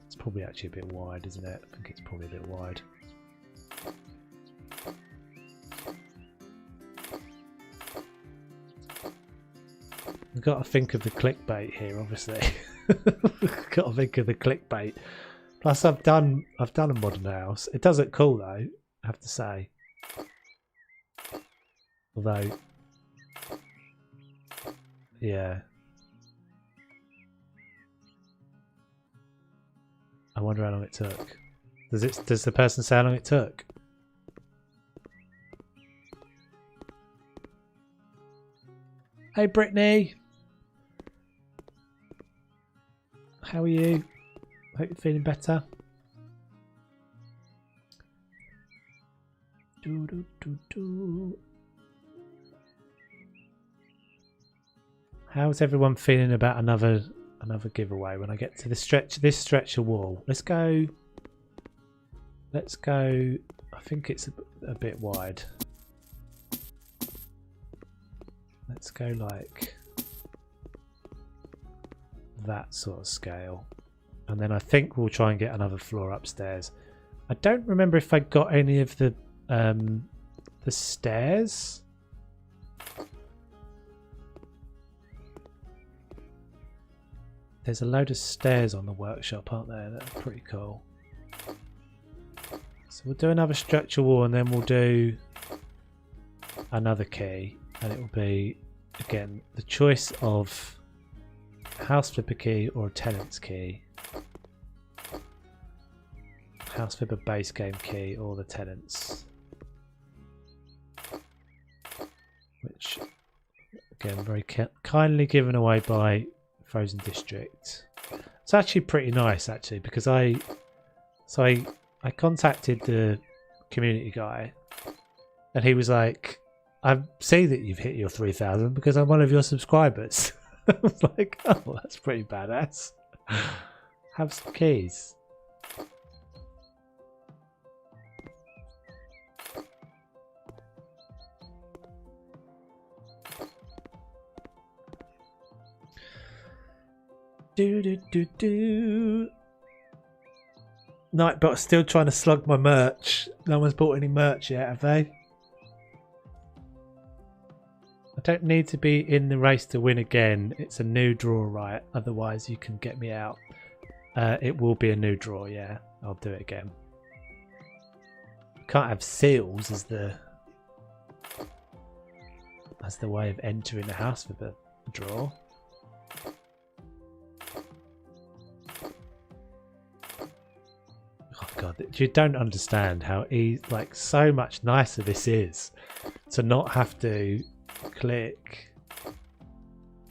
It's probably actually a bit wide, isn't it? I think it's probably a bit wide. We've got to think of the clickbait here, obviously. We've got to think of the clickbait. Plus, I've done a modern house. It does look cool, though, I have to say. Although, yeah. I wonder how long it took. Does the person say how long it took? Hey Brittany, how are you? Hope you're feeling better. How's everyone feeling about another giveaway when I get to this stretch of wall? Let's go. I think it's a bit wide. Let's go like that sort of scale, and then I think we'll try and get another floor upstairs. I don't remember if I got any of the stairs. There's a load of stairs on the workshop, aren't there? That's pretty cool. So we'll do another structure wall, and then we'll do another key, and it will be again the choice of house flipper key or a tenant's key. House flipper base game key or the tenants, which again very kindly given away by Frozen District. It's actually pretty nice actually, because I contacted the community guy and he was like, I see that you've hit your 3,000 because I'm one of your subscribers. I was like, oh, that's pretty badass. Have some keys. Nightbot's still trying to slug my merch. No one's bought any merch yet, have they? I don't need to be in the race to win again. It's a new draw, right? Otherwise you can get me out. It will be a new draw, yeah. I'll do it again. Can't have seals as the way of entering the house for the draw. Oh god, you don't understand how like so much nicer this is to not have to click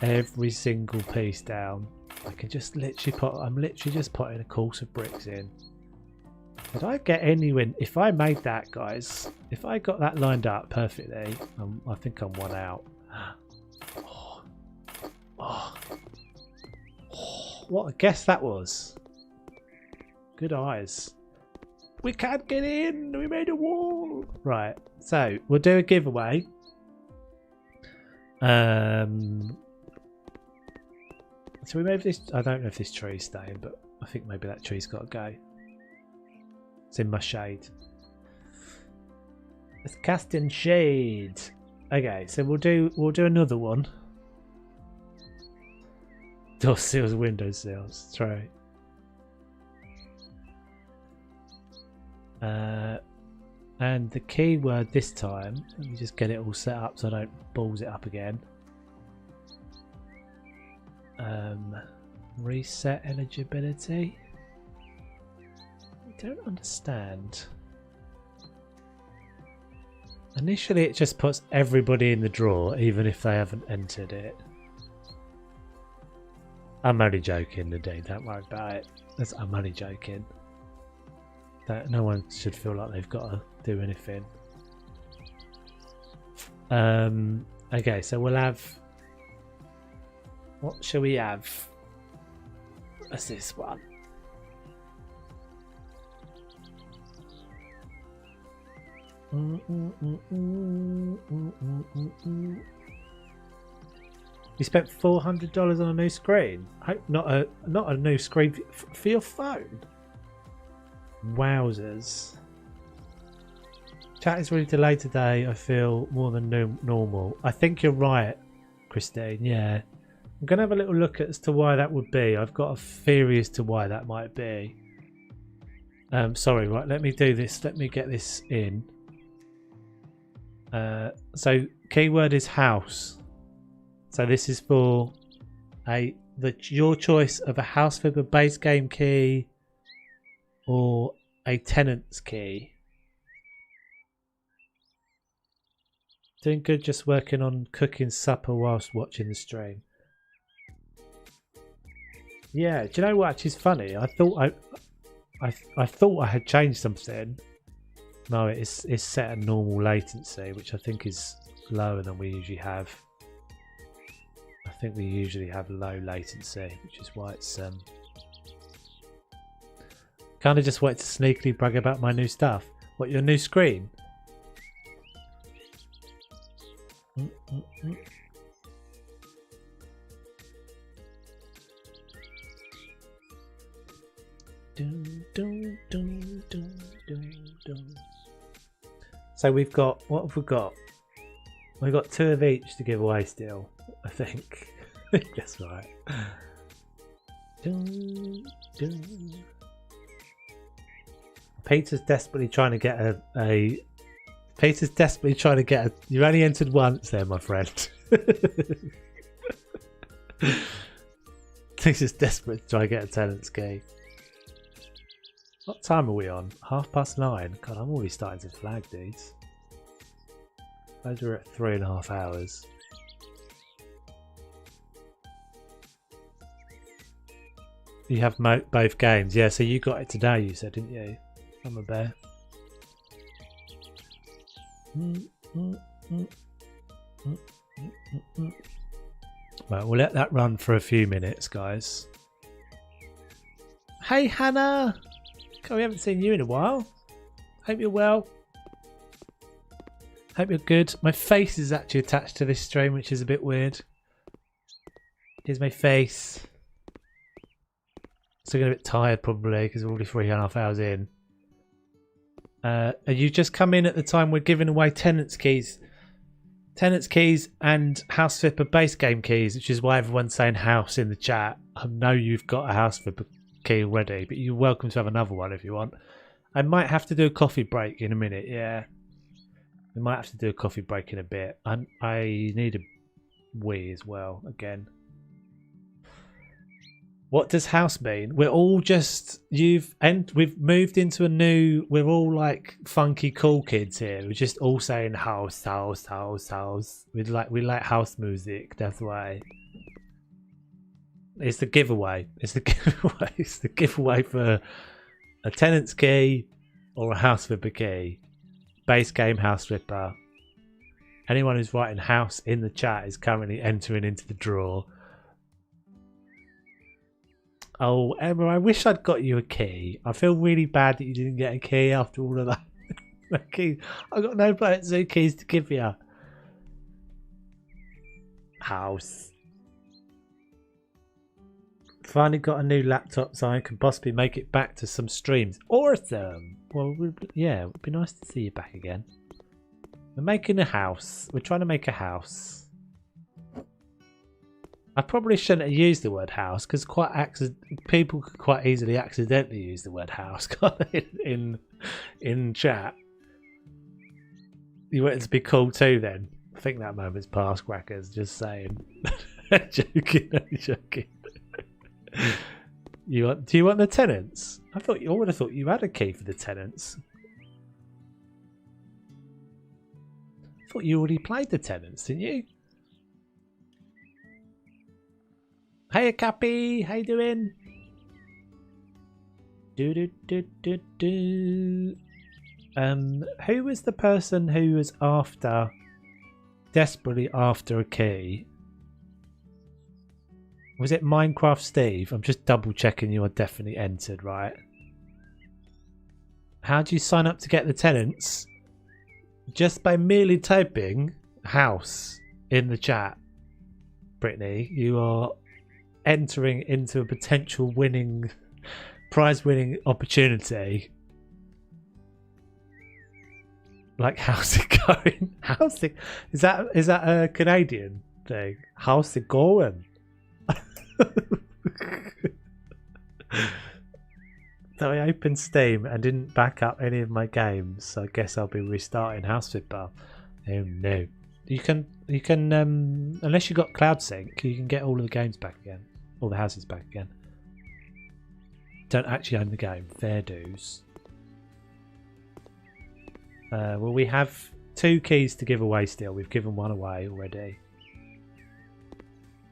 every single piece down. I can just literally I'm literally just putting a course of bricks in. Did I get anywhere? If I made that, guys, if I got that lined up perfectly, I think I'm one out. What a guess that was. Good eyes. We can't get in. We made a wall. Right. So we'll do a giveaway. So we maybe this. I don't know if this tree's staying, but I think maybe that tree's got to go. It's in my shade. It's casting shade. Okay, so we'll do another one. Door seals, window seals. That's right. And the keyword this time, let me just get it all set up so I don't balls it up again. Reset eligibility. I don't understand. Initially it just puts everybody in the draw even if they haven't entered it. I'm only joking, Nadine, don't worry about it. I'm only joking. No one should feel like they've got to do anything. Okay, so we'll have... What shall we have? What's this one? You spent $400 on a new screen? Hope not a new screen for your phone. Wowzers. Chat is really delayed today. I feel more than normal. I think you're right, Christine. Yeah. I'm going to have a little look as to why that would be. I've got a theory as to why that might be. Sorry, right. Let me do this. Let me get this in. So keyword is house. So this is for your choice of a house flipper base game key or a tenant's key. Doing good, just working on cooking supper whilst watching the stream. Yeah, do you know what actually is funny? I thought I had changed something. No, it's set at normal latency, which I think is lower than we usually have. I think we usually have low latency, which is why it's kind of just wanted to sneakily brag about my new stuff. What, your new screen? So we've got, what have we got? We've got 2 of each to give away still, I think. That's right. Peter's desperately trying to get Peter's desperately trying to get a... You only entered once there, my friend. Peter's desperate to try and get a tenant's key. What time are we on? 9:30. God, I'm already starting to flag, dudes. Those are at 3.5 hours. You have both games. Yeah, so you got it today, you said, didn't you? I'm a bear. Right, we'll let that run for a few minutes, guys. Hey, Hannah! God, we haven't seen you in a while. Hope you're well. Hope you're good. My face is actually attached to this stream, which is a bit weird. Here's my face. Still getting a bit tired probably because we're already 3.5 hours in. You just come in at the time we're giving away tenants keys. Tenants keys and House Flipper base game keys, which is why everyone's saying house in the chat. I know you've got a House Flipper key already, but you're welcome to have another one if you want. I might have to do a coffee break in a minute, yeah. We might have to do a coffee break in a bit. I need a wee as well, again. What does house mean? We're all just we've moved into a new. We're all like funky cool kids here. We're just all saying house, house, house, house. We like house music. That's why. It's the giveaway. It's the giveaway. It's the giveaway for a tenant's key or a House Flipper key. Base game House Flipper. Anyone who's writing house in the chat is currently entering into the draw. Oh, Emma, I wish I'd got you a key. I feel really bad that you didn't get a key after all of that. Key. I've got no Planet Zoo keys to give you. House. Finally got a new laptop so I can possibly make it back to some streams. Awesome! Well, yeah, it would be nice to see you back again. We're making a house. We're trying to make a house. I probably shouldn't have used the word house because people could quite easily accidentally use the word house in chat. You want it to be cool too then? I think that moment's past, Crackers. Just saying. Joking. Do you want the tenants? I would have thought you had a key for the tenants. I thought you already played the tenants, didn't you? Hey, Cappy, how you doing? Who was the person who was desperately after a key? Was it Minecraft Steve? I'm just double checking you are definitely entered, right? How do you sign up to get the tenants? Just by merely typing house in the chat, Brittany. You are entering into a potential prize winning opportunity. Like, how's it going? Is that a Canadian thing? How's it going? So I opened Steam and didn't back up any of my games, so I guess I'll be restarting House Flipper. Oh no. You can unless you got Cloud Sync, you can get all of the games back again. All the houses back again. Don't actually own the game. Fair dues. Well, we have 2 keys to give away still. We've given one away already.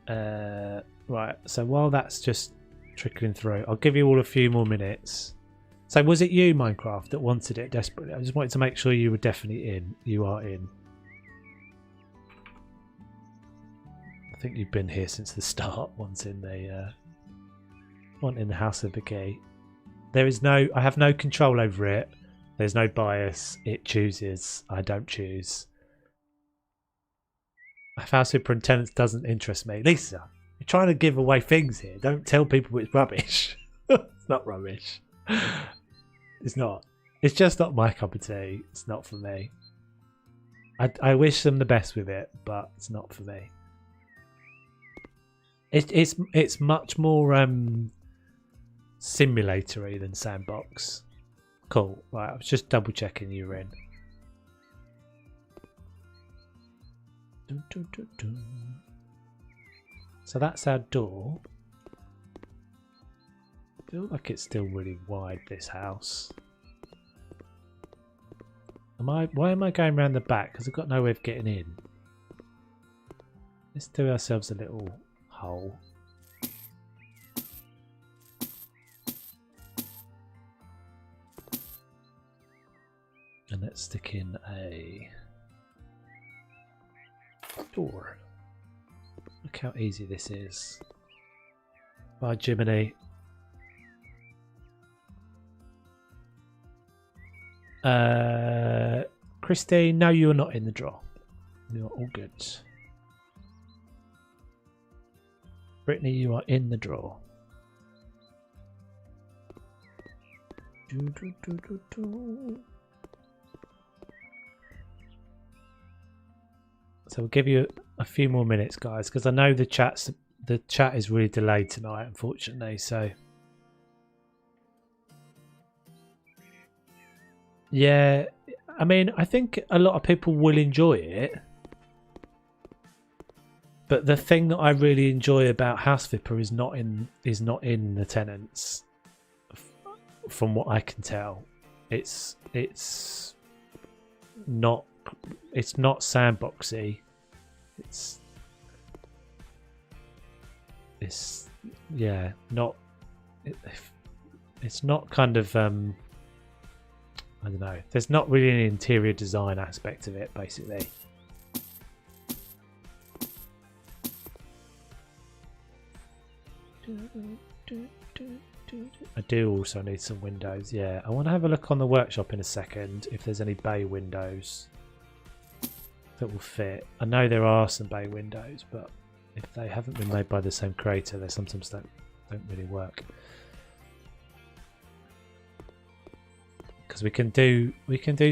Right, so while that's just trickling through, I'll give you all a few more minutes. So was it you, Minecraft, that wanted it desperately? I just wanted to make sure you were definitely in. You are in. I think you've been here since the start, wanting the House of the Key. There is no, I have no control over it. There's no bias. It chooses. I don't choose. House Superintendence doesn't interest me. Lisa, you're trying to give away things here. Don't tell people it's rubbish. It's not rubbish. It's not. It's just not my cup of tea. It's not for me. I wish them the best with it, but it's not for me. It's much more simulatory than sandbox. Cool. Right, I was just double checking you were in. So that's our door. I feel like it's still really wide, this house. Why am I going around the back? Because I've got no way of getting in. Let's do ourselves a little hole. And let's stick in a door. Look how easy this is. Bye, Jiminy. Christine, no, you are not in the draw. You are all good. Brittany, you are in the draw. So we'll give you a few more minutes, guys, because I know the chat is really delayed tonight, unfortunately. So yeah, I mean, I think a lot of people will enjoy it, but the thing that I really enjoy about House Flipper is not in the tenants. From what I can tell, it's not sandboxy. It's yeah, not. It's not kind of I don't know. There's not really an interior design aspect of it, basically. I do also need some windows. Yeah, I want to have a look on the workshop in a second if there's any bay windows that will fit. I know there are some bay windows, but if they haven't been made by the same creator, they sometimes don't really work. Because we can do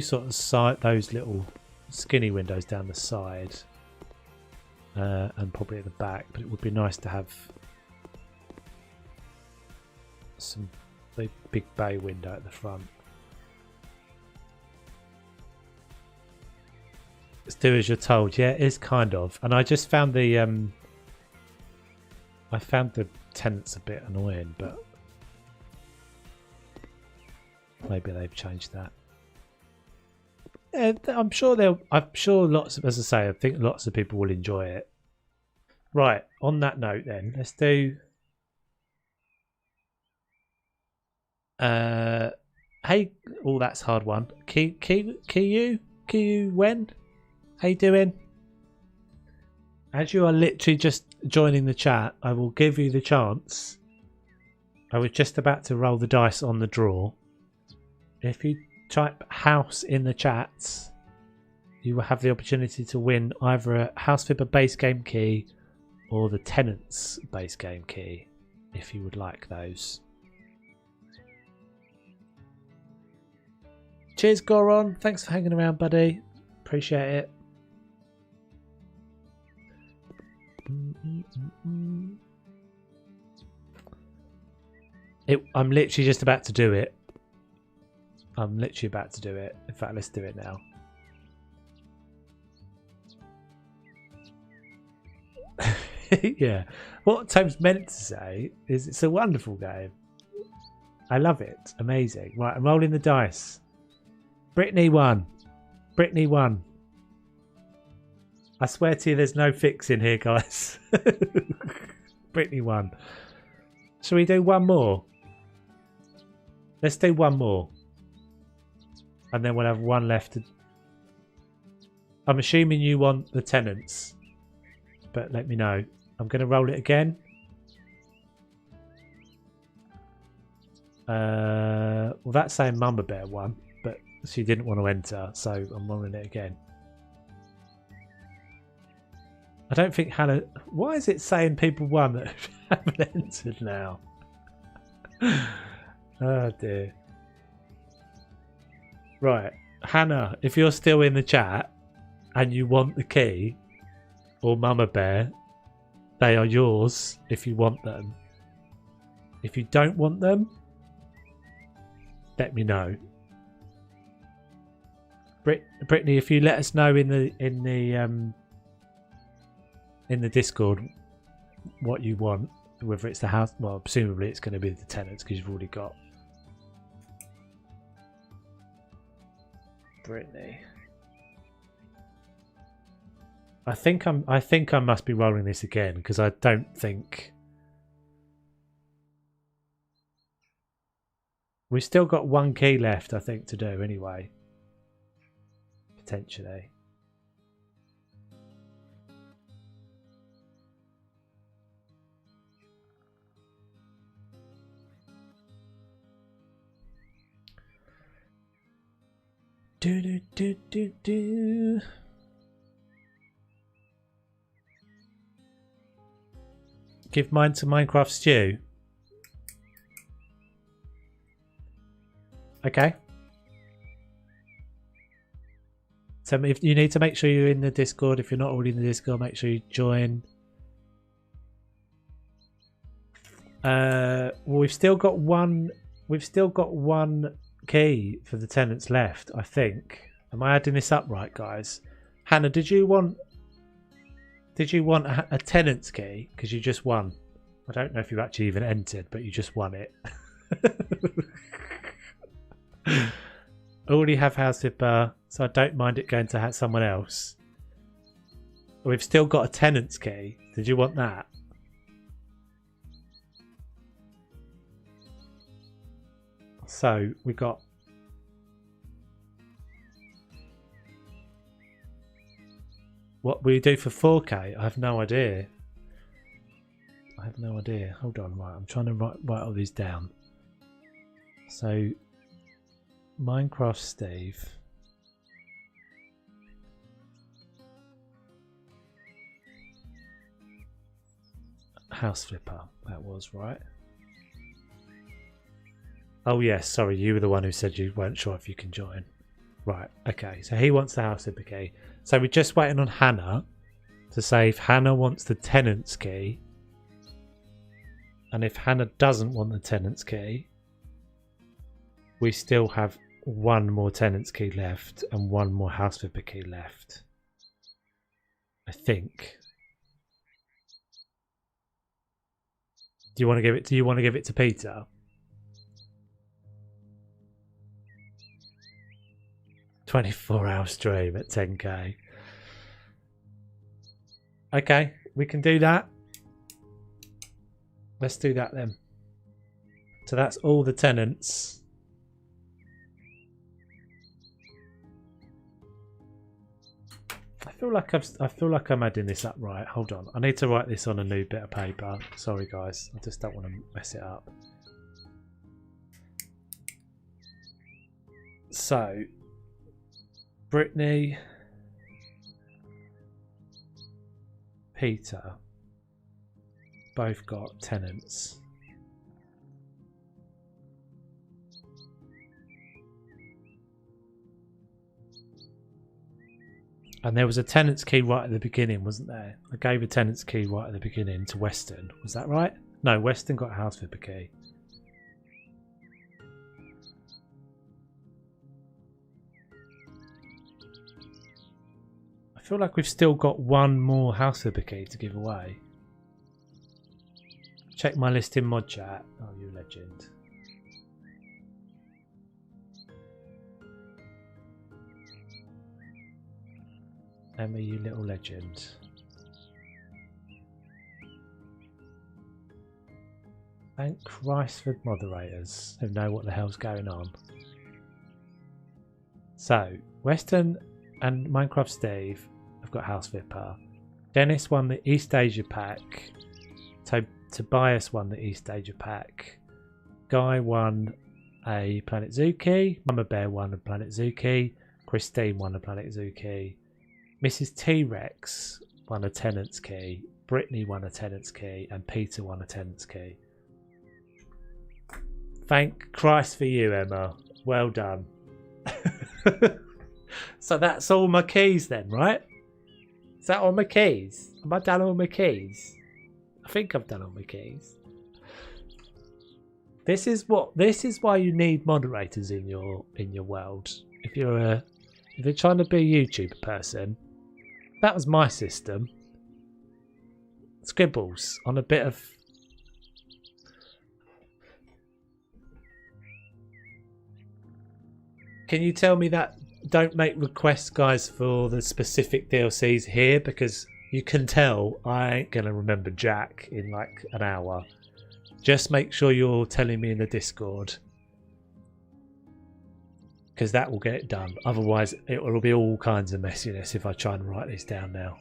sort of those little skinny windows down the side, and probably at the back. But it would be nice to have some big bay window at the front. Let's do as you're told. Yeah, it is kind of. And I just found the tenants a bit annoying, but maybe they've changed that. Yeah, I'm sure lots of, as I say, I think lots of people will enjoy it. Right, on that note then, let's do hey, oh, that's a hard one. Kiyu when? How you doing? As you are literally just joining the chat, I will give you the chance. I was just about to roll the dice on the draw. If you type house in the chat, you will have the opportunity to win either a House Flipper base game key or the Tenants base game key, if you would like those. Cheers, Goron. Thanks for hanging around, buddy. Appreciate it. I'm literally just about to do it. In fact, let's do it now. Yeah. What Tom's meant to say is it's a wonderful game. I love it. Amazing. Right, I'm rolling the dice. Brittany won. Brittany won. I swear to you, there's no fix in here, guys. Brittany won. Shall we do one more? Let's do one more. And then we'll have one left. I'm assuming you want the tenants. But let me know. I'm going to roll it again. Well, that's saying Mama Bear won. But she didn't want to enter. So I'm rolling it again. I don't think Hannah... Why is it saying people won that haven't entered now? Oh dear. Right. Hannah, if you're still in the chat and you want the key, or Mama Bear, they are yours if you want them. If you don't want them, let me know. Brittany, if you let us know in the Discord what you want, whether it's the house, well, presumably it's going to be the tenants because you've already got Brittany. I think I must be rolling this again because I don't think we've still got one key left, I think, to do anyway, potentially. Do. Give mine to Minecraft Stew. Okay. So if you need to make sure you're in the Discord. If you're not already in the Discord, make sure you join. Well, we've still got one. We've still got one key for the tenants left, I think. Am I adding this up right, guys? Hannah, did you want a tenant's key? Because you just won. I don't know if you actually even entered, but you just won it. I already have House Zipper, so I don't mind it going to someone else. We've still got a tenant's key. Did you want that? So we got what we do for 4K. I have no idea. Hold on, right. I'm trying to write all these down. So Minecraft Steve. House Flipper. That was right. Oh yes, sorry, you were the one who said you weren't sure if you can join. Right, okay, so he wants the house flipper key. So we're just waiting on Hannah to say if Hannah wants the tenant's key. And if Hannah doesn't want the tenant's key, we still have one more tenant's key left and one more house flipper key left. I think. Do you want to give it to Peter? $24-hour stream at 10k. Okay, we can do that. Let's do that then. So that's all the tenants. I feel like I'm adding this up right. Hold on. I need to write this on a new bit of paper. Sorry guys. I just don't want to mess it up. So Brittany, Peter, both got tenants. And there was a tenant's key right at the beginning, wasn't there? I gave a tenant's key right at the beginning to Weston. Was that right? No, Weston got a house flipper key. I feel like we've still got one more house flipper key to give away. Check my list in mod chat. Oh, you legend. Emma, you little legend. Thank Christ for moderators who know what the hell's going on. So, Western and Minecraft Steve have got House Vipper. Dennis won the East Asia pack. Tobias won the East Asia pack. Guy won a Planet Zoo key. Mama Bear won a Planet Zoo key. Christine won a Planet Zoo key. Mrs. T-Rex won a Tenant's key. Brittany won a Tenant's key. And Peter won a Tenant's key. Thank Christ for you, Emma. Well done. So that's all my keys then, right? Is that all my keys? Have I done all my keys? I think I've done all my keys. This is why you need moderators in your world. If you're trying to be a YouTuber person, that was my system. Scribbles on a bit of. Can you tell me that? Don't make requests, guys, for the specific DLCs here, because you can tell I ain't gonna remember Jack in like an hour. Just make sure you're telling me in the Discord, because that will get it done. Otherwise, it will be all kinds of messiness if I try and write this down now.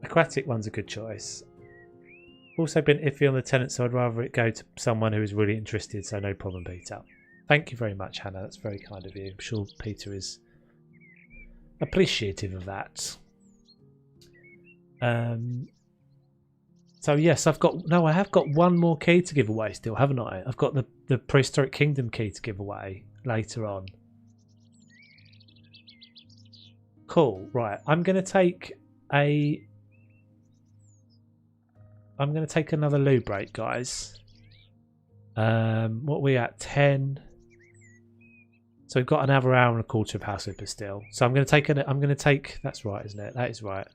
Aquatic one's a good choice. Also been iffy on the tenant, so I'd rather it go to someone who is really interested, so no problem, Peter. Thank you very much, Hannah. That's very kind of you. I'm sure Peter is appreciative of that. So yes, I have got one more key to give away still, haven't I? I've got the Prehistoric Kingdom key to give away later on. Cool. Right. I'm gonna take another loo break, guys. What are we at? 10. So we've got another hour and a quarter of House Vipper still. So I'm going to take. That's right, isn't it? That is right.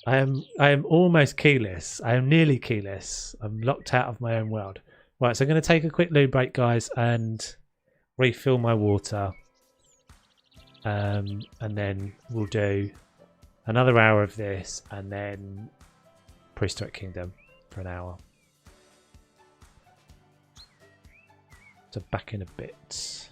I am almost keyless. I am nearly keyless. I'm locked out of my own world. Right. So I'm going to take a quick loo break, guys, and refill my water. And then we'll do another hour of this, and then Prehistoric Kingdom for an hour. So back in a bit.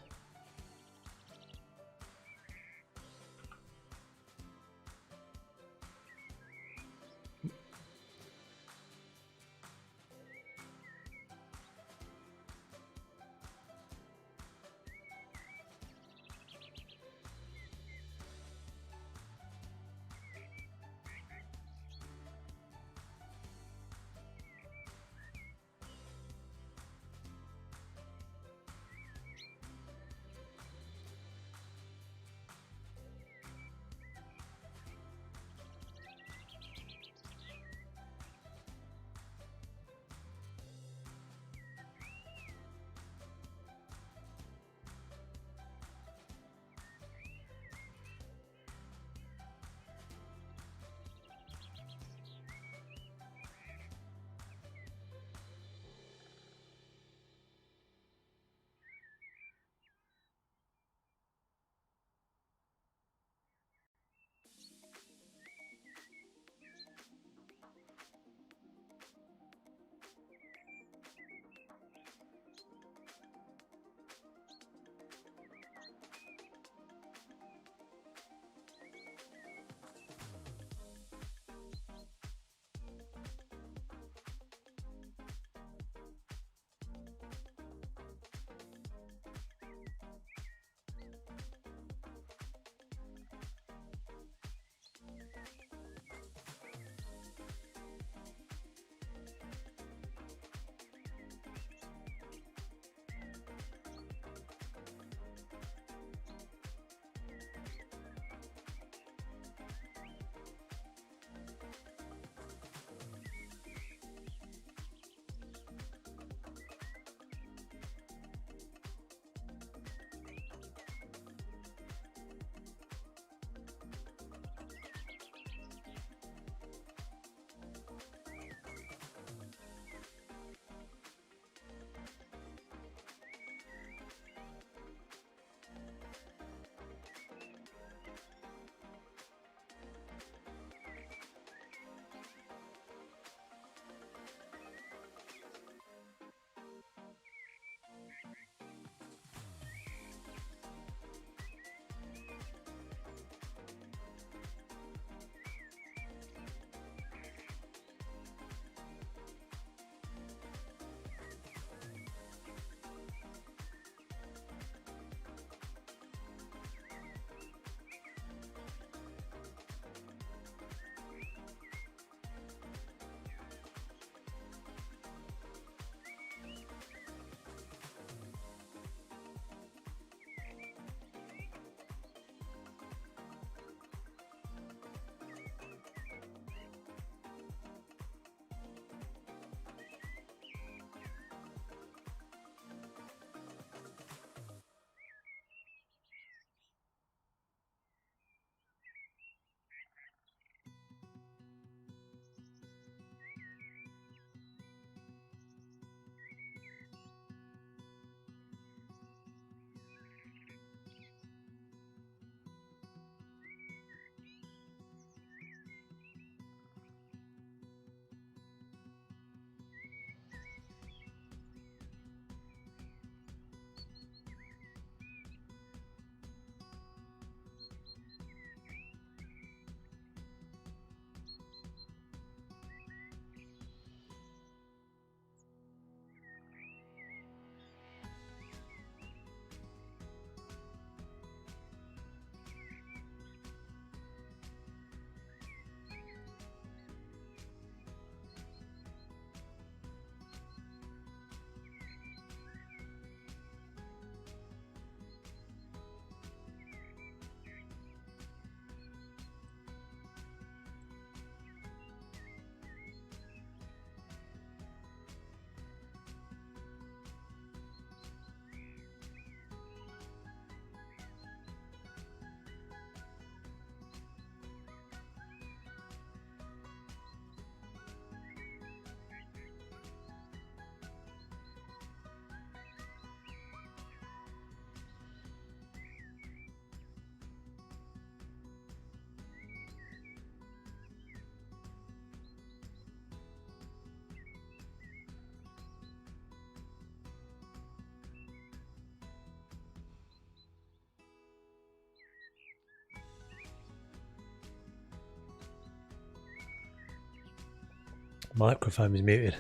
Microphone is muted.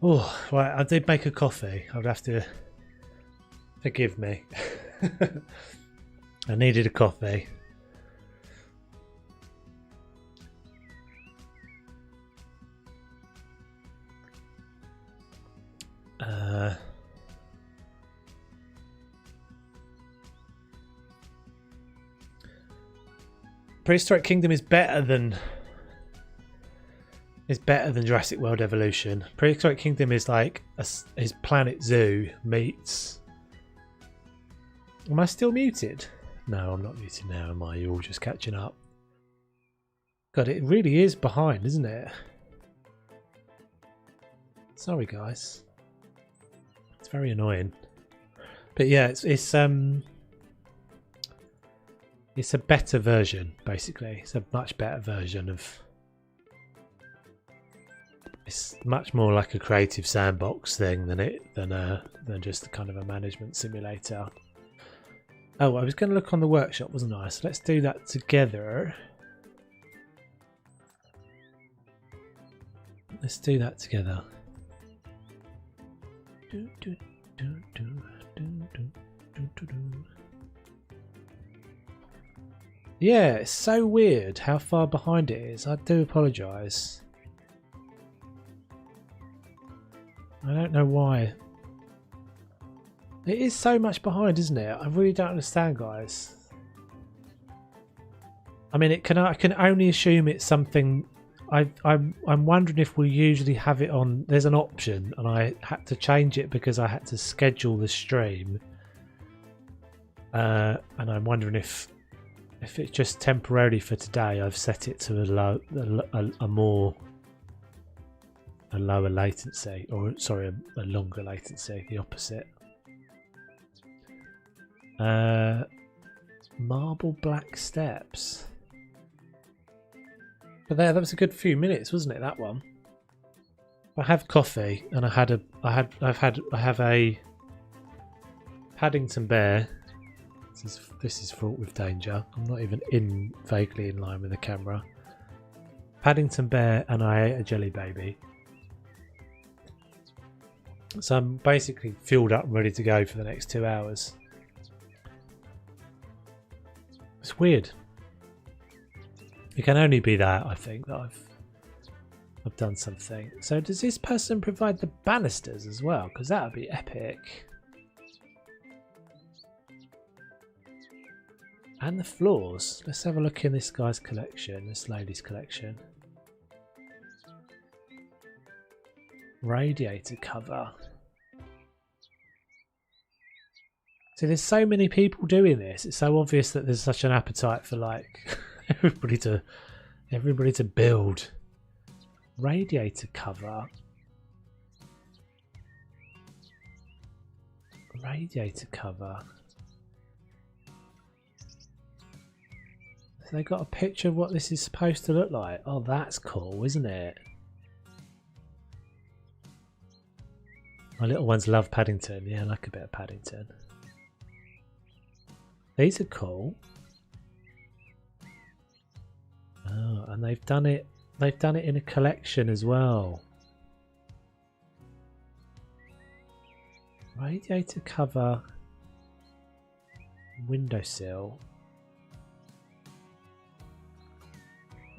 Oh, right, I did make a coffee. I'd have to forgive me. I needed a coffee. Prehistoric Kingdom is better than Jurassic World Evolution. Prehistoric Kingdom is like is Planet Zoo meets. Am I still muted? No, I'm not muted now, am I? You're all just catching up. God, it really is behind, isn't it? Sorry, guys. It's very annoying. But yeah, it's a better version, basically. It's a much better version of. It's much more like a creative sandbox thing than just kind of a management simulator. Oh, I was going to look on the workshop, wasn't I? So let's do that together. Let's do that together. Yeah, it's so weird how far behind it is. I do apologise. I don't know why. It is so much behind, isn't it? I really don't understand, guys. I mean, I can only assume it's something. I'm wondering if we usually have it on. There's an option, and I had to change it because I had to schedule the stream. And I'm wondering if it's just temporarily for today. I've set it to a lower latency, or sorry, a longer latency, the opposite. Marble black steps. But that was a good few minutes, wasn't it? That one. I have coffee, and I have a Paddington Bear. This is fraught with danger. I'm not even vaguely in line with the camera. Paddington Bear, and I ate a jelly baby. So I'm basically filled up and ready to go for the next 2 hours. It's weird. It can only be that, I think, that I've done something. So does this person provide the banisters as well? Because that would be epic. And the floors. Let's have a look in this guy's collection, this lady's collection. Radiator cover. See, there's so many people doing this. It's so obvious that there's such an appetite for like everybody to build. Radiator cover. Radiator cover. So they got a picture of what this is supposed to look like. Oh, that's cool, isn't it? My little ones love Paddington. Yeah, I like a bit of Paddington. These are cool. Oh, and they've done it in a collection as well. Radiator cover. Windowsill.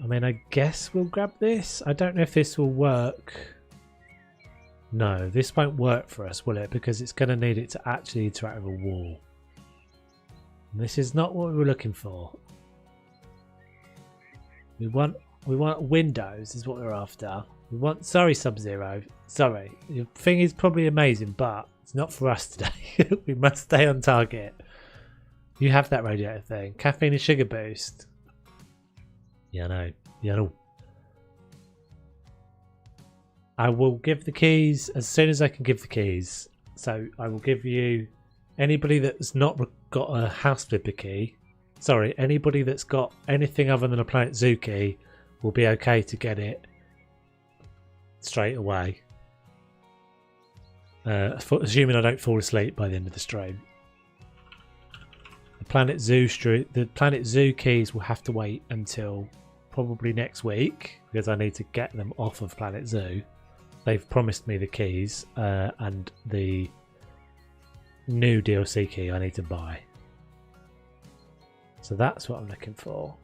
I mean, I guess we'll grab this. I don't know if this will work. No, this won't work for us, will it? Because it's going to need it to actually interact with a wall. And this is not what we were looking for. We want windows is what we're after. We want, sorry Sub-Zero, sorry. Your thing is probably amazing, but it's not for us today. We must stay on target. You have that radiator thing. Caffeine and sugar boost. Yeah, I know. Yeah, I know. I will give the keys as soon as I can give the keys. So I will give you anybody that's not got a house flipper key. Sorry, anybody that's got anything other than a Planet Zoo key will be okay to get it straight away. Assuming I don't fall asleep by the end of the stream. The Planet Zoo keys will have to wait until probably next week because I need to get them off of Planet Zoo. They've promised me the keys and the new DLC key I need to buy. So that's what I'm looking for.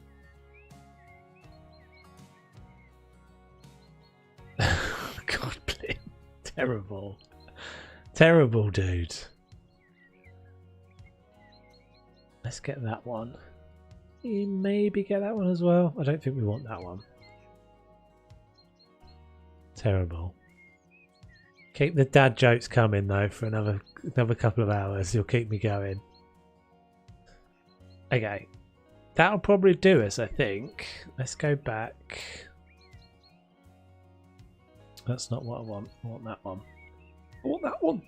God, please. Terrible. Terrible, dude. Let's get that one. You maybe get that one as well. I don't think we want that one. Terrible. Keep the dad jokes coming though for another couple of hours. You'll keep me going. Okay. That'll probably do us, I think. Let's go back. That's not what I want. I want that one. I want that one.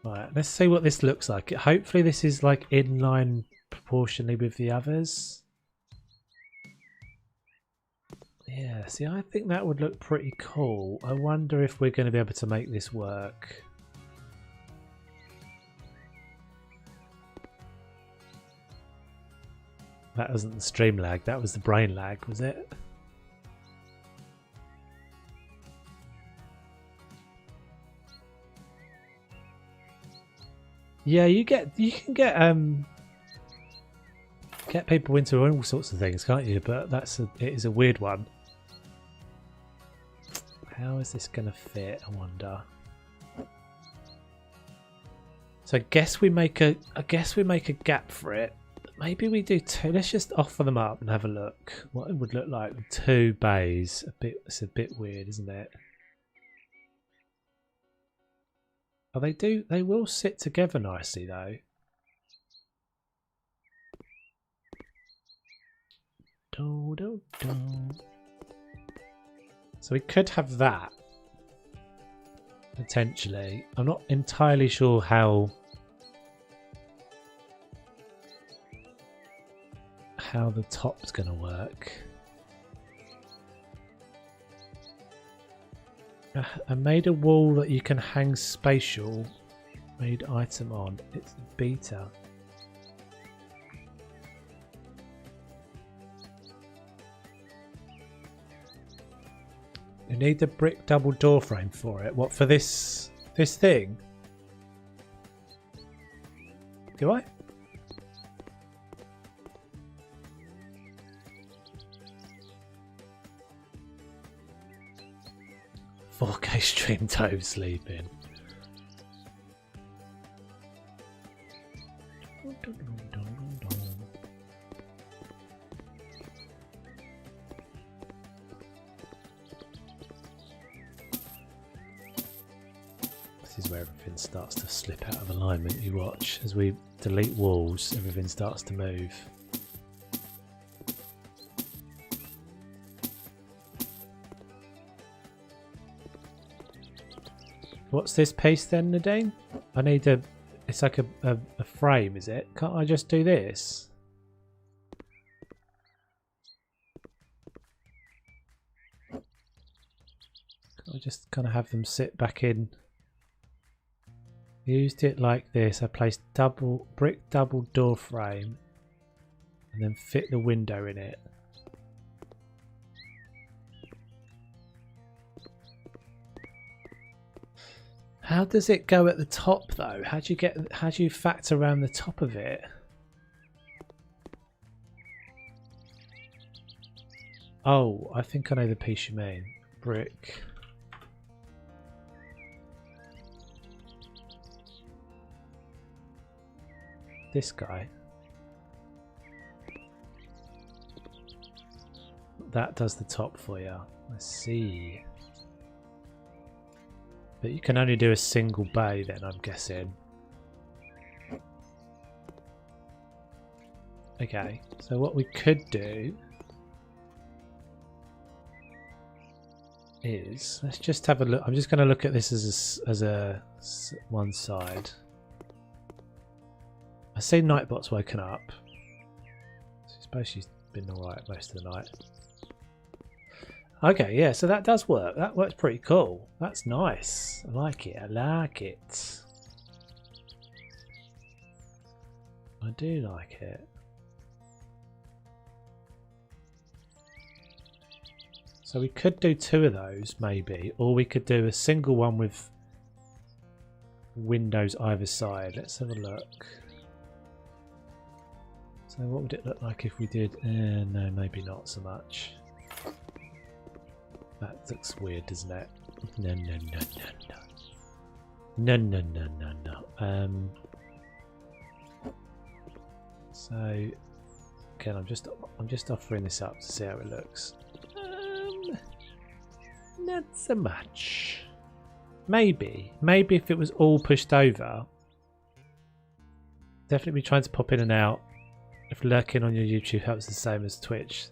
Right, let's see what this looks like. Hopefully this is like in line proportionally with the others. Yeah, see, I think that would look pretty cool. I wonder if we're going to be able to make this work. That wasn't the stream lag, that was the brain lag, was it? Yeah, you can get people into all sorts of things, can't you? But it is a weird one. How is this going to fit? I wonder. So I guess we make a gap for it. Maybe we do two. Let's just offer them up and have a look. What it would look like with two bays. It's a bit weird, isn't it? Oh, they will sit together nicely though. So we could have that potentially. I'm not entirely sure how the top's going to work. I made a wall that you can hang spatial. Made item on. It's beta. You need the brick double door frame for it. What, for this thing? Do I? "4K stream Tove sleeping." This is where everything starts to slip out of alignment. You watch as we delete walls, everything starts to move. What's this piece then, Nadine? I need it's like a frame, is it? Can't I just do this? Can't I just kind of have them sit back in? Used it like this. I placed brick double door frame and then fit the window in it. How does it go at the top though? How do you factor around the top of it? Oh, I think I know the piece you mean. Brick. This guy. That does the top for you. I see. But you can only do a single bay then, I'm guessing. Okay, so what we could do is, let's just have a look. I'm just going to look at this as a one side. I see Nightbot's woken up. I suppose she's been alright most of the night. Okay, yeah, so that does work. That works pretty cool. That's nice. I like it. I like it. I do like it. So we could do 2 of those maybe, or we could do a single one with windows either side. Let's have a look. So what would it look like if we did... no, maybe not so much. That looks weird, doesn't it? No, no, no, no, no. No, no, no, no, no. So again, I'm just offering this up to see how it looks. Not so much. Maybe if it was all pushed over. Definitely be trying to pop in and out. If lurking on your YouTube helps the same as Twitch,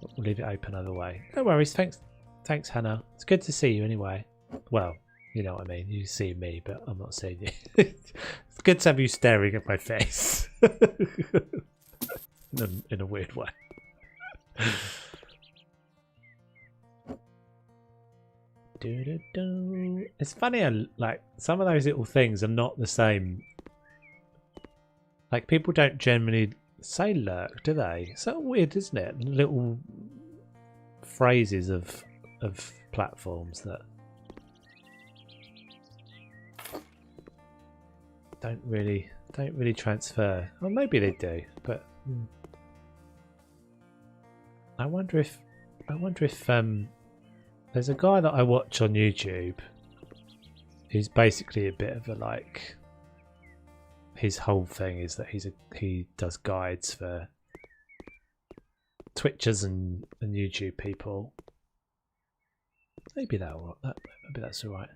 we'll leave it open either way. No worries. Thanks, Hannah. It's good to see you anyway. Well, you know what I mean. You see me, but I'm not seeing you. It's good to have you staring at my face in a weird way. It's funny, like some of those little things are not the same. Like people don't generally say lurk, do they? So weird, isn't it? Little phrases of platforms that don't really transfer. Or maybe they do, but I wonder if there's a guy that I watch on YouTube who's basically a bit of a like. His whole thing is that he does guides for Twitchers and YouTube people. Maybe that's all right.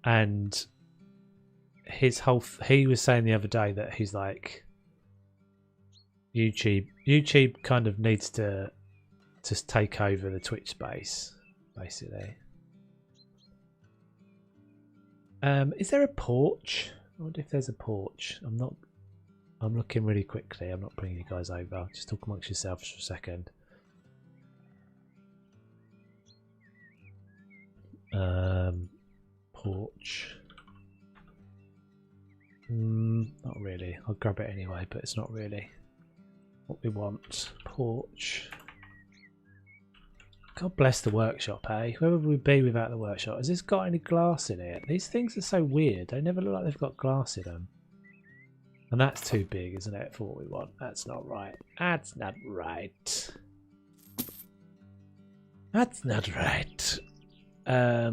And he was saying the other day that he's like YouTube kind of needs to just take over the Twitch space, basically. Is there a porch? I wonder if there's a porch. I'm looking really quickly. I'm not bringing you guys over. Just talk amongst yourselves for a second. Porch. Not really. I'll grab it anyway, but it's not really what we want. Porch. God bless the workshop, eh? Where would we be without the workshop? Has this got any glass in it? These things are so weird. They never look like they've got glass in them. And that's too big, isn't it, for what we want? That's not right. That's not right. That's not right. I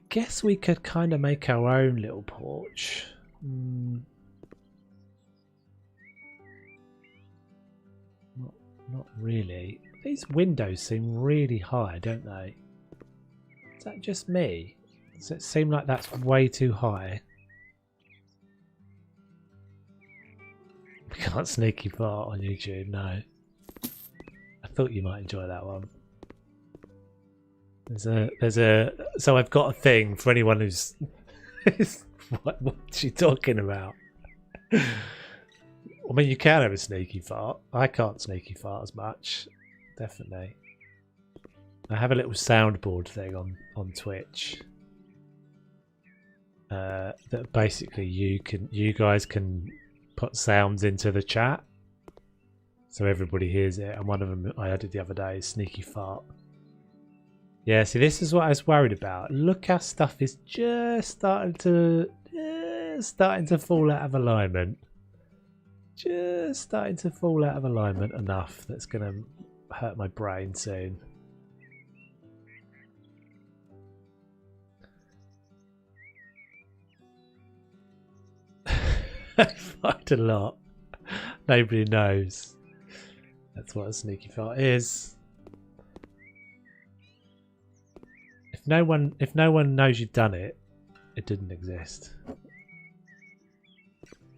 guess we could kind of make our own little porch. Not really. These windows seem really high, don't they? Is that just me? Does it seem like that's way too high? We can't sneaky fart on YouTube, no. I thought you might enjoy that one. So I've got a thing for anyone who's what's she talking about? I mean, you can have a sneaky fart. I can't sneaky fart as much. Definitely. I have a little soundboard thing on Twitch. That basically you guys can put sounds into the chat, so everybody hears it. And one of them I added the other day is sneaky fart. Yeah, see, this is what I was worried about. Look how stuff is just starting to fall out of alignment. Just starting to fall out of alignment enough that's going to hurt my brain soon. I fight a lot. Nobody knows. That's what a sneaky fart is. If no one knows you've done it, it didn't exist.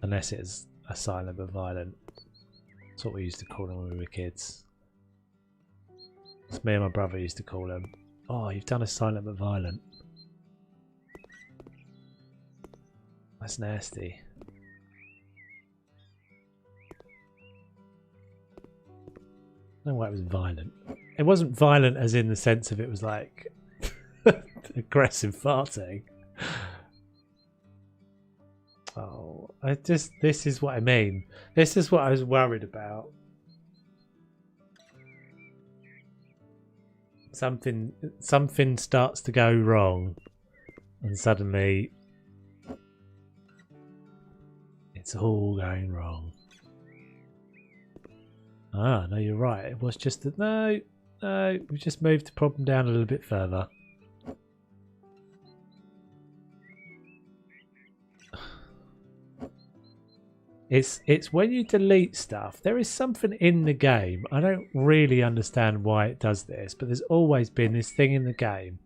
Unless it's a silent but violent. That's what we used to call them when we were kids. It's me and my brother used to call them. Oh, you've done a silent but violent. That's nasty. I don't know why it was violent. It wasn't violent as in the sense of it was like aggressive farting. Oh, this is what I mean. This is what I was worried about. something starts to go wrong, and suddenly it's all going wrong. Ah, no, you're right. It was just that. No, we just moved the problem down a little bit further. It's when you delete stuff. There is something in the game. I don't really understand why it does this, but there's always been this thing in the game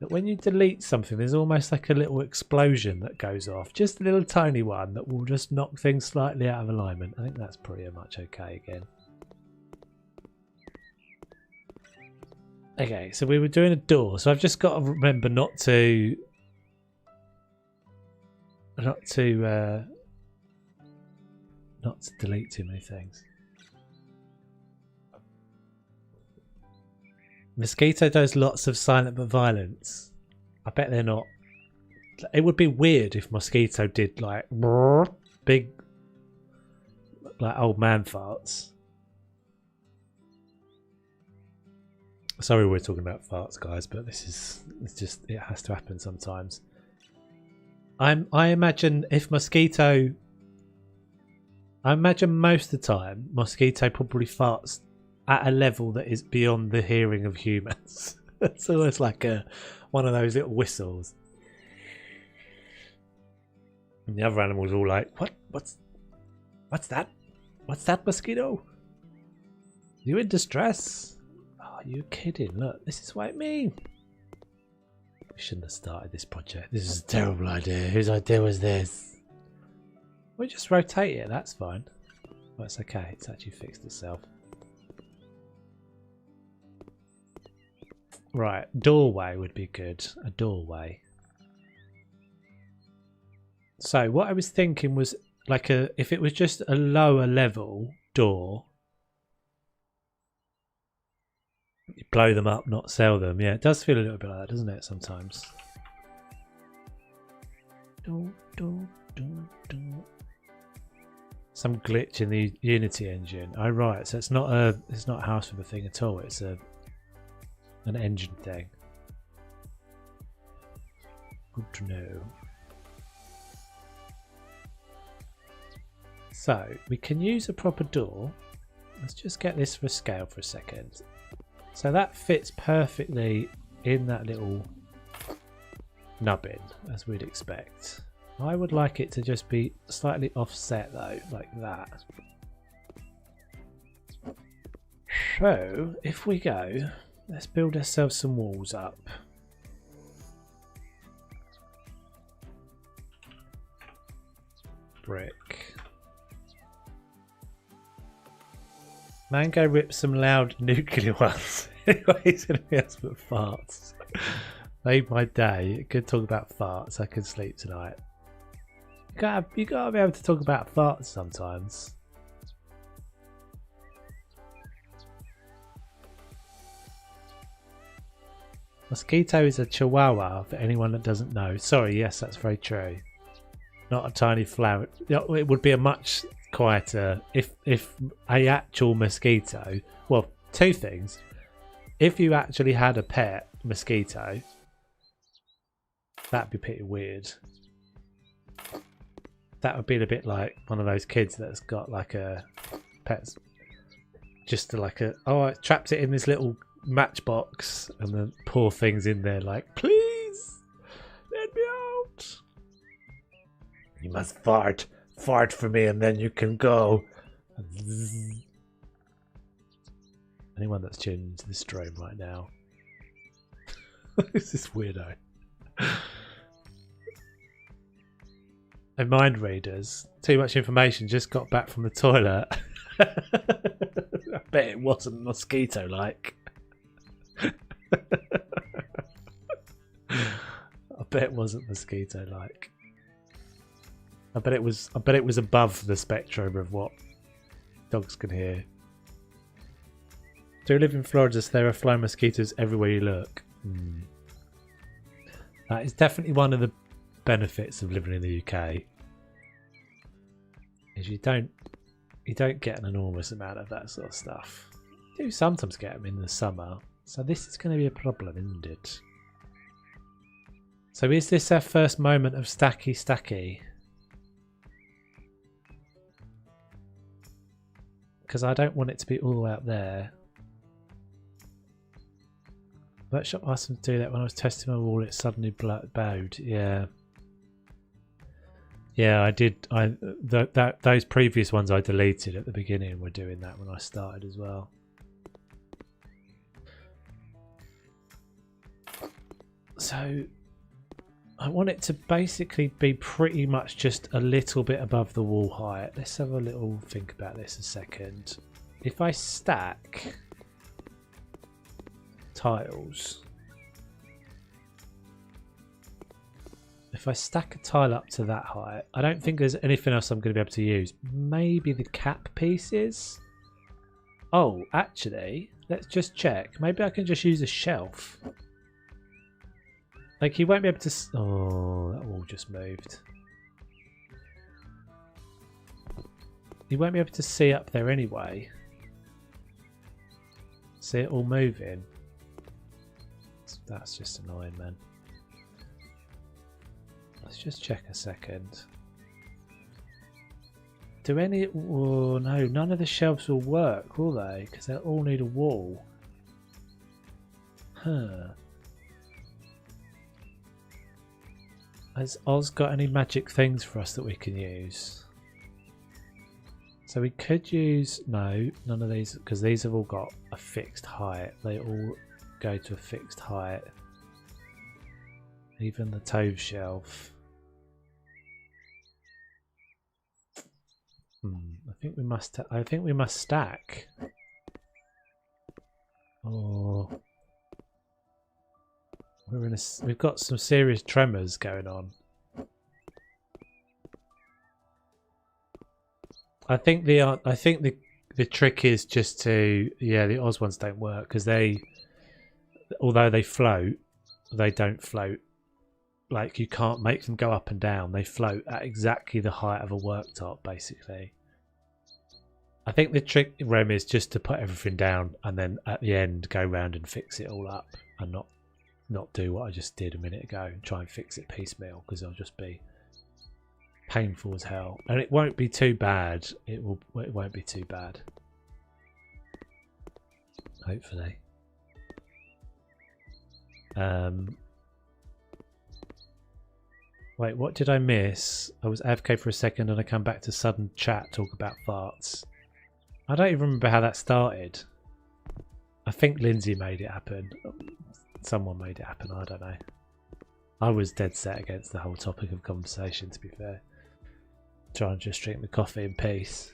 that when you delete something, there's almost like a little explosion that goes off. Just a little tiny one that will just knock things slightly out of alignment. I think that's pretty much okay again. Okay, so we were doing a door. So I've just got to remember not to delete too many things. Mosquito does lots of silent but violence. I bet they're not. It would be weird if Mosquito did like big, like old man farts. Sorry we're talking about farts, guys, but it's just, it has to happen sometimes. I imagine if Mosquito, I imagine most of the time Mosquito probably farts at a level that is beyond the hearing of humans. It's almost like one of those little whistles. And the other animals are all like, what's that? What's that, Mosquito? You in distress? Oh, you kidding? Look, this is what I mean. We shouldn't have started this project. This is a terrible idea. Whose idea was this? We just rotate it, that's fine. Oh, it's okay, it's actually fixed itself. Right, doorway would be good. A doorway. So what I was thinking was like if it was just a lower level door, you blow them up, not sell them. Yeah, it does feel a little bit like that, doesn't it, sometimes? Some glitch in the Unity engine. Oh right, so it's not a house with a thing at all, it's an engine thing. Good to know. So we can use a proper door. Let's just get this for scale for a second. So that fits perfectly in that little nubbin, as we'd expect. I would like it to just be slightly offset though, like that. So if we go, let's build ourselves some walls up. Brick. Mango rips some loud nuclear ones. Anyways, anything else but farts. Made my day. Good talk about farts. I can sleep tonight. You gotta be able to talk about farts sometimes. Mosquito is a chihuahua for anyone that doesn't know. Sorry, yes, that's very true. Not a tiny flower. It would be a much quieter if a actual mosquito. Well, two things. If you actually had a pet mosquito, that'd be pretty weird. That would be a bit like one of those kids that's got like a pet, just like a, oh, it traps it in this little matchbox and then poor thing's in there like, please let me out. You must fart for me and then you can go. Anyone that's tuning into the stream right now, who's this weirdo? And mind readers, too much information, just got back from the toilet. I bet it wasn't mosquito like. I bet it wasn't mosquito like. I bet it was above the spectrum of what dogs can hear. Do you live in Florida? So there are flying mosquitoes everywhere you look. That is definitely one of the benefits of living in the UK. Is you don't get an enormous amount of that sort of stuff. You do sometimes get them in the summer, So this is going to be a problem, isn't it? So is this our first moment of stacky? Because I don't want it to be all out there. Workshop asked them to do that when I was testing my wall. It suddenly bowed. Yeah. Yeah, I did. Those previous ones I deleted at the beginning were doing that when I started as well. So I want it to basically be pretty much just a little bit above the wall height. Let's have a little think about this a second. If I stack tiles, if I stack a tile up to that height, I don't think there's anything else I'm going to be able to use. Maybe the cap pieces? Oh, actually, let's just check. Maybe I can just use a shelf. Like, you won't be able to... Oh, that wall just moved. You won't be able to see up there anyway. See it all moving? That's just annoying, man. Let's just check a second. Do any... Oh, no, none of the shelves will work, will they? Because they'll all need a wall. Huh. Has Oz got any magic things for us that we can use? So we could use... No, none of these, because these have all got a fixed height. They all go to a fixed height. Even the Tove shelf. I think we must stack. Oh. We've got some serious tremors going on. I think the trick is just to the Oz ones don't work because although they float, they don't float. Like, you can't make them go up and down. They float at exactly the height of a worktop, basically. I think the trick, Rem, is just to put everything down and then at the end go round and fix it all up and not do what I just did a minute ago and try and fix it piecemeal, because it'll just be painful as hell. And it won't be too bad. It won't be too bad. Hopefully. Wait, what did I miss? I was AFK for a second and I come back to sudden chat talk about farts. I don't even remember how that started. I think Lindsay made it happen. Someone made it happen, I don't know. I was dead set against the whole topic of conversation, to be fair. Try and just drink my coffee in peace.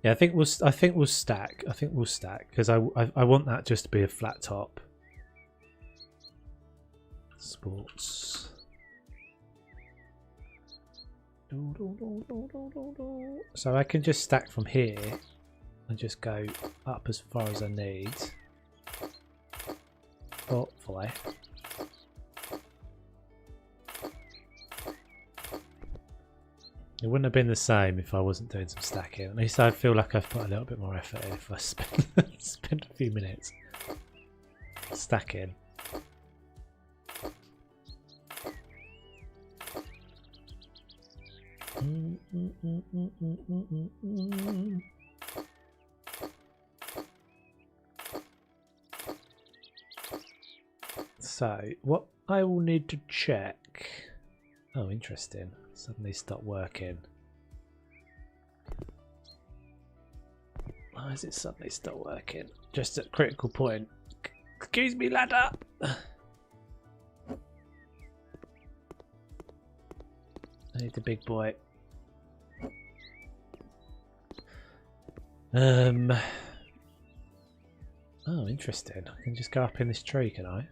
Yeah, I think we'll stack. I think we'll stack because I want that just to be a flat top. Sports. So I can just stack from here and just go up as far as I need. Hopefully. It wouldn't have been the same if I wasn't doing some stacking. At least I feel like I've put a little bit more effort in if I spend a few minutes stacking. So, what I will need to check... Oh, interesting. Suddenly stopped working. Why has it suddenly stopped working? Just at a critical point. Excuse me, ladder! I need the big boy. Oh, interesting. I can just go up in this tree, can I?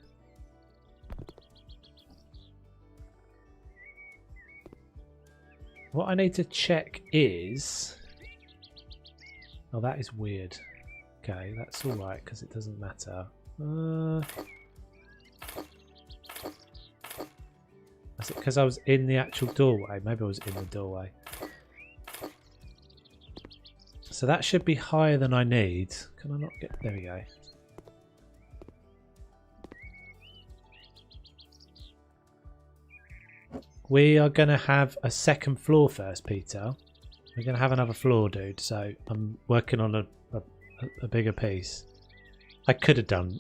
What I need to check is... Oh, that is weird. Okay, that's alright because it doesn't matter. I Is it because I was in the actual doorway? Maybe I was in the doorway. So that should be higher than I need. Can I not get... There we go. We are going to have a second floor first, Peter. We're going to have another floor, dude. So I'm working on a bigger piece. I could have done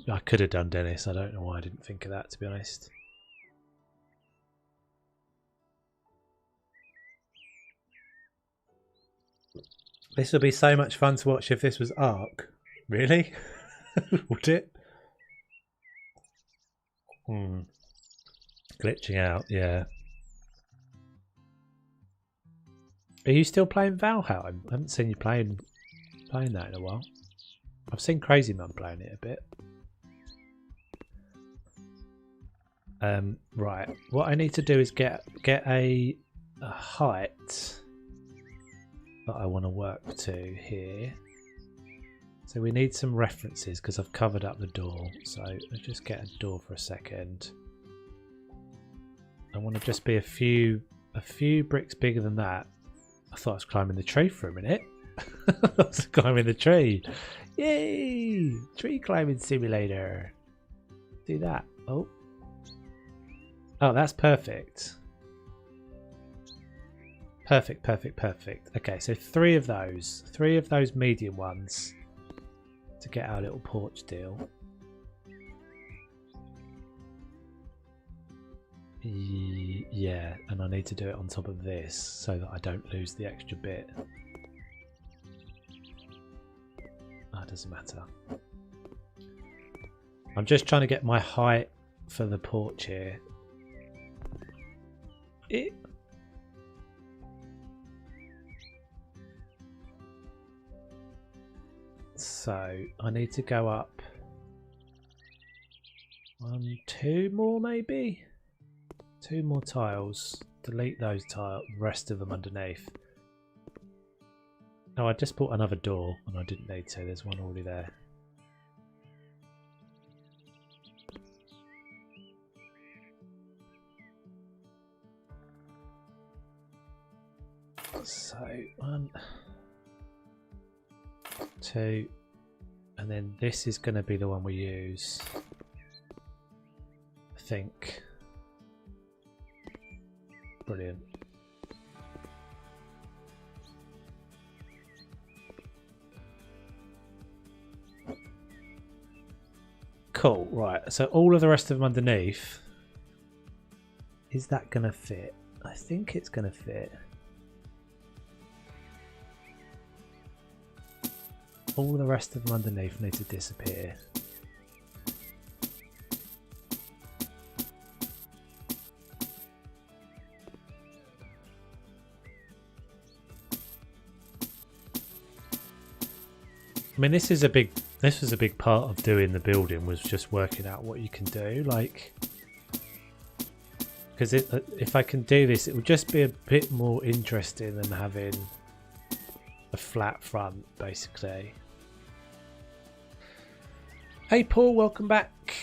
Dennis. I don't know why I didn't think of that, to be honest. This would be so much fun to watch if this was Ark. Really? Would it? Glitching out, yeah. Are you still playing Valheim? I haven't seen you playing that in a while. I've seen Crazy Mum playing it a bit. Right. What I need to do is get a height that I want to work to here. So we need some references because I've covered up the door. So let's just get a door for a second. I want to just be a few bricks bigger than that. I thought I was climbing the tree for a minute. I was climbing the tree. Yay! Tree climbing simulator. Do that. Oh, that's perfect. Perfect. Okay, so three of those medium ones to get our little porch deal. Yeah, and I need to do it on top of this so that I don't lose the extra bit. That doesn't matter. I'm just trying to get my height for the porch here. So I need to go up 1, 2 more maybe? 2 more tiles. Delete those tiles, rest of them underneath. Oh, I just bought another door and I didn't need to. There's one already there. So 1, 2, and then this is going to be the one we use. I think. Brilliant. Cool, right, so all of the rest of them underneath, is that going to fit? I think it's going to fit. All the rest of them underneath need to disappear. I mean, this was a big part of doing the building, was just working out what you can do, like, because if I can do this, it will just be a bit more interesting than having a flat front, basically. Hey Paul, welcome back.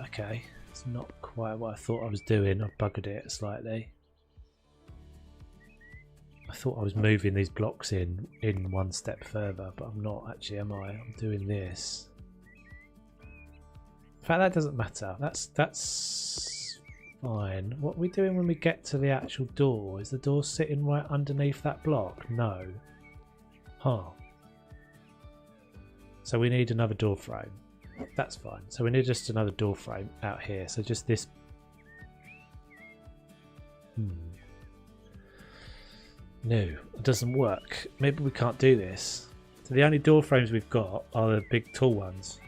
Okay, it's not quite what I thought I was doing. I've buggered it slightly. I thought I was moving these blocks in one step further, but I'm not actually, am I? I'm doing this. In fact, that doesn't matter. That's fine. What are we doing when we get to the actual door? Is the door sitting right underneath that block? No. Huh. So we need another door frame. That's fine. So we need just another door frame out here. So just this. No, it doesn't work. Maybe we can't do this. So the only door frames we've got are the big tall ones.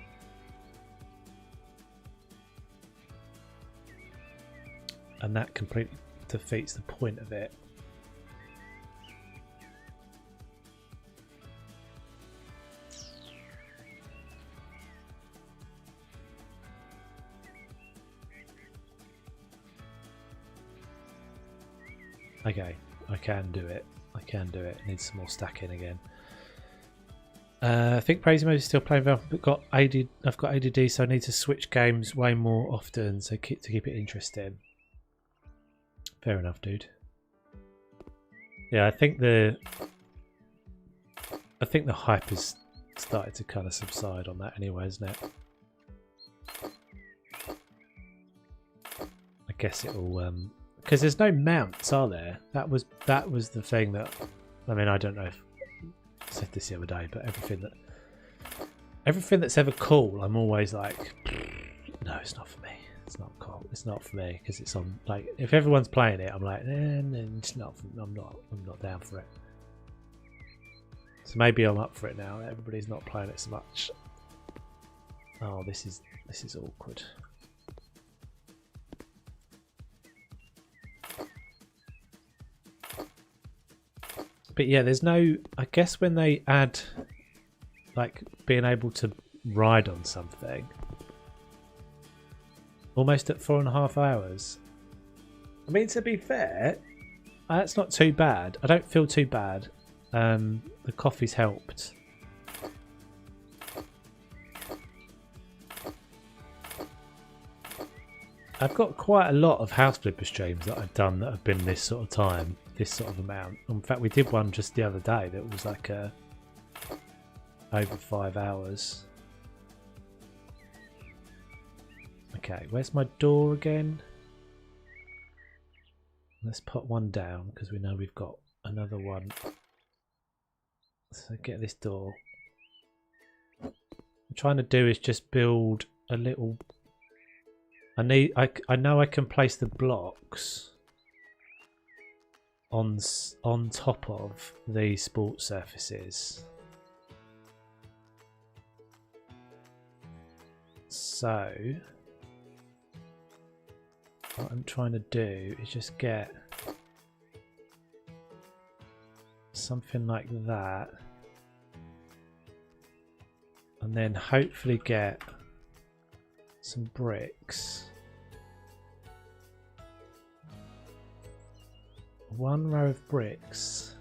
And that completely defeats the point of it. Okay, I can do it. I can do it. Need some more stacking again. I think Crazy Mode is still playing well. I've got ADD, so I need to switch games way more often to keep it interesting. Fair enough, dude. Yeah, I think the hype has started to kind of subside on that anyway, isn't it? I guess it will, because there's no mounts, are there? That was the thing that, I mean, I don't know if I said this the other day, but everything that's ever cool, I'm always like, no, it's not for me. It's not cool. It's not for me because it's on. Like, if everyone's playing it, I'm like, it's not. I'm not down for it. So maybe I'm up for it now. Everybody's not playing it so much. Oh, this is awkward. But yeah, there's no. I guess when they add, like, being able to ride on something. Almost at 4.5 hours. I mean, to be fair, that's not too bad. I don't feel too bad. The coffee's helped. I've got quite a lot of house flipper streams that I've done that have been this sort of time, this sort of amount. In fact, we did one just the other day that was like over 5 hours. Okay, where's my door again? Let's put one down because we know we've got another one. So get this door. What I'm trying to do is just build a little. I know I can place the blocks on top of the sports surfaces. So what I'm trying to do is just get something like that, and then hopefully get some bricks. One row of bricks.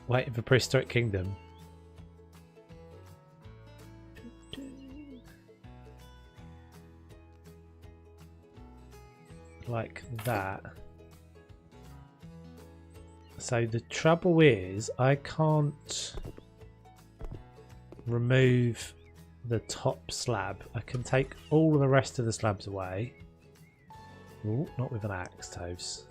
Waiting for Prehistoric Kingdom. Like that. So the trouble is I can't remove the top slab. I can take all of the rest of the slabs away. Ooh, not with an axe, Toves.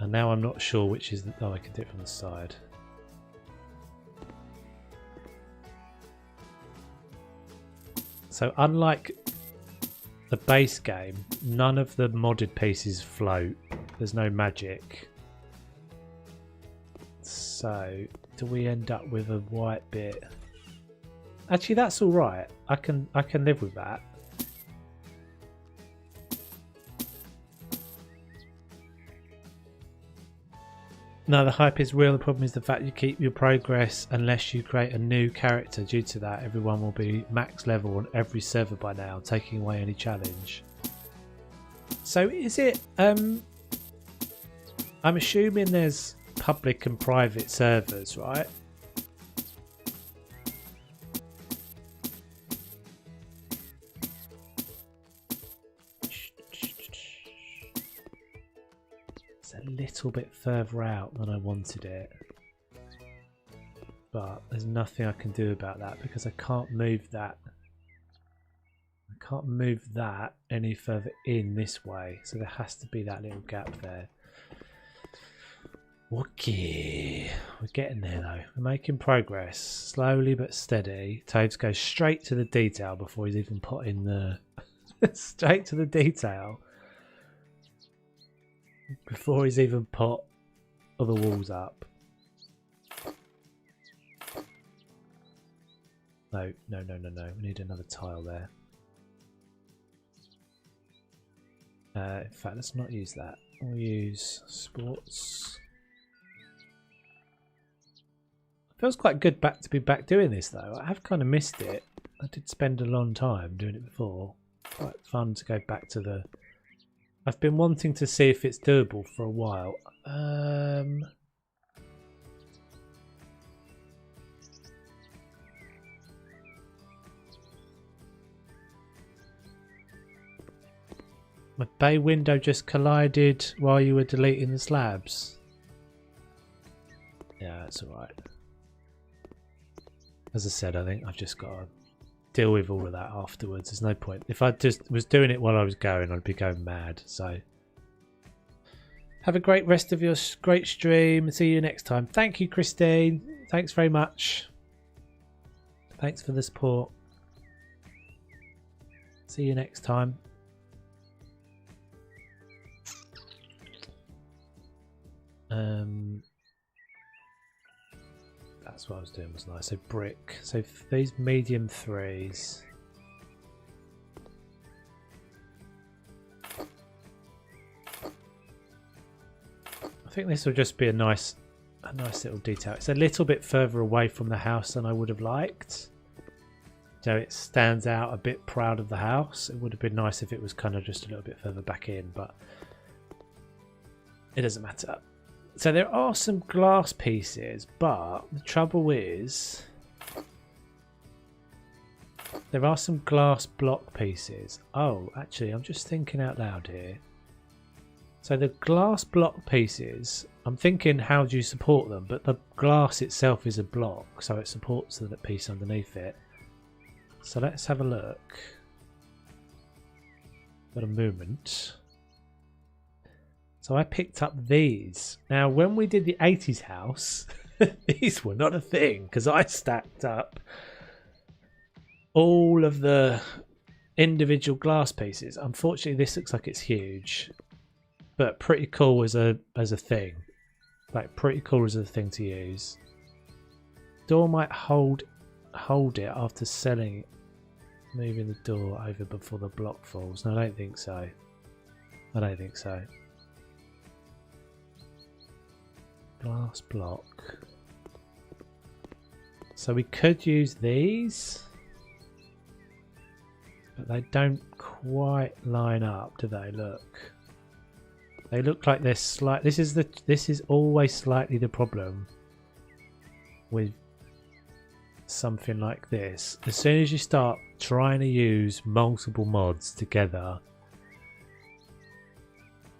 And now I'm not sure which is the, oh, I can do it from the side. So unlike the base game, none of the modded pieces float. There's no magic. So do we end up with a white bit? Actually, that's all right. I can live with that. No, the hype is real. The problem is the fact you keep your progress unless you create a new character. Due to that, everyone will be max level on every server by now, taking away any challenge. So is it... I'm assuming there's public and private servers, right? A little bit further out than I wanted it, but there's nothing I can do about that because I can't move that. I can't move that any further in this way, so there has to be that little gap there. Okay, we're getting there though. We're making progress, slowly but steady. Toads goes straight to the detail before he's even put in the straight to the detail. Before he's even put other walls up. No. We need another tile there. In fact, let's not use that. We'll use sports. It feels quite good to be back doing this though. I have kind of missed it. I did spend a long time doing it before. Quite fun to go back to the I've been wanting to see if it's doable for a while. My bay window just collided while you were deleting the slabs. Yeah, that's alright. As I said, I think I've just got to deal with all of that afterwards. There's no point. If I just was doing it while I was going, I'd be going mad. So have a great rest of your great stream. See you next time. Thank you, Christine. Thanks very much. Thanks for the support. See you next time. That's what I was doing, wasn't I? So brick. So these medium 3s. I think this will just be a nice little detail. It's a little bit further away from the house than I would have liked. So it stands out a bit proud of the house. It would have been nice if it was kind of just a little bit further back in, but it doesn't matter. So there are some glass pieces, but the trouble is there are some glass block pieces. Oh, actually, I'm just thinking out loud here. So the glass block pieces, I'm thinking how do you support them? But the glass itself is a block, so it supports the piece underneath it. So let's have a look. Got a moment. So I picked up these. Now, when we did the 80s house, these were not a thing because I stacked up all of the individual glass pieces. Unfortunately, this looks like it's huge, but pretty cool as a thing. Like pretty cool as a thing to use. Door might hold it after selling, moving the door over before the block falls. No, I don't think so. I don't think so. Glass block. So we could use these, but they don't quite line up, do they? Look, they look like they're slight. This is always slightly the problem with something like this. As soon as you start trying to use multiple mods together,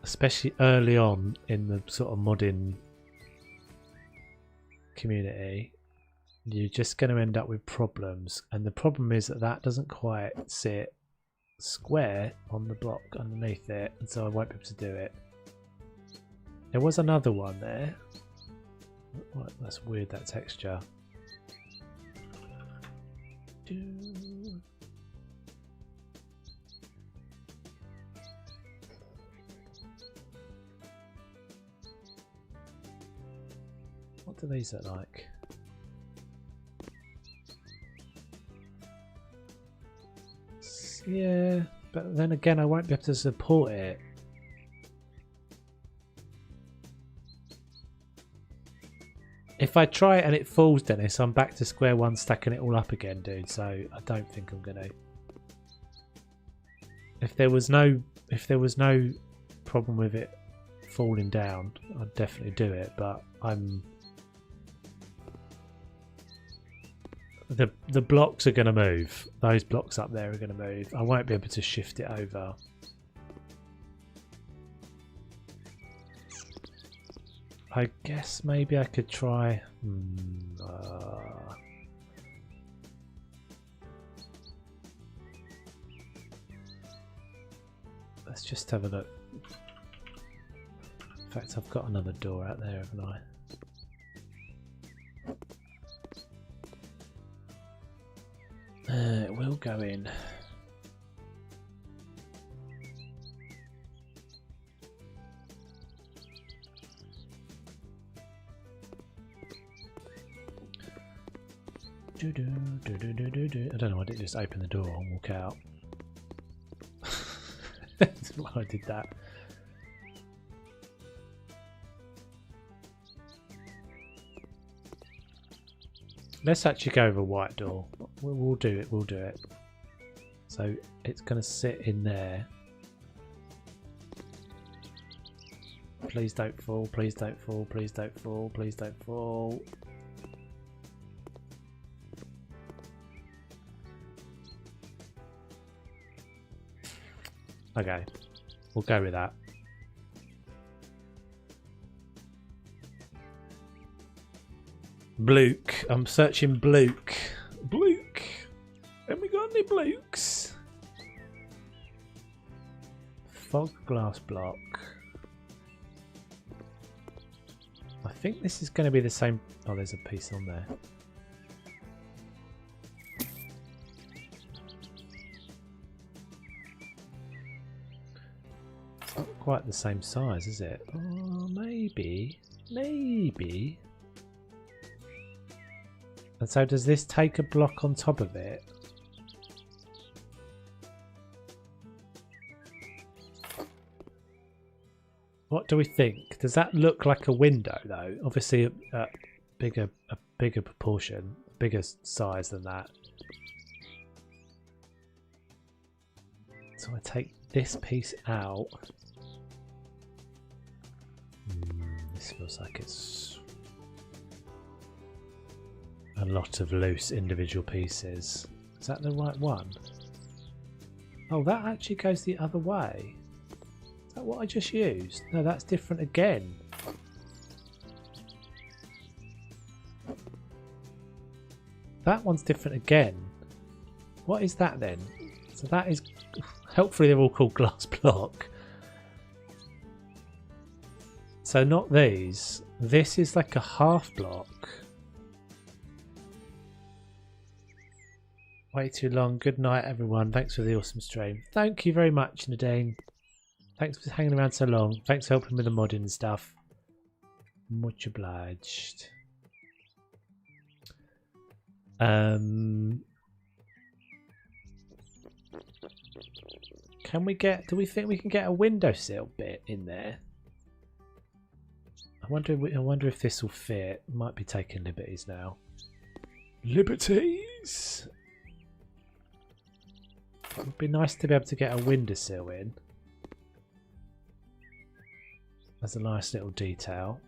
especially early on in the sort of modding community, you're just going to end up with problems, and the problem is that doesn't quite sit square on the block underneath it, and so I won't be able to do it. There was another one there. What? That's weird, that texture. What do these look like? Yeah, but then again I won't be able to support it. If I try it and it falls, Dennis, I'm back to square one stacking it all up again, dude, so I don't think I'm gonna. If there was no problem with it falling down, I'd definitely do it, but the blocks are going to move. Those blocks up there are going to move. I won't be able to shift it over. I guess maybe I could try. Let's just have a look. In fact, I've got another door out there, haven't I? It will go in. I don't know why I didn't just open the door and walk out. That's why I did that. Let's actually go over a white door. We'll do it. We'll do it. So it's going to sit in there. Please don't fall, please don't fall, please don't fall, please don't fall. Okay, we'll go with that. Bluke. I'm searching Bluke. Bluke. Have we got any Blukes? Fog glass block. I think this is going to be the same. Oh, there's a piece on there. It's not quite the same size, is it? Oh, maybe. Maybe. And so does this take a block on top of it? What do we think? Does that look like a window though? Obviously a bigger proportion, bigger size than that. So I take this piece out. This feels like it's a lot of loose individual pieces. Is that the right one? Oh, that actually goes the other way. Is that what I just used? No, that's different again. That one's different again. What is that then? So that is... Hopefully they're all called glass block. So not these. This is like a half block. Way too long. Good night, everyone. Thanks for the awesome stream. Thank you very much, Nadine. Thanks for hanging around so long. Thanks for helping with the modding and stuff. Much obliged. Can we get... Do we think we can get a windowsill bit in there? I wonder if this will fit. Might be taking liberties now. Liberties! It would be nice to be able to get a windowsill in. That's a nice little detail.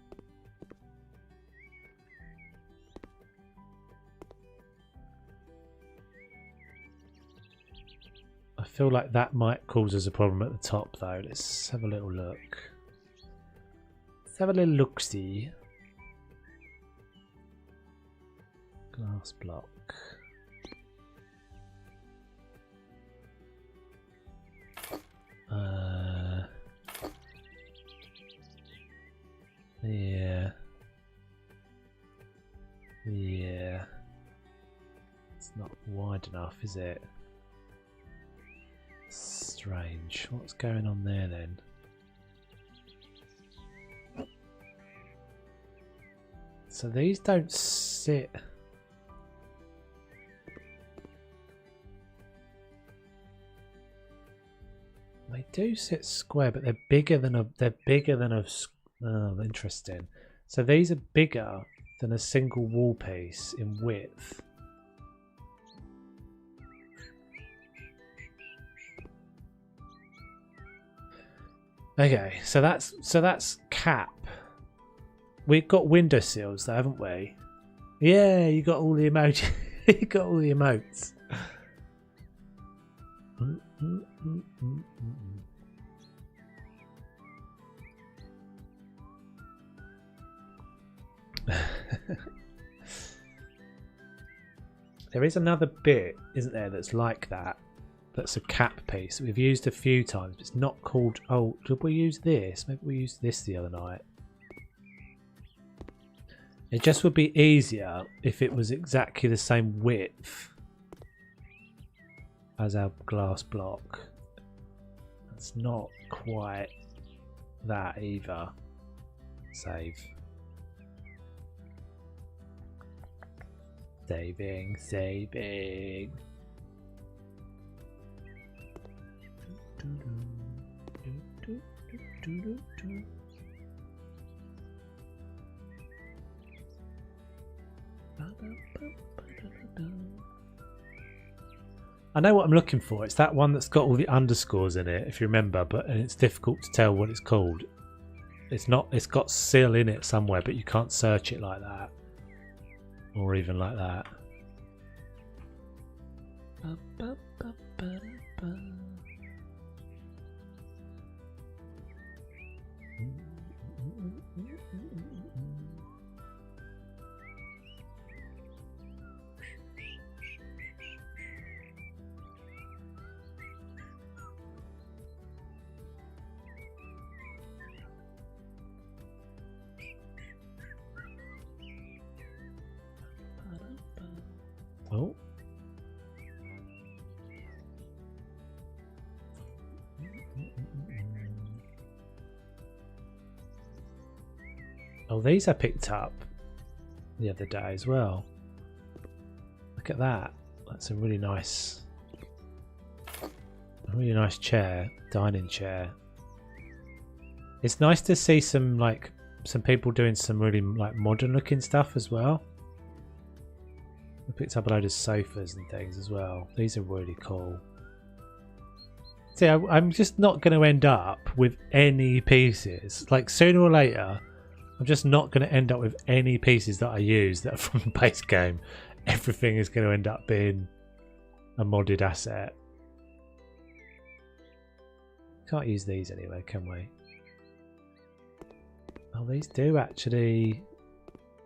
I feel like that might cause us a problem at the top though. Let's have a little look. Let's have a little look-see. Glass block. Yeah. Yeah. It's not wide enough, is it? Strange. What's going on there then? So these don't sit. They do sit square, but they're bigger than a. Oh, interesting. So these are bigger than a single wall piece in width. Okay, so that's cap. We've got window sills though, haven't we? Yeah, you got all the emoji. You got all the emotes. There is another bit, isn't there, that's like that. That's a cap piece that we've used a few times. It's not called... Oh, did we use this? Maybe we used this the other night. It just would be easier if it was exactly the same width as our glass block. It's not quite that either. Save. Saving. I know what I'm looking for. It's that one that's got all the underscores in it, if you remember, but and it's difficult to tell what it's called. it's not. It's got SIL in it somewhere, but you can't search it like that, or even like that. Oh. Oh, these I picked up the other day as well. Look at that. That's a really nice chair, dining chair. It's nice to see some people doing some really like modern looking stuff as well. I picked up a load of sofas and things as well. These are really cool. See, I'm just not going to end up with any pieces. Like, sooner or later, I'm just not going to end up with any pieces that I use that are from the base game. Everything is going to end up being a modded asset. Can't use these anyway, can we? Oh, these do actually...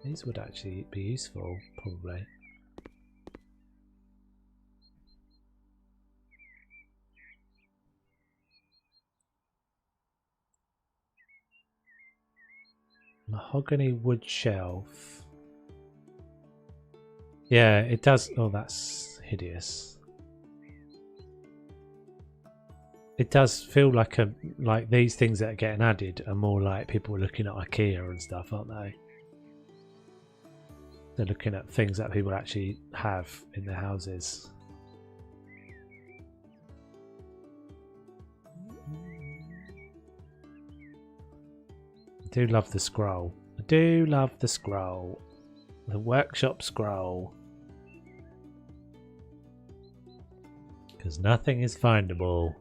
These would actually be useful, probably. Mahogany wood shelf. Yeah, it does. Oh, that's hideous. It does feel like these things that are getting added are more like people are looking at IKEA and stuff, aren't they? They're looking at things that people actually have in their houses. I do love the scroll. I do love the scroll. The workshop scroll. Because nothing is findable.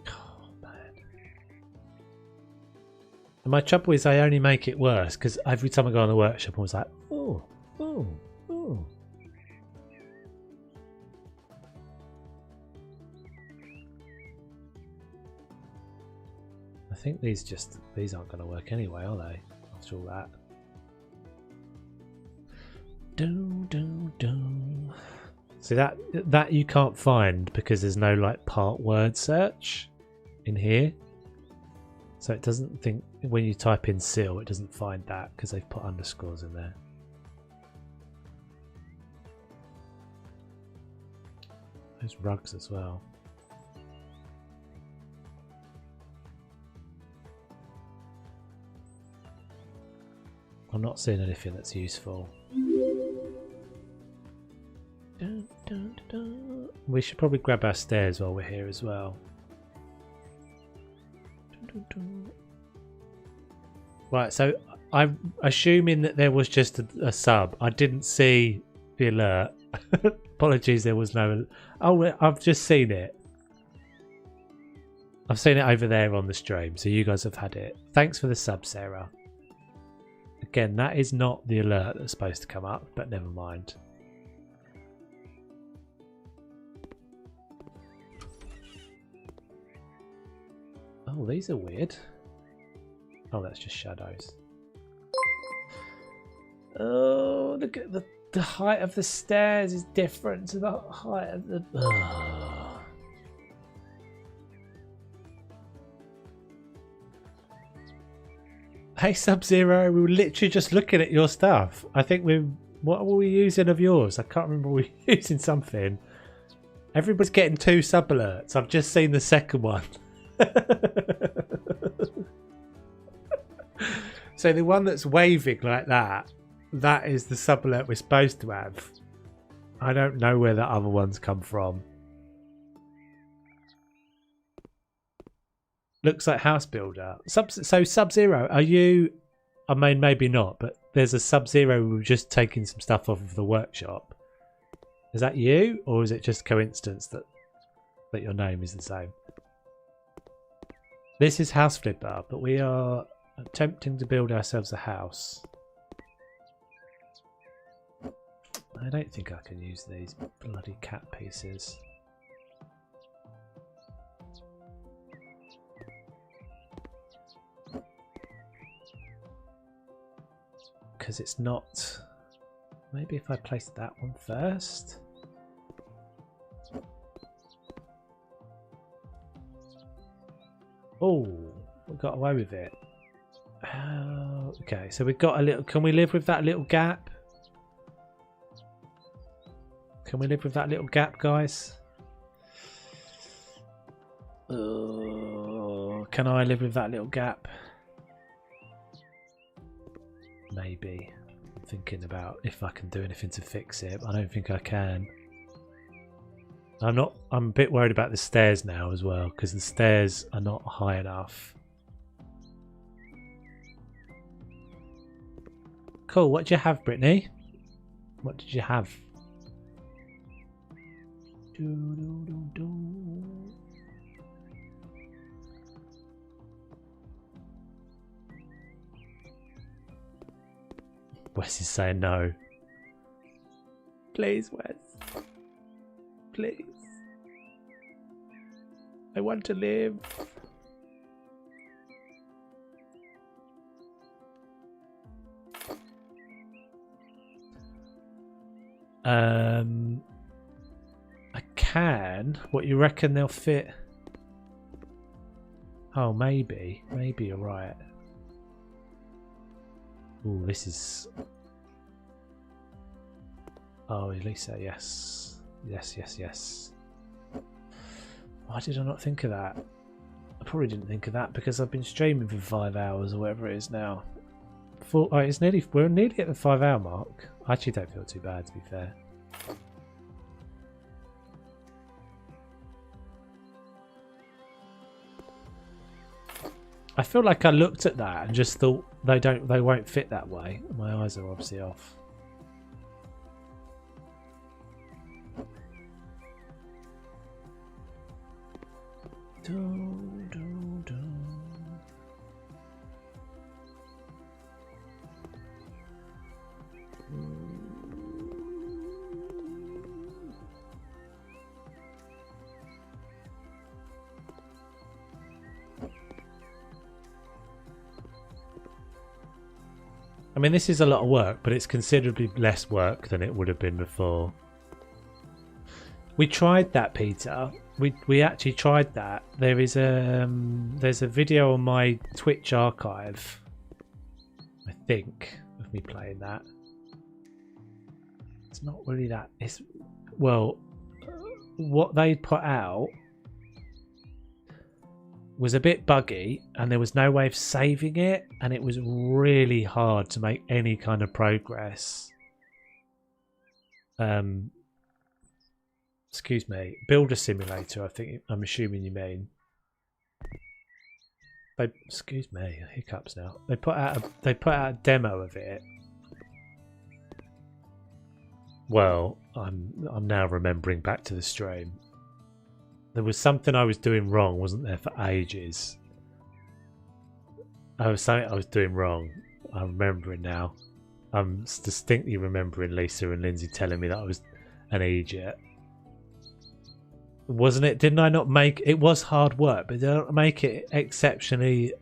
Oh, man. And my trouble is I only make it worse because every time I go on the workshop I was like, oh, oh, oh. I think these aren't going to work anyway, are they? After all that. See that you can't find because there's no like part word search in here. So it doesn't think when you type in SIL, it doesn't find that because they've put underscores in there. There's rugs as well. I'm not seeing anything that's useful. We should probably grab our stairs while we're here as well. Right, so I'm assuming that there was just a sub. I didn't see the alert. Apologies, there was no... Oh, I've just seen it. I've seen it over there on the stream, so you guys have had it. Thanks for the sub, Sarah. Again, that is not the alert that's supposed to come up, but never mind. Oh, these are weird. Oh, that's just shadows. Oh, look at the height of the stairs is different to the height of the... Oh. Hey Sub-Zero, we were literally just looking at your stuff. I think what were we using of yours? I can't remember. We were using something. Everybody's getting 2 sub alerts. I've just seen the second one. So the one that's waving like that, that is the sub alert we're supposed to have. I don't know where the other ones come from. Looks like house builder. So Sub-Zero, are you... I mean, maybe not, but there's a Sub-Zero who was just taking some stuff off of the workshop. Is that you? Or is it just coincidence that that your name is the same. This is House Flipper, but we are attempting to build ourselves a house. I don't think I can use these bloody cat pieces. Because it's not... Maybe if I place that one first? Oh, we got away with it. Okay, so we've got a little... Can we live with that little gap? Can we live with that little gap, guys? Can I live with that little gap? Maybe. I'm thinking about if I can do anything to fix it. I don't think I can. I'm a bit worried about the stairs now as well, because the stairs are not high enough. Cool, what did you have, Brittany? What did you have? Wes is saying no. Please, Wes. Please. I want to live. I can. What, you reckon they'll fit? Oh, maybe. Maybe you're right. Ooh, this is... Oh, Elisa, yes. Yes, yes, yes. Why did I not think of that? I probably didn't think of that because I've been streaming for 5 hours or whatever it is now. It's nearly, we're nearly at the 5-hour mark. I actually don't feel too bad, to be fair. I feel like I looked at that and just thought they won't fit that way. My eyes are obviously off. I mean, this is a lot of work, but it's considerably less work than it would have been before. We tried that, Peter. We actually tried that. There is there's a video on my Twitch archive, I think, of me playing that. It's not really that. It's, well, what they put out was a bit buggy and there was no way of saving it, and it was really hard to make any kind of progress. Excuse me, Builder Simulator, I think I'm assuming you mean. They, excuse me, hiccups now. They put out a demo of it. Well, I'm now remembering back to the stream. There was something I was doing wrong, wasn't there, for ages? There was something I was doing wrong. I'm remembering now. I'm distinctly remembering Lisa and Lindsay telling me that I was an idiot. Wasn't it? Didn't I not make it? Was hard work, but did I not make it exceptionally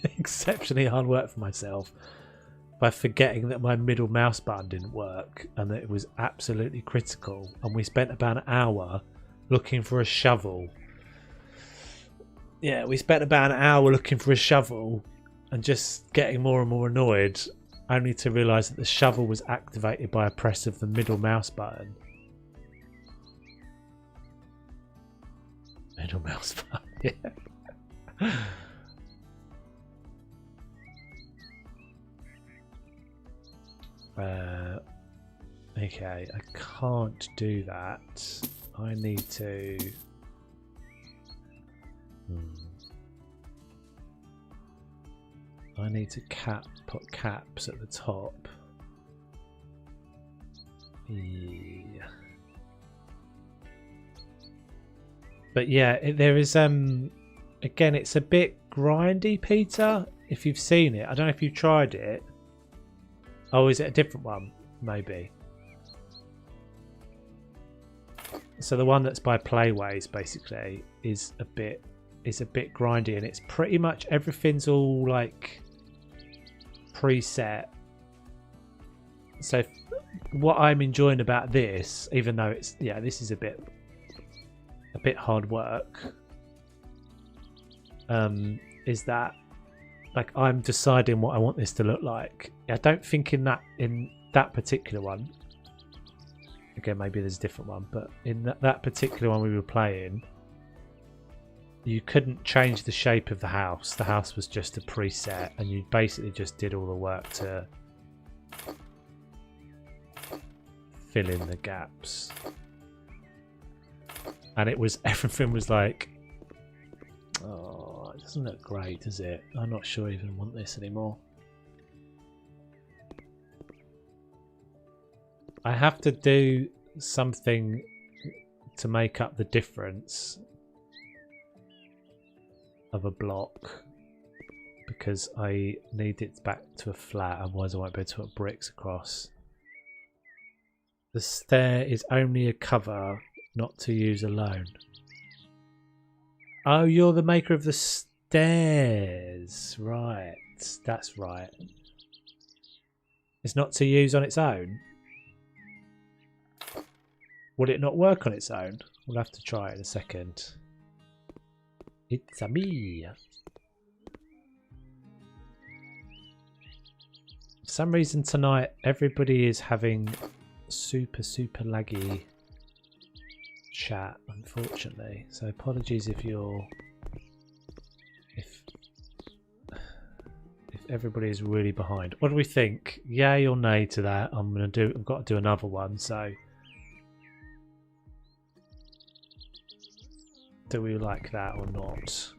hard work for myself by forgetting that my middle mouse button didn't work and that it was absolutely critical? And we spent about an hour looking for a shovel. Yeah, we spent about an hour looking for a shovel and just getting more and more annoyed, only to realise that the shovel was activated by a press of the middle mouse button. Middle mouse button, yeah. Okay, I can't do that. I need to... I need to put caps at the top. Yeah. But yeah, there is again, it's a bit grindy, Peter. If you've seen it, I don't know if you've tried it. Oh, is it a different one? Maybe. So the one that's by Playways basically is a bit grindy, and it's pretty much everything's all like preset. So what I'm enjoying about this, even though it's this is a bit hard work, is that like I'm deciding what I want this to look like. I don't think in that particular one. Again, maybe there's a different one, but in that particular one we were playing, you couldn't change the shape of the house. The house was just a preset, and you basically just did all the work to fill in the gaps. And everything was like, oh, it doesn't look great, does it? I'm not sure I even want this anymore. I have to do something to make up the difference of a block, because I need it back to a flat, otherwise I won't be able to put bricks across. The stair is only a cover, not to use alone. Oh, you're the maker of the stairs. Right, that's right. It's not to use on its own? Would it not work on its own? We'll have to try it in a second. It's a me. For some reason tonight everybody is having super laggy chat, unfortunately. So apologies if everybody is really behind. What do we think? Yay or nay to that? I've got to do another one, so do we like that or not?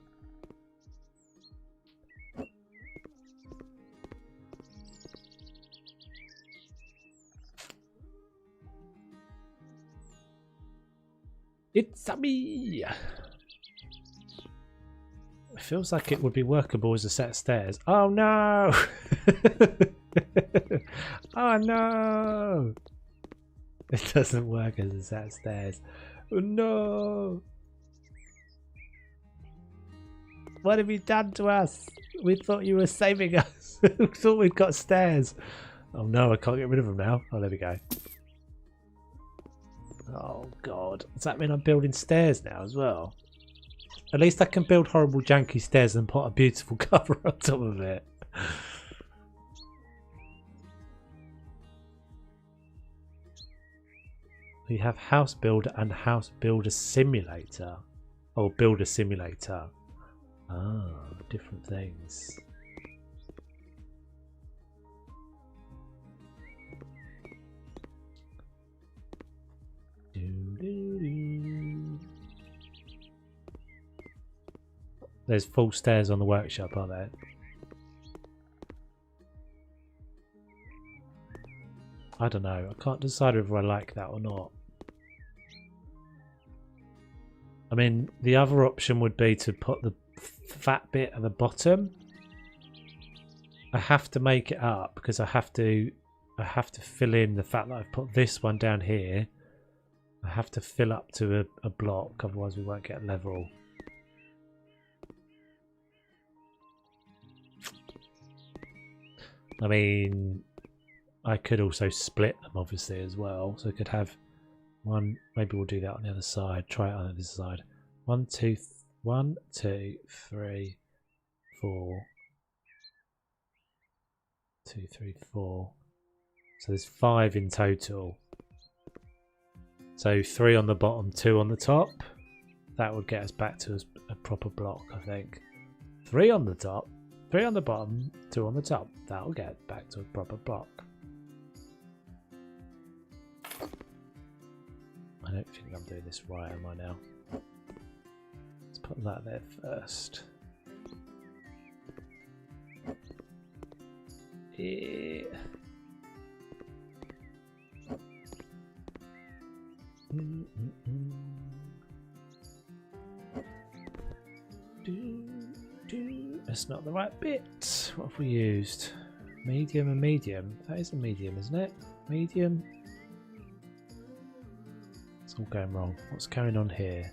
It's a me! It feels like it would be workable as a set of stairs. Oh no! Oh no! It doesn't work as a set of stairs. Oh no! What have you done to us? We thought you were saving us. We thought we'd got stairs. Oh no, I can't get rid of them now. Oh, there we go. Oh god. Does that mean I'm building stairs now as well? At least I can build horrible janky stairs and put a beautiful cover on top of it. We have House Builder and House Builder Simulator. Oh, Builder Simulator. Ah, different things. There's full stairs on the workshop, are there? I don't know. I can't decide whether I like that or not. I mean, the other option would be to put the fat bit at the bottom. I have to make it up because I have to fill in the fact that I've put this one down here. I have to fill up to a block, otherwise we won't get level. I mean, I could also split them obviously as well, so I could have one. Maybe we'll do that on the other side. Try it on the other side. 1, 2, 1, 2, 3, 4. 2, 3, 4. So there's 5 in total. So 3 on the bottom, 2 on the top. That would get us back to a proper block, I think. 3 on the top, 3 on the bottom, 2 on the top. That'll get back to a proper block. I don't think I'm doing this right, am I now? Let's put that there first. Yeah. That's not the right bit. What have we used? Medium and medium. That is a medium, isn't it? Medium. It's all going wrong. What's going on here?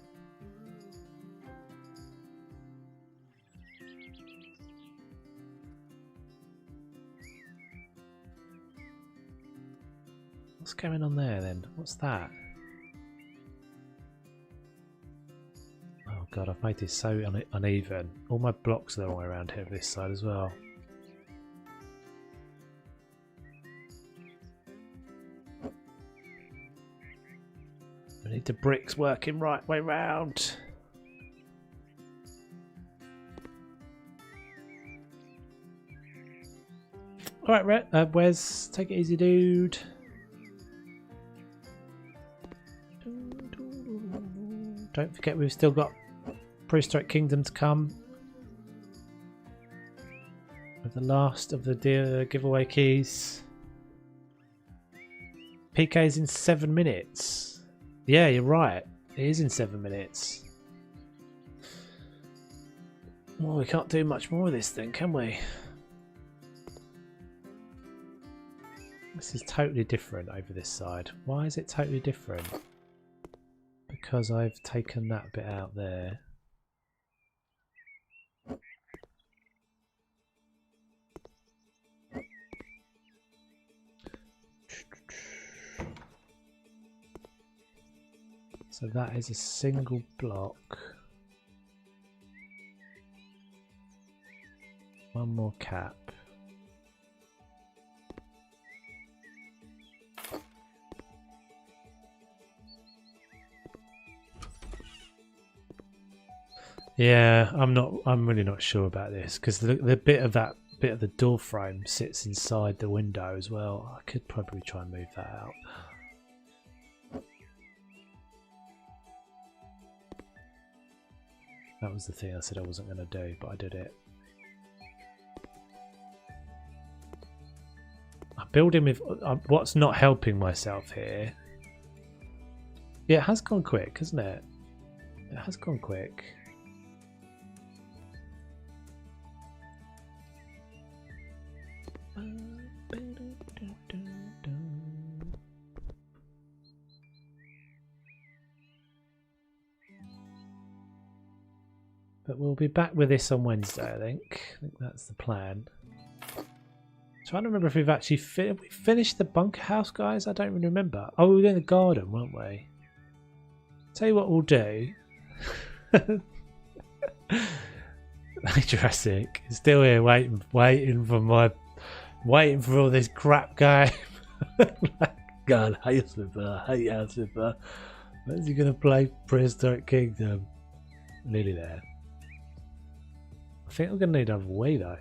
What's going on there then? What's that? Oh god, I've made this so uneven. All my blocks are the wrong way around here this side as well. I need the bricks working right way round. Alright, Wes, take it easy, dude. Don't forget we've still got Prehistoric Kingdom to come. With the last of the giveaway keys. PK's in 7 minutes. Yeah, you're right. It is in 7 minutes. Well, we can't do much more of this then, can we? This is totally different over this side. Why is it totally different? Because I've taken that bit out there. So that is a single block. One more cap. Yeah, I'm really not sure about this because the bit of the door frame sits inside the window as well. I could probably try and move that out. That was the thing I said I wasn't going to do, but I did it. I'm building with what's not helping myself here. Yeah, it has gone quick, hasn't it? It has gone quick. But we'll be back with this on Wednesday, I think. I think that's the plan. Trying to remember if we've actually finished the bunker house, guys. I don't really remember. Oh, we were in the garden, weren't we? Tell you what we'll do. Jurassic is still here, waiting for all this crap game. God, I hate Slipper. When's he gonna play Prehistoric Kingdom? Nearly there. I think I'm gonna need another wee though.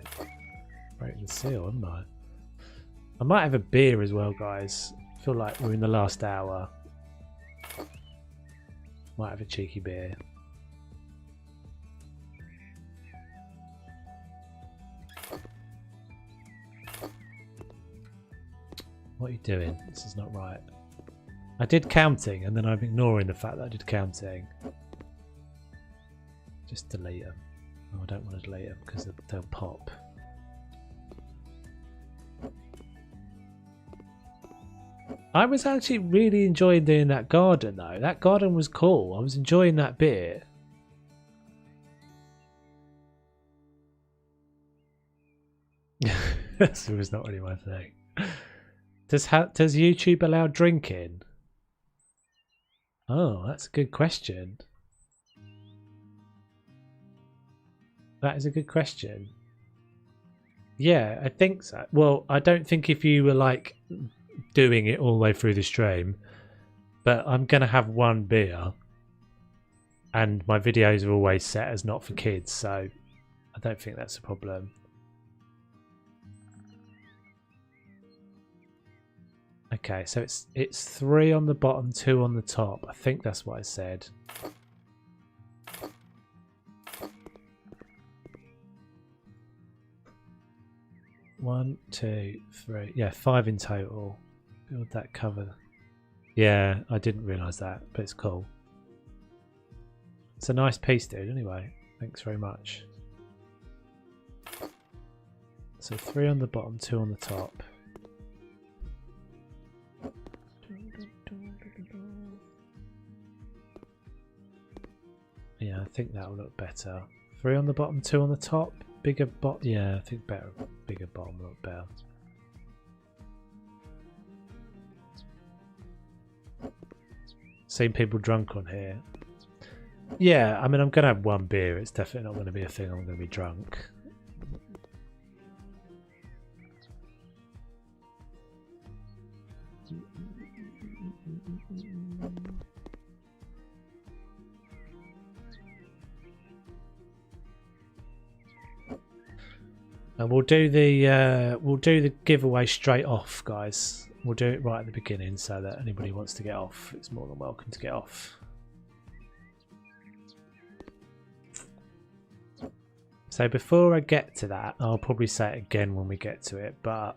Break and seal, haven't I? I might have a beer as well, guys. I feel like we're in the last hour. Might have a cheeky beer. What are you doing? This is not right. I did counting and then I'm ignoring the fact that I did counting. Just delete them. Oh, I don't want to delete them because they'll pop. I was actually really enjoying doing that garden though. That garden was cool. I was enjoying that bit. This was not really my thing. Does YouTube allow drinking? Oh, that's a good question. That is a good question. Yeah, I think so. Well, I don't think if you were like doing it all the way through the stream, but I'm gonna have one beer and my videos are always set as not for kids, so I don't think that's a problem. Okay, so it's 3 on the bottom, 2 on the top. I think that's what I said. One, 2, 3. Yeah, 5 in total. Build that cover. Yeah, I didn't realise that, but it's cool. It's a nice piece, dude, anyway. Thanks very much. So 3 on the bottom, 2 on the top. Yeah, I think that will look better. 3 on the bottom, 2 on the top. Bigger bot. Yeah, I think better. Bigger bottom will look better. Seen people drunk on here. Yeah, I mean, I'm going to have one beer. It's definitely not going to be a thing I'm going to be drunk. And we'll do the giveaway straight off, guys. We'll do it right at the beginning so that anybody who wants to get off, it's more than welcome to get off. So before I get to that, I'll probably say it again when we get to it, but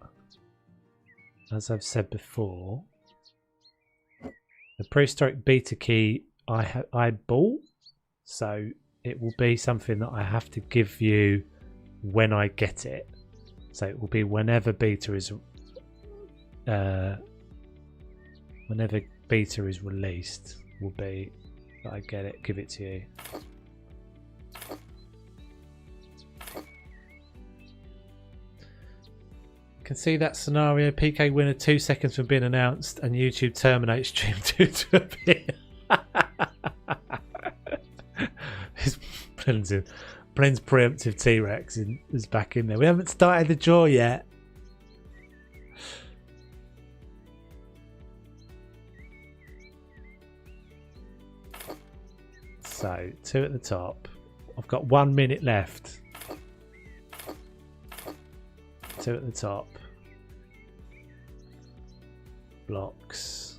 as I've said before, the Prehistoric beta key I bought, so it will be something that I have to give you when I get it. So it will be whenever beta is released, will be that I get it, give it to you. Can see that scenario. PK winner 2 seconds from being announced, and YouTube terminates stream due to a bit. Blend's preemptive T-Rex is back in there. We haven't started the draw yet. So 2 at the top. I've got 1 minute left. 2 at the top. Blocks.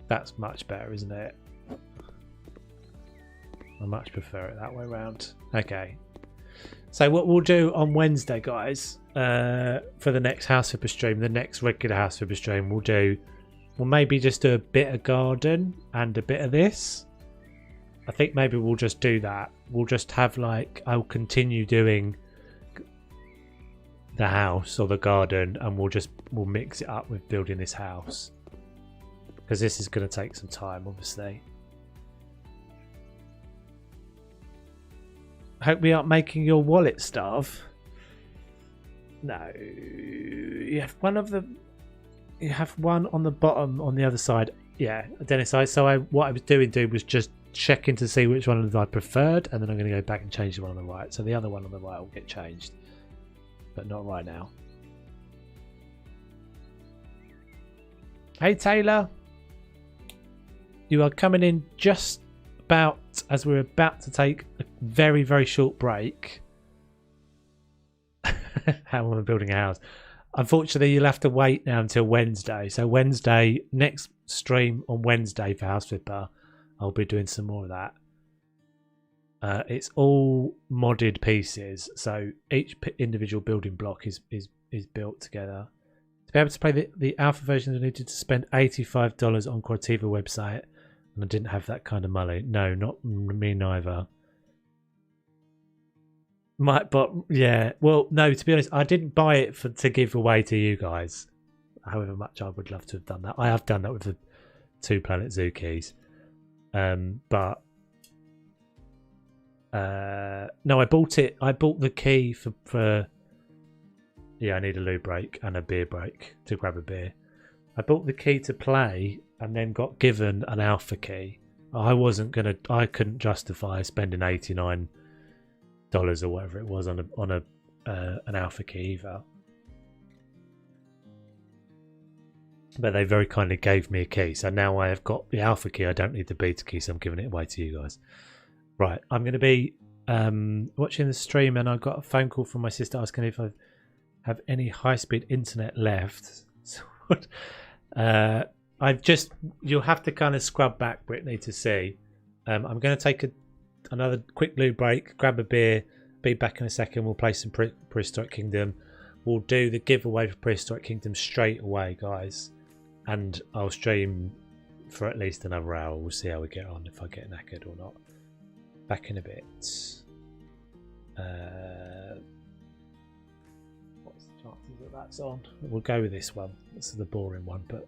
That's much better, isn't it? I much prefer it that way around. Okay. So what we'll do on Wednesday, guys, for the next House Flipper stream, the next regular House Flipper stream, we'll maybe just do a bit of garden and a bit of this. I think maybe we'll just do that. We'll just have like, I'll continue doing the house or the garden, and we'll mix it up with building this house. Because this is going to take some time, obviously. Hope we aren't making your wallet starve. No. You have one on the bottom on the other side. Yeah, Dennis, what I was doing was just checking to see which one I preferred, and then I'm going to go back and change the one on the right. So the other one on the right will get changed. But not right now. Hey, Taylor. You are coming in just about as we're about to take a very, very short break. How am I building a house? Unfortunately, you'll have to wait now until Wednesday. So Wednesday, next stream on Wednesday for House Flipper, I'll be doing some more of that. It's all modded pieces, so each individual building block is built together. To be able to play the alpha version, I needed to spend $85 on Cretacea website, and I didn't have that kind of money. No, not me neither. But yeah, well, no. To be honest, I didn't buy it to give away to you guys. However much I would love to have done that, I have done that with the 2 Planet Zoo keys. But no, I bought it. I bought the key for. Yeah, I need a loo break and a beer break to grab a beer. I bought the key to play and then got given an alpha key. I couldn't justify spending $89 or whatever it was on an alpha key either. But they very kindly gave me a key, so now I have got the alpha key. I don't need the beta key, so I'm giving it away to you guys. Right, I'm going to be watching the stream, and I got a phone call from my sister asking if I have any high-speed internet left. So, you'll have to kind of scrub back, Brittany, to see. I'm going to take another quick loo break, grab a beer, be back in a second. We'll play some Prehistoric Kingdom. We'll do the giveaway for Prehistoric Kingdom straight away, guys. And I'll stream for at least another hour. We'll see how we get on, if I get knackered or not. Back in a bit. What's the chances that that's on? We'll go with this one. This is the boring one, but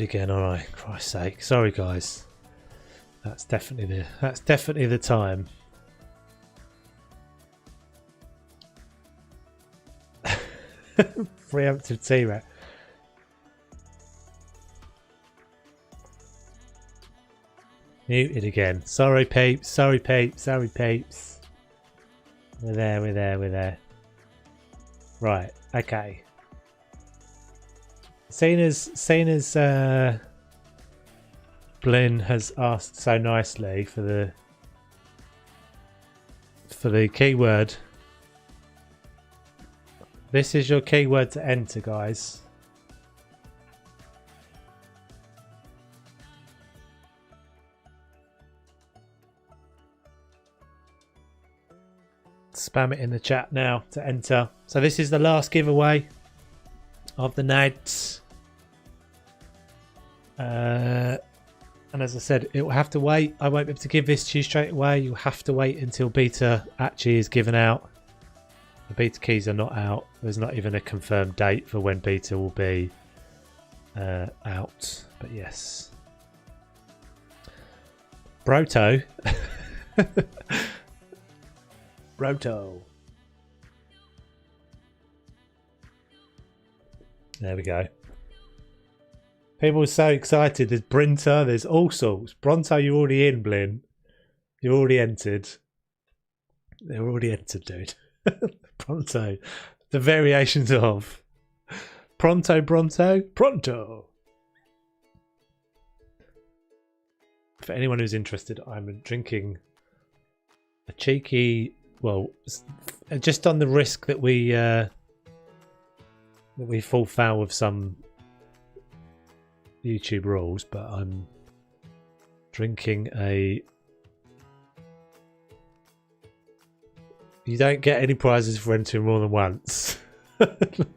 again, all right. Christ's sake, sorry guys. That's definitely the time. Preemptive T-Rex. Muted again. Sorry peeps, sorry peeps, sorry peeps. We're there. Right, okay. Seeing as Blinn has asked so nicely for the keyword. This is your keyword to enter, guys. Spam it in the chat now to enter. So this is the last giveaway of the night. And as I said, it will have to wait. I won't be able to give this to you straight away. You'll have to wait until beta actually is given out. The beta keys are not out. There's not even a confirmed date for when beta will be out. But yes. Broto. Broto. There we go. People are so excited. There's Brinter. There's all sorts. Bronto, you're already in, Blin. You're already entered. They're already entered, dude. Pronto. The variations of Pronto, Bronto, Pronto. For anyone who's interested, I'm drinking a cheeky, well, just on the risk that we fall foul of some YouTube rules, but I'm drinking a... You don't get any prizes for entering more than once.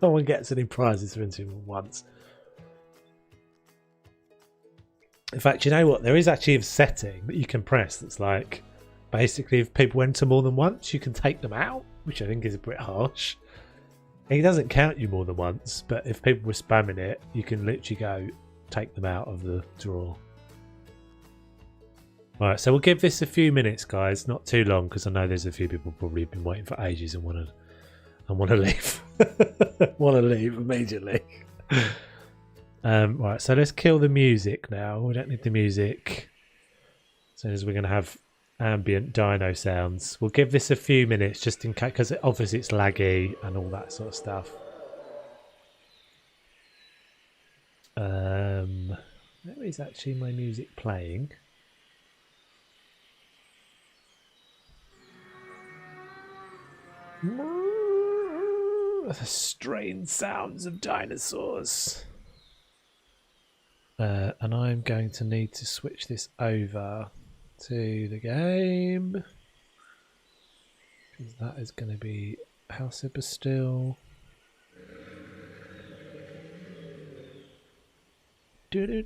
No one gets any prizes for entering more than once. In fact, you know what? There is actually a setting that you can press that's like, basically if people enter more than once, you can take them out, which I think is a bit harsh. It doesn't count you more than once, but if people were spamming it, you can literally go take them out of the draw. Right, so we'll give this a few minutes, guys, not too long, because I know there's a few people probably been waiting for ages and want to leave. Want to leave immediately. Right, so let's kill the music now. We don't need the music. As soon as we're going to have ambient dino sounds. We'll give this a few minutes just in case, because obviously it's laggy and all that sort of stuff. Where is actually my music playing? The strange sounds of dinosaurs. And I'm going to need to switch this over to the game, because that is going to be how super still. Do.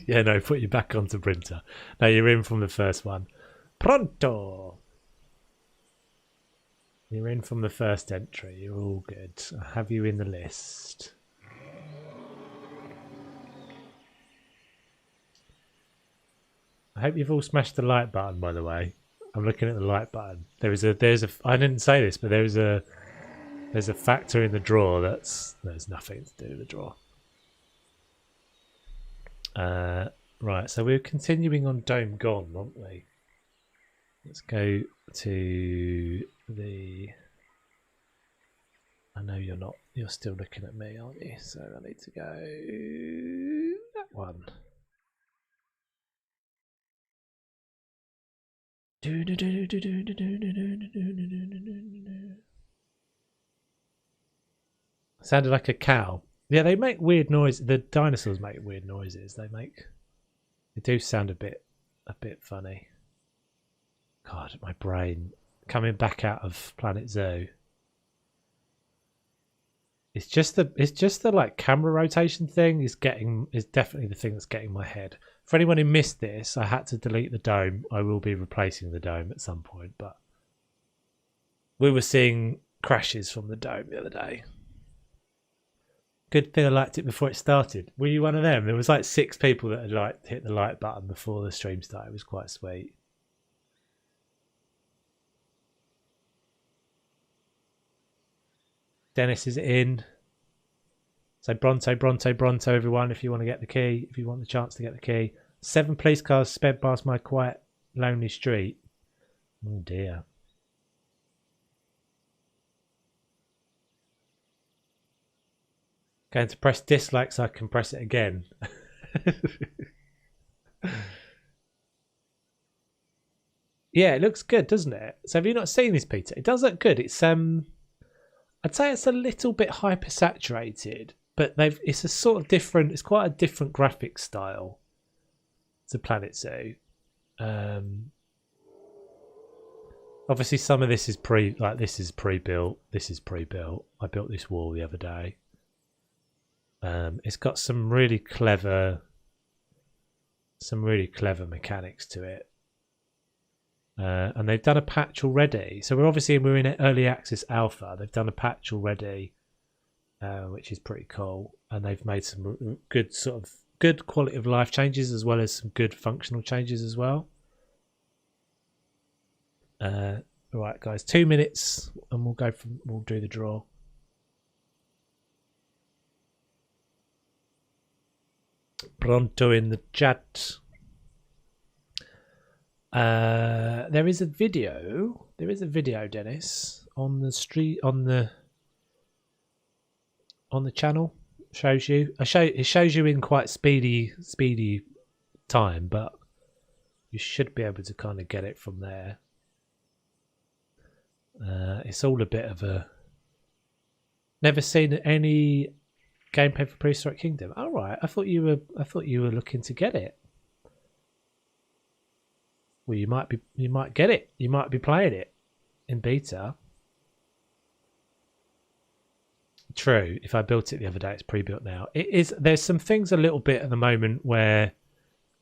Yeah, no, put you back onto Printer. No, you're in from the first one. Pronto. You're in from the first entry. You're all good. I have you in the list. I hope you've all smashed the like button, by the way. I'm looking at the like button. There's a I didn't say this, but there's a factor in the draw there's nothing to do with the draw. Right, so we're continuing on Dome Gone, aren't we? Let's go to the... I know you're not. You're still looking at me, aren't you? So I need to go that one. Sounded like a cow. Yeah, they make weird noise. The dinosaurs make weird noises. They do sound a bit funny. God, my brain coming back out of Planet Zoo. It's just the like camera rotation thing is definitely the thing that's getting my head. For anyone who missed this, I had to delete the dome. I will be replacing the dome at some point, but we were seeing crashes from the dome the other day. Good thing I liked it before it started. Were you one of them? There was like 6 people that had hit the like button before the stream started. It was quite sweet. Dennis is in. So Bronto, everyone, if you want to get the key, if you want the chance to get the key. 7 police cars sped past my quiet, lonely street. Oh dear. Going to press dislike so I can press it again. Yeah, it looks good, doesn't it? So have you not seen this, Peter? It does look good. It's I'd say it's a little bit hyper saturated, but it's a sort of different. It's quite a different graphic style to Planet Zoo. Obviously, some of this is this is pre-built. This is pre-built. I built this wall the other day. It's got some really clever mechanics to it. And they've done a patch already. So we're in early access alpha. They've done a patch already, which is pretty cool. And they've made some good quality of life changes as well as some good functional changes as well. Right, guys, 2 minutes, and we'll do the draw. Pronto in the chat. There is a video, Dennis, on the street, on the channel. It shows you in quite speedy time, but you should be able to kind of get it from there. It's all a bit of a never seen any gameplay for Prehistoric Kingdom. All right, I thought you were looking to get it. Well, you might get it. You might be playing it in beta. True. If I built it the other day, it's pre-built now. It is. There's some things a little bit at the moment where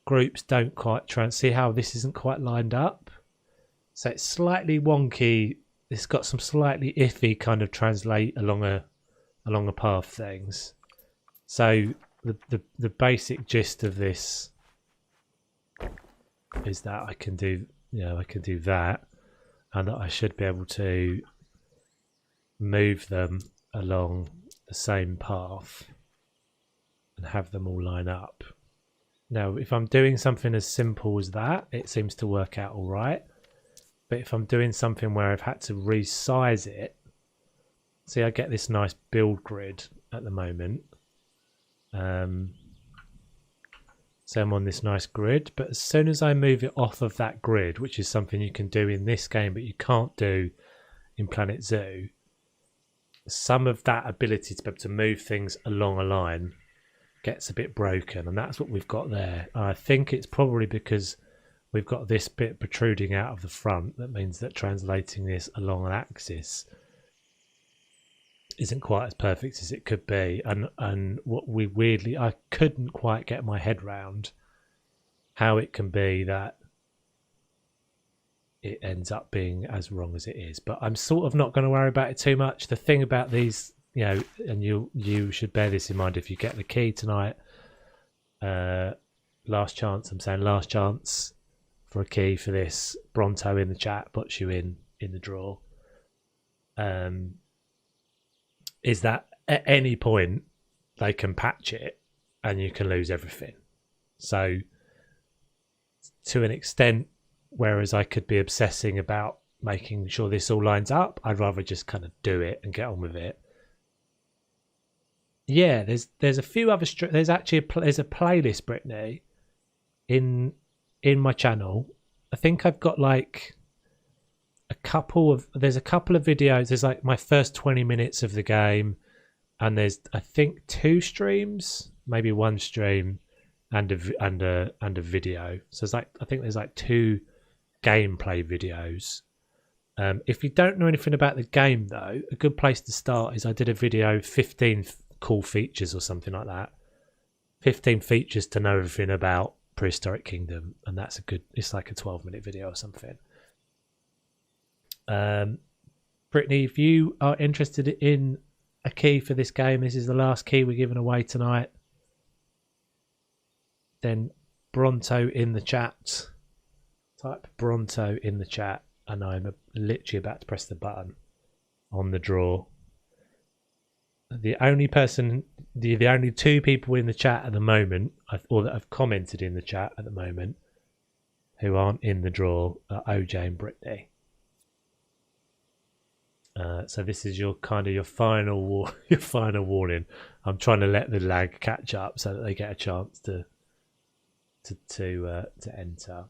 groups don't quite see how this isn't quite lined up. So it's slightly wonky. It's got some slightly iffy kind of translate along a path things. So the basic gist of this is that I can do that, and that I should be able to move them along the same path and have them all line up. Now, if I'm doing something as simple as that, it seems to work out all right. But if I'm doing something where I've had to resize it, see, I get this nice build grid at the moment. So I'm on this nice grid, but as soon as I move it off of that grid, which is something you can do in this game, but you can't do in Planet Zoo, some of that ability to be able to move things along a line gets a bit broken, and that's what we've got there. I think it's probably because we've got this bit protruding out of the front that means that translating this along an axis isn't quite as perfect as it could be, and what we weirdly, I couldn't quite get my head round how it can be that it ends up being as wrong as it is. But I'm sort of not going to worry about it too much. The thing about these, and you should bear this in mind if you get the key tonight. Last chance, I'm saying last chance for a key for this. Bronto in the chat puts you in the draw. Is that at any point they can patch it and you can lose everything. So to an extent, whereas I could be obsessing about making sure this all lines up, I'd rather just kind of do it and get on with it. Yeah, there's a few other there's a playlist, Brittany, in my channel. I think I've got like there's a couple of videos. There's like my first 20 minutes of the game, and there's I think 2 streams, maybe 1 stream, and a video. So it's like I think there's like 2 gameplay videos. If you don't know anything about the game though, a good place to start is I did a video 15 cool features or something like that. 15 features to know everything about Prehistoric Kingdom, and that's it's like a 12-minute video or something. Brittany, if you are interested in a key for this game, this is the last key we're giving away tonight, then Bronto in the chat. Type Bronto in the chat, and I'm literally about to press the button on the draw. The only 2 people in the chat at the moment, or that have commented in the chat at the moment, who aren't in the draw are OJ and Brittany. So this is your final warning. I'm trying to let the lag catch up so that they get a chance to enter.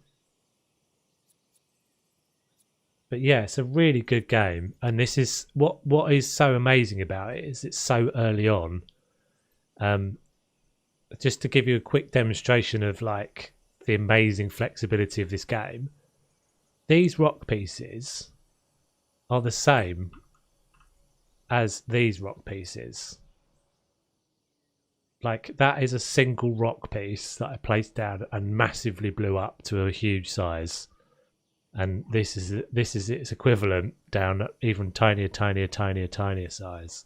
But yeah, it's a really good game, and this is what is so amazing about it is it's so early on. Just to give you a quick demonstration of like the amazing flexibility of this game, these rock pieces are the same as these rock pieces. Like, that is a single rock piece that I placed down and massively blew up to a huge size. And this is its equivalent down at even tinier size.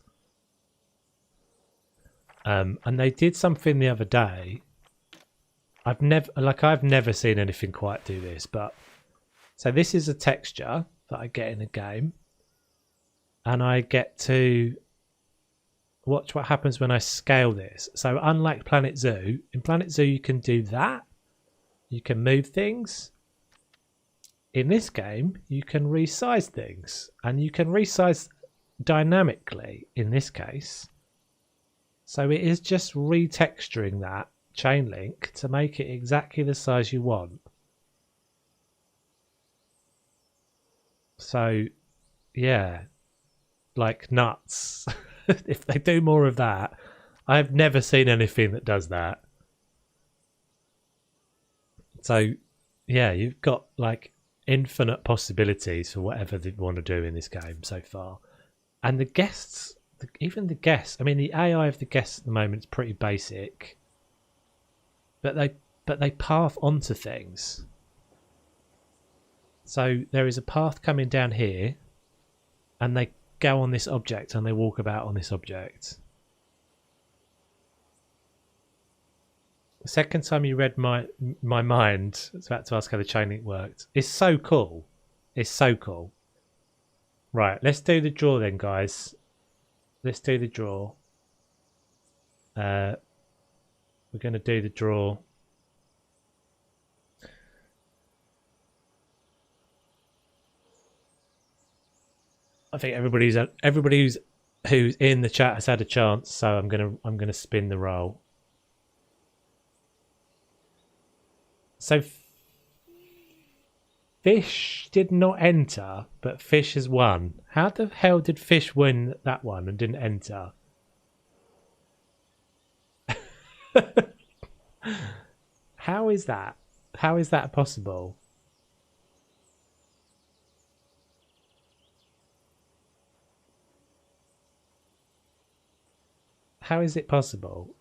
And they did something the other day. I've never seen anything quite do this, but so this is a texture that I get in a game, and I get to watch what happens when I scale this. So unlike Planet Zoo, in Planet Zoo you can do that. You can move things. In this game, you can resize things, and you can resize dynamically in this case. So it is just retexturing that chain link to make it exactly the size you want. So, yeah, like nuts. If they do more of that, I've never seen anything that does that. So, yeah, you've got like infinite possibilities for whatever they want to do in this game so far. And the guests, even the guests, I mean, the AI of the guests at the moment is pretty basic, but they path onto things. So there is a path coming down here, and they go on this object and they walk about on this object. The second time you read my mind, I was about to ask how the chain link worked. It's so cool. It's so cool. Right, let's do the draw then, guys. Let's do the draw. We're going to do the draw. I think everybody who's in the chat has had a chance, so I'm gonna spin the roll. So Fish did not enter, but Fish has won. How the hell did Fish win that one and didn't enter? How is that? How is that possible? How is it possible?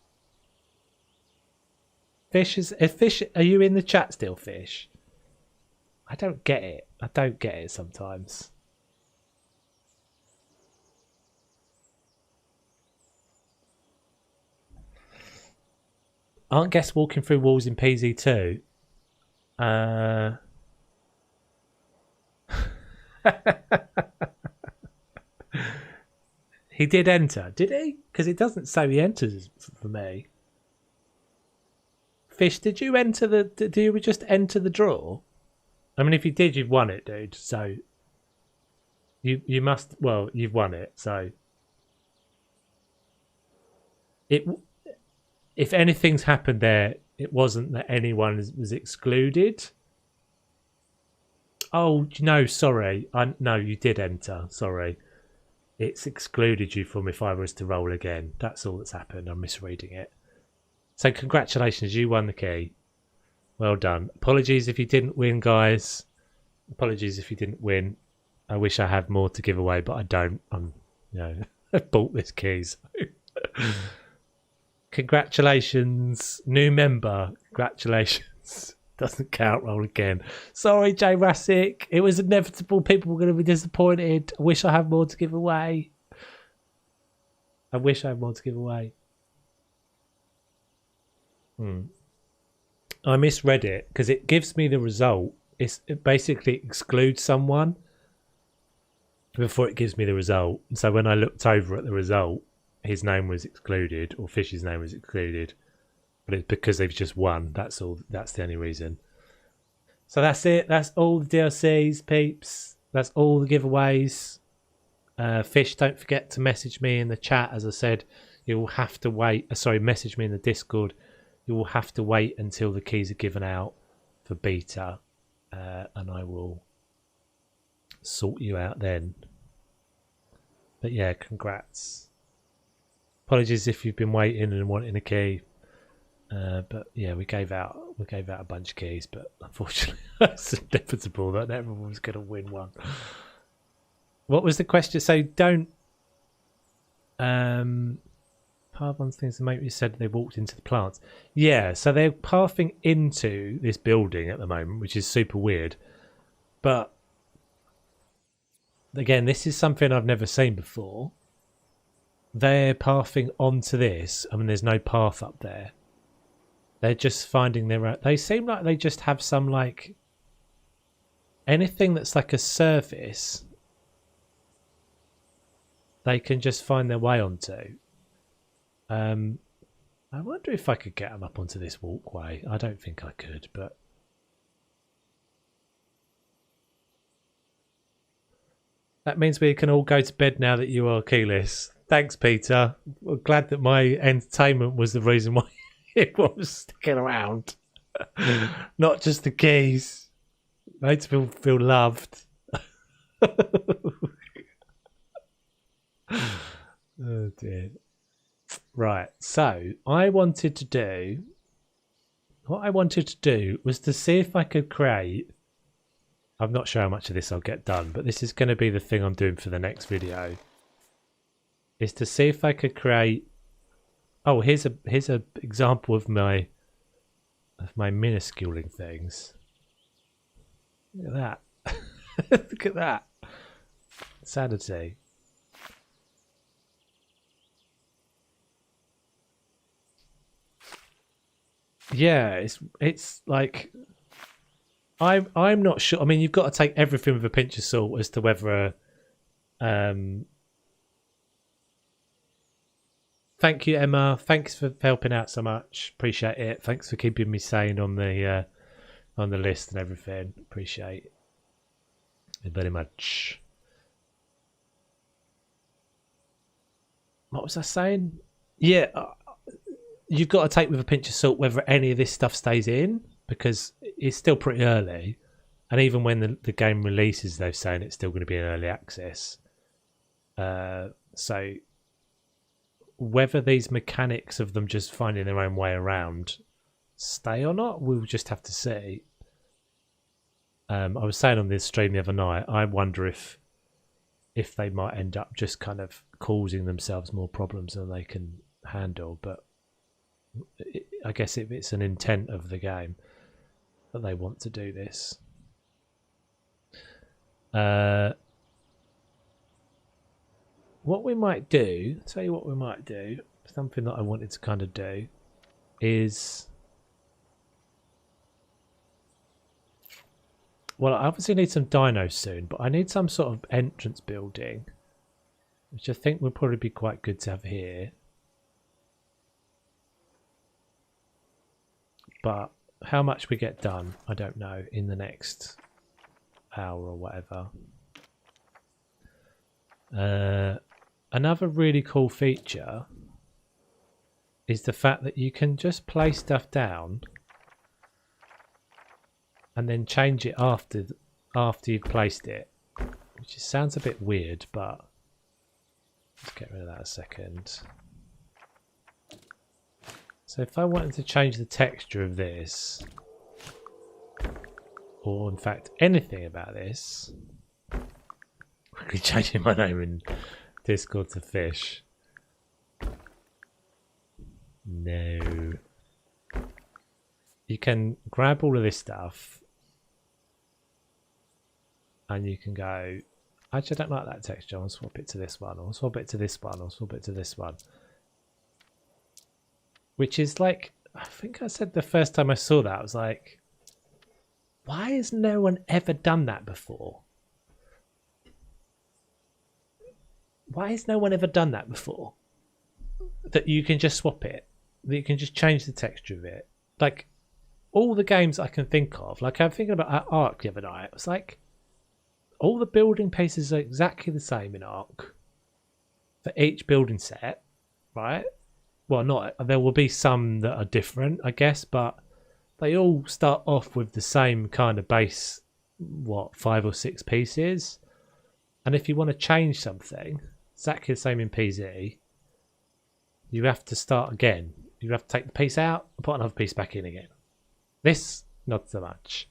Fish, are you in the chat still, Fish? I don't get it. I don't get it sometimes. Aren't guests walking through walls in PZ2? He did enter, did he? Because it doesn't say he enters for me. Fish, did you enter the? Did you just enter the draw? I mean, if you did, you've won it, dude. So you must. Well, you've won it. So if anything's happened there, it wasn't that anyone was excluded. Oh no, sorry. No, you did enter. Sorry. It's excluded you from if I was to roll again. That's all that's happened. I'm misreading it. So congratulations, you won the key. Well done. Apologies if you didn't win, guys. Apologies if you didn't win. I wish I had more to give away, but I don't. I bought this key. So. Congratulations, new member. Congratulations. Doesn't count. Roll again. Sorry, Jay Rassick. It was inevitable. People were going to be disappointed. I wish I had more to give away. I wish I had more to give away. I misread it because it gives me the result. It basically excludes someone before it gives me the result. So when I looked over at the result, his name was excluded, or Fish's name was excluded. But it's because they've just won. That's all. That's the only reason. So that's it. That's all the DLCs, peeps. That's all the giveaways. Fish, don't forget to message me in the chat. As I said, you will have to wait. Sorry, message me in the Discord. You will have to wait until the keys are given out for beta, and I will sort you out then. But yeah, congrats. Apologies if you've been waiting and wanting a key. But yeah, we gave out a bunch of keys, but unfortunately it's inevitable that everyone was going to win one. What was the question? So don't path on things that make me said they walked into the plants. Yeah, so they're pathing into this building at the moment, which is super weird. But again, this is something I've never seen before. They're pathing onto this. I mean, there's no path up there. They're just finding their own. They seem like they just have some, like, anything that's like a surface, they can just find their way onto. I wonder if I could get them up onto this walkway. I don't think I could, but that means we can all go to bed now that you are keyless. Thanks, Peter. We're glad that my entertainment was the reason why it was sticking around. Not just the keys. Makes me feel loved. Oh dear. Right, so what I wanted to do was to see if I could create, I'm not sure how much of this I'll get done, but this is going to be the thing I'm doing for the next video, is to see if I could create, oh, here's a example of my minusculing things. Look at that. Look at that. Sanity. Yeah, it's like I'm not sure. I mean, you've got to take everything with a pinch of salt as to whether thank you, Emma. Thanks for helping out so much. Appreciate it. Thanks for keeping me sane on the list and everything. Appreciate it very much. What was I saying? Yeah, you've got to take with a pinch of salt whether any of this stuff stays in, because it's still pretty early, and even when the game releases, they're saying it's still going to be in early access. So whether these mechanics of them just finding their own way around stay or not, we'll just have to see. I was saying on this stream the other night, I wonder if they might end up just kind of causing themselves more problems than they can handle, but I guess if it's an intent of the game that they want to do this. What we might do, tell you what we might do, something that I wanted to kind of do is, well, I obviously need some dinos soon, but I need some sort of entrance building, which I think would probably be quite good to have here. But how much we get done, I don't know, in the next hour or whatever. Another really cool feature is the fact that you can just place stuff down and then change it after you've placed it, which sounds a bit weird, but let's get rid of that a second. So if I wanted to change the texture of this, or in fact anything about this, quickly changing my name in Discord to Fish. No. You can grab all of this stuff and you can go, actually I don't like that texture, I'll swap it to this one, I'll swap it to this one, I'll swap it to this one. Which is like, I think I said the first time I saw that, I was like, why has no one ever done that before? Why has no one ever done that before? That you can just swap it, that you can just change the texture of it. Like, all the games I can think of, like I'm thinking about Ark the other night, it was like, all the building pieces are exactly the same in Ark for each building set, right? Well, not, there will be some that are different, I guess, but they all start off with the same kind of base, 5 or 6 pieces. And if you want to change something, exactly the same in PZ, you have to start again. You have to take the piece out and put another piece back in again. This, not so much.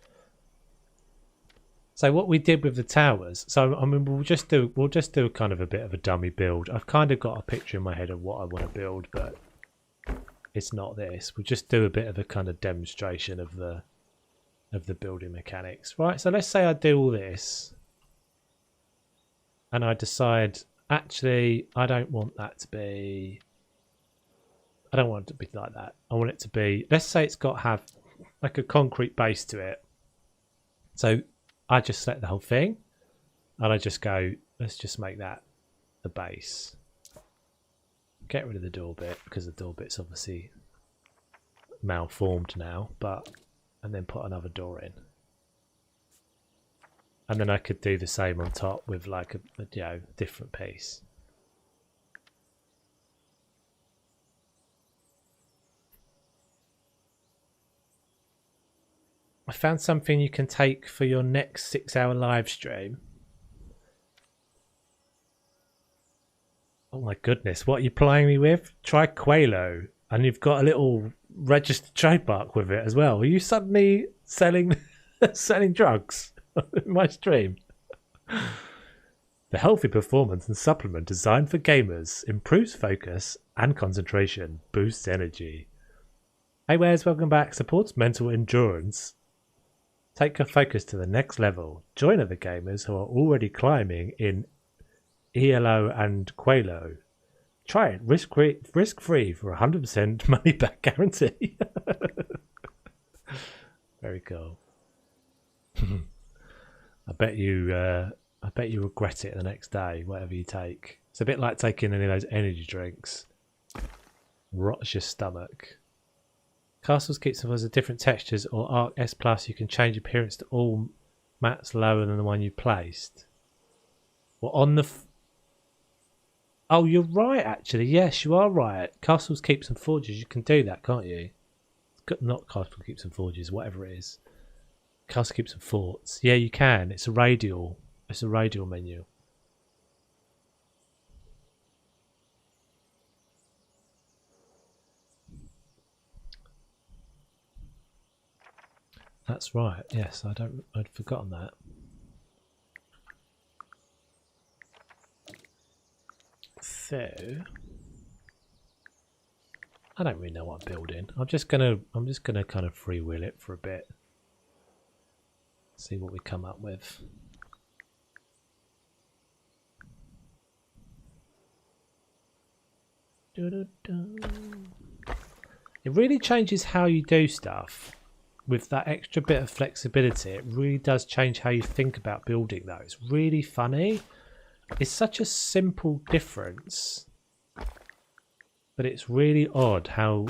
So what we did with the towers, so I mean we'll just do kind of a bit of a dummy build. I've kind of got a picture in my head of what I want to build, but it's not this. We'll just do a bit of a kind of demonstration of the building mechanics. Right, so let's say I do all this and I decide actually I don't want that to be, I don't want it to be like that. I want it to be, let's say it's got to have like a concrete base to it. So I just select the whole thing and I just go, let's just make that the base. Get rid of the door bit because the door bit's obviously malformed now, but and then put another door in. And then I could do the same on top with like a you know, different piece. I found something you can take for your next 6-hour live stream. Oh my goodness, what are you plying me with? Try Qualo, and you've got a little registered trademark with it as well. Are you suddenly selling selling drugs in my stream? The healthy performance and supplement designed for gamers improves focus and concentration, boosts energy. Hey Wares, welcome back. Supports mental endurance. Take your focus to the next level. Join other gamers who are already climbing in ELO and Qualo. Try it risk-free for 100% money back guarantee. Very cool. I bet you regret it the next day, whatever you take. It's a bit like taking any of those energy drinks. Rots your stomach. Castles keep some of the different textures, or Arc S Plus you can change appearance to all mats lower than the one you placed. Well, on the oh, you're right actually. Yes, you are right. Castles, Keeps and Forges, you can do that, can't you? Not Castle Keeps and Forges, whatever it is. Castle Keeps and Forts. Yeah, you can. It's a radial. It's a radial menu. That's right. Yes, I'd forgotten that. So I don't really know what I'm building. I'm just gonna kind of freewheel it for a bit. See what we come up with. It really changes how you do stuff. With that extra bit of flexibility, it really does change how you think about building though. It's really funny. It's such a simple difference, but it's really odd how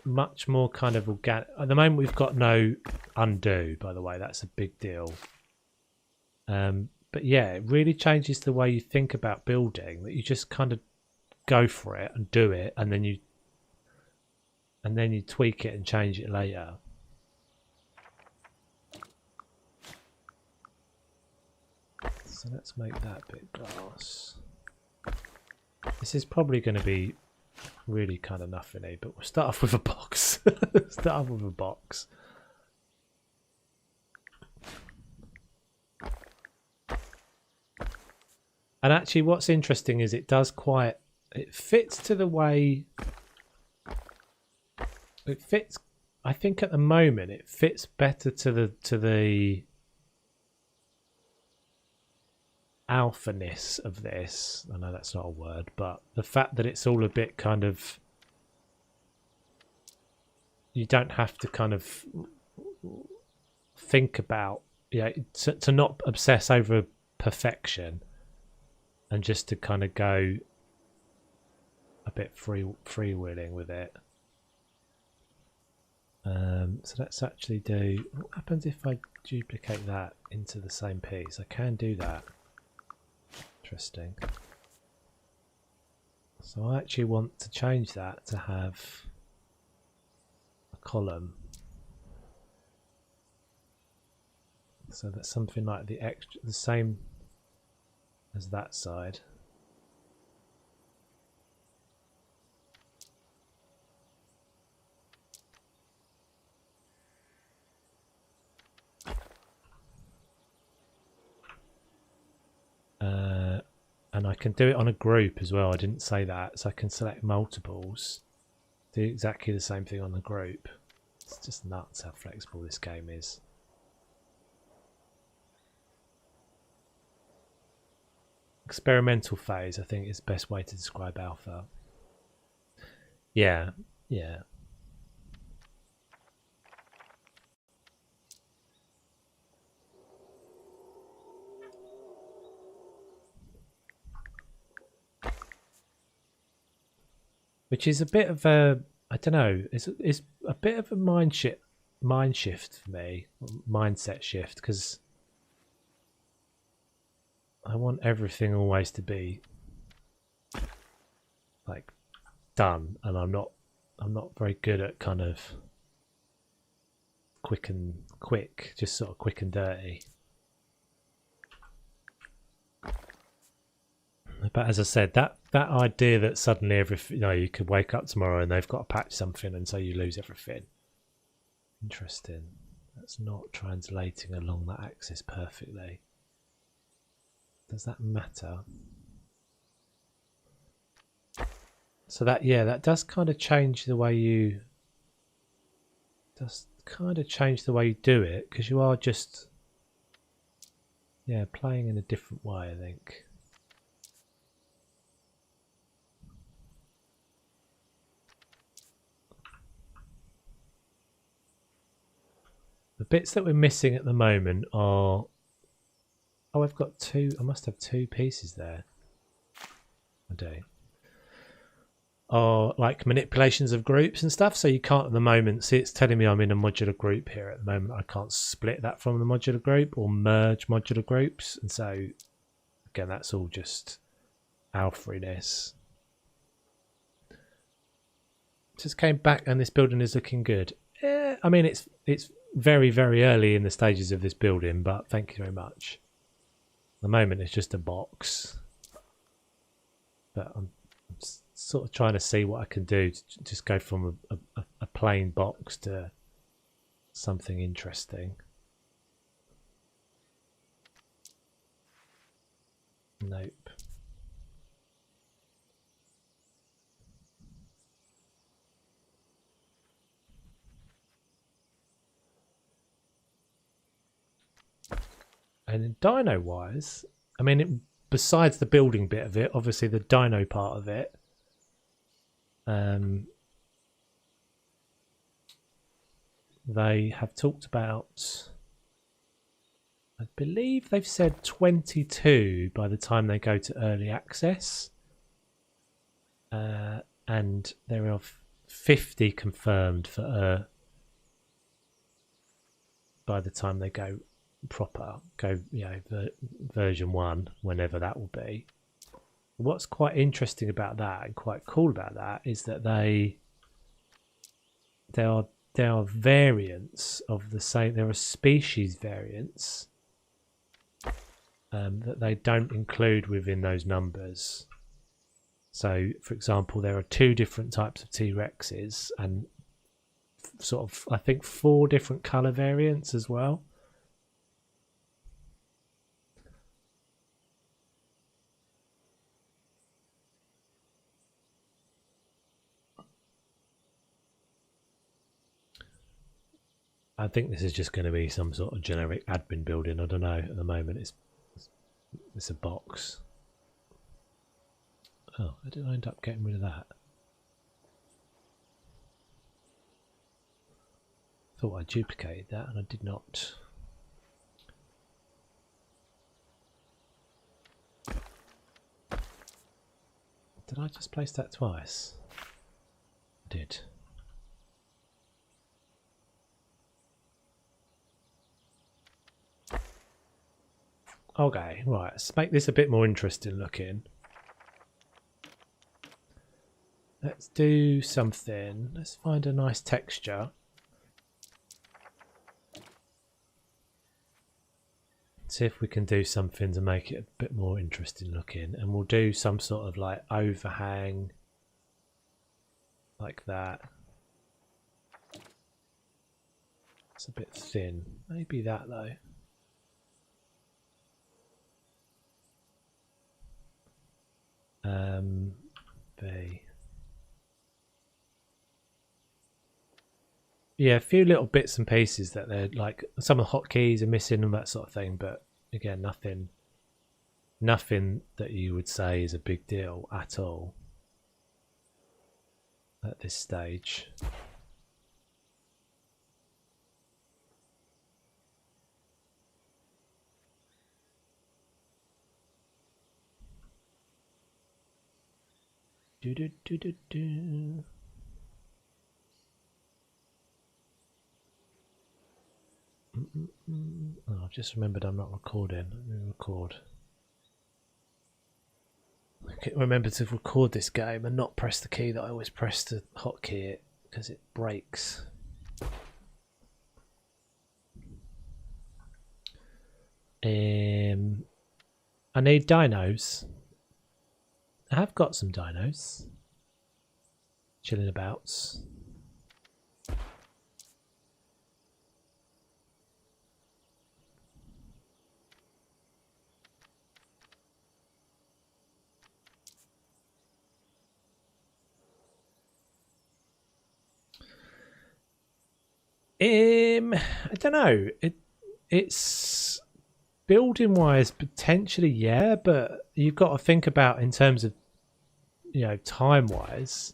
much more kind of organic. At the moment we've got no undo, by the way, that's a big deal. But yeah, it really changes the way you think about building, that you just kind of go for it and do it, and then you tweak it and change it later. So let's make that bit glass. This is probably going to be really kind of nothing-y, but we'll start off with a box. Start off with a box. And actually what's interesting is it fits to the way it fits. I think at the moment it fits better to the alpha-ness of this. I know that's not a word, but the fact that it's all a bit kind of, you don't have to kind of think about, to not obsess over perfection, and just to kind of go a bit freewheeling with it. So let's actually do, what happens if I duplicate that into the same piece? I can do that. Interesting. So I actually want to change that to have a column. So that's something like the same as that side. And I can do it on a group as well. I didn't say that. So I can select multiples, do exactly the same thing on the group. It's just nuts how flexible this game is. Experimental phase, I think, is the best way to describe alpha. Yeah, yeah. Which is a bit of a, I don't know, it's a bit of a mind shift for me, mindset shift, because I want everything always to be like done, and I'm not very good at kind of quick, just sort of quick and dirty. But as I said, that idea that suddenly you could wake up tomorrow and they've got to patch something and so you lose everything. Interesting. That's not translating along that axis perfectly. Does that matter? So that does kind of change the way you do it, because you are just playing in a different way, I think. The bits that we're missing at the moment are... Oh, I've got two... I must have two pieces there. I do. Are like manipulations of groups and stuff, so you can't at the moment... See, it's telling me I'm in a modular group here at the moment. I can't split that from the modular group or merge modular groups. And so, again, that's all just alpha-ness. Just came back and this building is looking good. I mean, it's very, very early in the stages of this building, but thank you very much. At the moment, it's just a box. But I'm sort of trying to see what I can do to just go from a plain box to something interesting. Nope. And then dyno wise, I mean, besides the building bit of it, obviously the dyno part of it, they have talked about, I believe they've said 22 by the time they go to early access, and there are 50 confirmed for by the time they go version 1, whenever that will be. What's quite interesting about that and quite cool about that is that there are variants of the same. There are species variants that they don't include within those numbers. So, for example, there are 2 different types of T-Rexes and sort of, I think, 4 different color variants as well. I think this is just going to be some sort of generic admin building. I don't know. At the moment, it's a box. Oh, I didn't end up getting rid of that. Thought I duplicated that, and I did not. Did I just place that twice? I did. Okay, right, let's make this a bit more interesting looking. Let's do something. Let's find a nice texture. See if we can do something to make it a bit more interesting looking. And we'll do some sort of like overhang like that. It's a bit thin. Maybe that though. B. Yeah, a few little bits and pieces that they're like, some of the hotkeys are missing and that sort of thing, but again, nothing that you would say is a big deal at all at this stage. Do do do do do. Oh, I've just remembered I'm not recording. Let me record. I can't remember to record this game and not press the key that I always press to hotkey it because it breaks. I need dinos. I have got some dinos chilling about. I don't know. It's building wise potentially, yeah, but you've got to think about in terms of, you know, time wise.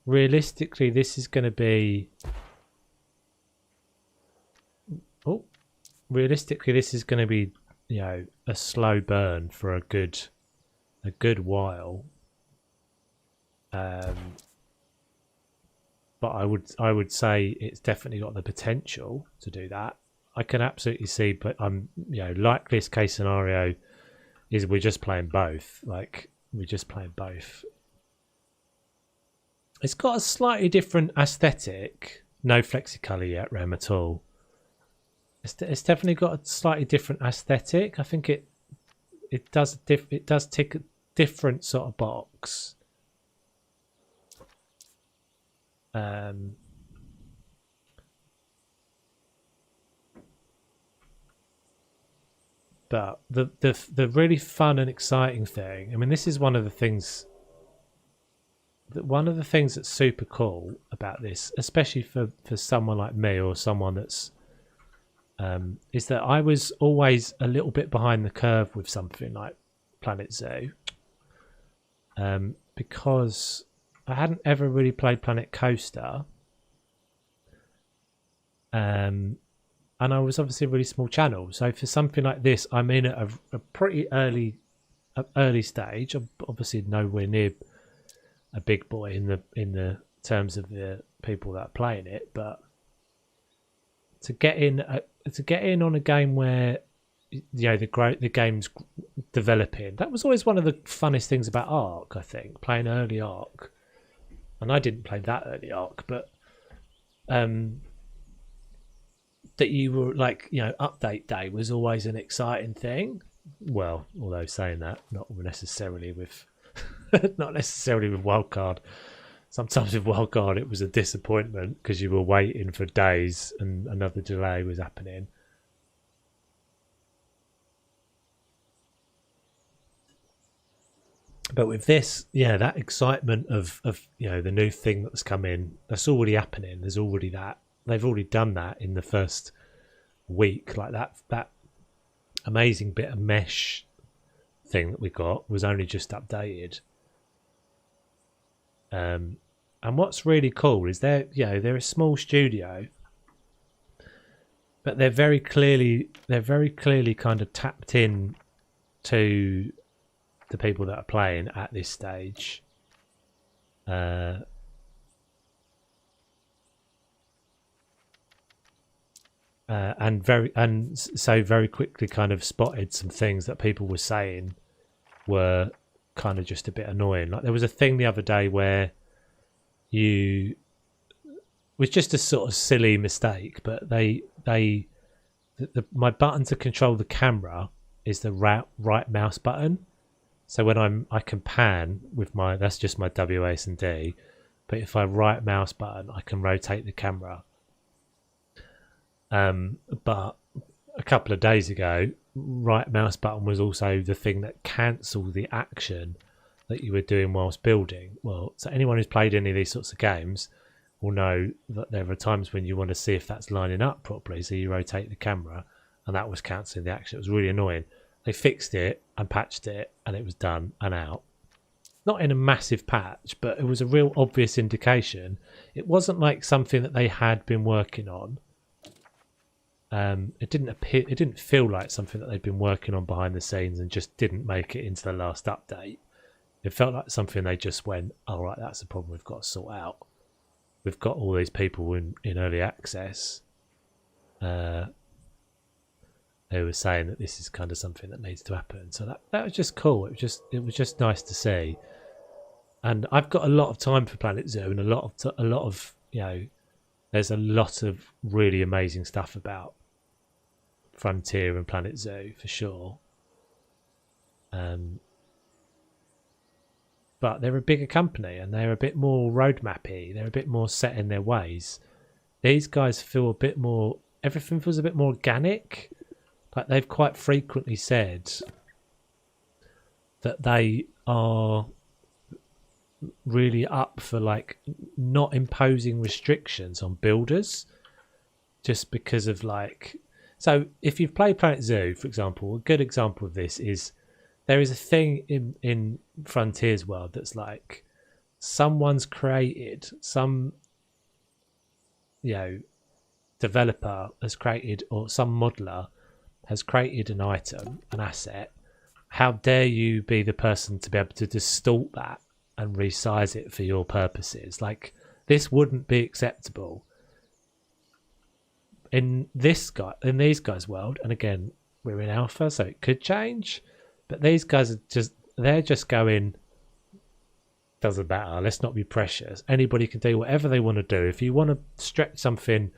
Realistically, this is going to be. Oh, realistically, this is going to be, you know, a slow burn for a good while. But I would say it's definitely got the potential to do that. I can absolutely see, but you know, likeliest case scenario is we're just playing both. Like we're just playing both. It's got a slightly different aesthetic. No flexi-color yet, Rem, at all. It's definitely got a slightly different aesthetic. I think it does tick a different sort of box. But the really fun and exciting thing, I mean, this is one of the things that's super cool about this, especially for someone like me or someone that's is that I was always a little bit behind the curve with something like Planet Zoo, because I hadn't ever really played Planet Coaster, and I was obviously a really small channel. So for something like this, I'm in at a pretty early stage. I'm obviously nowhere near a big boy in the terms of the people that are playing it, but to get in on a game where, you know, the game's developing, that was always one of the funnest things about Ark. I think playing early Ark. And I didn't play that early Ark, but that you were like, you know, update day was always an exciting thing. Well, although saying that, not necessarily with Wildcard. Sometimes with Wildcard it was a disappointment because you were waiting for days and another delay was happening. But with this, yeah, that excitement of you know, the new thing that's come in, that's already happening. There's already that. They've already done that in the first week. Like that amazing bit of mesh thing that we got was only just updated. And what's really cool is they're a small studio, but they're very clearly kind of tapped in to the people that are playing at this stage, and so very quickly kind of spotted some things that people were saying were kind of just a bit annoying. Like there was a thing the other day where it was just a sort of silly mistake, but my button to control the camera is the right mouse button. So when I can pan with that's just my WASD, but if I right mouse button, I can rotate the camera. But a couple of days ago, right mouse button was also the thing that cancelled the action that you were doing whilst building. Well, so anyone who's played any of these sorts of games will know that there are times when you want to see if that's lining up properly, so you rotate the camera, and that was cancelling the action. It was really annoying. They fixed it and patched it, and it was done and out. Not in a massive patch, but it was a real obvious indication. It wasn't like something that they had been working on. It didn't feel like something that they'd been working on behind the scenes and just didn't make it into the last update. It felt like something they just went, all right, that's a problem we've got to sort out. We've got all these people in early access. They were saying that this is kind of something that needs to happen. So that was just cool. It was just nice to see. And I've got a lot of time for Planet Zoo, and a lot of there's a lot of really amazing stuff about Frontier and Planet Zoo for sure. But they're a bigger company and they're a bit more roadmappy. They're a bit more set in their ways. These guys feel a bit more. Everything feels a bit more organic. Like they've quite frequently said that they are really up for like not imposing restrictions on builders, just because of like. So if you've played Planet Zoo, for example, a good example of this is there is a thing in Frontier's world that's like someone's created some, developer has created, or some modeler has created an item, an asset. How dare you be the person to be able to distort that and resize it for your purposes? Like, this wouldn't be acceptable in these guys' world. And again, we're in alpha, so it could change. But these guys are they're just going, doesn't matter, let's not be precious. Anybody can do whatever they want to do. If you want to stretch something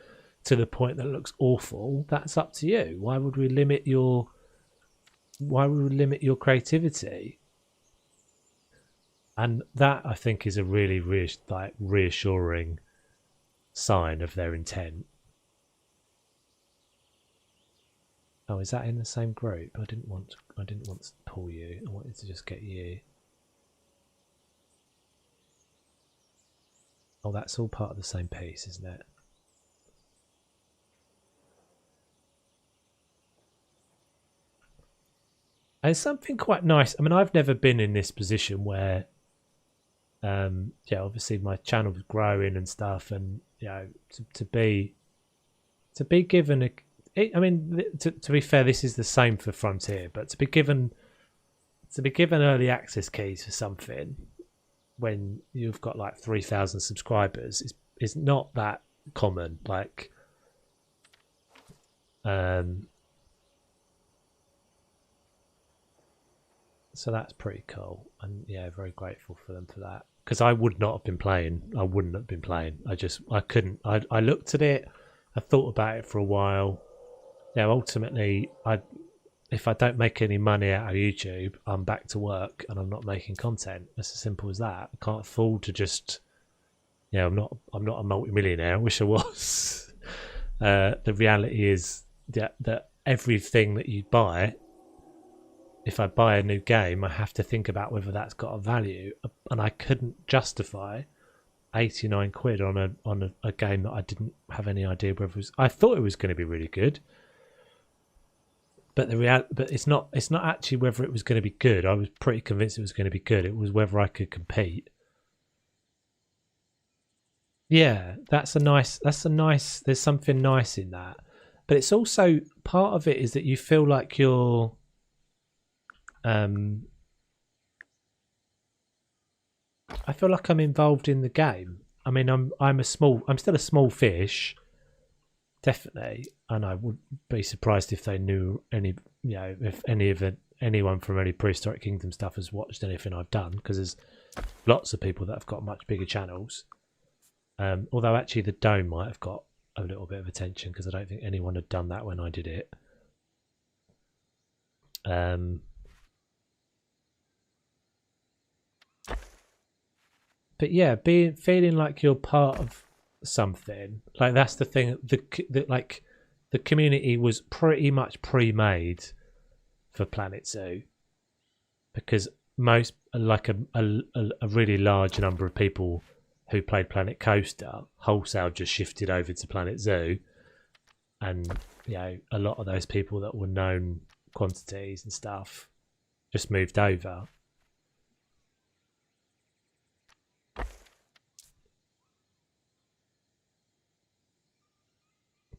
to the point that looks awful, that's up to you. Why would we limit your creativity? And that, I think, is a really reassuring sign of their intent. Oh, is that in the same group? I didn't want to pull you. I wanted to just get you. Oh, that's all part of the same piece, isn't it? And it's something quite nice. I mean, I've never been in this position where, obviously my channel was growing and stuff, and to be given a. To be fair, this is the same for Frontier, but to be given early access keys for something when you've got like 3,000 subscribers is not that common. Like, so that's pretty cool, and very grateful for them for that, because I wouldn't have been playing. I couldn't. I looked at it, I thought about it for a while. Ultimately, if I don't make any money out of YouTube, I'm back to work and I'm not making content. It's as simple as that. I can't afford to just, I'm not a multi-millionaire. I wish I was. The reality is that everything that you buy, if I buy a new game, I have to think about whether that's got a value, and I couldn't justify 89 quid on a game that I didn't have any idea whether it was. I thought it was going to be really good. But but it's not actually whether it was going to be good. I was pretty convinced it was going to be good. It was whether I could compete. Yeah, there's something nice in that. But it's also, part of it is that you feel like you're I feel like I'm involved in the game. I mean, I'm still a small fish. Definitely, and I would be surprised if they knew if anyone from any Prehistoric Kingdom stuff has watched anything I've done, because there's lots of people that have got much bigger channels. Although actually the Dome might have got a little bit of attention, because I don't think anyone had done that when I did it. But yeah, feeling like you're part of something, like that's the thing. The community was pretty much pre-made for Planet Zoo, because most like a really large number of people who played Planet Coaster wholesale just shifted over to Planet Zoo, and you know, a lot of those people that were known quantities and stuff just moved over.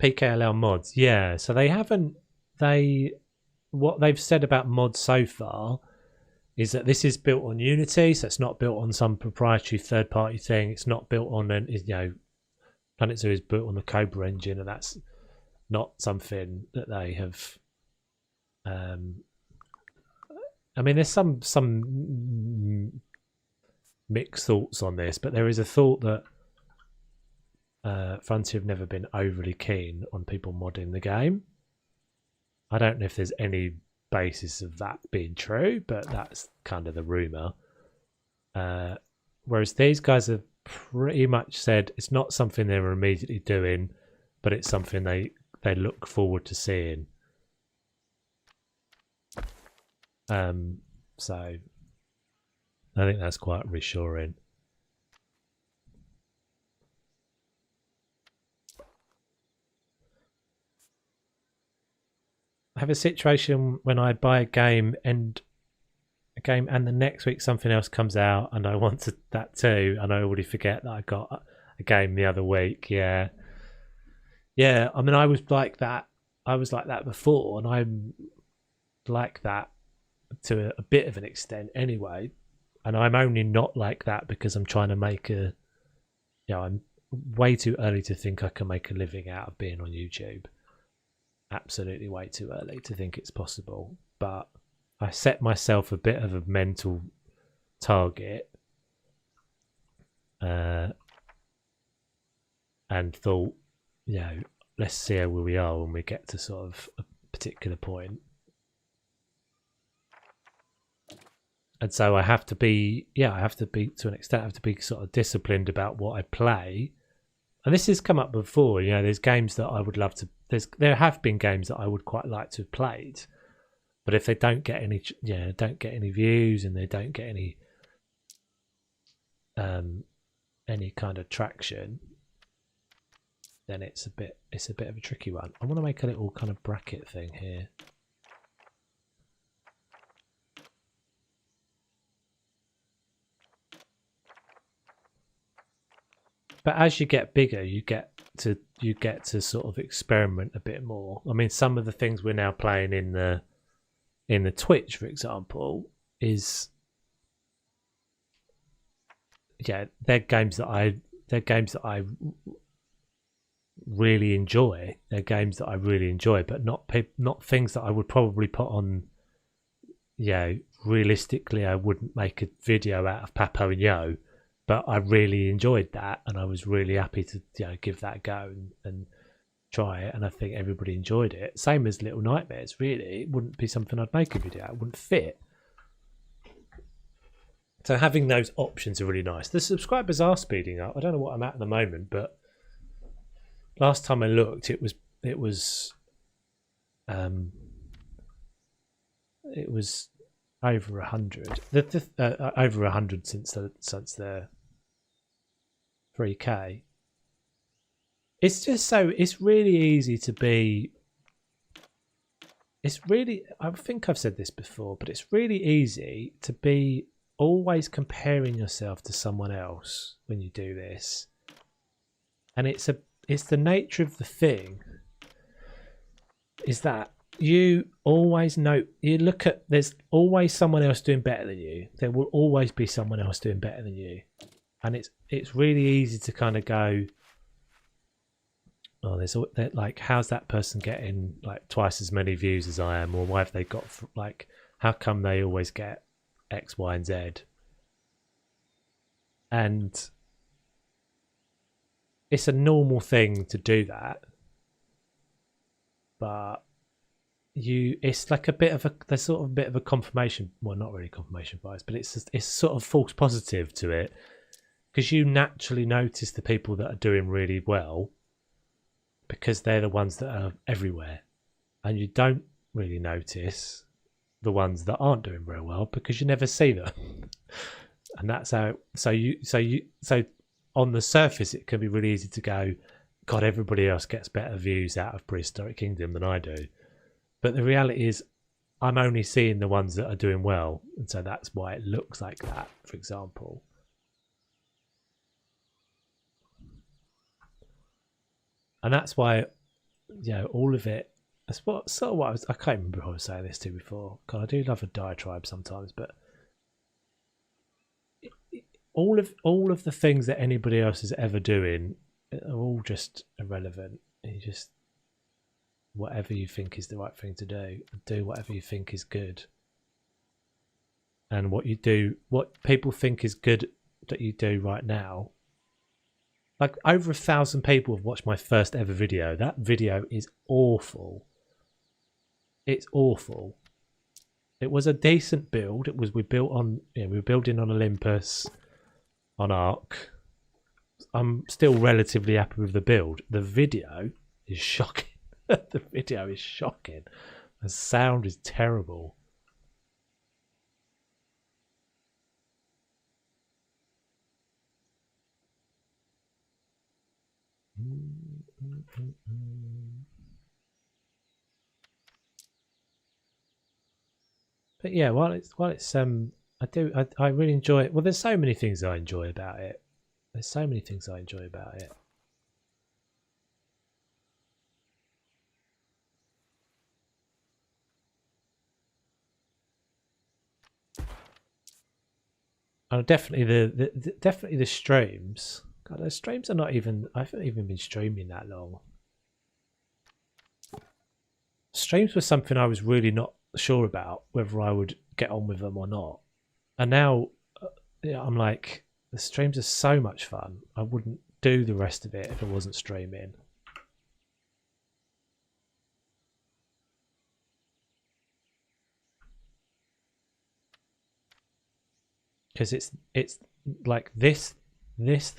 PKLL mods, yeah. So what they've said about mods so far is that this is built on Unity, so it's not built on some proprietary third-party thing. It's not built on Planet Zoo is built on the Cobra engine, and that's not something that they have. I mean, there's some mixed thoughts on this, but there is a thought that Frontier have never been overly keen on people modding the game. I don't know if there's any basis of that being true, but that's kind of the rumor. Whereas these guys have pretty much said it's not something they're immediately doing, but it's something they look forward to seeing. So I think that's quite reassuring. I have a situation when I buy a game and the next week something else comes out and I want that too, and I already forget that I got a game the other week. Yeah. I mean, I was like that before, and I'm like that to a bit of an extent anyway. And I'm only not like that because I'm trying to make I'm way too early to think I can make a living out of being on YouTube. Absolutely way too early to think it's possible. But I set myself a bit of a mental target and thought, let's see where we are when we get to sort of a particular point. And so I have to be to an extent, I have to be sort of disciplined about what I play. And this has come up before, there's games that I would love to, there have been games that I would quite like to have played, but if they don't get any views and they don't get any kind of traction, then it's a bit of a tricky one. I want to make a little kind of bracket thing here. But as you get bigger, you get to sort of experiment a bit more. I mean, some of the things we're now playing in the Twitch, for example, they're games that I really enjoy. They're games that I really enjoy, but not things that I would probably put on. Realistically, I wouldn't make a video out of Papo and Yo. But I really enjoyed that, and I was really happy to give that a go and try it, and I think everybody enjoyed it. Same as Little Nightmares, really. It wouldn't be something I'd make a video out. It wouldn't fit. So having those options are really nice. The subscribers are speeding up. I don't know what I'm at the moment, but last time I looked, it was over 100. Over 100 since the 3K. It's just it's really easy to be. I think I've said this before, but it's really easy to be always comparing yourself to someone else when you do this, and it's the nature of the thing. Is that you always know, there's always someone else doing better than you. There will always be someone else doing better than you. And it's really easy to kind of go, how's that person getting like twice as many views as I am? Or why have they got, how come they always get X, Y, and Z? And it's a normal thing to do that. But it's like there's sort of a bit of a confirmation, well, not really confirmation bias, but it's sort of false positive to it, because you naturally notice the people that are doing really well because they're the ones that are everywhere, and you don't really notice the ones that aren't doing very well because you never see them. And that's how. So on the surface, it can be really easy to go, God, everybody else gets better views out of Prehistoric Kingdom than I do. But the reality is, I'm only seeing the ones that are doing well, and so that's why it looks like that. For example. And that's why, all of it. That's what sort of what I can't remember who I was saying this to before. God, I do love a diatribe sometimes, but all of the things that anybody else is ever doing are all just irrelevant. You just whatever you think is the right thing to do whatever you think is good. And what people think is good that you do right now. Like over 1,000 people have watched my first ever video. That video is awful. It's awful. It was a decent build. We were building on Olympus, on Arc. I'm still relatively happy with the build. The video is shocking. The video is shocking. The sound is terrible. But yeah, while it's I really enjoy it. Well, there's so many things I enjoy about it. And definitely the streams. God, those streams are not even. I haven't even been streaming that long. Streams were something I was really not sure about whether I would get on with them or not. And now, I'm like, the streams are so much fun. I wouldn't do the rest of it if I wasn't streaming. Because it's like this that's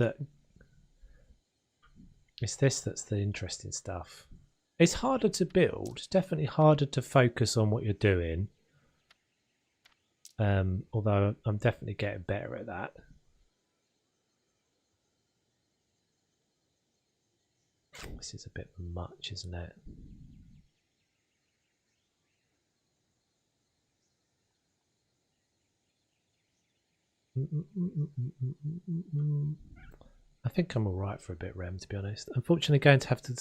the interesting stuff. It's harder to build. It's definitely harder to focus on what you're doing. Although I'm definitely getting better at that. This is a bit much, isn't it? I think I'm alright for a bit, Rem, to be honest. Unfortunately, going to have to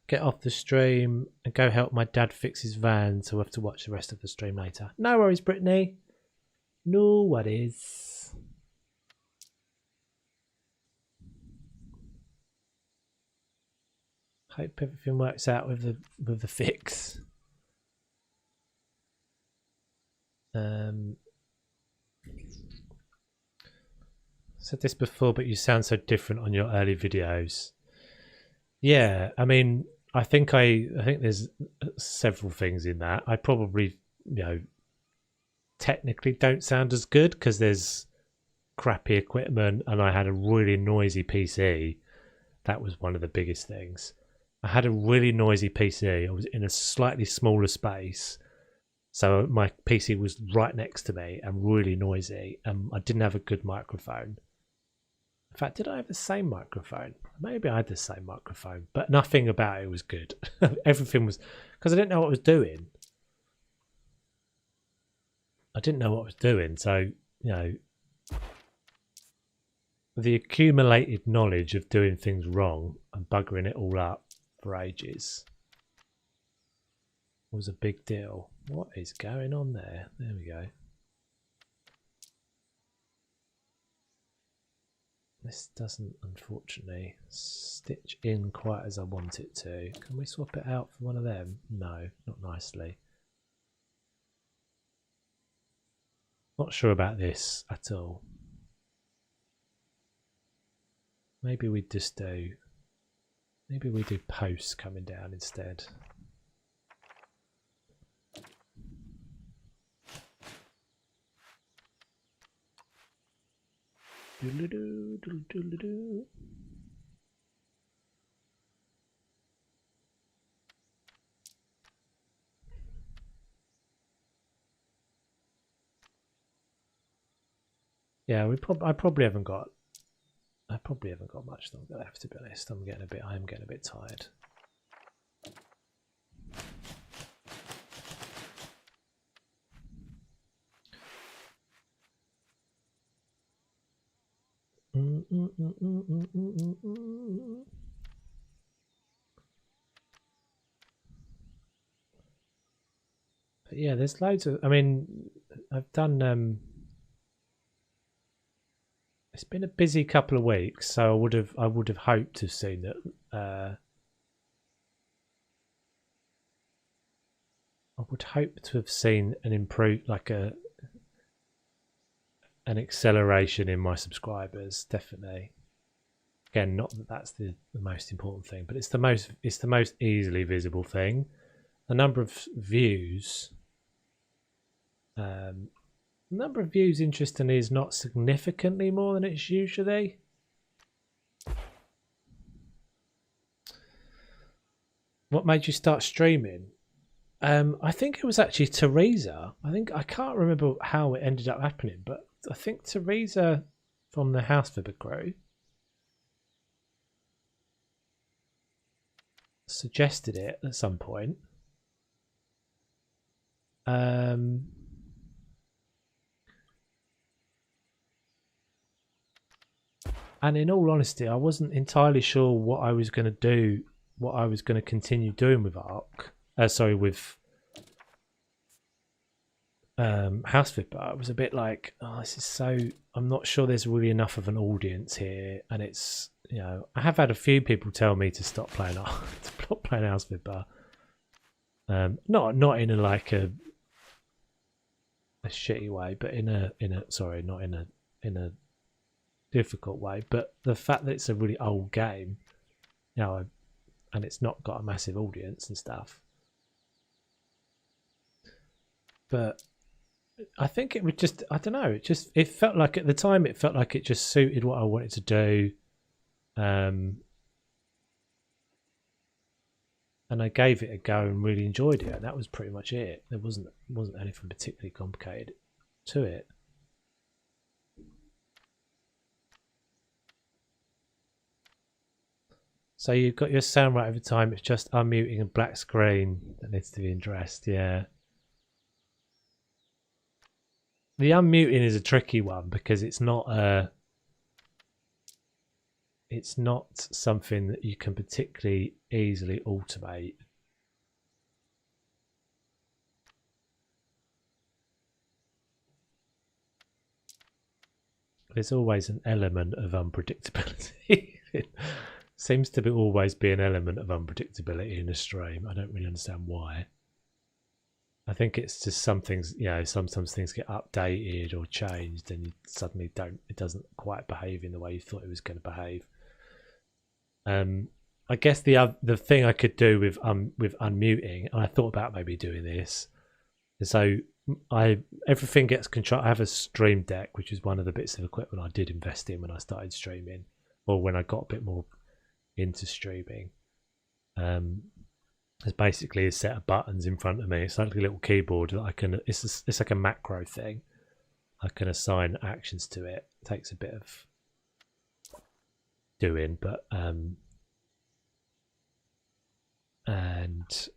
get off the stream and go help my dad fix his van, so we'll have to watch the rest of the stream later. No worries, Brittany. No worries. Hope everything works out with the fix. Said this before, but you sound so different on your early videos. Yeah, I mean, I think there's several things in that. I probably, technically don't sound as good because there's crappy equipment and I had a really noisy PC. That was one of the biggest things. I had a really noisy PC. I was in a slightly smaller space. So my PC was right next to me and really noisy. I didn't have a good microphone. In fact, did I have the same microphone? Maybe I had the same microphone, but nothing about it was good. Everything was... Because I didn't know what I was doing. So, the accumulated knowledge of doing things wrong and buggering it all up for ages was a big deal. What is going on there? There we go. This doesn't, unfortunately, stitch in quite as I want it to. Can we swap it out for one of them? No, not nicely. Not sure about this at all. Maybe we just do... Maybe we do posts coming down instead. Doodle-doo, doodle-doo. Yeah, I probably haven't got much longer left, to be honest. I am getting a bit tired. But yeah, there's loads of. I mean, I've done. It's been a busy couple of weeks, so I would have hoped to have seen that. I would hope to have seen an acceleration in my subscribers. Definitely. Again, not that that's the most important thing, but it's the most easily visible thing. The number of views. Number of views, interestingly, is not significantly more than it's usually. What made you start streaming? I think it was actually Teresa. I can't remember how it ended up happening, but I think Teresa from the House Fibber crew suggested it at some point. And in all honesty, I wasn't entirely sure what I was going to do, what I was going to continue doing with with House Flipper. I was a bit like, oh, this is so. I'm not sure there's really enough of an audience here, and it's, you know, I have had a few people tell me to stop playing House Flipper. Not in a shitty way, but in a difficult way, but the fact that it's a really old game, you know, and it's not got a massive audience and stuff, but I think it would just, I don't know, it felt like at the time it felt like it just suited what I wanted to do, and I gave it a go and really enjoyed it, and that was pretty much it. There wasn't anything particularly complicated to it. So you've got your sound right every time. It's just unmuting a black screen that needs to be addressed. Yeah. The unmuting is a tricky one because it's not something that you can particularly easily automate. There's always an element of unpredictability. Seems to always be an element of unpredictability in a stream. I don't really understand why. I think it's just some things, you know, sometimes things get updated or changed and you suddenly it doesn't quite behave in the way you thought it was going to behave. I guess the thing I could do with unmuting, and I thought about maybe doing this, so everything gets control. I have a Stream Deck, which is one of the bits of equipment I did invest in when I started streaming, or when I got a bit more into streaming. There's basically a set of buttons in front of me. It's like a little keyboard that I can. It's like a macro thing. I can assign actions to it. It takes a bit of doing, but and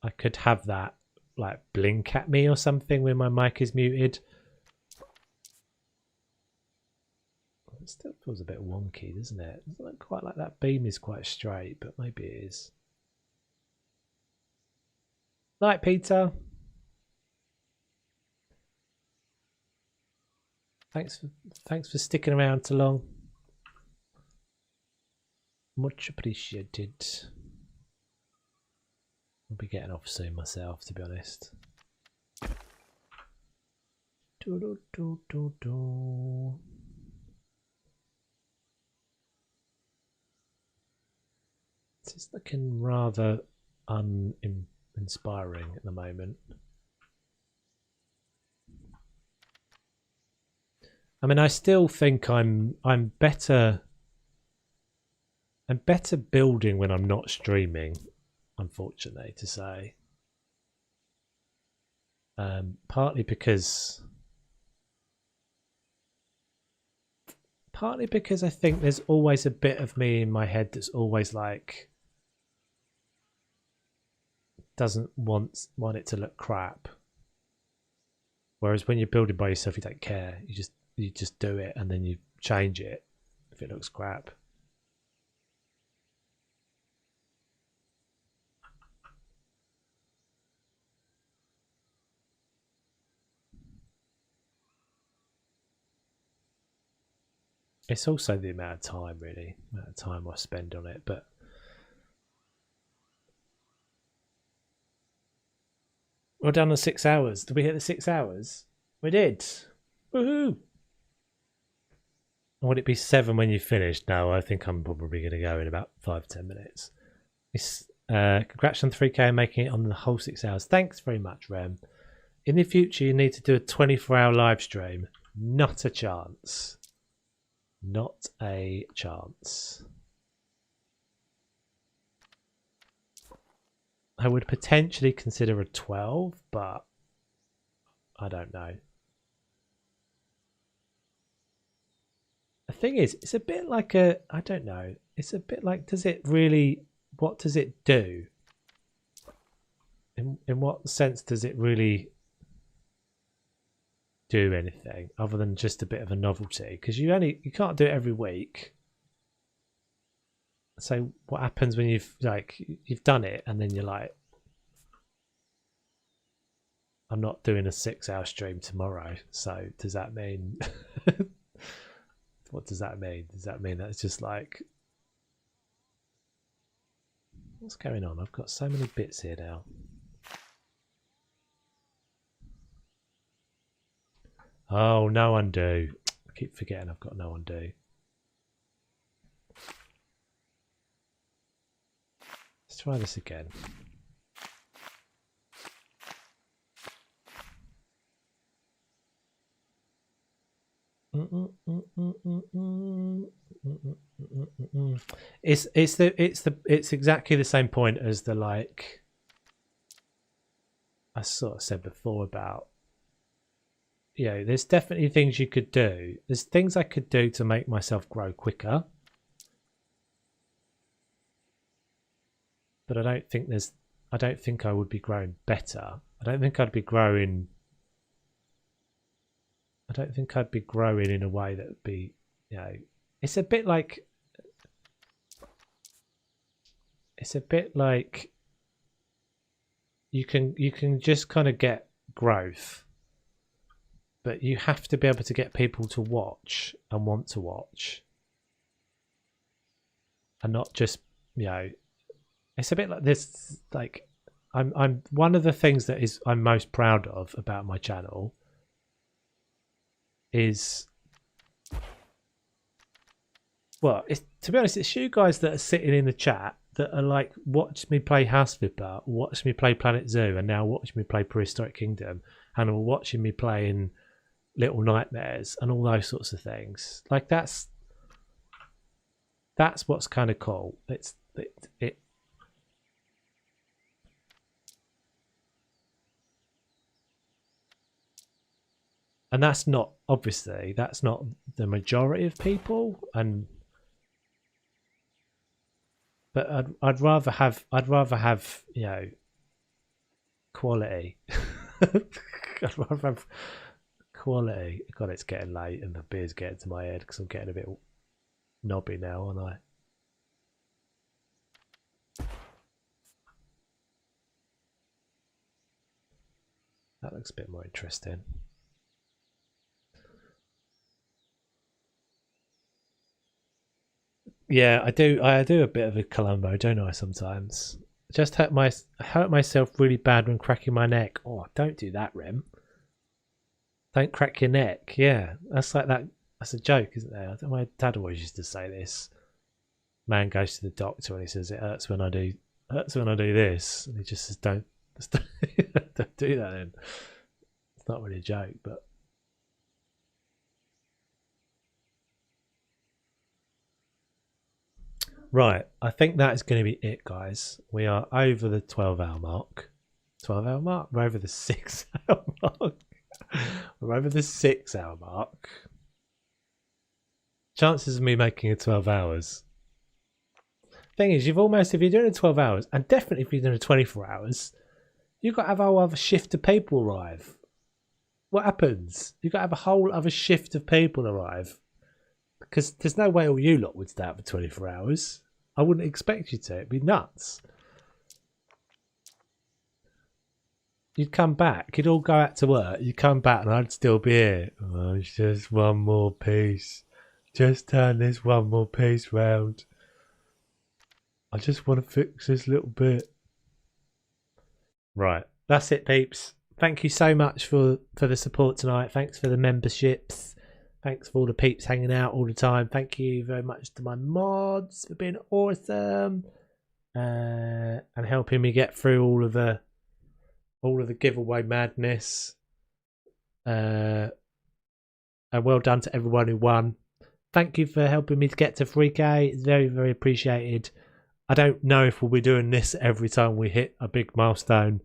I could have that like blink at me or something when my mic is muted. It still feels a bit wonky, doesn't it? It doesn't look quite like that beam is quite straight, but maybe it is. Night, Peter. Thanks for sticking around so long. Much appreciated. I'll be getting off soon myself, to be honest. It's looking rather uninspiring at the moment. I mean, I still think I'm better. I'm better building when I'm not streaming, unfortunately to say. Partly because Partly because I think there's always a bit of me in my head that's always like doesn't want it to look crap. Whereas when you're building by yourself, you don't care. You just do it and then you change it if it looks crap. It's also the amount of time, really, the amount of time I spend on it. But we're done on 6 hours. Did we hit the 6 hours? We did. Woohoo! Would it be 7 when you finished? No, I think I'm probably going to go in about 5-10 minutes. Congrats on 3K and making it on the whole 6 hours. Thanks very much, Rem. In the future, you need to do a 24-hour live stream. Not a chance. Not a chance. I would potentially consider a 12, but I don't know. The thing is, it's a bit like I don't know. It's a bit like, what does it do? In what sense does it really do anything other than just a bit of a novelty? Because you can't do it every week. So what happens when you've done it and then you're like, I'm not doing a 6-hour stream tomorrow. So does that mean what does that mean? Does that mean that's just like, what's going on? I've got so many bits here now. Oh, no undo. I keep forgetting I've got no undo. Let's try this again. It's exactly the same point as the, like I sort of said before about, you know, there's definitely things you could do. There's things I could do to make myself grow quicker. But I don't think I would be growing better. I don't think I'd be growing in a way that would be, you know, it's a bit like you can just kind of get growth, but you have to be able to get people to watch and want to watch, and not just, you know, it's a bit like this. Like I'm one of the things that I'm most proud of about my channel is, well, to be honest, it's you guys that are sitting in the chat that are like, watch me play House Flipper, watch me play Planet Zoo, and now watch me play Prehistoric Kingdom, and are watching me playing Little Nightmares and all those sorts of things. Like that's what's kind of cool. It and that's not, obviously that's not the majority of people, but I'd rather have you know, quality. I'd rather have quality. God, it's getting late and the beer's getting to my head because I'm getting a bit knobby now, aren't I? That looks a bit more interesting. Yeah, I do a bit of a Columbo, don't I, sometimes? Just hurt myself really bad when cracking my neck. Oh, don't do that, Rem. Don't crack your neck. Yeah, that's like that. That's a joke, isn't there? I think my dad always used to say this. Man goes to the doctor and he says it hurts when I do this, and he just says don't don't do that. Then it's not really a joke, but. Right, I think that is going to be it, guys. We are over the 12-hour mark. 12-hour mark? We're over the 6-hour mark. We're over the 6-hour mark. chances of me making it 12 hours. Thing is, you've almost, if you're doing it 12 hours, and definitely if you're doing it 24 hours, you've got to have a whole other shift of people arrive. What happens? You've got to have a whole other shift of people arrive. Because there's no way all you lot would stay out for 24 hours. I wouldn't expect you to. It'd be nuts. You'd come back. You'd all go out to work. You'd come back and I'd still be here. Oh, it's just one more piece. Just turn this one more piece round. I just want to fix this little bit. Right. That's it, peeps. Thank you so much for the support tonight. Thanks for the memberships. Thanks for all the peeps hanging out all the time. Thank you very much to my mods for being awesome and helping me get through all of the giveaway madness. And well done to everyone who won. Thank you for helping me to get to 3K. It's very, very appreciated. I don't know if we'll be doing this every time we hit a big milestone.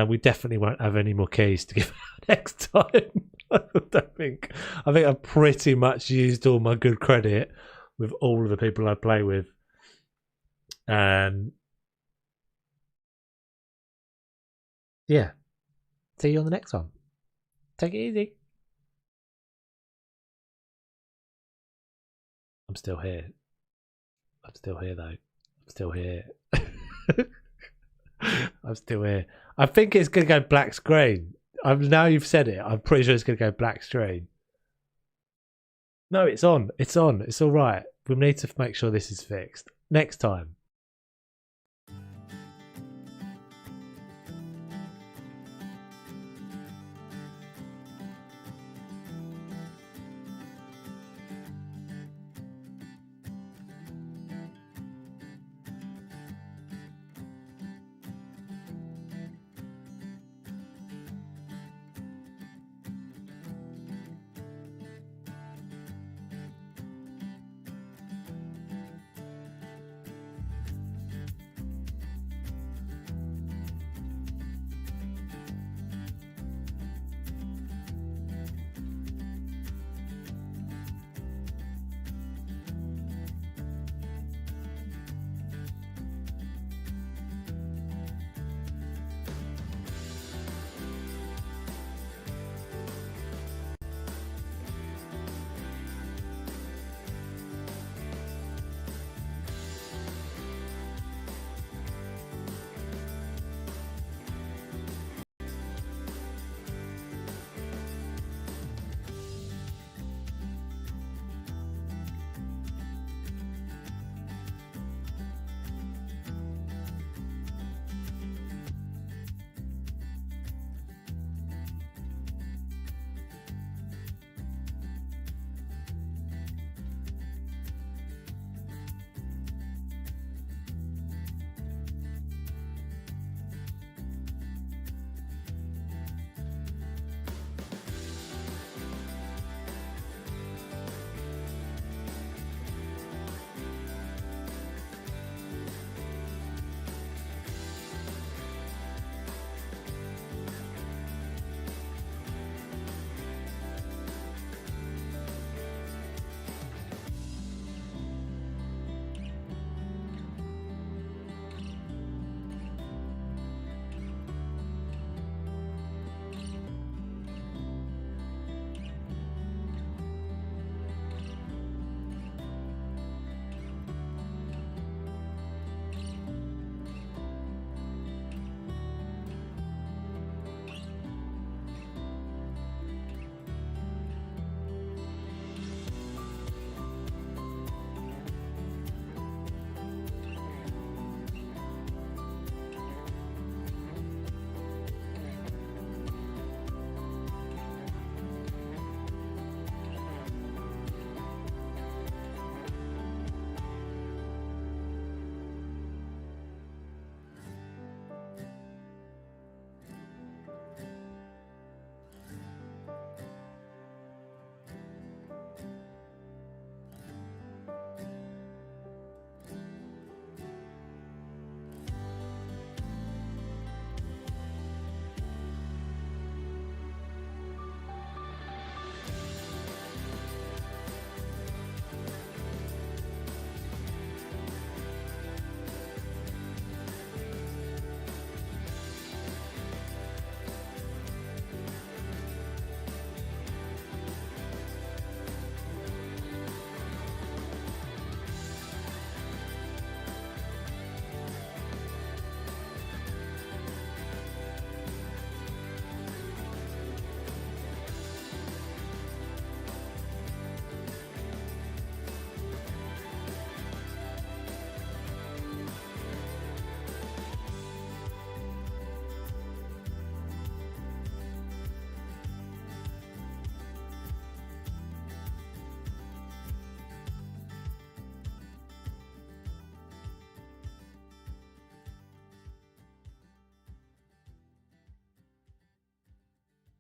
We definitely won't have any more keys to give out next time. I think I've pretty much used all my good credit with all of the people I play with. Yeah. See you on the next one. Take it easy. I'm still here. I'm still here though. I'm still here. I'm still here. I think it's going to go black screen. Now you've said it, I'm pretty sure it's going to go black screen. No, it's on. It's on. It's all right. We need to make sure this is fixed. Next time.